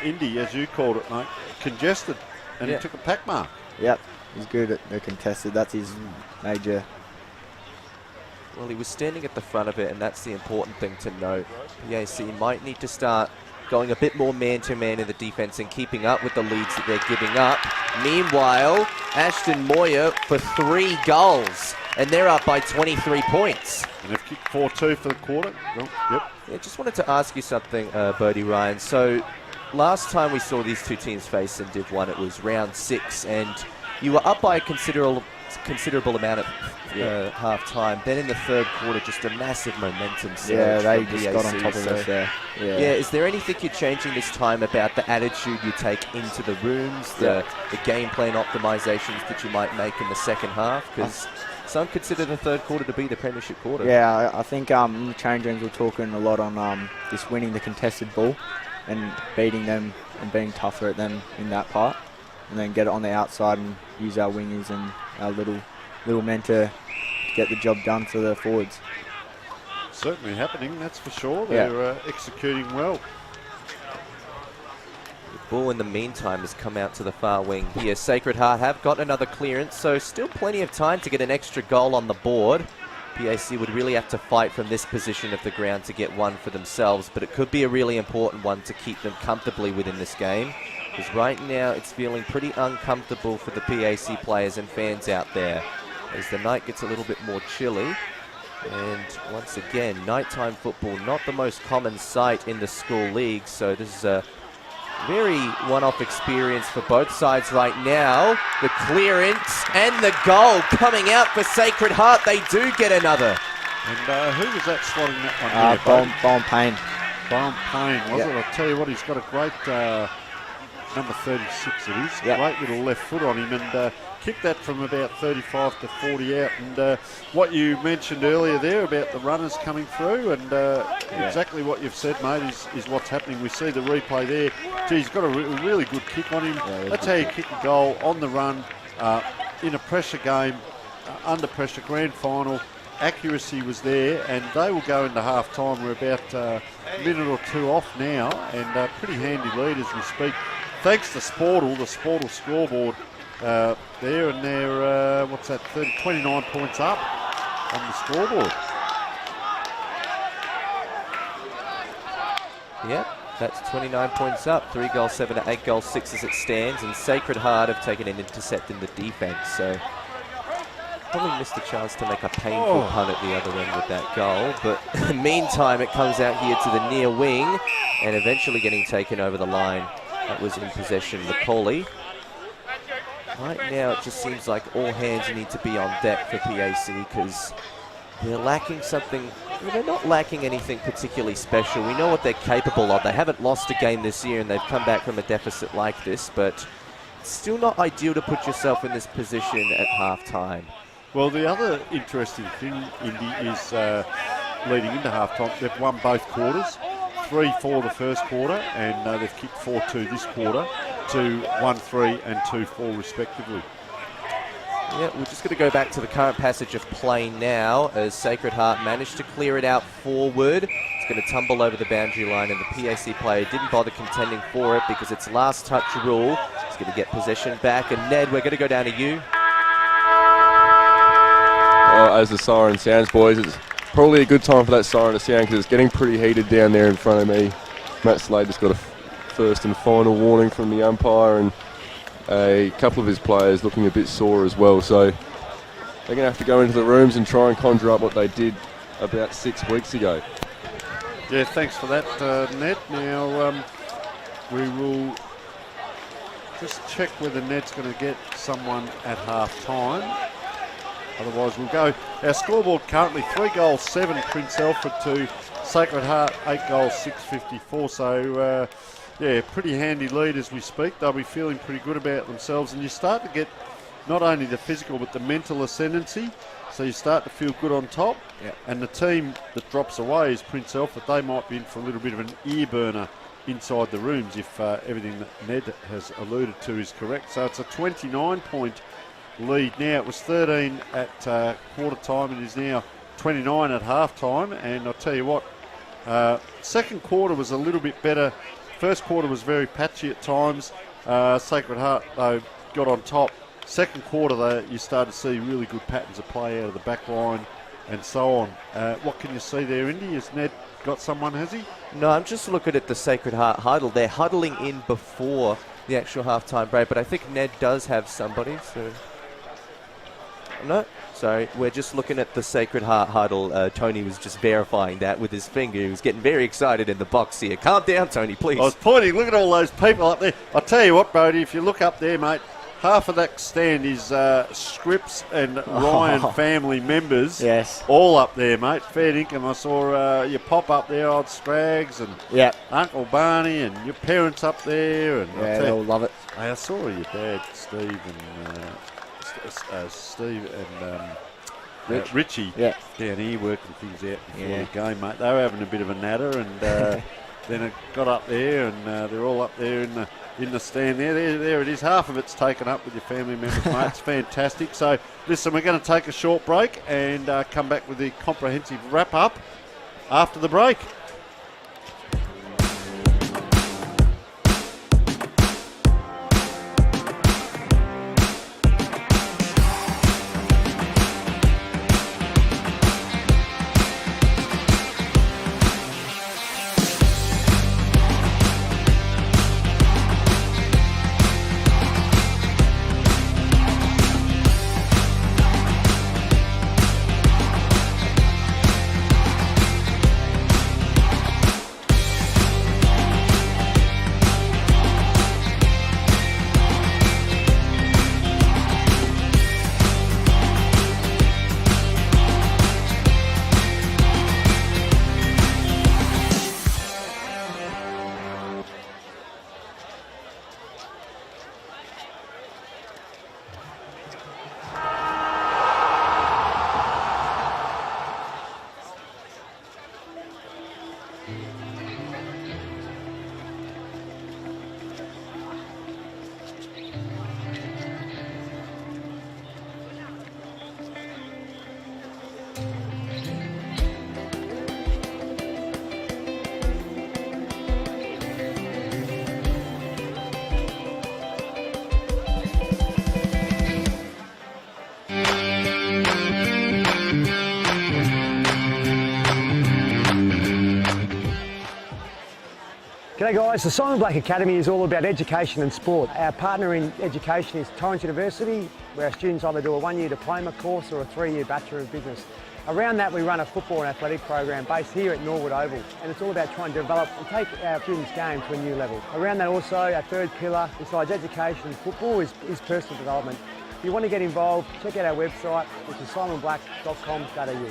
Indy, as you called it, mate, congested, and he took a pack mark. Yep, he's good at the contested. That's his major. Well, he was standing at the front of it, and that's the important thing to note. PAC might need to start going a bit more man-to-man in the defense and keeping up with the leads that they're giving up. Meanwhile, Ashton Moyer for 3 goals, and they're up by 23 points. And they've kicked 4-2 for the quarter. Yep. Yeah, just wanted to ask you something, Bertie Ryan. So last time we saw these two teams face in Div 1, it was round 6, and you were up by a considerable amount at half-time. Then in the third quarter, just a massive momentum surge. Yeah, they just got on top of us there. Yeah, is there anything you're changing this time about the attitude you take into the rooms, the game plan optimisations that you might make in the second half? Because some consider the third quarter to be the premiership quarter. Yeah, I think in the change rooms we're talking a lot on just winning the contested ball and beating them and being tougher at them in that part, and then get it on the outside and use our wingers and our little men to get the job done for the forwards. Certainly happening, that's for sure. They're executing well. The ball in the meantime has come out to the far wing here. Sacred Heart have got another clearance, so still plenty of time to get an extra goal on the board. PAC would really have to fight from this position of the ground to get one for themselves, but it could be a really important one to keep them comfortably within this game, because right now it's feeling pretty uncomfortable for the PAC players and fans out there as the night gets a little bit more chilly. And once again, nighttime football, not the most common sight in the school league, so this is a very one-off experience for both sides right now. The clearance and the goal coming out for Sacred Heart. They do get another. And who was that slotting that one there? Bon Payne. Bon Payne, was it? I'll tell you what, he's got a great number 36 it is. Great little left foot on him, and kicked that from about 35 to 40 out. And what you mentioned earlier there about the runners coming through, and exactly what you've said, mate, is what's happening. We see the replay there. Gee, he's got a really good kick on him. That's how you kick a goal on the run in a pressure game, under pressure, grand final. Accuracy was there, and they will go into half time. We're about a minute or two off now, and pretty handy lead as we speak. Thanks to Sportle, the Sportle scoreboard there, and they're, 29 points up on the scoreboard. Yep, that's 29 points up. 3 goals, 7 to 8 goals, 6 as it stands, and Sacred Heart have taken an intercept in the defence, so probably missed a chance to make a painful punt at the other end with that goal, but in the meantime it comes out here to the near wing and eventually getting taken over the line. That was in possession, Macaulay. Right now it just seems like all hands need to be on deck for PAC, because they're lacking something. They're not lacking anything particularly special. We know what they're capable of. They haven't lost a game this year and they've come back from a deficit like this, but it's still not ideal to put yourself in this position at half-time. Well, the other interesting thing, Indy, is leading into half-time, they've won both quarters. 3-4 the first quarter, and they've kicked 4-2 this quarter to 1-3 and 2-4 respectively. Yeah, we're just going to go back to the current passage of play now as Sacred Heart managed to clear it out forward. It's going to tumble over the boundary line, and the PAC player didn't bother contending for it because it's last touch rule. It's going to get possession back, and Ned, we're going to go down to you. As the siren sounds, boys, it's probably a good time for that siren to sound because it's getting pretty heated down there in front of me. Matt Slater's got a first and final warning from the umpire, and a couple of his players looking a bit sore as well. So they're going to have to go into the rooms and try and conjure up what they did about 6 weeks ago. Yeah, thanks for that, Ned. Now we will just check whether Ned's going to get someone at half time. Otherwise, we'll go. Our scoreboard currently 3 goals, 7 Prince Alfred to Sacred Heart, 8 goals, 654. So, yeah, pretty handy lead as we speak. They'll be feeling pretty good about themselves. And you start to get not only the physical but the mental ascendancy. So you start to feel good on top. Yep. And the team that drops away is Prince Alfred. They might be in for a little bit of an ear burner inside the rooms if everything that Ned has alluded to is correct. So it's a 29-point lead now. It was 13 at quarter time. It is now 29 at half time, and I'll tell you what, second quarter was a little bit better. First quarter was very patchy at times. Sacred Heart, though, got on top. Second quarter, you started to see really good patterns of play out of the back line and so on. What can you see there, Indy? Has Ned got someone, has he? No, I'm just looking at the Sacred Heart huddle. They're huddling in before the actual half-time break, but I think Ned does have somebody, so... No, sorry, we're just looking at the Sacred Heart huddle. Tony was just verifying that with his finger. He was getting very excited in the box here. Calm down, Tony, please. I was pointing. Look at all those people up there. I'll tell you what, Brody, if you look up there, mate, half of that stand is Scripps and Ryan family members. Yes. All up there, mate. Fair dinkum. I saw you pop up there, old Scrags and Uncle Barney and your parents up there. And yeah, they all love it. Hey, I saw your dad, Steve, and Richie down here working things out before the game, mate. They were having a bit of a natter, and then it got up there, and they're all up there in the stand there. There it is. Half of it's taken up with your family members, mate. It's fantastic. So, listen, we're going to take a short break and come back with the comprehensive wrap-up after the break. G'day guys, the Simon Black Academy is all about education and sport. Our partner in education is Torrens University, where our students either do a 1-year diploma course or a 3-year Bachelor of Business. Around that we run a football and athletic program based here at Norwood Oval, and it's all about trying to develop and take our students' game to a new level. Around that also, our third pillar, besides education and football, is personal development. If you want to get involved, check out our website, which is simonblack.com.au.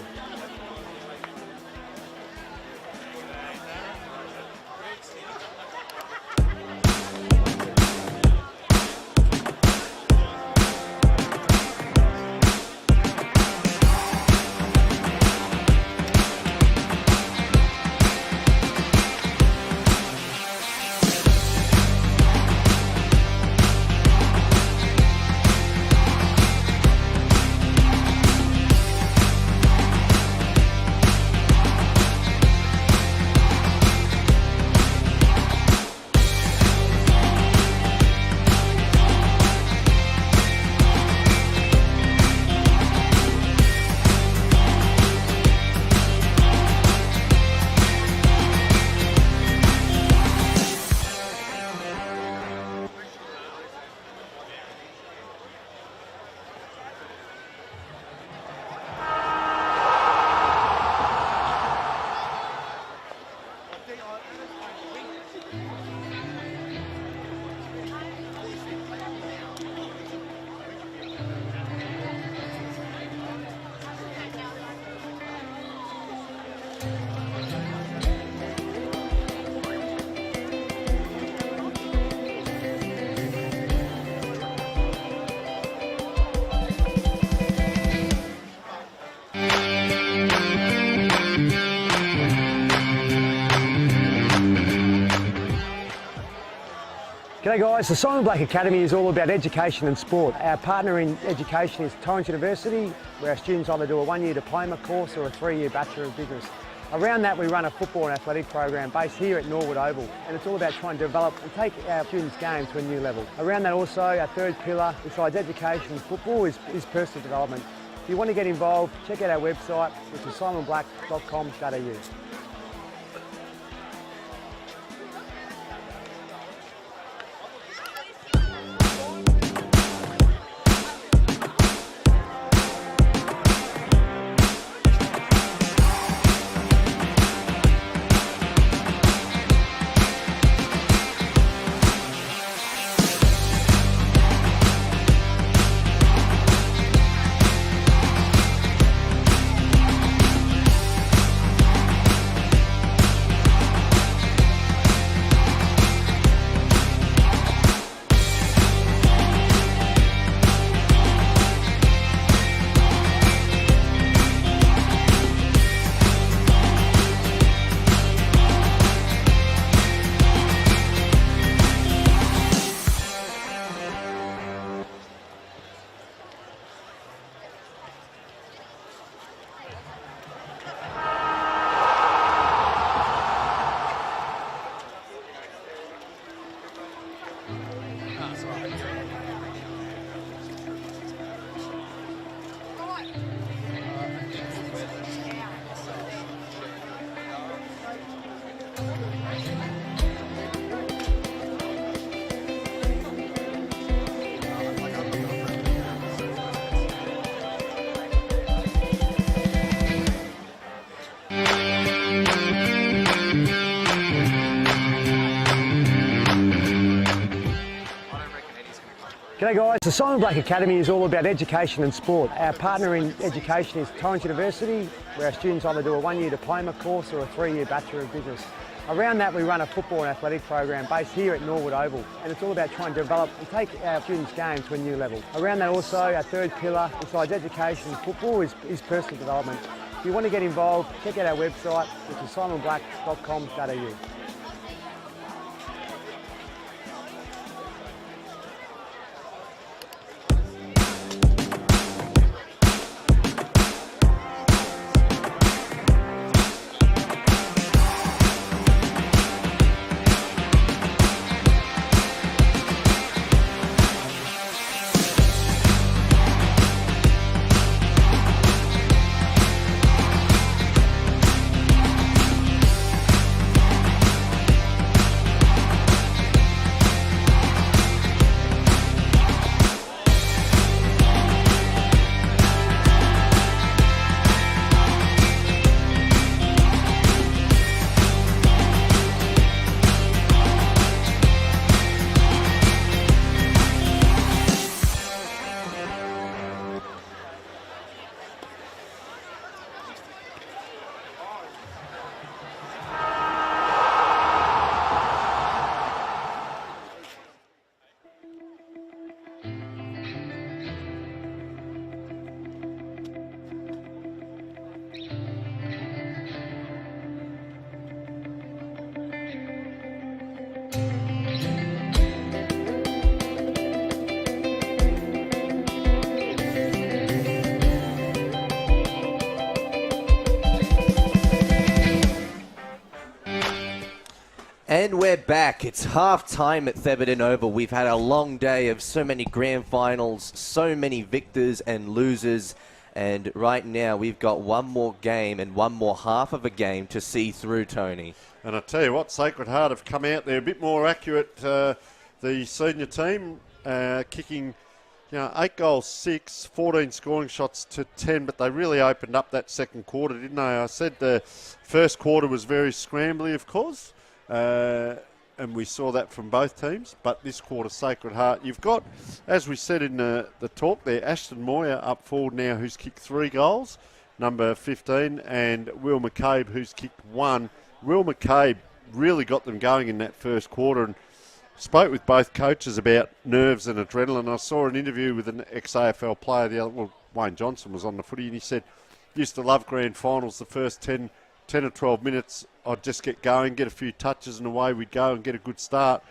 G'day guys, the Simon Black Academy is all about education and sport. Our partner in education is Torrens University, where our students either do a 1-year diploma course or a 3-year Bachelor of Business. Around that we run a football and athletic program based here at Norwood Oval, and it's all about trying to develop and take our students' game to a new level. Around that also, our third pillar, besides education and football, is personal development. If you want to get involved, check out our website, which is simonblack.com.au. G'day guys, the Simon Black Academy is all about education and sport. Our partner in education is Torrens University, where our students either do a 1-year diploma course or a 3-year Bachelor of Business. Around that we run a football and athletic program based here at Norwood Oval, and it's all about trying to develop and take our students' game to a new level. Around that also, our third pillar, besides education and football, is personal development. If you want to get involved, check out our website, which is simonblack.com.au. And we're back. It's half time at Thebarton Oval. We've had a long day of so many grand finals, so many victors and losers. And right now we've got one more game and one more half of a game to see through, Tony. And I tell you what, Sacred Heart have come out there a bit more accurate. The senior team kicking 8 goals, 6, 14 scoring shots to 10, but they really opened up that second quarter, didn't they? I said the first quarter was very scrambly, of course. And we saw that from both teams. But this quarter, Sacred Heart, you've got, as we said in the talk there, Ashton Moyer up forward now, who's kicked 3 goals, number 15, and Will McCabe, who's kicked 1. Will McCabe really got them going in that first quarter and spoke with both coaches about nerves and adrenaline. I saw an interview with an ex-AFL player, Wayne Johnson was on the footy, and he said, used to love grand finals, the first 10 or 12 minutes, I'd just get going, get a few touches and away we'd go and get a good start.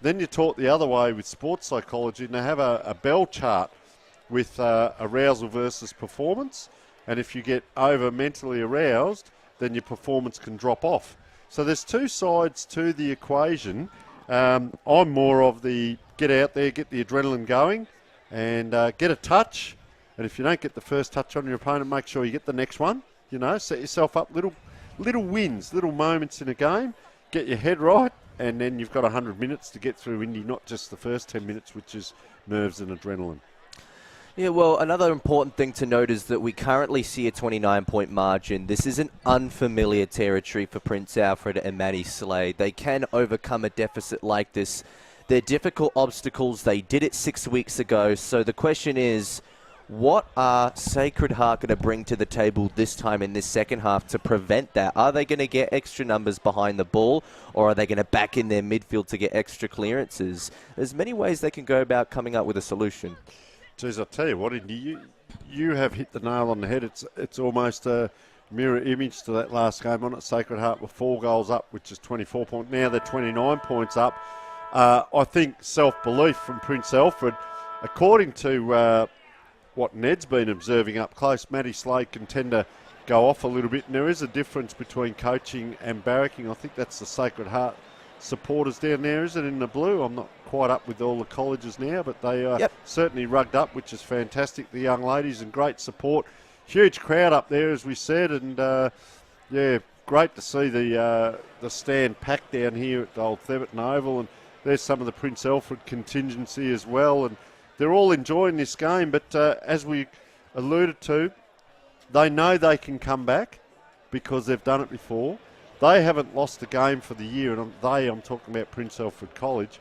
Then you're taught the other way with sports psychology, and they have a bell chart with arousal versus performance. And if you get over mentally aroused, then your performance can drop off. So there's two sides to the equation. I'm more of the get out there, get the adrenaline going, and get a touch. And if you don't get the first touch on your opponent, make sure you get the next one. Set yourself up little wins, little moments in a game, get your head right, and then you've got 100 minutes to get through Indy, not just the first 10 minutes, which is nerves and adrenaline. Yeah, well, another important thing to note is that we currently see a 29-point margin. This is an unfamiliar territory for Prince Alfred and Matty Slade. They can overcome a deficit like this. They're difficult obstacles. They did it 6 weeks ago. So the question is, what are Sacred Heart going to bring to the table this time in this second half to prevent that? Are they going to get extra numbers behind the ball, or are they going to back in their midfield to get extra clearances? There's many ways they can go about coming up with a solution. Geez, I tell you what, Indy, you have hit the nail on the head. It's almost a mirror image to that last game on it. Sacred Heart were 4 goals up, which is 24 points. Now they're 29 points up. I think self-belief from Prince Alfred, according to what Ned's been observing up close, Matty Slade can tend to go off a little bit, and there is a difference between coaching and barracking. I think that's the Sacred Heart supporters down there, is it, in the blue? I'm not quite up with all the colleges now, but they are certainly rugged up, which is fantastic, the young ladies, and great support. Huge crowd up there, as we said, and great to see the stand packed down here at the old Thebarton Oval, and there's some of the Prince Alfred contingency as well, and they're all enjoying this game, but as we alluded to, they know they can come back because they've done it before. They haven't lost a game for the year, and I'm talking about Prince Alfred College.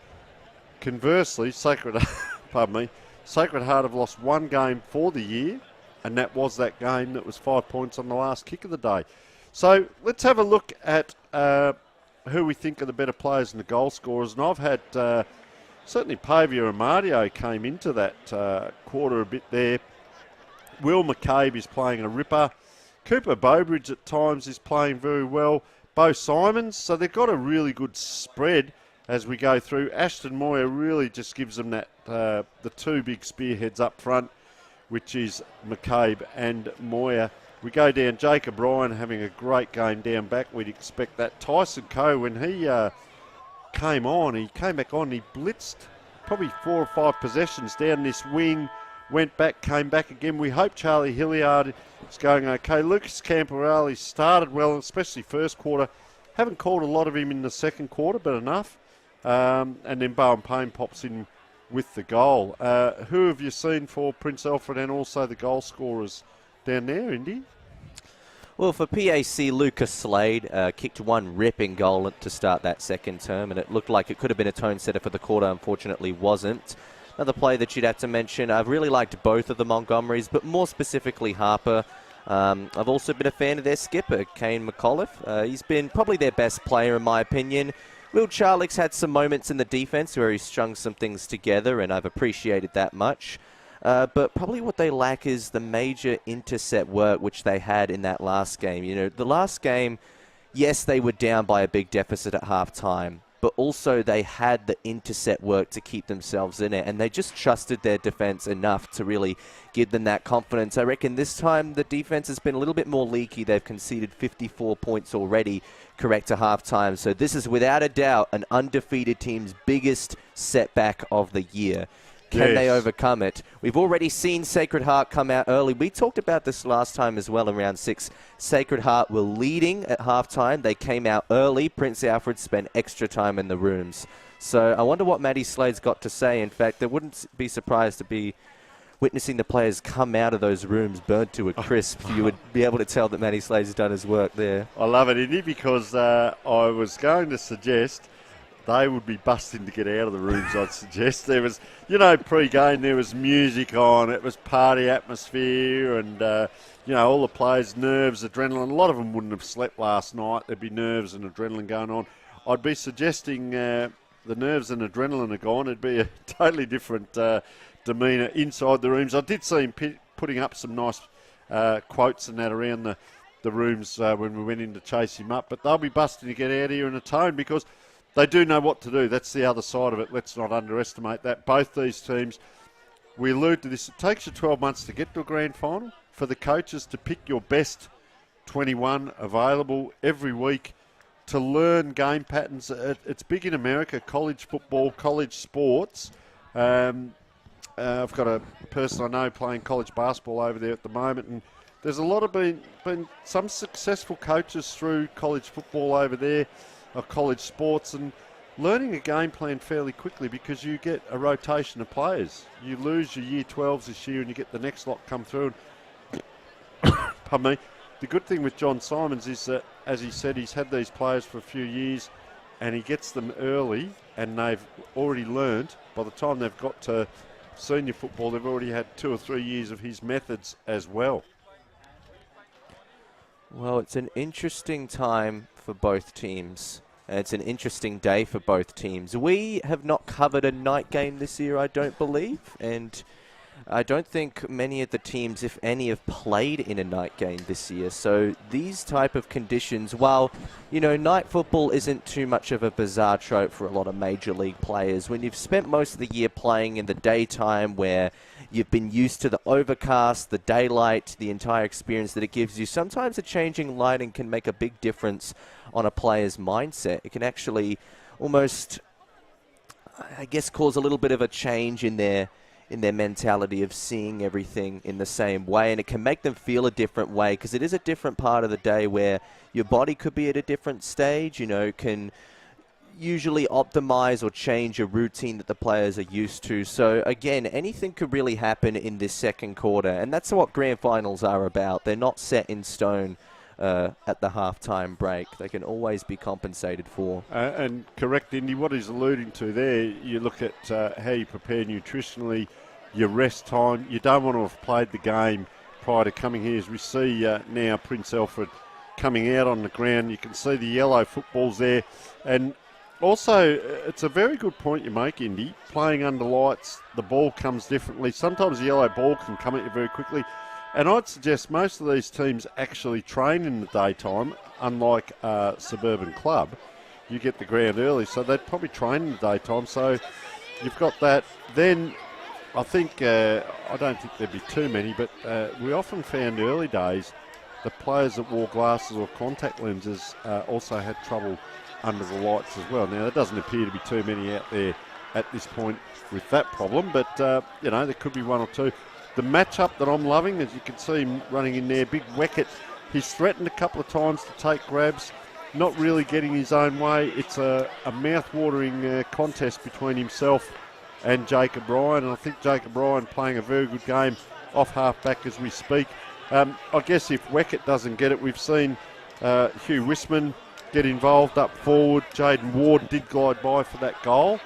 Conversely, Sacred Heart have lost 1 game for the year, and that was that game that was 5 points on the last kick of the day. So let's have a look at who we think are the better players and the goal scorers, and I've had... certainly Pavia Amadio came into that quarter a bit there. Will McCabe is playing a ripper. Cooper Bowbridge at times is playing very well. Bo Simons, so they've got a really good spread as we go through. Ashton Moyer really just gives them that the 2 big spearheads up front, which is McCabe and Moyer. We go down, Jacob Ryan having a great game down back. We'd expect that. Tyson Coe, when he... he came back on, he blitzed probably 4 or 5 possessions down this wing, went back, came back again. We hope Charlie Hilliard is going okay. Lucas Camporelli started well, especially first quarter. Haven't called a lot of him in the second quarter, but enough. And then Bowen Payne pops in with the goal. Who have you seen for Prince Alfred and also the goal scorers down there, Indy? Well, for PAC, Lucas Slade kicked 1 ripping goal to start that second term, and it looked like it could have been a tone setter for the quarter. Unfortunately, wasn't. Another player that you'd have to mention, I've really liked both of the Montgomerys, but more specifically Harper. I've also been a fan of their skipper, Kane McAuliffe. He's been probably their best player, in my opinion. Will Charlick's had some moments in the defence where he's strung some things together, and I've appreciated that much. But probably what they lack is the major intercept work which they had in that last game. The last game, yes, they were down by a big deficit at half-time, but also they had the intercept work to keep themselves in it, and they just trusted their defense enough to really give them that confidence. I reckon this time the defense has been a little bit more leaky. They've conceded 54 points already, correct, to halftime. So this is without a doubt an undefeated team's biggest setback of the year. Can they overcome it? We've already seen Sacred Heart come out early. We talked about this last time as well in round 6. Sacred Heart were leading at halftime. They came out early. Prince Alfred spent extra time in the rooms. So I wonder what Matty Slade's got to say. In fact, I wouldn't be surprised to be witnessing the players come out of those rooms burnt to a crisp. You would be able to tell that Matty Slade's done his work there. I love it, Indy, because I was going to suggest they would be busting to get out of the rooms, I'd suggest. There was, pre-game, there was music on, it was party atmosphere, and, all the players, nerves, adrenaline. A lot of them wouldn't have slept last night. There'd be nerves and adrenaline going on. I'd be suggesting the nerves and adrenaline are gone. It'd be a totally different demeanour inside the rooms. I did see him putting up some nice quotes and that around the rooms when we went in to chase him up, but they'll be busting to get out of here in a tone because they do know what to do. That's the other side of it. Let's not underestimate that. Both these teams, we allude to this, it takes you 12 months to get to a grand final. For the coaches to pick your best 21 available every week, to learn game patterns. It's big in America, college football, college sports. I've got a person I know playing college basketball over there at the moment, and there's a lot of been some successful coaches through college football over there, of college sports, and learning a game plan fairly quickly because you get a rotation of players. You lose your year 12s this year and you get the next lot come through. And pardon me. The good thing with John Simons is that, as he said, he's had these players for a few years and he gets them early and they've already learned. By the time they've got to senior football, they've already had 2 or 3 years of his methods as well. Well, it's an interesting time for both teams. It's an interesting day for both teams. We have not covered a night game this year, I don't believe, and I don't think many of the teams, if any, have played in a night game this year. So these type of conditions, while, night football isn't too much of a bizarre trope for a lot of major league players, when you've spent most of the year playing in the daytime where you've been used to the overcast, the daylight, the entire experience that it gives you, sometimes a changing lighting can make a big difference on a player's mindset. It can actually almost, I guess, cause a little bit of a change in their mentality of seeing everything in the same way, and it can make them feel a different way because it is a different part of the day where your body could be at a different stage, can usually optimize or change a routine that the players are used to. So again, anything could really happen in this second quarter, and that's what grand finals are about. They're not set in stone at the halftime break. They can always be compensated for. And correct, Indy, what he's alluding to there, you look at how you prepare nutritionally, your rest time. You don't want to have played the game prior to coming here. As we see now Prince Alfred coming out on the ground, you can see the yellow footballs there. And also, it's a very good point you make, Indy. Playing under lights, the ball comes differently. Sometimes the yellow ball can come at you very quickly. And I'd suggest most of these teams actually train in the daytime, unlike a suburban club. You get the ground early, so they'd probably train in the daytime. So you've got that. Then I think, I don't think there'd be too many, but we often found early days the players that wore glasses or contact lenses also had trouble under the lights as well. Now, there doesn't appear to be too many out there at this point with that problem, but, there could be one or two. The matchup that I'm loving, as you can see him running in there, Big Weckett, he's threatened a couple of times to take grabs, not really getting his own way. It's a mouth-watering contest between himself and Jacob Ryan, and I think Jacob Ryan playing a very good game off half-back as we speak. I guess if Weckett doesn't get it, we've seen Hugh Wisman get involved up forward. Jaden Ward did glide by for that goal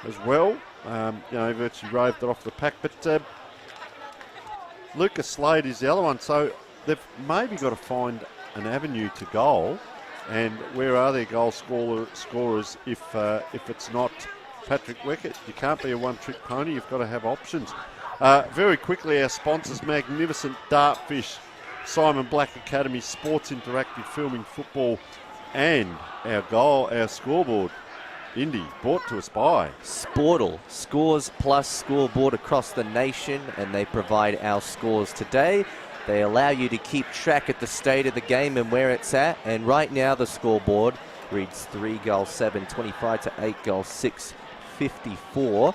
as well. Virtually roved it off the pack. But Lucas Slade is the other one. So they've maybe got to find an avenue to goal. And where are their goal scorers if it's not Patrick Weckett? You can't be a one-trick pony. You've got to have options. Very quickly, our sponsors, Magnificent Dartfish, Simon Black Academy, Sports Interactive Filming Football, and our scoreboard. Indy, brought to us by Sportal, scores plus scoreboard across the nation, and they provide our scores today. They allow you to keep track at the state of the game and where it's at, and right now the scoreboard reads 3 goals 7, 25 to 8 goals 6, 54.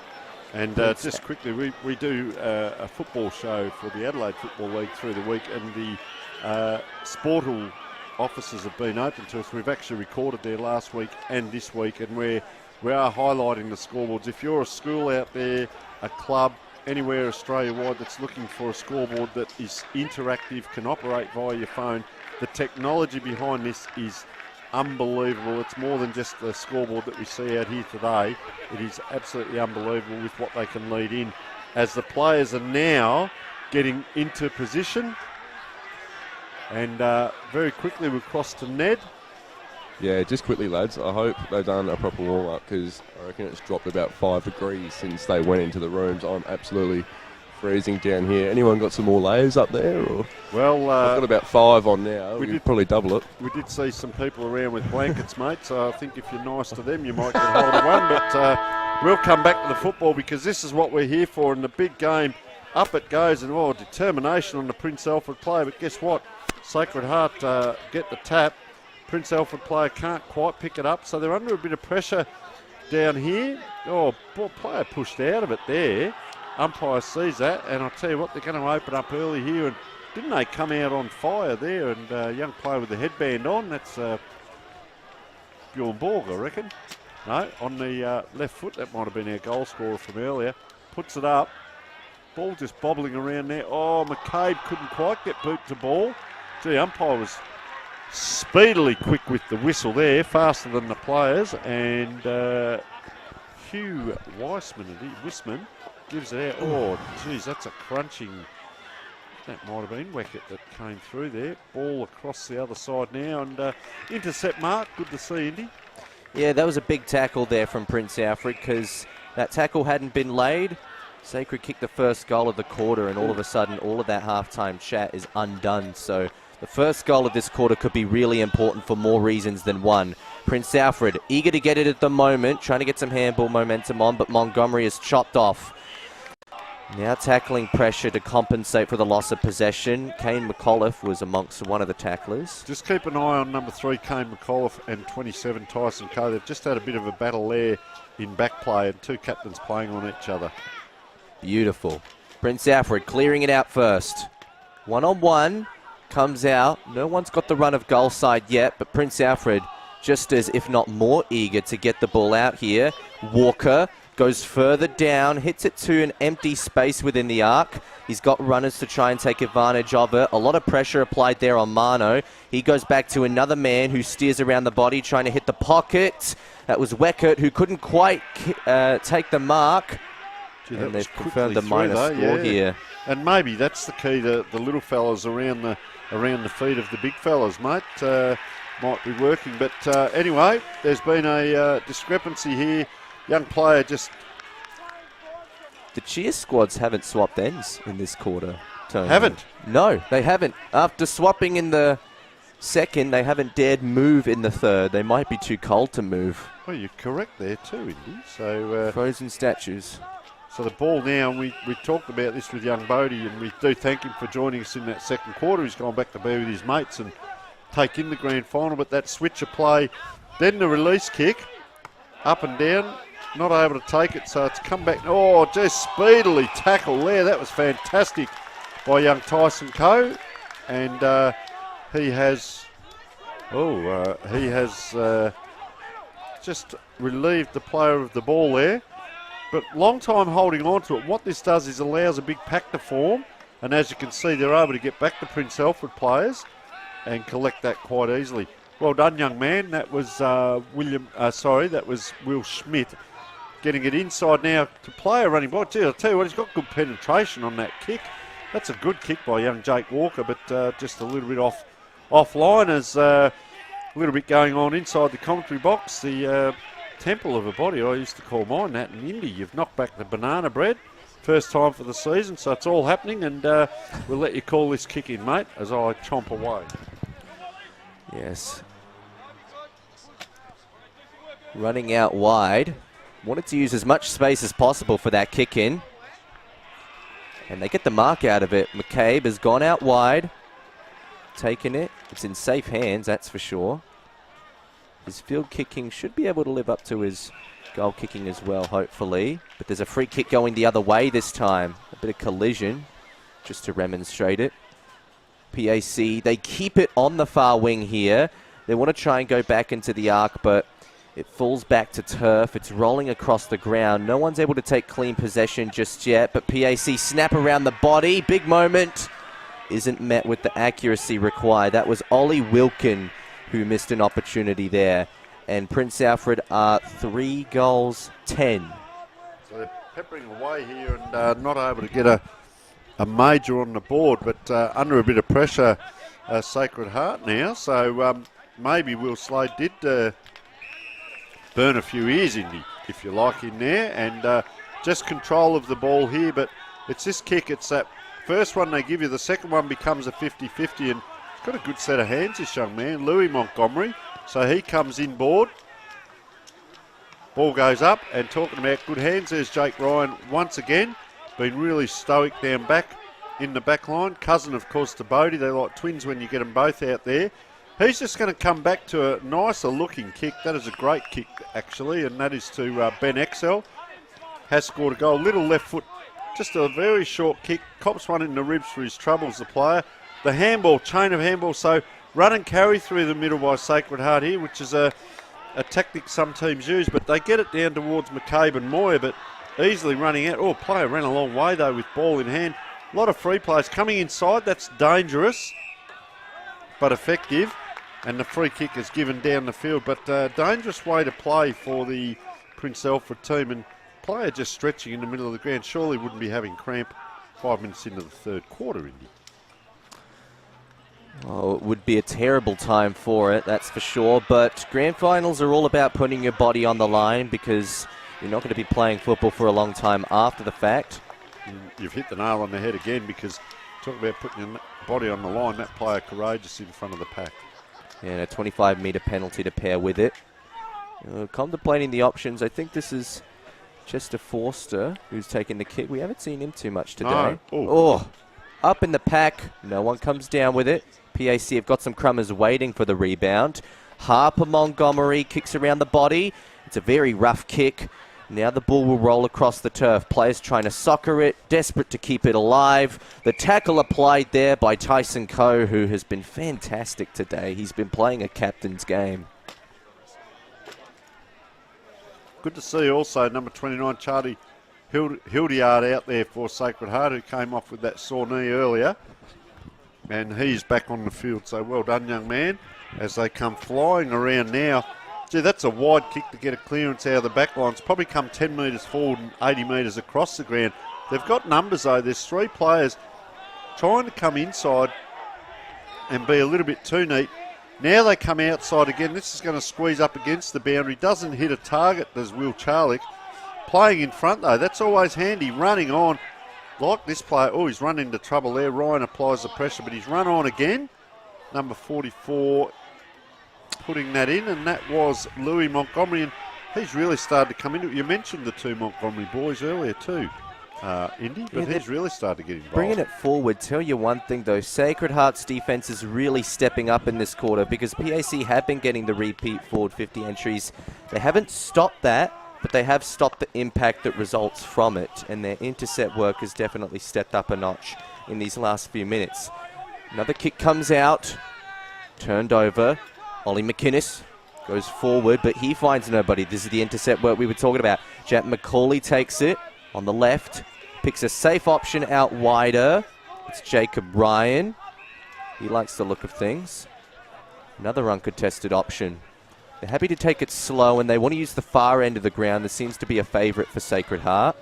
And just quickly, we do a football show for the Adelaide Football League through the week, and the Sportal offices have been open to us. We've actually recorded there last week and this week, and we are highlighting the scoreboards. If you're a school out there, a club, anywhere Australia-wide that's looking for a scoreboard that is interactive, can operate via your phone, the technology behind this is unbelievable. It's more than just the scoreboard that we see out here today. It is absolutely unbelievable with what they can lead in as the players are now getting into position. And very quickly we'll cross to Ned. Yeah, just quickly, lads. I hope they've done a proper warm-up, because I reckon it's dropped about 5 degrees since they went into the rooms. I'm absolutely freezing down here. Anyone got some more layers up there? Or? Well, I've got about 5 on now. We could probably double it. We did see some people around with blankets, mate, so I think if you're nice to them, you might get hold of one. But we'll come back to the football, because this is what we're here for in the big game. Up it goes, and determination on the Prince Alfred player. But guess what? Sacred Heart get the tap. Prince Alfred player can't quite pick it up, so they're under a bit of pressure down here. Player pushed out of it there. Umpire sees that, and I'll tell you what, they're going to open up early here. And didn't they come out on fire there? And young player with the headband on, that's Bjorn Borg, I reckon. No, on the left foot, that might have been our goal scorer from earlier. Puts it up. Ball just bobbling around there. McCabe couldn't quite get boot to ball. Gee, umpire was speedily quick with the whistle there, faster than the players. And Hugh Wisman gives it out. Geez, that's a crunching. That might have been Weckett that came through there. Ball across the other side now, and intercept mark. Good to see, Indy. Yeah, that was a big tackle there from Prince Alfred, because that tackle hadn't been laid. Sacred kicked the first goal of the quarter, and all of a sudden, all of that halftime chat is undone. So the first goal of this quarter could be really important for more reasons than one. Prince Alfred, eager to get it at the moment, trying to get some handball momentum on, but Montgomery is chopped off. Now tackling pressure to compensate for the loss of possession. Kane McAuliffe was amongst one of the tacklers. Just keep an eye on number 3, Kane McAuliffe, and 27, Tyson Coe. They've just had a bit of a battle there in back play, and 2 captains playing on each other. Beautiful. Prince Alfred clearing it out first. 1-on-1, comes out. No one's got the run of goal side yet, but Prince Alfred just as, if not more, eager to get the ball out here. Walker goes further down, hits it to an empty space within the arc. He's got runners to try and take advantage of it. A lot of pressure applied there on Mano. He goes back to another man who steers around the body, trying to hit the pocket. That was Weckett, who couldn't quite take the mark. Gee, and they've confirmed the minus score here. And maybe that's the key to the little fellas around the feet of the big fellas, mate. Might be working. But anyway, there's been a discrepancy here. Young player just... The cheer squads haven't swapped ends in this quarter, Tony. Haven't? No, they haven't. After swapping in the second, they haven't dared move in the third. They might be too cold to move. Well, you're correct there too, Indy. So frozen statues. So the ball now, and we talked about this with young Bodie, and we do thank him for joining us in that second quarter. He's gone back to be with his mates and take in the grand final, but that switch of play, then the release kick, up and down, not able to take it, so it's come back. Oh, just speedily tackle there. That was fantastic by young Tyson Coe, and he has just relieved the player of the ball there. But long time holding on to it. What this does is allows a big pack to form, and as you can see, they're able to get back to Prince Alfred players and collect that quite easily. Well done, young man. That was that was Will Schmidt getting it inside now to play a running ball. Gee, I'll tell you what, he's got good penetration on that kick. That's a good kick by young Jake Walker, but just a little bit offline as a little bit going on inside the commentary box. The temple of a body, I used to call mine that in Indy. You've knocked back the banana bread. First time for the season, so it's all happening, and we'll let you call this kick in, mate, as I chomp away. Yes. running out wide. Wanted to use as much space as possible for that kick in. And they get the mark out of it. McCabe has gone out wide. Taken it. It's in safe hands, that's for sure. His field kicking should be able to live up to his goal kicking as well, hopefully. But there's a free kick going the other way this time. A bit of collision, just to remonstrate it. PAC, they keep it on the far wing here. They want to try and go back into the arc, but it falls back to turf. It's rolling across the ground. No one's able to take clean possession just yet, but PAC snap around the body. Big moment. Isn't met with the accuracy required. That was Ollie Wilkin who missed an opportunity there. And Prince Alfred are 3 goals 10. So they're peppering away here and not able to get a major on the board, but under a bit of pressure, Sacred Heart now. So maybe Will Slade did burn a few ears in, if you like, in there, and just control of the ball here. But it's this kick, it's that first one they give you, the second one becomes a 50-50, and he's got a good set of hands, this young man, Louis Montgomery. So he comes inboard, ball goes up, and talking about good hands, there's Jake Ryan once again, been really stoic down back in the back line. Cousin, of course, to Bodie. They like twins when you get them both out there. He's just going to come back to a nicer looking kick. That is a great kick, actually, and that is to Ben Excel. Has scored a goal. Little left foot, just a very short kick. Cops one in the ribs for his troubles, the player. The handball, chain of handball. So run and carry through the middle by Sacred Heart here, which is a tactic some teams use, but they get it down towards McCabe and Moyer, but easily running out. Oh, player ran a long way, though, with ball in hand. A lot of free players coming inside. That's dangerous, but effective. And the free kick is given down the field, but dangerous way to play for the Prince Alfred team. And player just stretching in the middle of the ground. Surely wouldn't be having cramp 5 minutes into the third quarter, Indy. Oh, it would be a terrible time for it, that's for sure. But grand finals are all about putting your body on the line, because you're not going to be playing football for a long time after the fact. You've hit the nail on the head again, because talk about putting your body on the line, that player courageous in front of the pack. Yeah, and a 25-metre penalty to pair with it. Contemplating the options, I think this is Chester Forster who's taking the kick. We haven't seen him too much today. No. Oh, up in the pack. No one comes down with it. PAC have got some crummers waiting for the rebound. Harper Montgomery kicks around the body. It's a very rough kick. Now the ball will roll across the turf. Players trying to soccer it, desperate to keep it alive. The tackle applied there by Tyson Coe, who has been fantastic today. He's been playing a captain's game. Good to see also number 29, Charlie Hildyard, out there for Sacred Heart, who came off with that sore knee earlier. And he's back on the field, so well done, young man, as they come flying around now. Gee, that's a wide kick to get a clearance out of the back line. It's probably come 10 metres forward and 80 metres across the ground. They've got numbers, though. There's 3 players trying to come inside and be a little bit too neat. Now they come outside again. This is going to squeeze up against the boundary. Doesn't hit a target, does Will Charlick. Playing in front, though. That's always handy. Running on. Like this player. Oh, he's run into trouble there. Ryan applies the pressure, but he's run on again. Number 44 putting that in, and that was Louis Montgomery, and he's really started to come into it. You mentioned the 2 Montgomery boys earlier too, Indy, but he's really started to get involved. Bringing it forward. Tell you one thing though, Sacred Heart's defence is really stepping up in this quarter, because PAC have been getting the repeat forward 50 entries. They haven't stopped that, but they have stopped the impact that results from it, and their intercept work has definitely stepped up a notch in these last few minutes. Another kick comes out, turned over. Ollie McInnes goes forward, but he finds nobody. This is the intercept work we were talking about. Jack McCauley takes it on the left, picks a safe option out wider. It's Jacob Ryan. He likes the look of things. Another uncontested option. They're happy to take it slow, and they want to use the far end of the ground. This seems to be a favourite for Sacred Heart.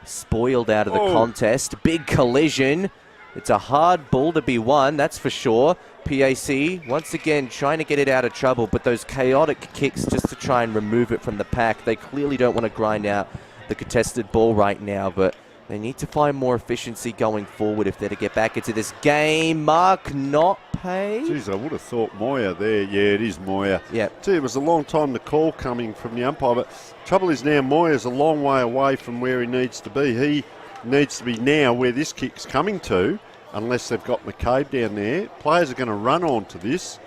Spoiled out of the contest. Big collision. It's a hard ball to be won, that's for sure. PAC, once again, trying to get it out of trouble, but those chaotic kicks just to try and remove it from the pack. They clearly don't want to grind out the contested ball right now, but They need to find more efficiency going forward if they're to get back into this game. Mark, not paid. Geez, I would have thought Moyer there. Yeah, it is Moyer. Yeah. Gee, it was a long time the call coming from the umpire, but trouble is now Moyer's a long way away from where he needs to be. He needs to be now where this kick's coming to, unless they've got McCabe down there. Players are going to run on to this.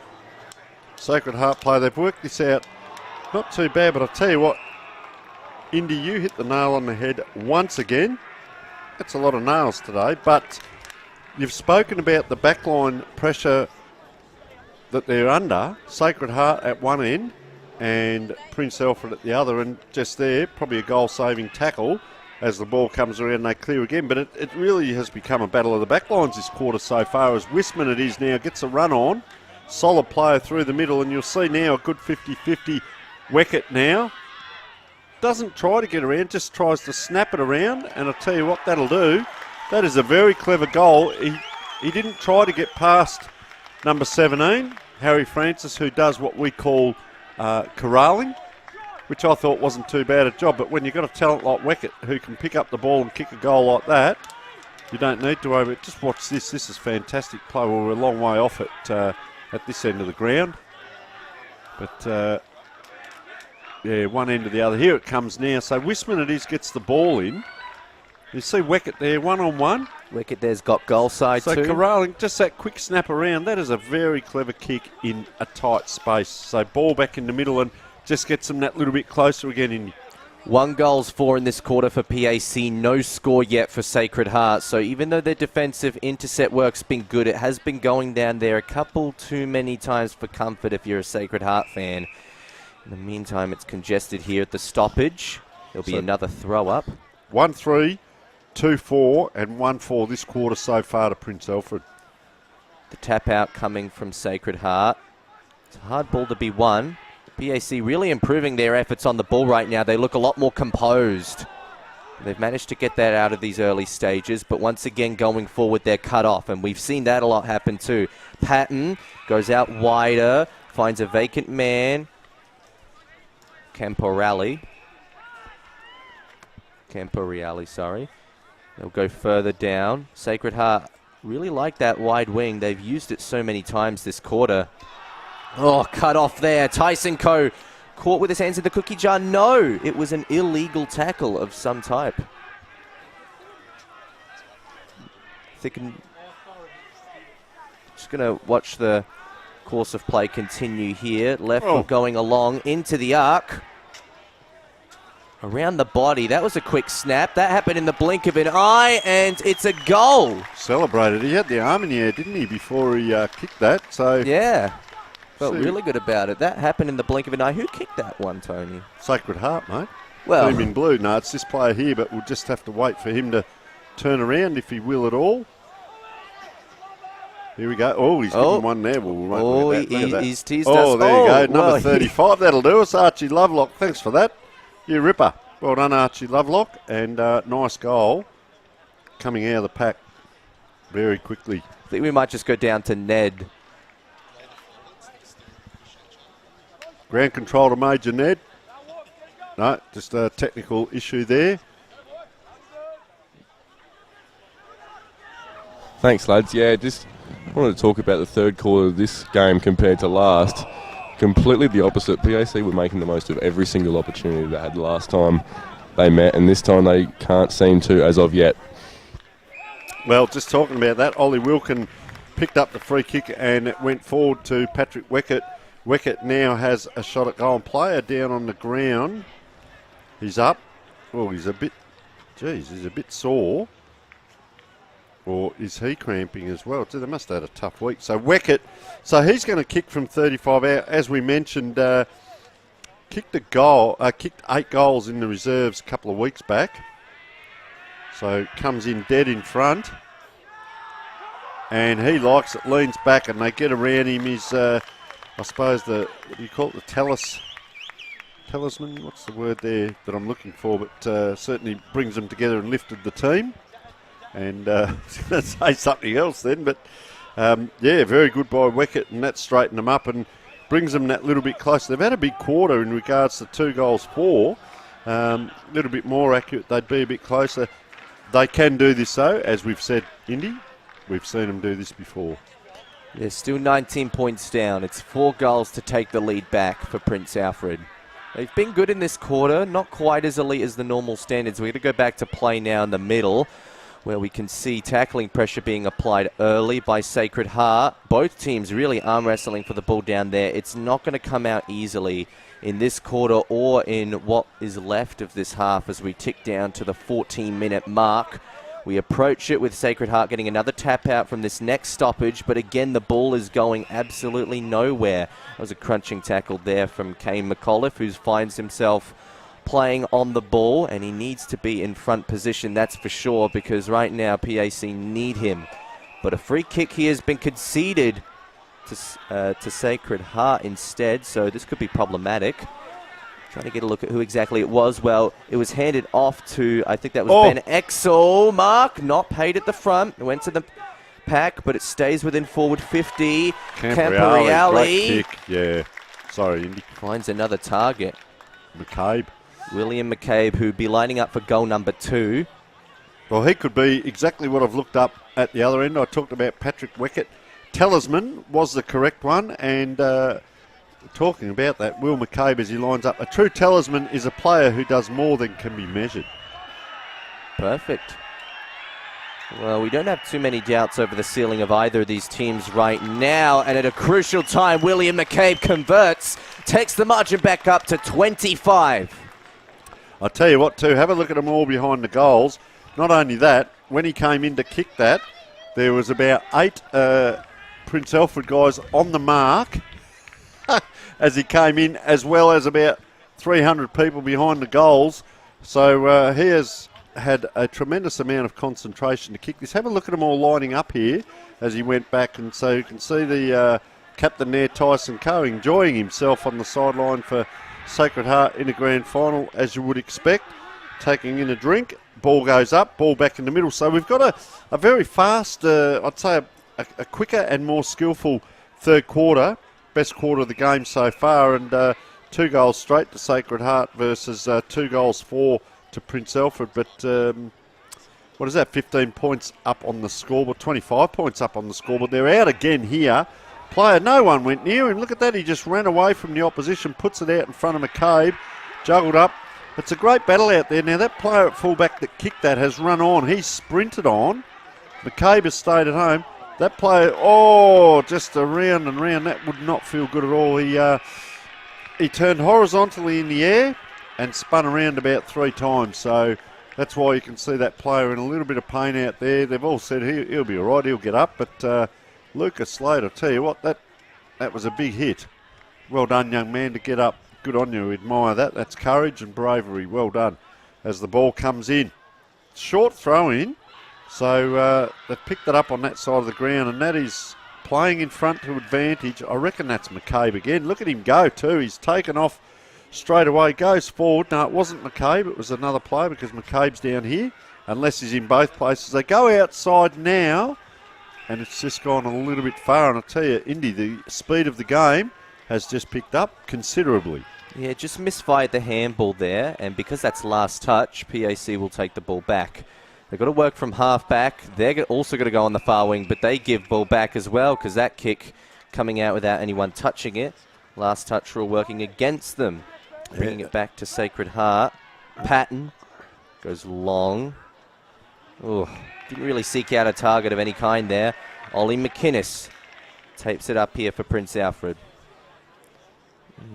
Sacred Heart play, they've worked this out not too bad, but I'll tell you what, Indy, you hit the nail on the head once again. That's a lot of nails today, but you've spoken about the backline pressure that they're under. Sacred Heart at one end and Prince Alfred at the other, and just there, probably a goal-saving tackle as the ball comes around and they clear again. But it really has become a battle of the backlines this quarter so far, as Wisman it is now, gets a run on. Solid player through the middle, and you'll see now a good 50-50. Weckett now doesn't try to get around, just tries to snap it around, and I'll tell you what that'll do. That is a very clever goal. He didn't try to get past number 17, Harry Francis, who does what we call corralling, which I thought wasn't too bad a job. But when you've got a talent like Weckett who can pick up the ball and kick a goal like that, you don't need to worry about it. Just watch this. This is fantastic play. Well, we're a long way off it at this end of the ground. But, yeah, one end to the other. Here it comes now. So Wisman it is, gets the ball in. You see Weckett there, one-on-one. Weckett there's got goal side so too. So corralling, just that quick snap around. That is a very clever kick in a tight space. So ball back in the middle and just gets them that little bit closer again. In 1 goals 4 in this quarter for PAC. No score yet for Sacred Heart. So even though their defensive intercept work's been good, it has been going down there a couple too many times for comfort if you're a Sacred Heart fan. In the meantime, it's congested here at the stoppage. There'll be another throw up. 1-3, 2-4, and 1-4 this quarter so far to Prince Alfred. The tap out coming from Sacred Heart. It's a hard ball to be won. PAC really improving their efforts on the ball right now. They look a lot more composed. They've managed to get that out of these early stages, but once again going forward, they're cut off, and we've seen that a lot happen too. Patton goes out wider, finds a vacant man. Camporeale, sorry. They'll go further down. Sacred Heart really like that wide wing. They've used it so many times this quarter. Oh, cut off there. Tyson Coe caught with his hands in the cookie jar. No, it was an illegal tackle of some type. Just going to watch the course of play continue here. Left foot going along into the arc. Around the body. That was a quick snap. That happened in the blink of an eye, and it's a goal. Celebrated. He had the arm in the air, didn't he, before he kicked that? So yeah. Felt really good about it. That happened in the blink of an eye. Who kicked that one, Tony? Sacred Heart, mate. Well, Team in blue. No, it's this player here, but we'll just have to wait for him to turn around if he will at all. Here we go. Oh, he's given one there. Well, we won't look at that. He's teased us. Oh, there you go. Number 35. That'll do us. Archie Lovelock. Thanks for that. You ripper. Well done, Archie Lovelock. And nice goal coming out of the pack very quickly. I think we might just go down to Ned. Ground control to Major Ned. No, just a technical issue there. Thanks, lads. Yeah, just wanted to talk about the third quarter of this game compared to last. Completely the opposite. PAC were making the most of every single opportunity they had last time they met, and this time they can't seem to as of yet. Well, just talking about that, Ollie Wilkin picked up the free kick and it went forward to Patrick Weckett. Weckett now has a shot at goal. Player down on the ground. He's up. Well, he's a bit sore. Or is he cramping as well? They must have had a tough week. So Weckett, so he's going to kick from 35 out. As we mentioned, kicked 8 goals in the reserves a couple of weeks back. So comes in dead in front. And he likes it, leans back, and they get around him. He's, I suppose, what do you call it, the talisman? What's the word there that I'm looking for? But certainly brings them together and lifted the team. And I was going to say something else then, but yeah, very good by Weckett, and that straightened them up and brings them that little bit closer. They've had a big quarter in regards to 2 goals 4. A little bit more accurate, they'd be a bit closer. They can do this, though, as we've said, Indy. We've seen them do this before. They're still 19 points down. It's 4 goals to take the lead back for Prince Alfred. They've been good in this quarter, not quite as elite as the normal standards. We're going to go back to play now in the middle, where we can see tackling pressure being applied early by Sacred Heart. Both teams really arm wrestling for the ball down there. It's not going to come out easily in this quarter or in what is left of this half as we tick down to the 14-minute mark. We approach it with Sacred Heart getting another tap out from this next stoppage, but again, the ball is going absolutely nowhere. That was a crunching tackle there from Kane McAuliffe, who finds himself playing on the ball, and he needs to be in front position, that's for sure, because right now PAC need him. But a free kick here has been conceded to Sacred Heart instead, so this could be problematic. Trying to get a look at who exactly it was. Well, it was handed off to, I think that was Ben Exel. Mark, not paid at the front. It went to the pack, but it stays within forward 50. Camporeale. Great kick, yeah. Sorry, Indy. Finds another target. McCabe. William McCabe, who'd be lining up for goal number 2. Well, he could be exactly what I've looked up at the other end. I talked about Patrick Weckett. Talisman was the correct one, and talking about that, Will McCabe as he lines up. A true talisman is a player who does more than can be measured. Perfect. Well, we don't have too many doubts over the ceiling of either of these teams right now, and at a crucial time, William McCabe converts, takes the margin back up to 25. I'll tell you what, too, have a look at them all behind the goals. Not only that, when he came in to kick that, there was about 8 Prince Alfred guys on the mark as he came in, as well as about 300 people behind the goals. So he has had a tremendous amount of concentration to kick this. Have a look at them all lining up here as he went back, and so you can see the captain there, Tyson Coe, enjoying himself on the sideline for Sacred Heart in a grand final, as you would expect, taking in a drink. Ball goes up, ball back in the middle. So we've got a very fast, I'd say a quicker and more skillful third quarter. Best quarter of the game so far, and 2 goals straight to Sacred Heart versus 2 goals 4 to Prince Alfred. But what is that, 15 points up on the scoreboard, 25 points up on the scoreboard. They're out again here. Player, no one went near him. Look at that, he just ran away from the opposition, puts it out in front of McCabe, juggled up. It's a great battle out there. Now that player at fullback that kicked that has run on. He's sprinted on. McCabe has stayed at home. That player, just around and round. That would not feel good at all. He turned horizontally in the air and spun around about 3 times. So that's why you can see that player in a little bit of pain out there. They've all said he'll be all right, he'll get up. But Lucas Slade, I'll tell you what, that was a big hit. Well done, young man, to get up. Good on you, admire that. That's courage and bravery. Well done. As the ball comes in. Short throw in. So they've picked it up on that side of the ground, and that is playing in front to advantage. I reckon that's McCabe again. Look at him go too. He's taken off straight away, goes forward. No, it wasn't McCabe. It was another player because McCabe's down here, unless he's in both places. They go outside now, and it's just gone a little bit far. And I tell you, Indy, the speed of the game has just picked up considerably. Yeah, just misfired the handball there, and because that's last touch, PAC will take the ball back. They've got to work from half back. They're also going to go on the far wing, but they give ball back as well because that kick coming out without anyone touching it. Last touch rule working against them. Bringing it back to Sacred Heart. Patton goes long. Oh, didn't really seek out a target of any kind there. Ollie McInnes tapes it up here for Prince Alfred.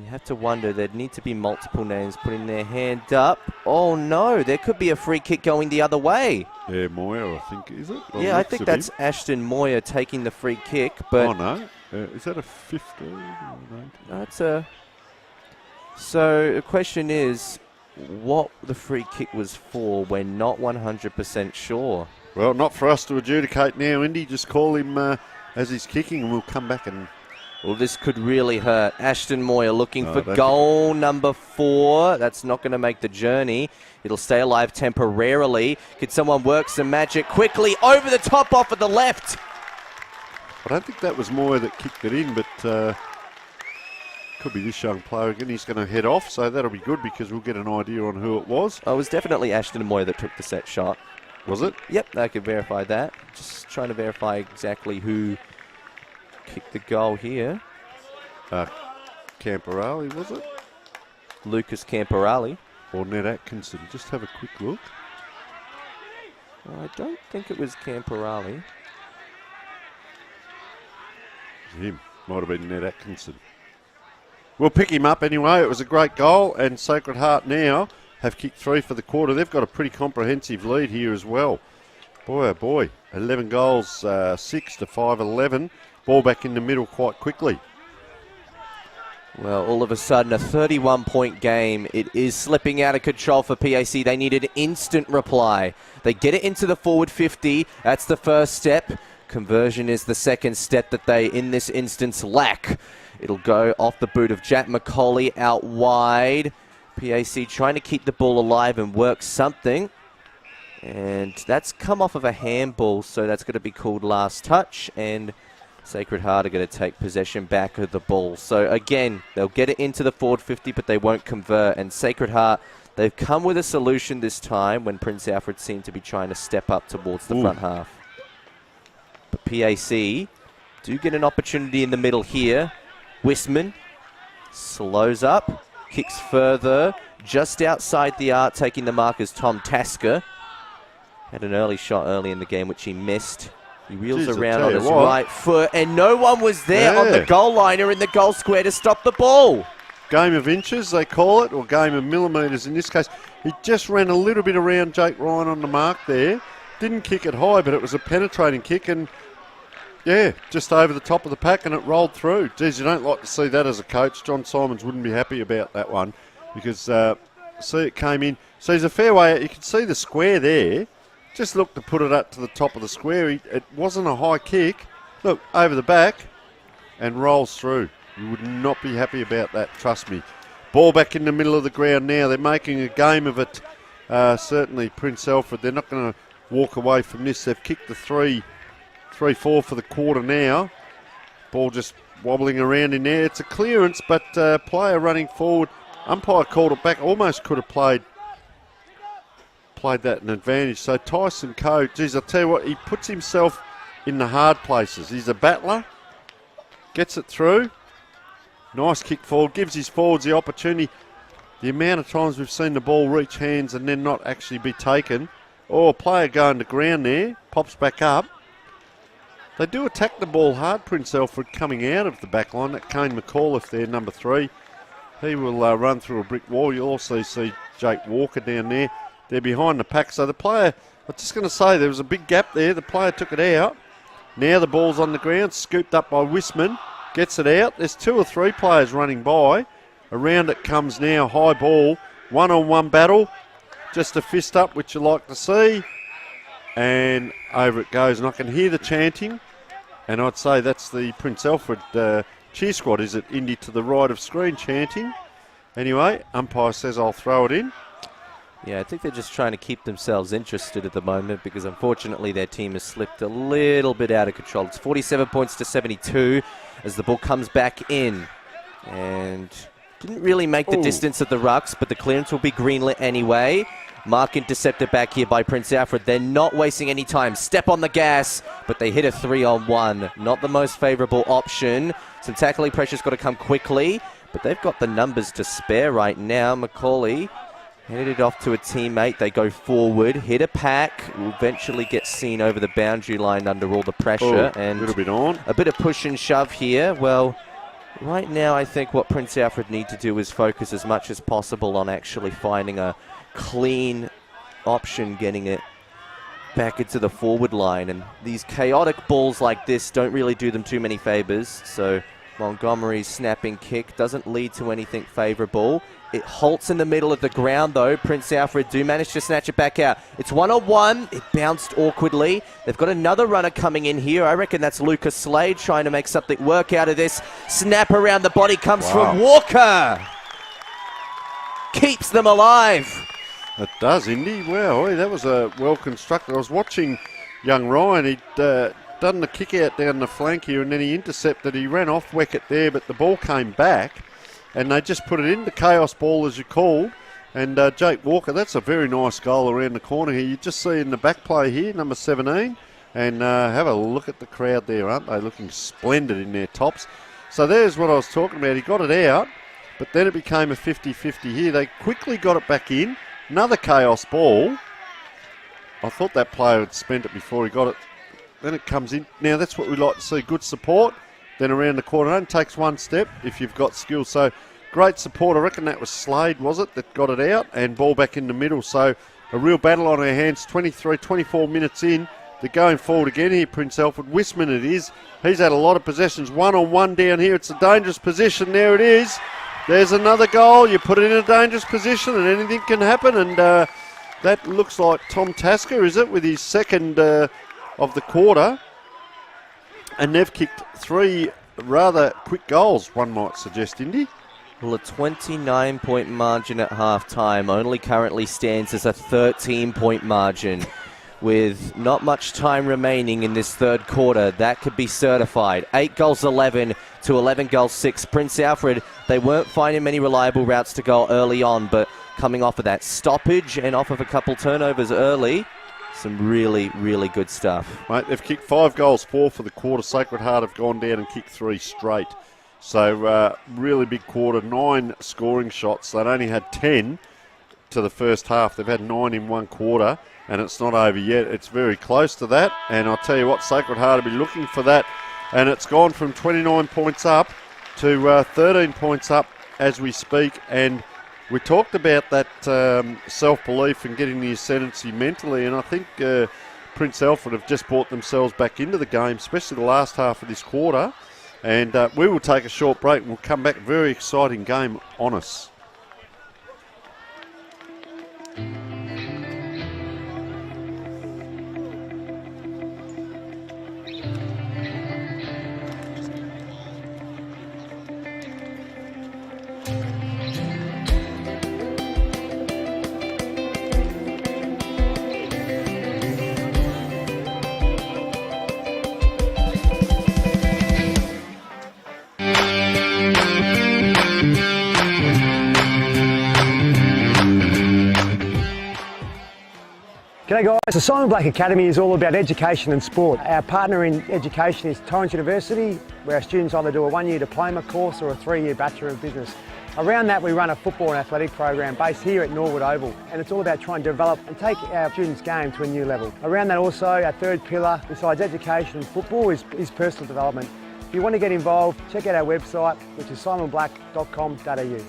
You have to wonder, there'd need to be multiple names putting their hand up. Oh no, there could be a free kick going the other way. Yeah, Moyer, I think, is it? Yeah, I think that's Ashton Moyer taking the free kick, but... Oh no, is that a 15? No, it's a... So the question is, what the free kick was for, we're not 100% sure. Well, not for us to adjudicate now, Indy. Just call him as he's kicking and we'll come back and... Well, this could really hurt. Ashton Moyer looking for goal number 4. That's not going to make the journey. It'll stay alive temporarily. Could someone work some magic quickly over the top off of the left? I don't think that was Moyer that kicked it in, but could be this young player again. He's going to head off, so that'll be good because we'll get an idea on who it was. Oh, it was definitely Ashton Moyer that took the set shot. Was it? Yep, I could verify that. Just trying to verify exactly who kicked the goal here. Camporale, was it? Lucas Camporale. Or Ned Atkinson. Just have a quick look. I don't think it was Camporale. Him. Might have been Ned Atkinson. We'll pick him up anyway. It was a great goal, and Sacred Heart now have kicked 3 for the quarter. They've got a pretty comprehensive lead here as well. Boy, oh boy. 11 goals, 6 to 5-11. Ball back in the middle quite quickly. Well, all of a sudden, a 31-point game. It is slipping out of control for PAC. They need an instant reply. They get it into the forward 50. That's the first step. Conversion is the second step that they, in this instance, lack. It'll go off the boot of Jack McCauley out wide. PAC trying to keep the ball alive and work something. And that's come off of a handball, so that's going to be called last touch. And Sacred Heart are going to take possession back of the ball. So again, they'll get it into the forward 50, but they won't convert. And Sacred Heart, they've come with a solution this time when Prince Alfred seemed to be trying to step up towards the front half. But PAC do get an opportunity in the middle here. Wisman slows up, kicks further, just outside the arc, taking the mark is Tom Tasker. Had an early shot early in the game, which he missed. He reels around on his right foot, and no one was there on the goal line or in the goal square to stop the ball. Game of inches, they call it, or game of millimetres in this case. He just ran a little bit around Jake Ryan on the mark there. Didn't kick it high, but it was a penetrating kick, and yeah, just over the top of the pack, and it rolled through. Geez, you don't like to see that as a coach. John Simons wouldn't be happy about that one because, see, it came in. So he's a fair way out. You can see the square there. Just look to put it up to the top of the square. It wasn't a high kick. Look, over the back and rolls through. You would not be happy about that, trust me. Ball back in the middle of the ground now. They're making a game of it. Certainly Prince Alfred. They're not going to walk away from this. They've kicked the 3-4 for the quarter now. Ball just wobbling around in there. It's a clearance, but player running forward. Umpire called it back. Almost could have played that an advantage. So Tyson Coe, geez, I'll tell you what, he puts himself in the hard places. He's a battler. Gets it through. Nice kick forward. Gives his forwards the opportunity. The amount of times we've seen the ball reach hands and then not actually be taken. Oh, a player going to ground there. Pops back up. They do attack the ball hard, Prince Alfred, coming out of the back line. That Kane McAuliffe there, number 3. He will run through a brick wall. You'll also see Jake Walker down there. They're behind the pack. So the player, I'm just going to say, there was a big gap there. The player took it out. Now the ball's on the ground, scooped up by Wisman. Gets it out. There's 2 or 3 players running by. Around it comes now, high ball. One-on-one battle. Just a fist up, which you like to see. And over it goes. And I can hear the chanting. And I'd say that's the Prince Alfred cheer squad. Is it Indy to the right of screen chanting? Anyway, umpire says I'll throw it in. Yeah, I think they're just trying to keep themselves interested at the moment because unfortunately their team has slipped a little bit out of control. It's 47 points to 72 as the ball comes back in. And didn't really make the distance of the rucks, but the clearance will be greenlit anyway. Mark intercepted back here by Prince Alfred. They're not wasting any time. Step on the gas, but they hit a 3-on-1. Not the most favourable option. Some tackling pressure's got to come quickly, but they've got the numbers to spare right now. McCauley headed it off to a teammate. They go forward, hit a pack, will eventually get seen over the boundary line under all the pressure. And a little bit on. A bit of push and shove here. Well, right now I think what Prince Alfred need to do is focus as much as possible on actually finding a clean option, getting it back into the forward line. And these chaotic balls like this don't really do them too many favours. So Montgomery's snapping kick doesn't lead to anything favourable. It halts in the middle of the ground, though. Prince Alfred do manage to snatch it back out. It's 1-on-1. It bounced awkwardly. They've got another runner coming in here. I reckon that's Lucas Slade trying to make something work out of this. Snap around the body comes from Walker. Keeps them alive. It does, Indy. Wow, that was a well constructed. I was watching young Ryan. He'd done the kick out down the flank here and then he intercepted. He ran off Weckett there, but the ball came back. And they just put it in the chaos ball, as you called. And Jake Walker, that's a very nice goal around the corner here. You just see in the back play here, number 17. And have a look at the crowd there, aren't they? Looking splendid in their tops. So there's what I was talking about. He got it out, but then it became a 50-50 here. They quickly got it back in. Another chaos ball. I thought that player had spent it before he got it. Then it comes in. Now that's what we like to see. Good support. Then around the corner. It only takes one step if you've got skill. So great support. I reckon that was Slade, was it, that got it out, and ball back in the middle. So a real battle on our hands. 24 minutes in. They're going forward again here, Prince Alfred. Wisman it is. He's had a lot of possessions. 1-on-1 down here. It's a dangerous position. There it is. There's another goal. You put it in a dangerous position and anything can happen. And that looks like Tom Tasker, is it, with his second of the quarter. And they've kicked 3 rather quick goals, one might suggest, Indy. Well, a 29-point margin at half-time only currently stands as a 13-point margin. With not much time remaining in this third quarter, that could be certified. 8 goals 11 to 11 goals 6. Prince Alfred, they weren't finding many reliable routes to goal early on, but coming off of that stoppage and off of a couple turnovers early, some really, really good stuff. Mate, they've kicked 5 goals, 4 for the quarter. Sacred Heart have gone down and kicked 3 straight. So really big quarter, 9 scoring shots. They'd only had 10 to the first half. They've had 9 in one quarter. And it's not over yet. It's very close to that. And I'll tell you what, Sacred Heart will be looking for that. And it's gone from 29 points up to 13 points up as we speak. And we talked about that self-belief and getting the ascendancy mentally. And I think Prince Alfred have just brought themselves back into the game, especially the last half of this quarter. And we will take a short break and we'll come back. Very exciting game on us. G'day guys, the Simon Black Academy is all about education and sport. Our partner in education is Torrens University, where our students either do a 1-year diploma course or a 3-year Bachelor of Business. Around that we run a football and athletic program based here at Norwood Oval, and it's all about trying to develop and take our students' game to a new level. Around that also, our third pillar, besides education and football, is personal development. If you want to get involved, check out our website, which is simonblack.com.au.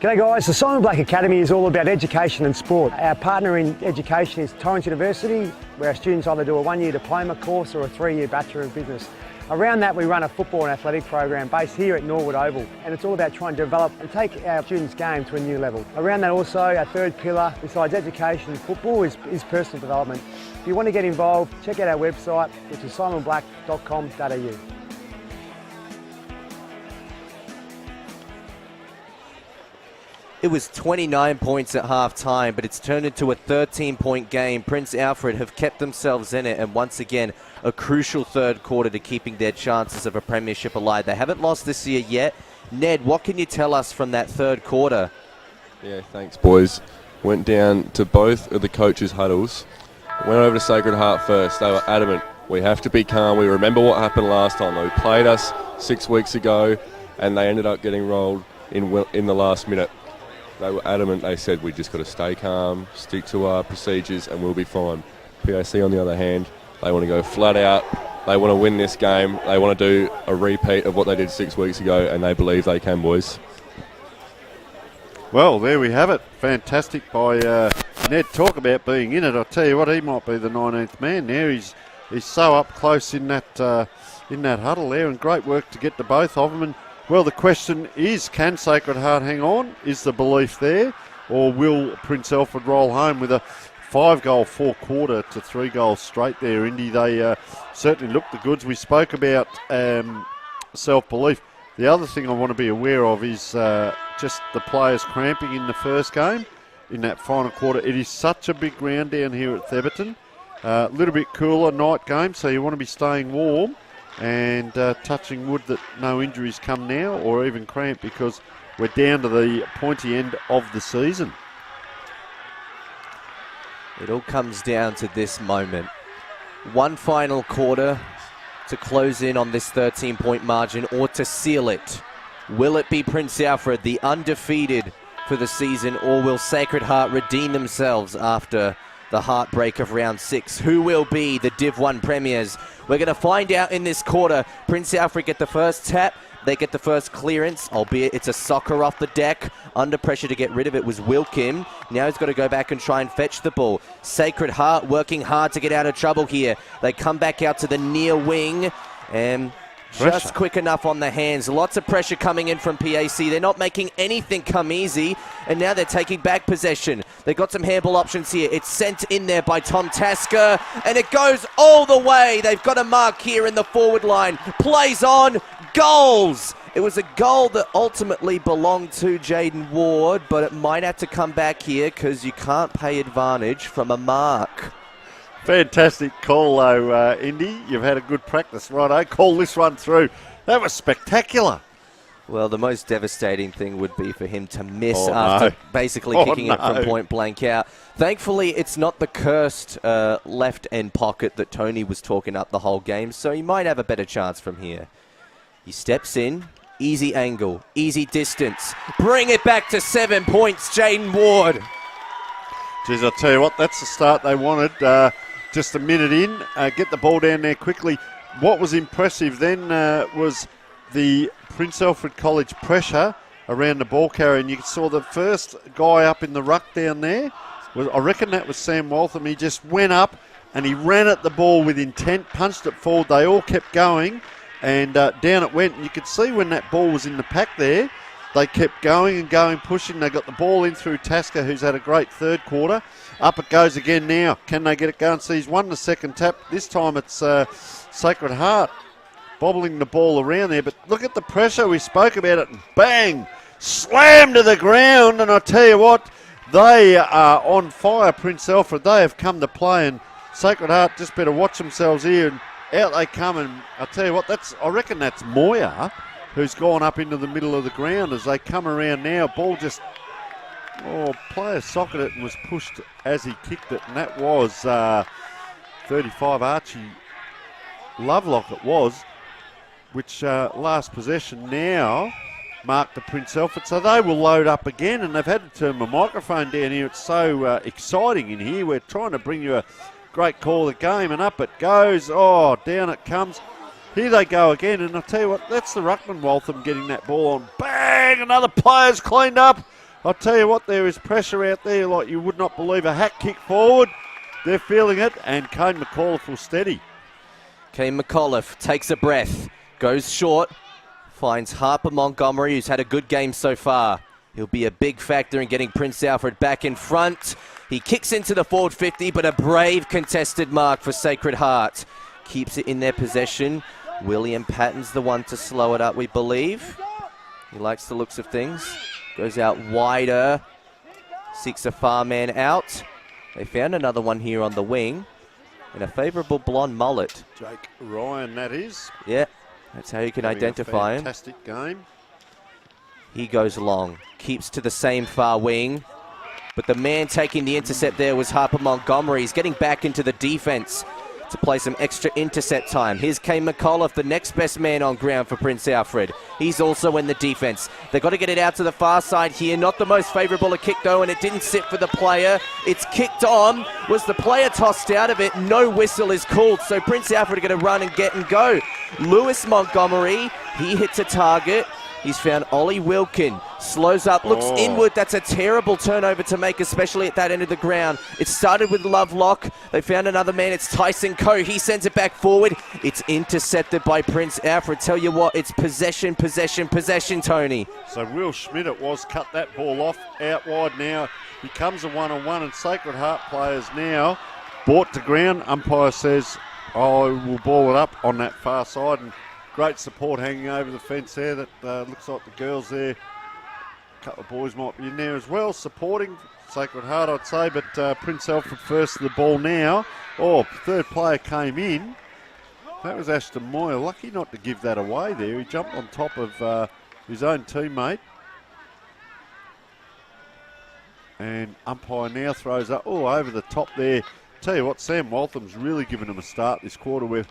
G'day guys, the Simon Black Academy is all about education and sport. Our partner in education is Torrens University, where our students either do a 1-year diploma course or a 3-year Bachelor of Business. Around that we run a football and athletic program based here at Norwood Oval, and it's all about trying to develop and take our students' game to a new level. Around that also, our third pillar, besides education and football, is personal development. If you want to get involved, check out our website, which is simonblack.com.au. It was 29 points at half-time, but it's turned into a 13-point game. Prince Alfred have kept themselves in it, and once again, a crucial third quarter to keeping their chances of a premiership alive. They haven't lost this year yet. Ned, what can you tell us from that third quarter? Yeah, thanks, boys. Went down to both of the coaches' huddles. Went over to Sacred Heart first. They were adamant. We have to be calm. We remember what happened last time. They played us 6 weeks ago, and they ended up getting rolled in the last minute. They were adamant. They said, we just got to stay calm, stick to our procedures, and we'll be fine. PAC, on the other hand, they want to go flat out. They want to win this game. They want to do a repeat of what they did 6 weeks ago, and they believe they can, boys. Well, there we have it. Fantastic by Ned. Talk about being in it. I'll tell you what, he might be the 19th man now. He's so up close in that huddle there, and great work to get to both of them. And well, the question is, can Sacred Heart hang on? Is the belief there? Or will Prince Alfred roll home with a 5-goal four-quarter to 3 goals straight there, Indy? They certainly look the goods. We spoke about self-belief. The other thing I want to be aware of is just the players cramping in the first game, in that final quarter. It is such a big ground down here at Theberton. A little bit cooler night game, so you want to be staying warm and touching wood that no injuries come now or even cramp, because we're down to the pointy end of the season. It all comes down to this moment. One final quarter to close in on this 13-point margin or to seal it. Will it be Prince Alfred, the undefeated for the season, or will Sacred Heart redeem themselves after the heartbreak of round 6? Who will be the Div 1 premiers? We're going to find out in this quarter. Prince Alfred get the first tap. They get the first clearance, albeit it's a soccer off the deck. Under pressure to get rid of it was Wilkin. Now he's got to go back and try and fetch the ball. Sacred Heart working hard to get out of trouble here. They come back out to the near wing and just quick enough on the hands. Lots of pressure coming in from PAC. They're not making anything come easy, and now they're taking back possession. They've got some handball options here. It's sent in there by Tom Tasker, and it goes all the way. They've got a mark here in the forward line. Plays on. Goals! It was a goal that ultimately belonged to Jaden Ward, but it might have to come back here because you can't pay advantage from a mark. Fantastic call, though, Indy. You've had a good practice, righto. Call this one through. That was spectacular. Well, the most devastating thing would be for him to miss after basically kicking it from point blank out. Thankfully, it's not the cursed left end pocket that Tony was talking up the whole game, so he might have a better chance from here. He steps in, easy angle, easy distance. Bring it back to 7 points, Jaden Ward. Geez, I'll tell you what, that's the start they wanted. Just a minute in, get the ball down there quickly. What was impressive then was the Prince Alfred College pressure around the ball carrier, and you saw the first guy up in the ruck down there. I reckon that was Sam Waltham. He just went up and he ran at the ball with intent, punched it forward. They all kept going. And down it went. And you could see when that ball was in the pack there, they kept going and going, pushing. They got the ball in through Tasker, who's had a great third quarter. Up it goes again now. Can they get it going? So he's won the second tap. This time it's Sacred Heart bobbling the ball around there. But look at the pressure. We spoke about it. Bang! Slam to the ground. And I tell you what, they are on fire, Prince Alfred. They have come to play. And Sacred Heart just better watch themselves here. And out they come, and I'll tell you what, I reckon that's Moyer, who's gone up into the middle of the ground as they come around now. Ball just, player socketed it and was pushed as he kicked it, and that was 35 Archie Lovelock it was, which last possession now marked the Prince Alfred. So they will load up again, and they've had to turn my microphone down here. It's so exciting in here. We're trying to bring you a great call of the game, and up it goes. Oh, down it comes. Here they go again, and I'll tell you what, that's the ruckman Waltham getting that ball on. Bang! Another player's cleaned up. I'll tell you what, there is pressure out there like you would not believe. A hack kick forward. They're feeling it, and Kane McAuliffe will steady. Kane McAuliffe takes a breath, goes short, finds Harper Montgomery, who's had a good game so far. He'll be a big factor in getting Prince Alfred back in front. He kicks into the forward 50, but a brave contested mark for Sacred Heart. Keeps it in their possession. William Patton's the one to slow it up, we believe. He likes the looks of things. Goes out wider. Seeks a far man out. They found another one here on the wing. And a favourable blonde mullet. Jake Ryan, that is. Yeah, that's how you can Having identify a him. fantastic game. He goes long. Keeps to the same far wing. But the man taking the intercept there was Harper Montgomery. He's getting back into the defence to play some extra intercept time. Here's Kane McAuliffe, the next best man on ground for Prince Alfred. He's also in the defence. They've got to get it out to the far side here. Not the most favourable a kick though, and it didn't sit for the player. It's kicked on. Was the player tossed out of it? No whistle is called, so Prince Alfred are going to run and get and go. Lewis Montgomery, he hits a target. He's found Ollie Wilkin, slows up, looks inward. That's a terrible turnover to make, especially at that end of the ground. It started with Lovelock. They found another man. It's Tyson Coe. He sends it back forward. It's intercepted by Prince Alfred. Tell you what, it's possession, possession, possession, Tony. So Will Schmidt, it was, cut that ball off out wide now. Becomes a one-on-one, and Sacred Heart players now brought to ground. Umpire says, I will ball it up on that far side. And great support hanging over the fence there. That looks like the girls there. A couple of boys might be in there as well, supporting Sacred Heart, I'd say. But Prince Alfred first to the ball now. Oh, third player came in. That was Ashton Moyer. Lucky not to give that away there. He jumped on top of his own teammate. And umpire now throws up, over the top there. Tell you what, Sam Waltham's really given him a start this quarter. We're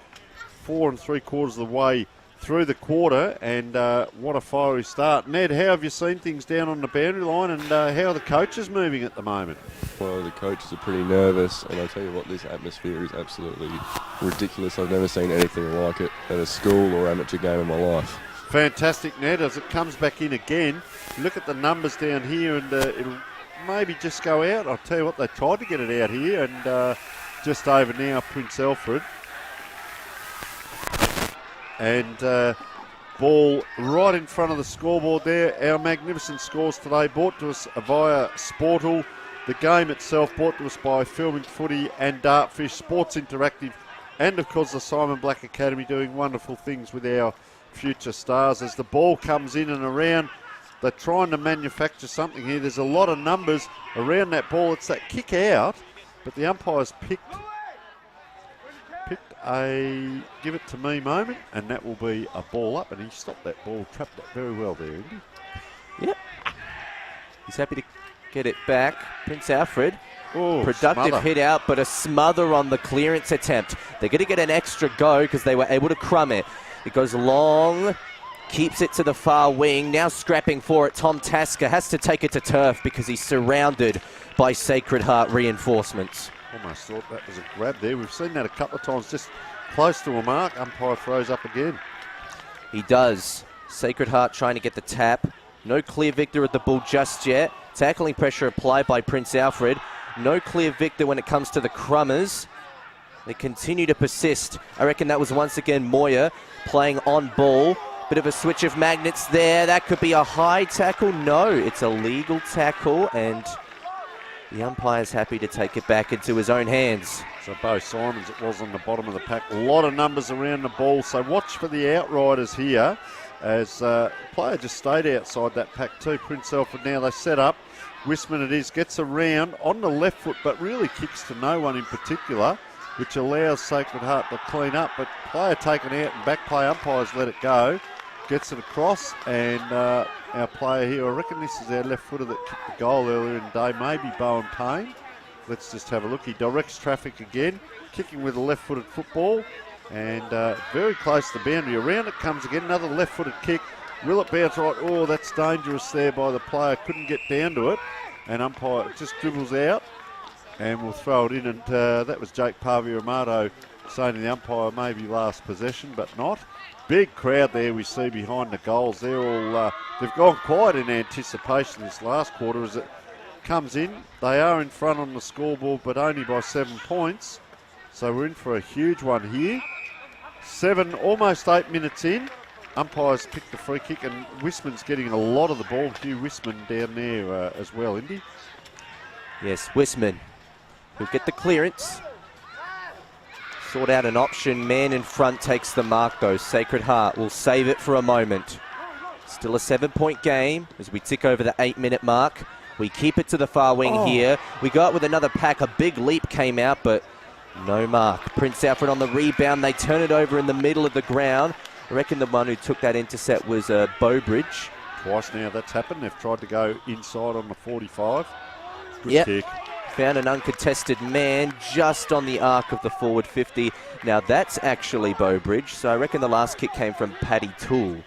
4 3/4 of the way through the quarter, and what a fiery start. Ned, how have you seen things down on the boundary line, and how are the coaches moving at the moment? Well, the coaches are pretty nervous, and I tell you what, this atmosphere is absolutely ridiculous. I've never seen anything like it at a school or amateur game in my life. Fantastic, Ned, as it comes back in again. Look at the numbers down here, and it'll maybe just go out. I'll tell you what, they tried to get it out here, and just over now, Prince Alfred. And ball right in front of the scoreboard there. Our magnificent scores today brought to us via Sportal. The game itself brought to us by Filming Footy and Dartfish, Sports Interactive, and of course the Simon Black Academy doing wonderful things with our future stars. As the ball comes in and around, they're trying to manufacture something here. There's a lot of numbers around that ball. It's that kick out, but the umpire's picked a give it to me moment, and that will be a ball up, and he stopped that ball, trapped it very well there, Indy. Yep. He's happy to get it back. Prince Alfred, productive smother. hit out, but a smother on the clearance attempt. They're going to get an extra go because they were able to crumb it. It goes long, keeps it to the far wing, now scrapping for it. Tom Tasker has to take it to turf because he's surrounded by Sacred Heart reinforcements. Almost thought that was a grab there. We've seen that a couple of times, just close to a mark. Umpire throws up again. He does. Sacred Heart trying to get the tap. No clear victor at the ball just yet. Tackling pressure applied by Prince Alfred. No clear victor when it comes to the Crummers. They continue to persist. I reckon that was once again Moyer playing on ball. Bit of a switch of magnets there. That could be a high tackle. No, it's a legal tackle, and the umpire's happy to take it back into his own hands. So Bo Simons, it was on the bottom of the pack. A lot of numbers around the ball. So watch for the outriders here, as the player just stayed outside that pack too. Prince Alfred now, they set up. Wisman it is, gets around on the left foot, but really kicks to no one in particular, which allows Sacred Heart to clean up. But player taken out and back play, umpires let it go. Gets it across, and our player here, I reckon this is our left footer that kicked the goal earlier in the day, maybe Bowen Payne. Let's just have a look. He directs traffic again, kicking with a left-footed football, and very close to the boundary. Around it comes again, another left-footed kick. Will it bounce right? Oh, that's dangerous there by the player. Couldn't get down to it, and umpire just dribbles out, and we'll throw it in. And that was Jake Paviamato saying to the umpire, maybe last possession, but not. Big crowd there we see behind the goals. They're all they've gone quiet in anticipation this last quarter as it comes in. They are in front on the scoreboard, but only by 7 points. So we're in for a huge one here. Almost 8 minutes in. Umpires pick the free kick, and Wisman's getting a lot of the ball. Hugh Wisman down there as well, Indy. Yes, Wisman will get the clearance. Sort out an option. Man in front takes the mark though. Sacred Heart will save it for a moment. Still a 7-point game as we tick over the 8-minute mark. We keep it to the far wing here. We go out with another pack. A big leap came out, but no mark. Prince Alfred on the rebound. They turn it over in the middle of the ground. I reckon the one who took that intercept was Bowbridge. Twice now that's happened. They've tried to go inside on the 45. Good Yep. kick. Found an uncontested man just on the arc of the forward 50. Now that's actually Bowbridge, so I reckon the last kick came from Paddy Toole.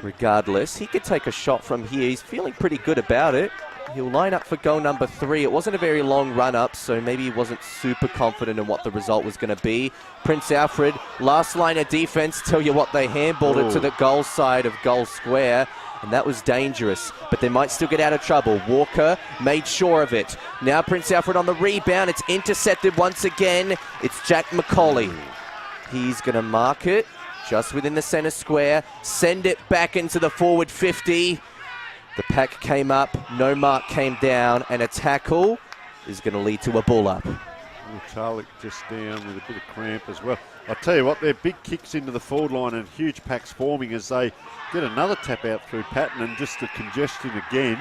Regardless, he could take a shot from here. He's feeling pretty good about it. He'll line up for goal number 3. It wasn't a very long run-up, so maybe he wasn't super confident in what the result was going to be. Prince Alfred, last line of defence. Tell you what, they handballed it to the goal side of goal square, and that was dangerous. But they might still get out of trouble. Walker made sure of it. Now Prince Alfred on the rebound. It's intercepted once again. It's Jack McCauley. He's going to mark it just within the centre square. Send it back into the forward 50. The pack came up, no mark came down, and a tackle is going to lead to a ball up. Charlick just down with a bit of cramp as well. I'll tell you what, they're big kicks into the forward line and huge packs forming as they get another tap out through Patton, and just the congestion again.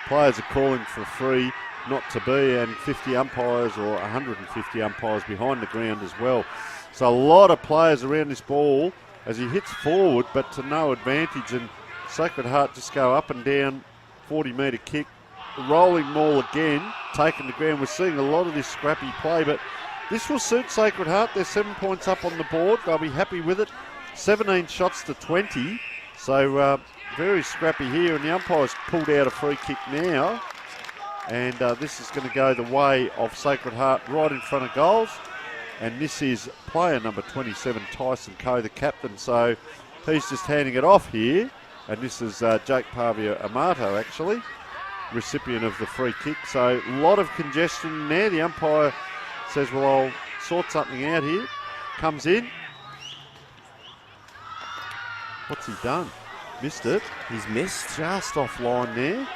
Players are calling for free, not to be, and 50 umpires or 150 umpires behind the ground as well. So a lot of players around this ball as he hits forward, but to no advantage, and Sacred Heart just go up and down, 40-metre kick, rolling maul again, taking the ground. We're seeing a lot of this scrappy play, but this will suit Sacred Heart. They're 7 points up on the board. They'll be happy with it. 17 shots to 20, so very scrappy here, and the umpire's pulled out a free kick now, and this is going to go the way of Sacred Heart right in front of goals, and this is player number 27, Tyson Coe, the captain, so he's just handing it off here. And this is Jake Pavia Amato, actually, recipient of the free kick. So a lot of congestion there. The umpire says, well, I'll sort something out here. Comes in. What's he done? Missed it. He's missed. Just offline there.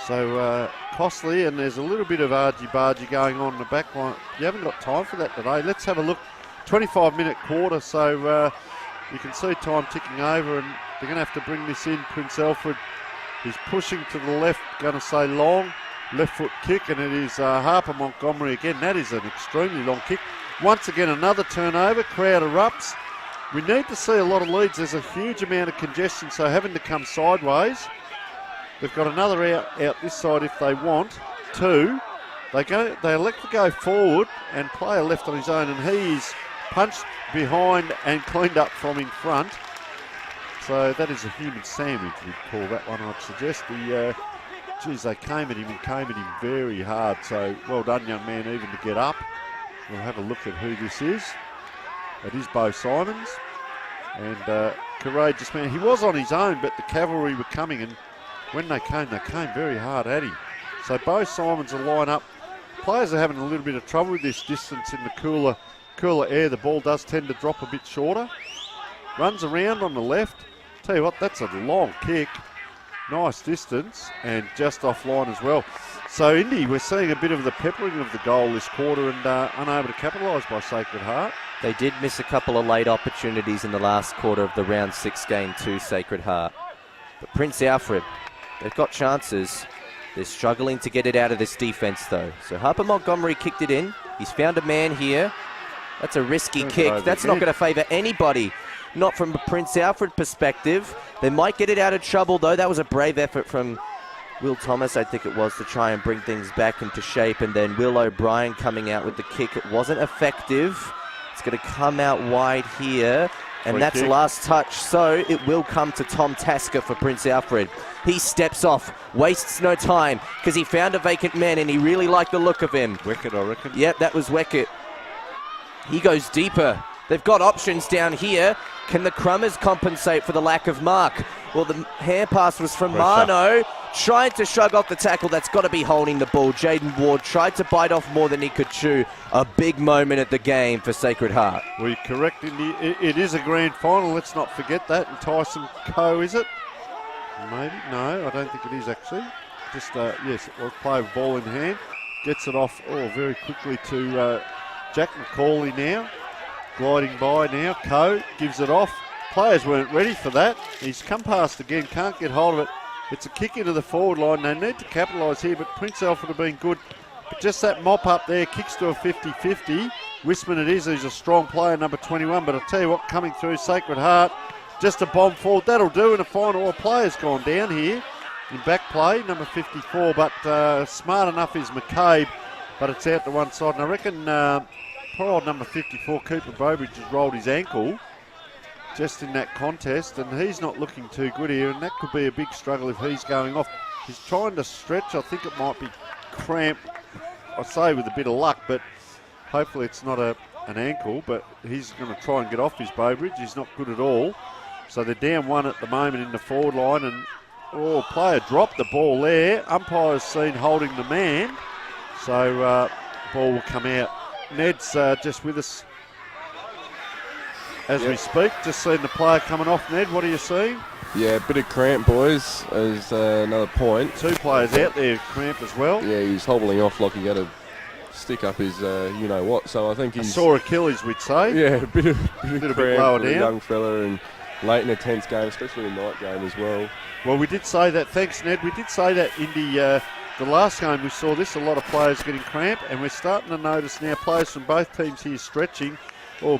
So costly, and there's a little bit of argy-bargy going on in the back line. You haven't got time for that today. Let's have a look. 25-minute quarter, so you can see time ticking over, and they're going to have to bring this in. Prince Alfred is pushing to the left, going to say long, left foot kick, and it is Harper Montgomery again. That is an extremely long kick. Once again, another turnover. Crowd erupts. We need to see a lot of leads. There's a huge amount of congestion, so having to come sideways. They've got another out this side if they want to. They elect to go forward, and player left on his own, and he is punched behind and cleaned up from in front. So that is a human sandwich, we'd call that one, I'd suggest. They came at him and came at him very hard. So well done, young man, even to get up. We'll have a look at who this is. It is Bo Simons. And courageous man. He was on his own, but the cavalry were coming, and when they came very hard at him. So Bo Simons will line up. Players are having a little bit of trouble with this distance in the cooler air. The ball does tend to drop a bit shorter. Runs around on the left. Tell you what, that's a long kick. Nice distance, and just offline as well. So Indy, we're seeing a bit of the peppering of the goal this quarter, and unable to capitalise by Sacred Heart. They did miss a couple of late opportunities in the last quarter of the round 6 game to Sacred Heart. But Prince Alfred, they've got chances. They're struggling to get it out of this defence though. So Harper Montgomery kicked it in. He's found a man here. That's a risky kick. That's not going to favour anybody. Not from a Prince Alfred perspective. They might get it out of trouble though. That was a brave effort from Will Thomas, I think it was, to try and bring things back into shape. And then Will O'Brien coming out with the kick. It wasn't effective. It's going to come out wide here. And that's the last touch. So it will come to Tom Tasker for Prince Alfred. He steps off, wastes no time, because he found a vacant man and he really liked the look of him. Weckett, I reckon. Yep, that was Weckett. He goes deeper. They've got options down here. Can the Crummers compensate for the lack of mark? Well, the hand pass was from Marno. Trying to shrug off the tackle. That's got to be holding the ball. Jaden Ward tried to bite off more than he could chew. A big moment at the game for Sacred Heart. We're correct, Indy. It is a grand final. Let's not forget that. And Tyson Coe, is it? Maybe. No, I don't think it is actually. Just, yes, we'll play with ball in hand. Gets it off, very quickly to Jack McCauley now. Gliding by now. Coe gives it off. players weren't ready for that. He's come past again, can't get hold of it. It's a kick into the forward line. They need to capitalise here, but Prince Alfred have been good. But just that mop up there, kicks to a 50-50. Wisman it is, he's a strong player, number 21. But I'll tell you what, coming through, Sacred Heart, just a bomb forward. That'll do in a final. All players gone down here in back play, number 54. But smart enough is McCabe, but it's out to one side. And I reckon poor old number 54, Cooper Bowbridge, has rolled his ankle just in that contest, and he's not looking too good here, and that could be a big struggle if he's going off. He's trying to stretch. I think it might be cramp, I say with a bit of luck, but hopefully it's not an ankle, but he's going to try and get off his Bowbridge. He's not good at all. So they're down one at the moment in the forward line, and player dropped the ball there. Umpire's seen holding the man, so ball will come out. Ned's just with us as we speak. Just seen the player coming off. Ned, what are you seeing? Yeah, a bit of cramp, boys, as another point. 2 players out there, cramp as well. Yeah, he's hobbling off like he had to stick up his you-know-what, so I think he's... Sore Achilles, we'd say. Yeah, a bit of bit cramp lower for a down. young fella, and late in a tense game, especially a night game as well. Well, we did say that. Thanks, Ned. We did say that in the last game. We saw this, a lot of players getting cramp, and we're starting to notice now players from both teams here stretching.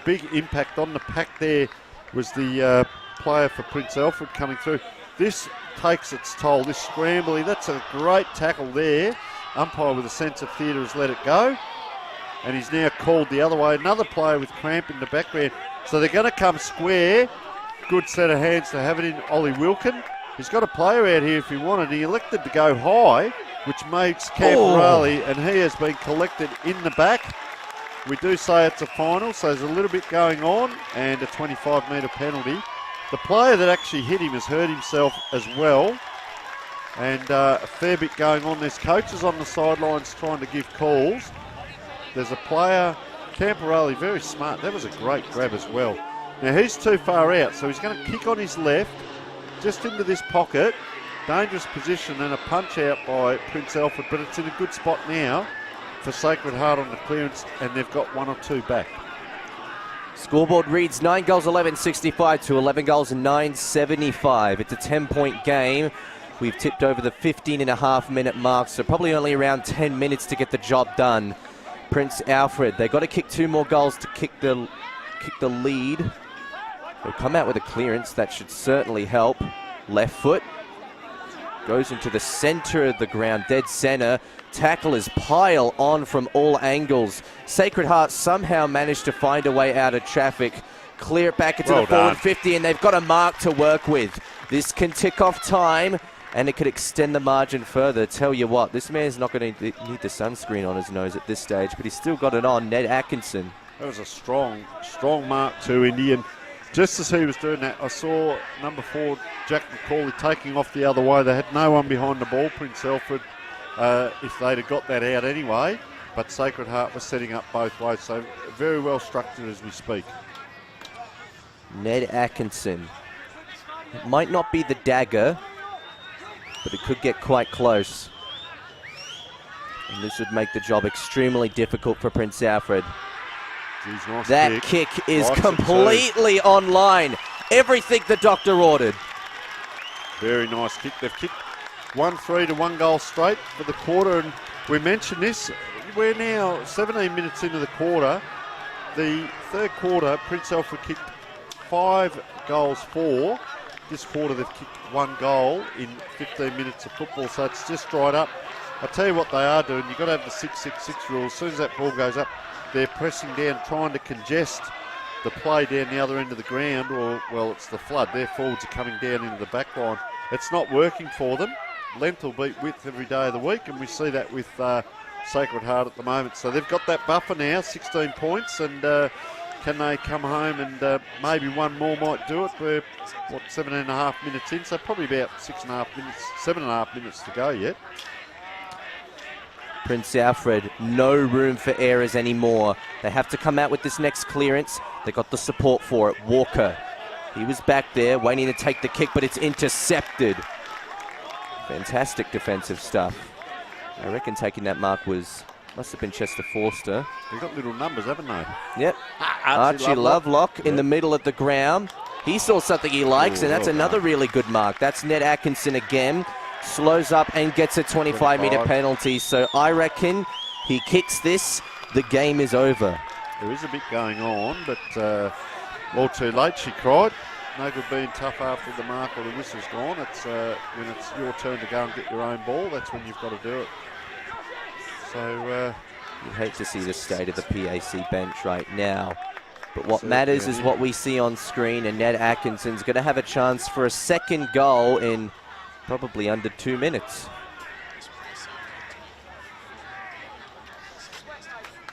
Big impact on the pack there was the player for Prince Alfred coming through. This takes its toll, this scrambly. That's a great tackle there. Umpire with a sense of theatre has let it go, and he's now called the other way. Another player with cramp in the background. So they're going to come square. Good set of hands to have it in. Ollie Wilkin. He's got a player out here if he wanted. He elected to go high, which makes Camperale, and he has been collected in the back. We do say it's a final, so there's a little bit going on, and a 25-metre penalty. The player that actually hit him has hurt himself as well, and a fair bit going on. There's coaches on the sidelines trying to give calls. There's a player, Camperale, very smart. That was a great grab as well. Now he's too far out, so he's going to kick on his left, just into this pocket. Dangerous position and a punch out by Prince Alfred, but it's in a good spot now for Sacred Heart on the clearance, and they've got 1 or 2 back. Scoreboard reads 9 goals 11.65 to 11 goals 9.75. It's a 10-point game. We've tipped over the 15.5-minute mark, so probably only around 10 minutes to get the job done. Prince Alfred, they've got to kick 2 more goals to kick the lead. They'll come out with a clearance. That should certainly help. Left foot goes into the centre of the ground, dead centre. Tacklers pile on from all angles. Sacred Heart somehow managed to find a way out of traffic, clear it back into the forward 50, and they've got a mark to work with. This can tick off time, and it could extend the margin further. Tell you what, this man's not going to need the sunscreen on his nose at this stage, but he's still got it on. Ned Atkinson. That was a strong mark to Indian. Just as he was doing that, I saw number 4, Jack McCauley, taking off the other way. They had no one behind the ball, Prince Alfred, if they'd have got that out anyway. But Sacred Heart was setting up both ways, so very well structured as we speak. Ned Atkinson. It might not be the dagger, but it could get quite close. And this would make the job extremely difficult for Prince Alfred. Jeez, nice that kick is completely online. Everything the doctor ordered. Very nice kick. They've kicked 1-3 to 1 goal straight for the quarter, and we mentioned this. We're now 17 minutes into the quarter. The third quarter, Prince Alfred kicked 5 goals, 4. This quarter they've kicked 1 goal in 15 minutes of football, so it's just dried up. I'll tell you what they are doing. You've got to have the 6-6-6 rule. As soon as that ball goes up, they're pressing down, trying to congest the play down the other end of the ground, or, well, it's the flood. Their forwards are coming down into the back line. It's not working for them. Length will beat width every day of the week, and we see that with Sacred Heart at the moment. So they've got that buffer now, 16 points, and can they come home and maybe one more might do it? We're, 7.5 minutes in, so probably about 7.5 minutes to go yet. Prince Alfred, no room for errors anymore. They have to come out with this next clearance. They got the support for it. Walker, he was back there waiting to take the kick, but it's intercepted. Fantastic defensive stuff. I reckon taking that mark must have been Chester Forster. They've got little numbers, haven't they? Yep. Archie Lovelock in the middle of the ground. He saw something he likes, and that's another really good mark. That's Ned Atkinson again. Slows up and gets a 25-metre penalty. So I reckon he kicks this, the game is over. There is a bit going on, but all too late, she cried. No good being tough after the mark or the whistle's gone. It's when it's your turn to go and get your own ball, that's when you've got to do it. So you'd hate to see the state of the PAC bench right now. But what matters is what we see on screen, and Ned Atkinson's going to have a chance for a second goal in probably under 2 minutes.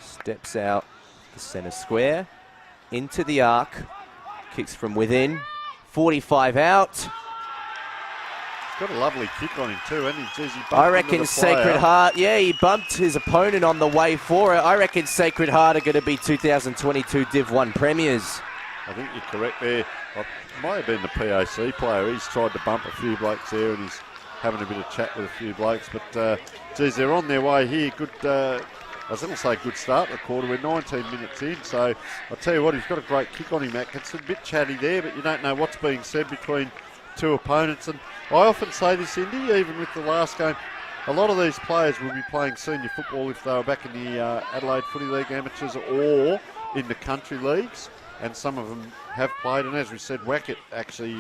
Steps out the centre square, into the arc, kicks from within, 45 out. Got a lovely kick on him too, hasn't he? Jeez, he bumped I into reckon the Sacred player. Heart, yeah, he bumped his opponent on the way for it. I reckon Sacred Heart are going to be 2022 Div 1 premiers. I think you're correct there. It might have been the PAC player. He's tried to bump a few blokes there and he's having a bit of chat with a few blokes. But, geez, they're on their way here. Good, I was going to say good start the quarter. We're 19 minutes in. So I'll tell you what, he's got a great kick on him, Atkinson. A bit chatty there, but you don't know what's being said between two opponents. And I often say this, Indy, even with the last game, a lot of these players will be playing senior football if they were back in the Adelaide Footy League amateurs or in the country leagues, and some of them have played. And as we said, Wackett actually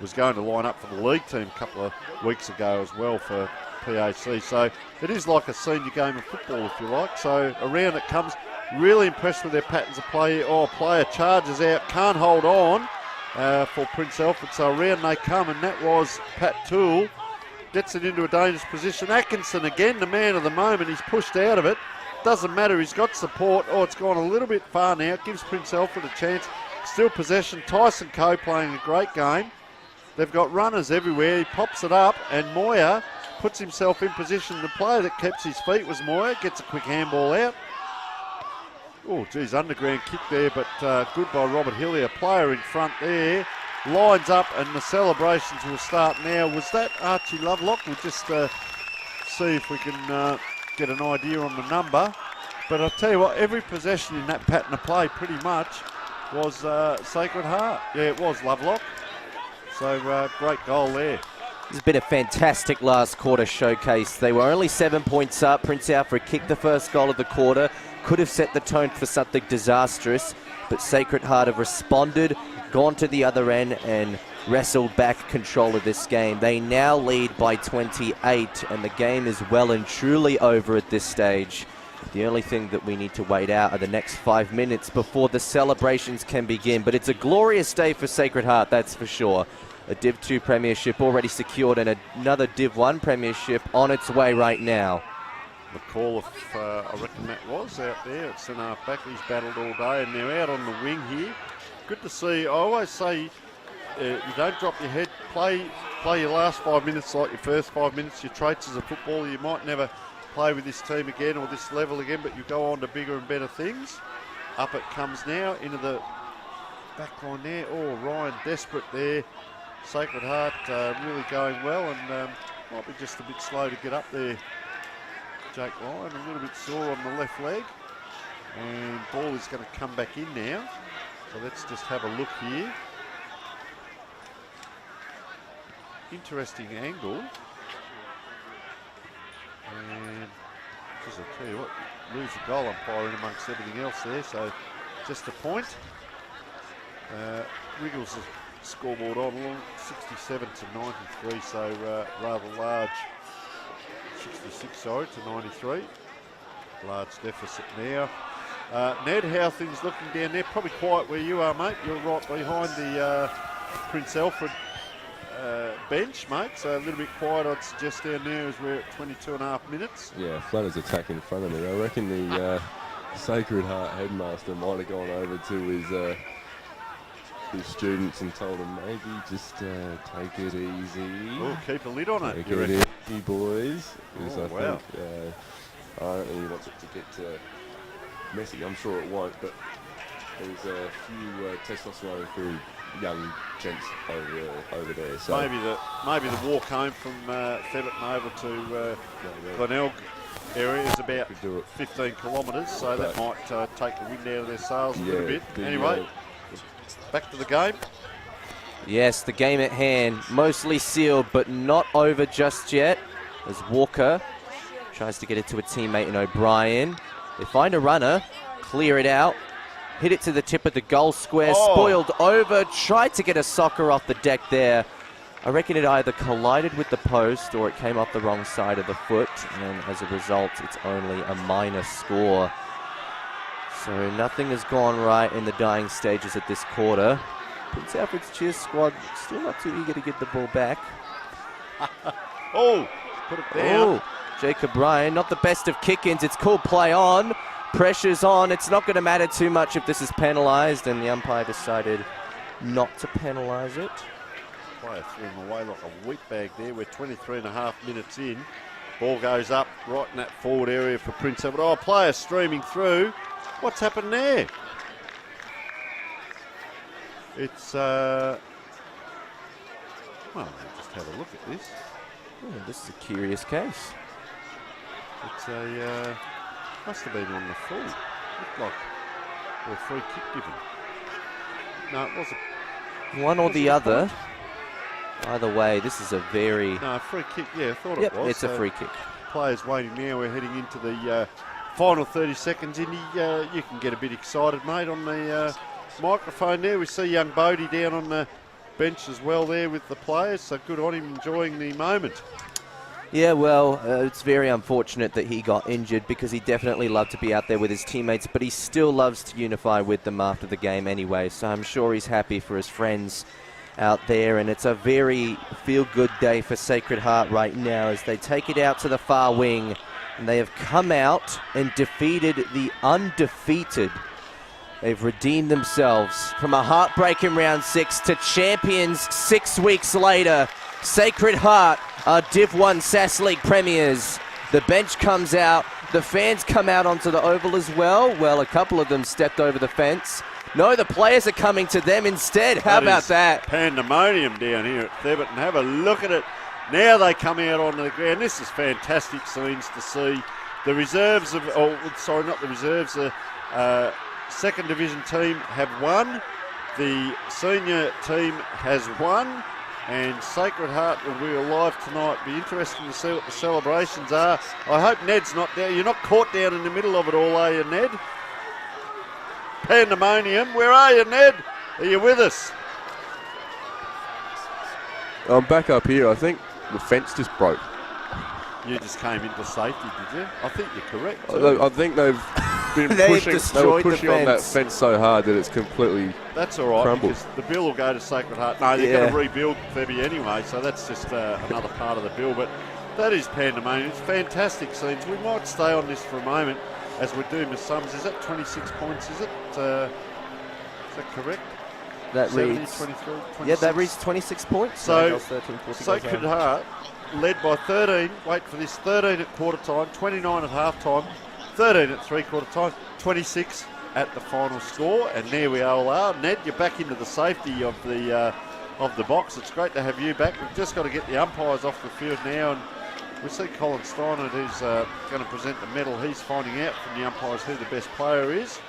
was going to line up for the league team a couple of weeks ago as well for PAC. So it is like a senior game of football, if you like. So around it comes. Really impressed with their patterns of play. Oh, player charges out, can't hold on. For Prince Alfred, so around they come, and that was Pat Toole. Gets it into a dangerous position. Atkinson again, the man of the moment. He's pushed out of it. Doesn't matter, he's got support. Oh, it's gone a little bit far now. Gives Prince Alfred a chance. Still possession. Tyson Coe playing a great game. They've got runners everywhere. He pops it up, and Moyer puts himself in position. The player that kept his feet was Moyer. Gets a quick handball out. Oh, geez, underground kick there, but good by Robert Hillier. Player in front there, lines up, and the celebrations will start now. Was that Archie Lovelock? We'll just see if we can get an idea on the number. But I'll tell you what, every possession in that pattern of play pretty much was Sacred Heart. Yeah, it was Lovelock. So great goal there. It's been a fantastic last quarter showcase. They were only 7 points up. Prince Alfred kicked the first goal of the quarter. Could have set the tone for something disastrous, but Sacred Heart have responded, gone to the other end and wrestled back control of this game. They now lead by 28, and the game is well and truly over at this stage. The only thing that we need to wait out are the next 5 minutes before the celebrations can begin. But it's a glorious day for Sacred Heart, that's for sure. A Div 2 premiership already secured and another Div 1 premiership on its way right now. The call of, I reckon that was out there at centre half back. He's battled all day, and they're out on the wing here. Good to see. I always say you don't drop your head. Play your last 5 minutes like your first 5 minutes. Your traits as a footballer, you might never play with this team again or this level again, but you go on to bigger and better things. Up it comes now into the back line there. Oh, Ryan desperate there. Sacred Heart really going well, and might be just a bit slow to get up there. Jake Ryan a little bit sore on the left leg, and ball is going to come back in now. So let's just have a look here. Interesting angle, and just I'll tell you what, lose the goal umpiring amongst everything else there. So just a point. Wriggles the scoreboard on along 67 to 93, so rather large. 66, sorry, to 93. Large deficit now. Ned, how things looking down there? Probably quiet where you are, mate. You're right behind the Prince Alfred bench, mate. So a little bit quiet, I'd suggest, down there as we're at 22.5 minutes. Yeah, Flanners attack in front of me. I reckon the Sacred Heart headmaster might have gone over to his students and told them maybe just take it easy. Oh, keep a lid on it. Take it easy, boys. Because Oh, I wow. think I don't think he wants it to get messy. I'm sure it won't, but there's a few testosterone through young gents over there. So maybe the walk home from Thebarton over to Glenelg area is about 15 kilometres, so that might take the wind out of their sails a little bit. Anyway. back to the game. Yes, the game at hand, mostly sealed, but not over just yet, as Walker tries to get it to a teammate in O'Brien. They find a runner, clear it out, hit it to the tip of the goal square, spoiled over, tried to get a soccer off the deck there. I reckon it either collided with the post or it came off the wrong side of the foot, and as a result, it's only a minor score. So nothing has gone right in the dying stages at this quarter. Prince Alfred's cheer squad still not too eager to get the ball back. Put it down. Jacob Ryan, not the best of kick-ins. It's called play on. Pressure's on. It's not going to matter too much if this is penalised, and the umpire decided not to penalise it. Player threw him away like a wheat bag there. We're 23.5 minutes in. Ball goes up right in that forward area for Prince Alfred. Player streaming through. What's happened there? It's, well, just have a look at this. This is a curious case. It's a, must have been on the full. Looked like a free kick given. No, it wasn't. One or the other. Either way, this is a very... No, free kick, yeah, I thought it was. It's a free kick. Players waiting now. We're heading into the final 30 seconds. Indy, you can get a bit excited, mate, on the microphone there. We see young Bodie down on the bench as well there with the players, so good on him enjoying the moment. Yeah, well, it's very unfortunate that he got injured because he definitely loved to be out there with his teammates, but he still loves to unify with them after the game anyway, so I'm sure he's happy for his friends out there, and it's a very feel-good day for Sacred Heart right now as they take it out to the far wing, and they have come out and defeated the undefeated. They've redeemed themselves from a heartbreaking round 6 to champions 6 weeks later. Sacred Heart are Div 1 SAAS League premiers. The bench comes out, the fans come out onto the oval as well. Well, a couple of them stepped over the fence. No, the players are coming to them instead. How about that? Pandemonium down here at Theberton. Have a look at it. Now they come out onto the ground. This is fantastic scenes to see. The reserves of, not the reserves, the second division team have won. The senior team has won. And Sacred Heart will be alive tonight. Be interesting to see what the celebrations are. I hope Ned's not there. You're not caught down in the middle of it all, are you, Ned? Pandemonium. Where are you, Ned? Are you with us? I'm back up here. I think the fence just broke. You just came into safety, did you? I think you're correct. I think they've been pushing. They were pushing on that fence so hard that it's completely That's all right, crumbled. because the bill will go to Sacred Heart. No, they're going to rebuild Febby anyway, so that's just another part of the bill. But that is pandemonium. It's fantastic scenes. We might stay on this for a moment as we do Miss Summers. Is that 26 points? Is that correct? That 70, reads 23, 26? Yeah, that reads 26 points. So 13, Sacred Heart led by 13. Wait for this. 13 at quarter time, 29 at half time, 13 at three-quarter time, 26 at the final score, and there we all are. Ned, you're back into the safety of the box. It's great to have you back. We've just got to get the umpires off the field now, and we see Colin Steiner, who's going to present the medal. He's finding out from the umpires who the best player is.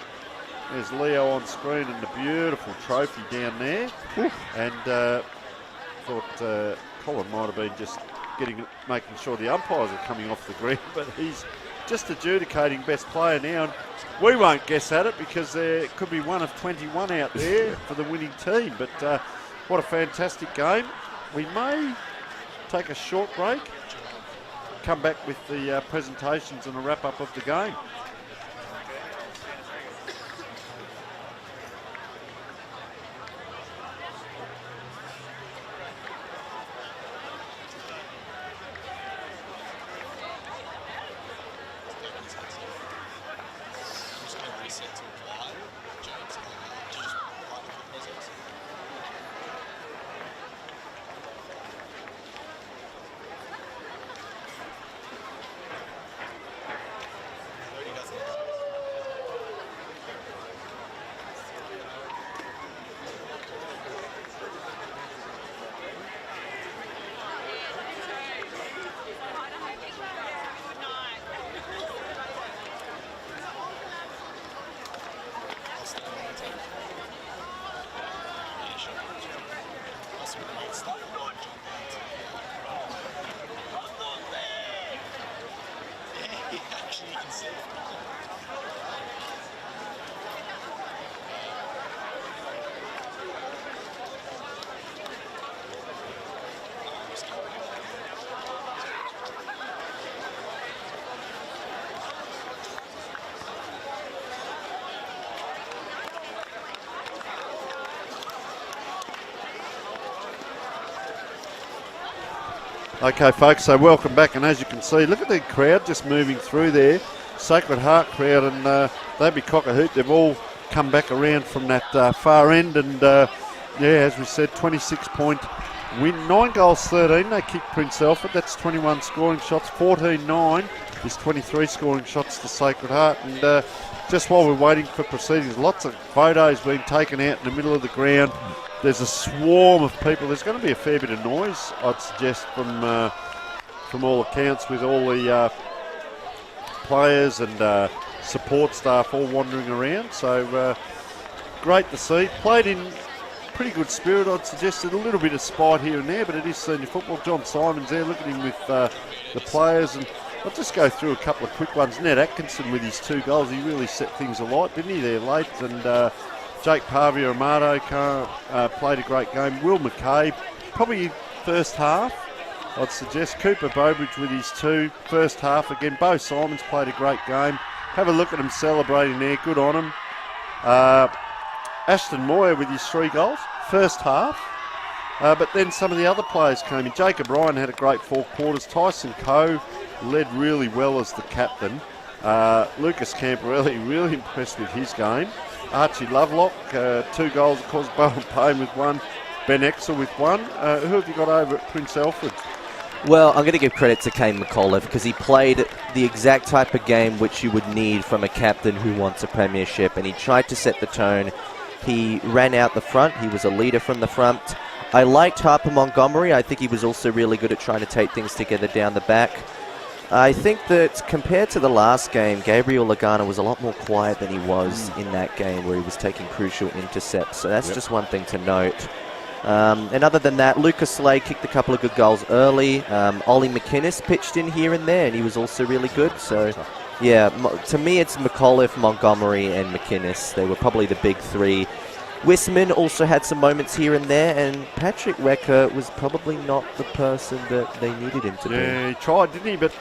There's Leo on screen and the beautiful trophy down there. And thought Colin might have been just making sure the umpires are coming off the ground, but he's just adjudicating best player now. And we won't guess at it because there could be one of 21 out there for the winning team. But what a fantastic game. We may take a short break, come back with the presentations and a wrap-up of the game. Okay, folks, so welcome back, and as you can see, look at the crowd just moving through there. Sacred Heart crowd, and they'd be cock a hoot. They've all come back around from that far end, and yeah, as we said, 26-point win. 9 goals, 13. They kicked Prince Alfred. That's 21 scoring shots. 14-9 is 23 scoring shots to Sacred Heart. And just while we're waiting for proceedings, lots of photos being taken out in the middle of the ground. There's a swarm of people. There's going to be a fair bit of noise, I'd suggest, from all accounts, with all the players and support staff all wandering around. So great to see. Played in pretty good spirit, I'd suggest. A little bit of spite here and there, but it is senior football. John Simon's there. Look at him with the players. And I'll just go through a couple of quick ones. Ned Atkinson with his 2 goals. He really set things alight, didn't he, there late? And Jake Pavia Amato played a great game. Will McCabe, probably first half, I'd suggest. Cooper Bobridge with his 2, first half again. Bo Simons played a great game. Have a look at him celebrating there, good on him. Ashton Moyer with his 3 goals, first half. But then some of the other players came in. Jacob Ryan had a great 4 quarters. Tyson Coe led really well as the captain. Lucas Camporelli really impressed with his game. Archie Lovelock, 2 goals, of course. Bowen Payne with 1. Ben Exel with 1. Who have you got over at Prince Alfred? Well, I'm going to give credit to Kane McAuliffe because he played the exact type of game which you would need from a captain who wants a premiership, and he tried to set the tone. He ran out the front. He was a leader from the front. I liked Harper Montgomery. I think he was also really good at trying to take things together down the back. I think that compared to the last game, Gabriel Lagana was a lot more quiet than he was in that game where he was taking crucial intercepts. So that's just one thing to note. And other than that, Lucas Slade kicked a couple of good goals early. Ollie McInnes pitched in here and there, and he was also really good. So, yeah, to me it's McAuliffe, Montgomery, and McInnes. They were probably the big 3. Wisman also had some moments here and there, and Patrick Wecker was probably not the person that they needed him to be. Yeah, he tried, didn't he? But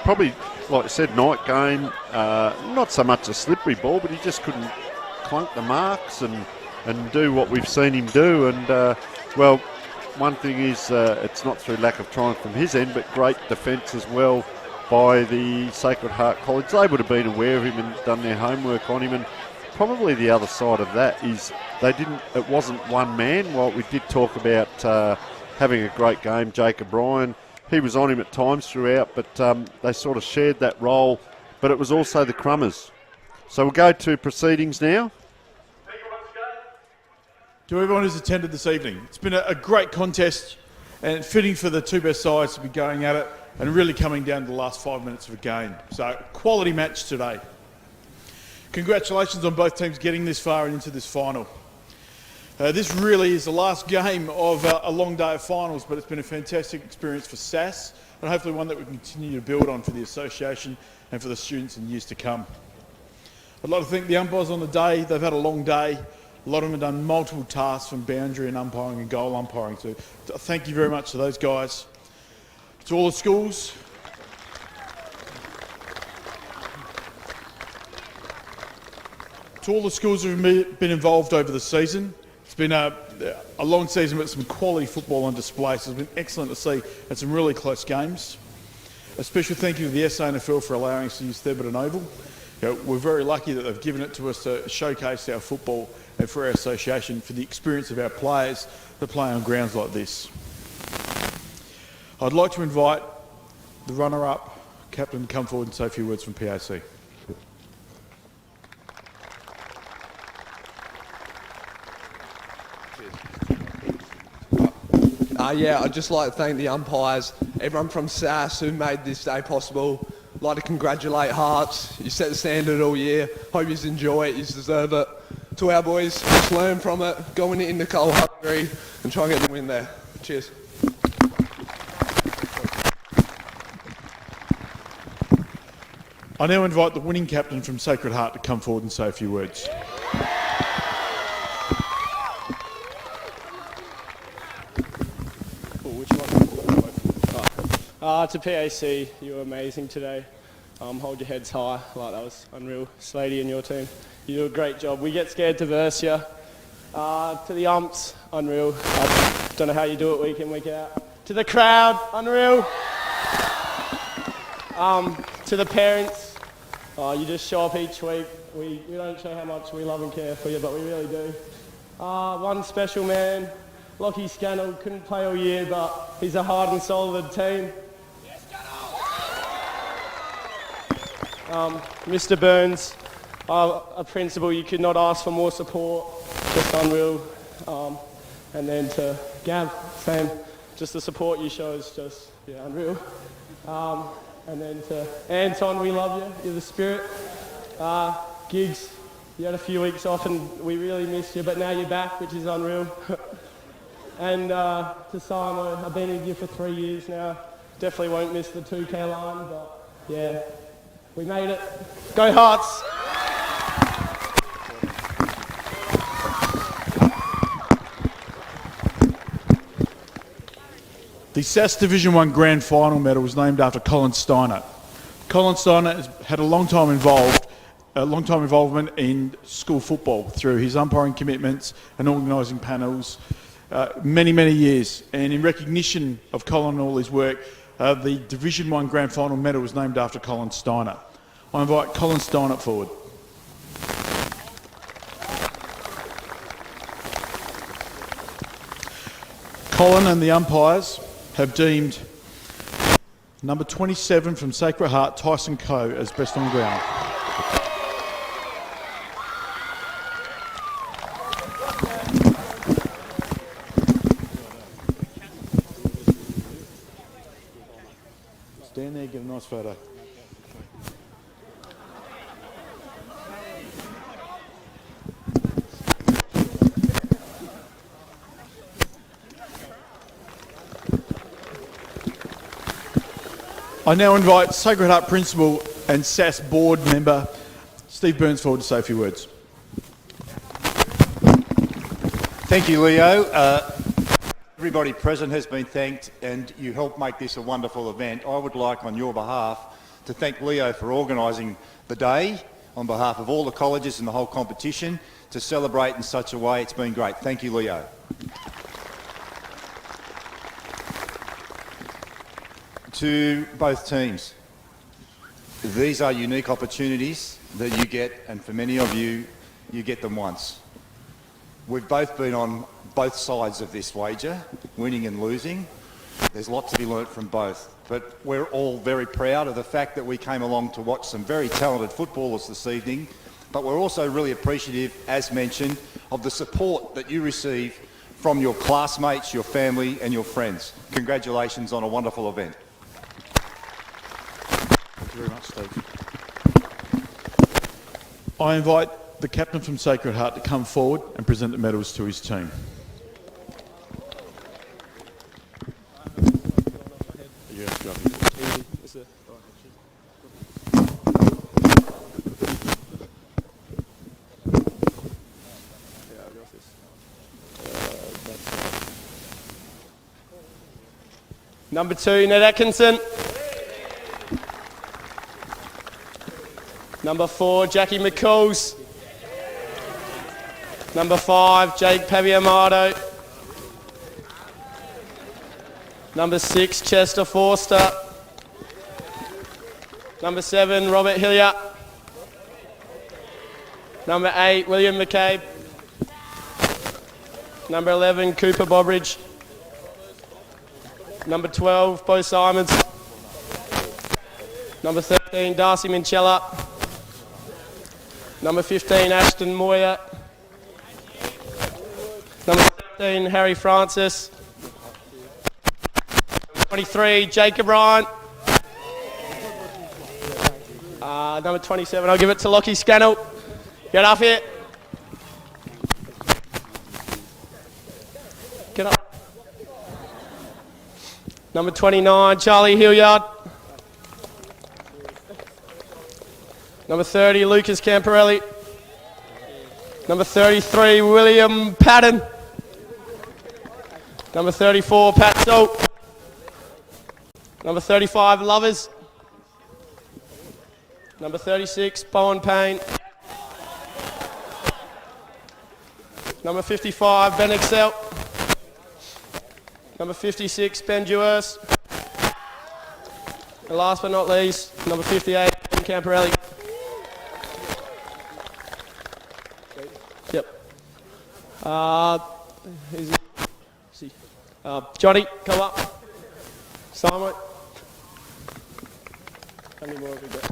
probably, like I said, night game, not so much a slippery ball, but he just couldn't clunk the marks and do what we've seen him do. And, well, one thing is it's not through lack of trying from his end, but great defence as well by the Sacred Heart College. They would have been aware of him and done their homework on him. And probably the other side of that is it wasn't one man. While we did talk about having a great game, Jacob Ryan, he was on him at times throughout, but they sort of shared that role. But it was also the Crummers. So we'll go to proceedings now. To everyone who's attended this evening, it's been a great contest and fitting for the 2 best sides to be going at it and really coming down to the last 5 minutes of a game. So, quality match today. Congratulations on both teams getting this far and into this final. This really is the last game of a long day of finals, but it's been a fantastic experience for SAAS and hopefully one that we can continue to build on for the association and for the students in years to come. I'd like to thank the umpires on the day. They've had a long day. A lot of them have done multiple tasks from boundary and umpiring and goal umpiring. So thank you very much to those guys. To all the schools, who have been involved over the season. It's been a long season with some quality football on display, so it's been excellent to see and some really close games. A special thank you to the SANFL for allowing us to use Thebarton Oval. We're very lucky that they've given it to us to showcase our football and for our association, for the experience of our players that play on grounds like this. I'd like to invite the runner-up captain to come forward and say a few words from PAC. Yeah, I'd just like to thank the umpires, everyone from SAAS who made this day possible. I'd like to congratulate Hearts. You set the standard all year. Hope you enjoy it. You deserve it. To our boys, just learn from it. Go in the cold hungry and try and get the win there. Cheers. I now invite the winning captain from Sacred Heart to come forward and say a few words. To PAC, you were amazing today. Hold your heads high, like that was unreal. Slady and your team, you do a great job. We get scared to verse you. To the umps, unreal. I don't know how you do it week in, week out. To the crowd, unreal. To the parents, you just show up each week. We don't show how much we love and care for you, but we really do. One special man, Lockie Scannell, couldn't play all year, but he's a hard and solid team. Mr. Burns, a principal, you could not ask for more support, just unreal. And then to Gav, same, just the support you show is just, unreal. And then to Anton, we love you, you're the spirit. Gigs, you had a few weeks off and we really missed you, but now you're back, which is unreal. And to Simon, I've been with you for 3 years now, definitely won't miss the 2K line, but yeah. We made it. Go Hearts! The SAAS Division 1 Grand Final medal was named after Colin Steiner. Colin Steiner has had a long time involvement in school football through his umpiring commitments and organising panels, many years. And in recognition of Colin and all his work, the Division 1 Grand Final medal was named after Colin Steiner. I invite Colin Steiner forward. Colin and the umpires have deemed number 27 from Sacred Heart, Tyson Coe, as best on ground. Stand there, get a nice photo. I now invite Sacred Heart Principal and SAAS Board Member Steve Burns forward to say a few words. Thank you, Leo. Everybody present has been thanked and you helped make this a wonderful event. I would like, on your behalf, to thank Leo for organising the day on behalf of all the colleges and the whole competition to celebrate in such a way. It's been great. Thank you, Leo. To both teams, these are unique opportunities that you get, and for many of you, you get them once. We've both been on both sides of this wager, winning and losing. There's a lot to be learnt from both, but we're all very proud of the fact that we came along to watch some very talented footballers this evening, but we're also really appreciative, as mentioned, of the support that you receive from your classmates, your family and your friends. Congratulations on a wonderful event. Thank you very much, Steve. I invite the captain from Sacred Heart to come forward and present the medals to his team. Number 2, Ned Atkinson. Number 4, Jackie McCalls. Number 5, Jake Paviamato. Number 6, Chester Forster. Number 7, Robert Hillier. Number 8, William McCabe. Number 11, Cooper Bobridge. Number 12, Bo Simons. Number 13, Darcy Minchella. Number 15, Ashton Moyer. Number 17, Harry Francis. Number 23, Jacob Ryan. Number 27, I'll give it to Lockie Scannell. Get up here. Get up. Number 29, Charlie Hilliard. Number 30, Lucas Camparelli. Number 33, William Patton. Number 34, Pat Salt. Number 35, Lovers. Number 36, Bowen Payne. Number 55, Ben Excel. Number 56, Ben Dewars. And last but not least, number 58, Ben Camparelli. Yep. Who's he? Johnny, come up. Simon. How many more have we got?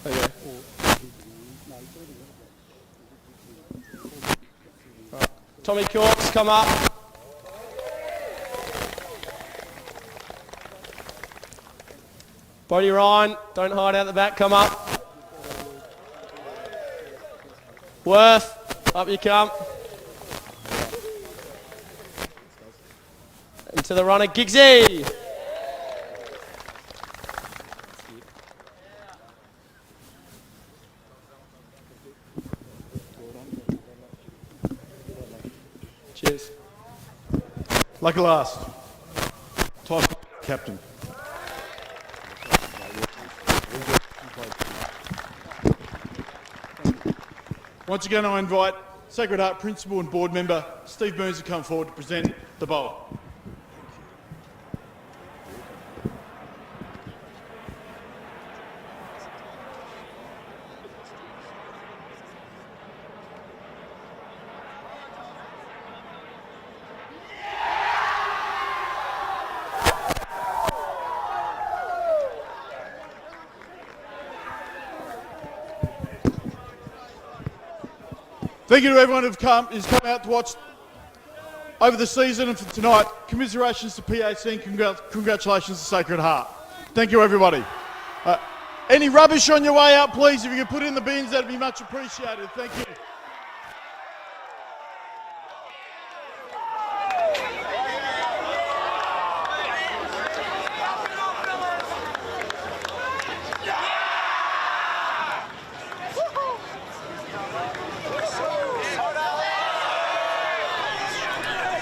Okay. Right. Tommy Corks, come up. Bodie Ryan, don't hide out the back, come up. Worth, up you come. Into the runner, Giggsy. Cheers. Lucky last. Tyson, captain. Once again, I invite Sacred Heart Principal and Board Member Steve Burns to come forward to present the bowl. Thank you to everyone who's come out to watch over the season and for tonight. Commiserations to PAC and congratulations to Sacred Heart. Thank you, everybody. Any rubbish on your way out, please, if you could put it in the bins, that'd be much appreciated. Thank you.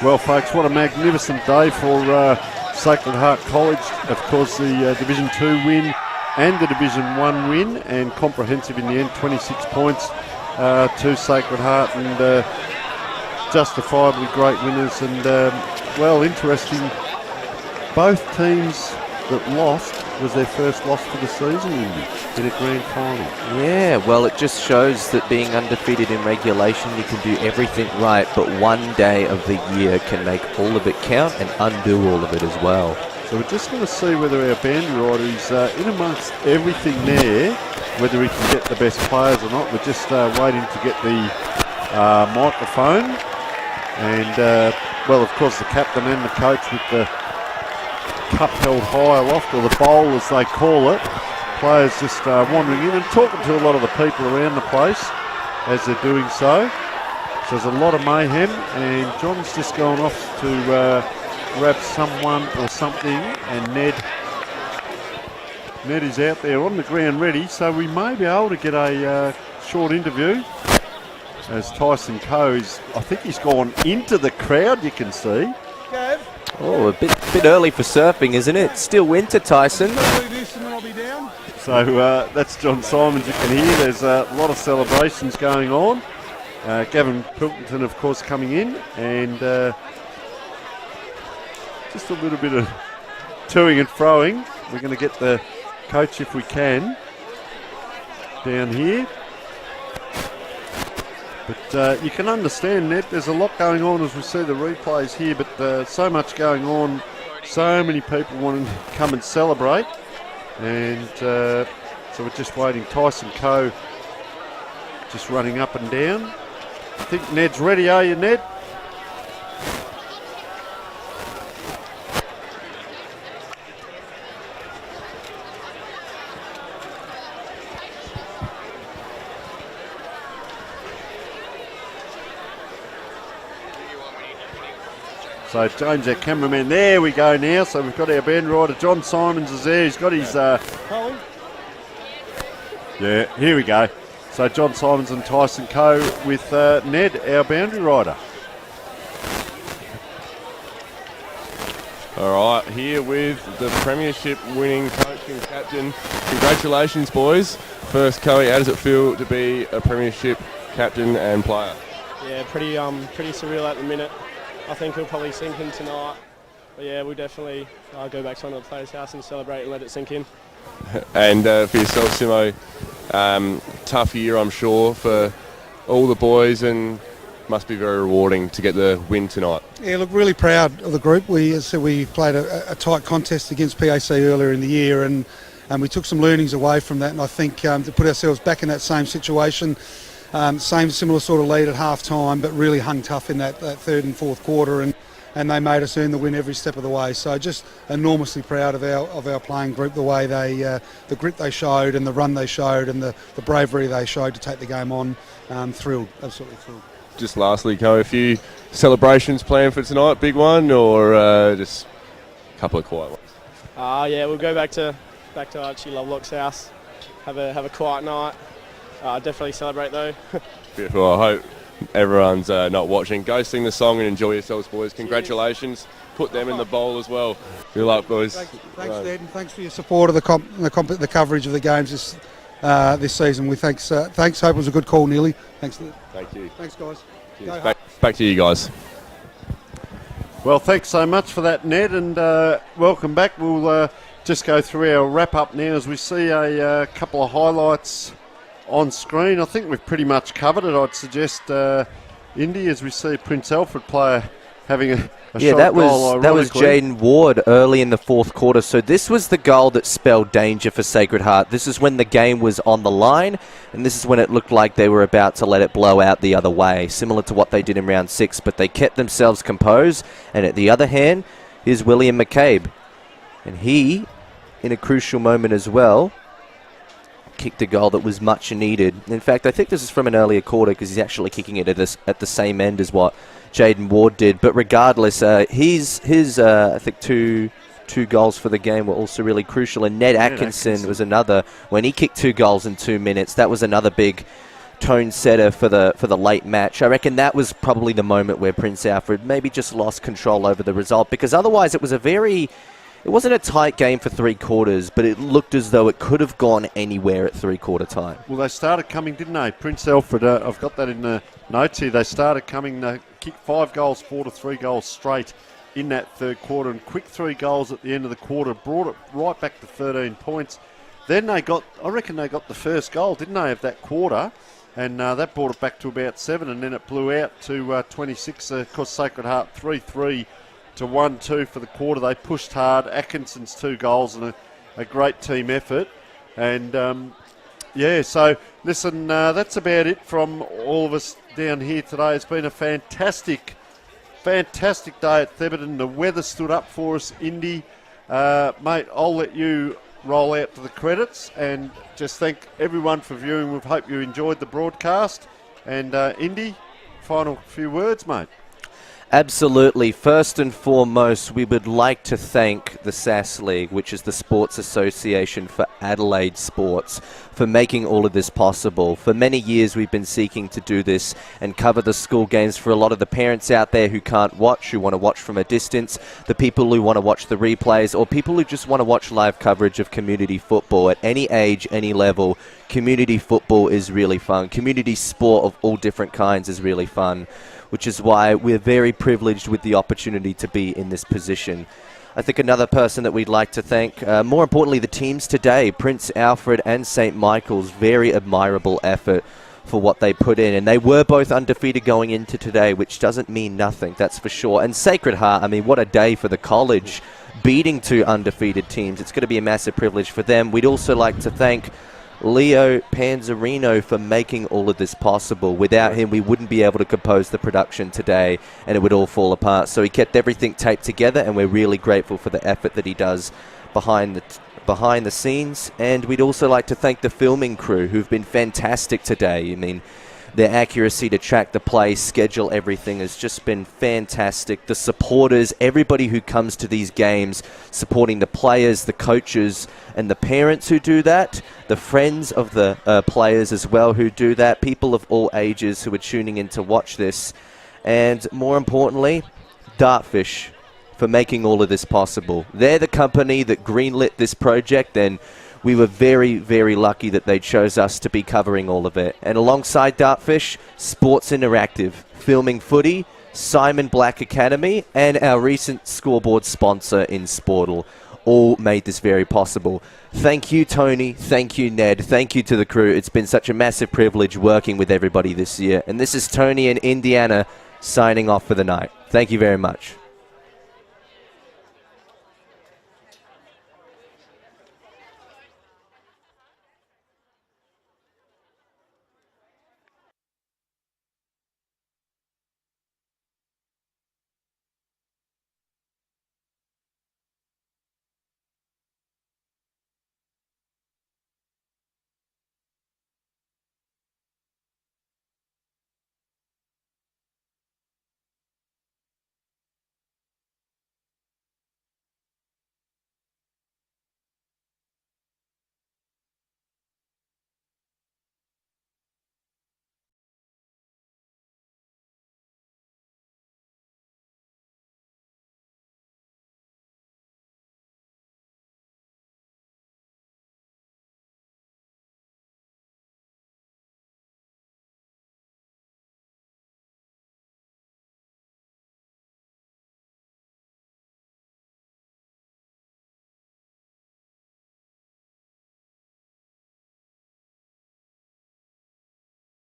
Well, folks, what a magnificent day for Sacred Heart College. Of course, the Division 2 win and the Division 1 win, and comprehensive in the end, 26 points to Sacred Heart, and justifiably great winners. And, well, interesting, both teams that lost was their first loss for the season in a grand final. Yeah, well, it just shows that being undefeated in regulation, you can do everything right, but one day of the year can make all of it count and undo all of it as well. So we're just going to see whether our boundary rider is in amongst everything there, whether he can get the best players or not. We're just waiting to get the microphone. And, well, of course, the captain and the coach with the cup held high aloft, or the bowl as they call it. Players just wandering in and talking to a lot of the people around the place as they're doing so. So there's a lot of mayhem, and John's just gone off to grab someone or something, and Ned is out there on the ground ready, so we may be able to get a short interview as Tyson Coe is, I think he's gone into the crowd, you can see. Oh, a bit early for surfing, isn't it? Still winter, Tyson. So that's John Simons, you can hear. There's a lot of celebrations going on. Gavin Pilkington, of course, coming in, and just a little bit of toing and froing. We're going to get the coach, if we can, down here. But you can understand, Ned, there's a lot going on as we see the replays here, but so much going on, so many people wanting to come and celebrate. And so we're just waiting. Tyson Coe just running up and down. I think Ned's ready, are you, Ned? So James, our cameraman, there we go now. So we've got our band rider, John Simons is there. He's got his... yeah, here we go. So John Simons and Tyson Coe with Ned, our boundary rider. All right, here with the premiership winning coach and captain. Congratulations, boys. First, Coe, how does it feel to be a premiership captain and player? Yeah, pretty surreal at the minute. I think he'll probably sink in tonight. But yeah, we'll definitely go back to one of the players' house and celebrate and let it sink in. And for yourself, Simo, tough year, I'm sure, for all the boys, and must be very rewarding to get the win tonight. Yeah, look, really proud of the group. We played a tight contest against PAC earlier in the year, and we took some learnings away from that, and I think to put ourselves back in that same situation, similar sort of lead at half time, but really hung tough in that third and fourth quarter, and they made us earn the win every step of the way. So just enormously proud of our playing group, the way the grit they showed and the run they showed and the bravery they showed to take the game on. Thrilled, absolutely thrilled. Just lastly, Coe, a few celebrations planned for tonight, big one, or just a couple of quiet ones? Yeah, we'll go back to Archie Lovelock's house, have a quiet night. Definitely celebrate though. Beautiful. I hope everyone's not watching. Go sing the song and enjoy yourselves, boys. Congratulations. Put them in the bowl as well. Good luck, boys. Thanks, Ned, and thanks for your support of the coverage of the games this season. We thanks. Hope it was a good call, Neely. Thanks, Ned. Thank you. Thanks, guys. Back to you guys. Well, thanks so much for that, Ned, and welcome back. We'll just go through our wrap-up now as we see a couple of highlights on screen. I think we've pretty much covered it. I'd suggest Indy, as we see Prince Alfred player having a shot that goal, was Jaden Ward early in the fourth quarter. So this was the goal that spelled danger for Sacred Heart. This is when the game was on the line, and this is when it looked like they were about to let it blow out the other way, similar to what they did in round 6, but they kept themselves composed. And at the other hand, here's William McCabe, and he, in a crucial moment as well, kicked a goal that was much needed. In fact, I think this is from an earlier quarter because he's actually kicking it at the same end as what Jaden Ward did. But regardless, his I think two goals for the game were also really crucial. And Ned Atkinson was another. When he kicked 2 goals in 2 minutes, that was another big tone setter for the late match. I reckon that was probably the moment where Prince Alfred maybe just lost control over the result, because otherwise it wasn't a tight game for 3 quarters, but it looked as though it could have gone anywhere at 3-quarter time. Well, they started coming, didn't they? Prince Alfred, I've got that in the notes here. They started coming, they kicked 5 goals, 4 to 3 goals straight in that third quarter, and quick 3 goals at the end of the quarter brought it right back to 13 points. Then I reckon they got the first goal, didn't they, of that quarter? And that brought it back to about 7, and then it blew out to 26. Of course, Sacred Heart 3-3 to 1-2 for the quarter. They pushed hard. Atkinson's 2 goals and a great team effort. And so listen, that's about it from all of us down here today. It's been a fantastic day at Thebarton. The weather stood up for us, Indy. Mate, I'll let you roll out to the credits and just thank everyone for viewing. We hope you enjoyed the broadcast. And Indy, final few words, mate. Absolutely. First and foremost, we would like to thank the SAAS League, which is the Sports Association for Adelaide Sports, for making all of this possible. For many years, we've been seeking to do this and cover the school games for a lot of the parents out there who can't watch, who want to watch from a distance, the people who want to watch the replays, or people who just want to watch live coverage of community football at any age, any level. Community football is really fun. Community sport of all different kinds is really fun, which is why we're very privileged with the opportunity to be in this position. I think another person that we'd like to thank, more importantly the teams today, Prince Alfred and St. Michael's, very admirable effort for what they put in. And they were both undefeated going into today, which doesn't mean nothing, that's for sure. And Sacred Heart, I mean, what a day for the college, beating 2 undefeated teams. It's going to be a massive privilege for them. We'd also like to thank Leo Panzarino for making all of this possible. Without him, we wouldn't be able to compose the production today, and it would all fall apart. So he kept everything taped together, and we're really grateful for the effort that he does behind the scenes. And we'd also like to thank the filming crew, who've been fantastic today. I mean, Their accuracy to track the play, schedule everything has just been fantastic. The supporters, everybody who comes to these games, supporting the players, the coaches, and the parents who do that, the friends of the players as well who do that, people of all ages who are tuning in to watch this, and more importantly, Dartfish for making all of this possible. They're the company that greenlit this project, and we were very, very lucky that they chose us to be covering all of it. And alongside Dartfish, Sports Interactive, filming footy, Simon Black Academy, and our recent scoreboard sponsor in Sportal all made this very possible. Thank you, Tony. Thank you, Ned. Thank you to the crew. It's been such a massive privilege working with everybody this year. And this is Tony in Indiana signing off for the night. Thank you very much.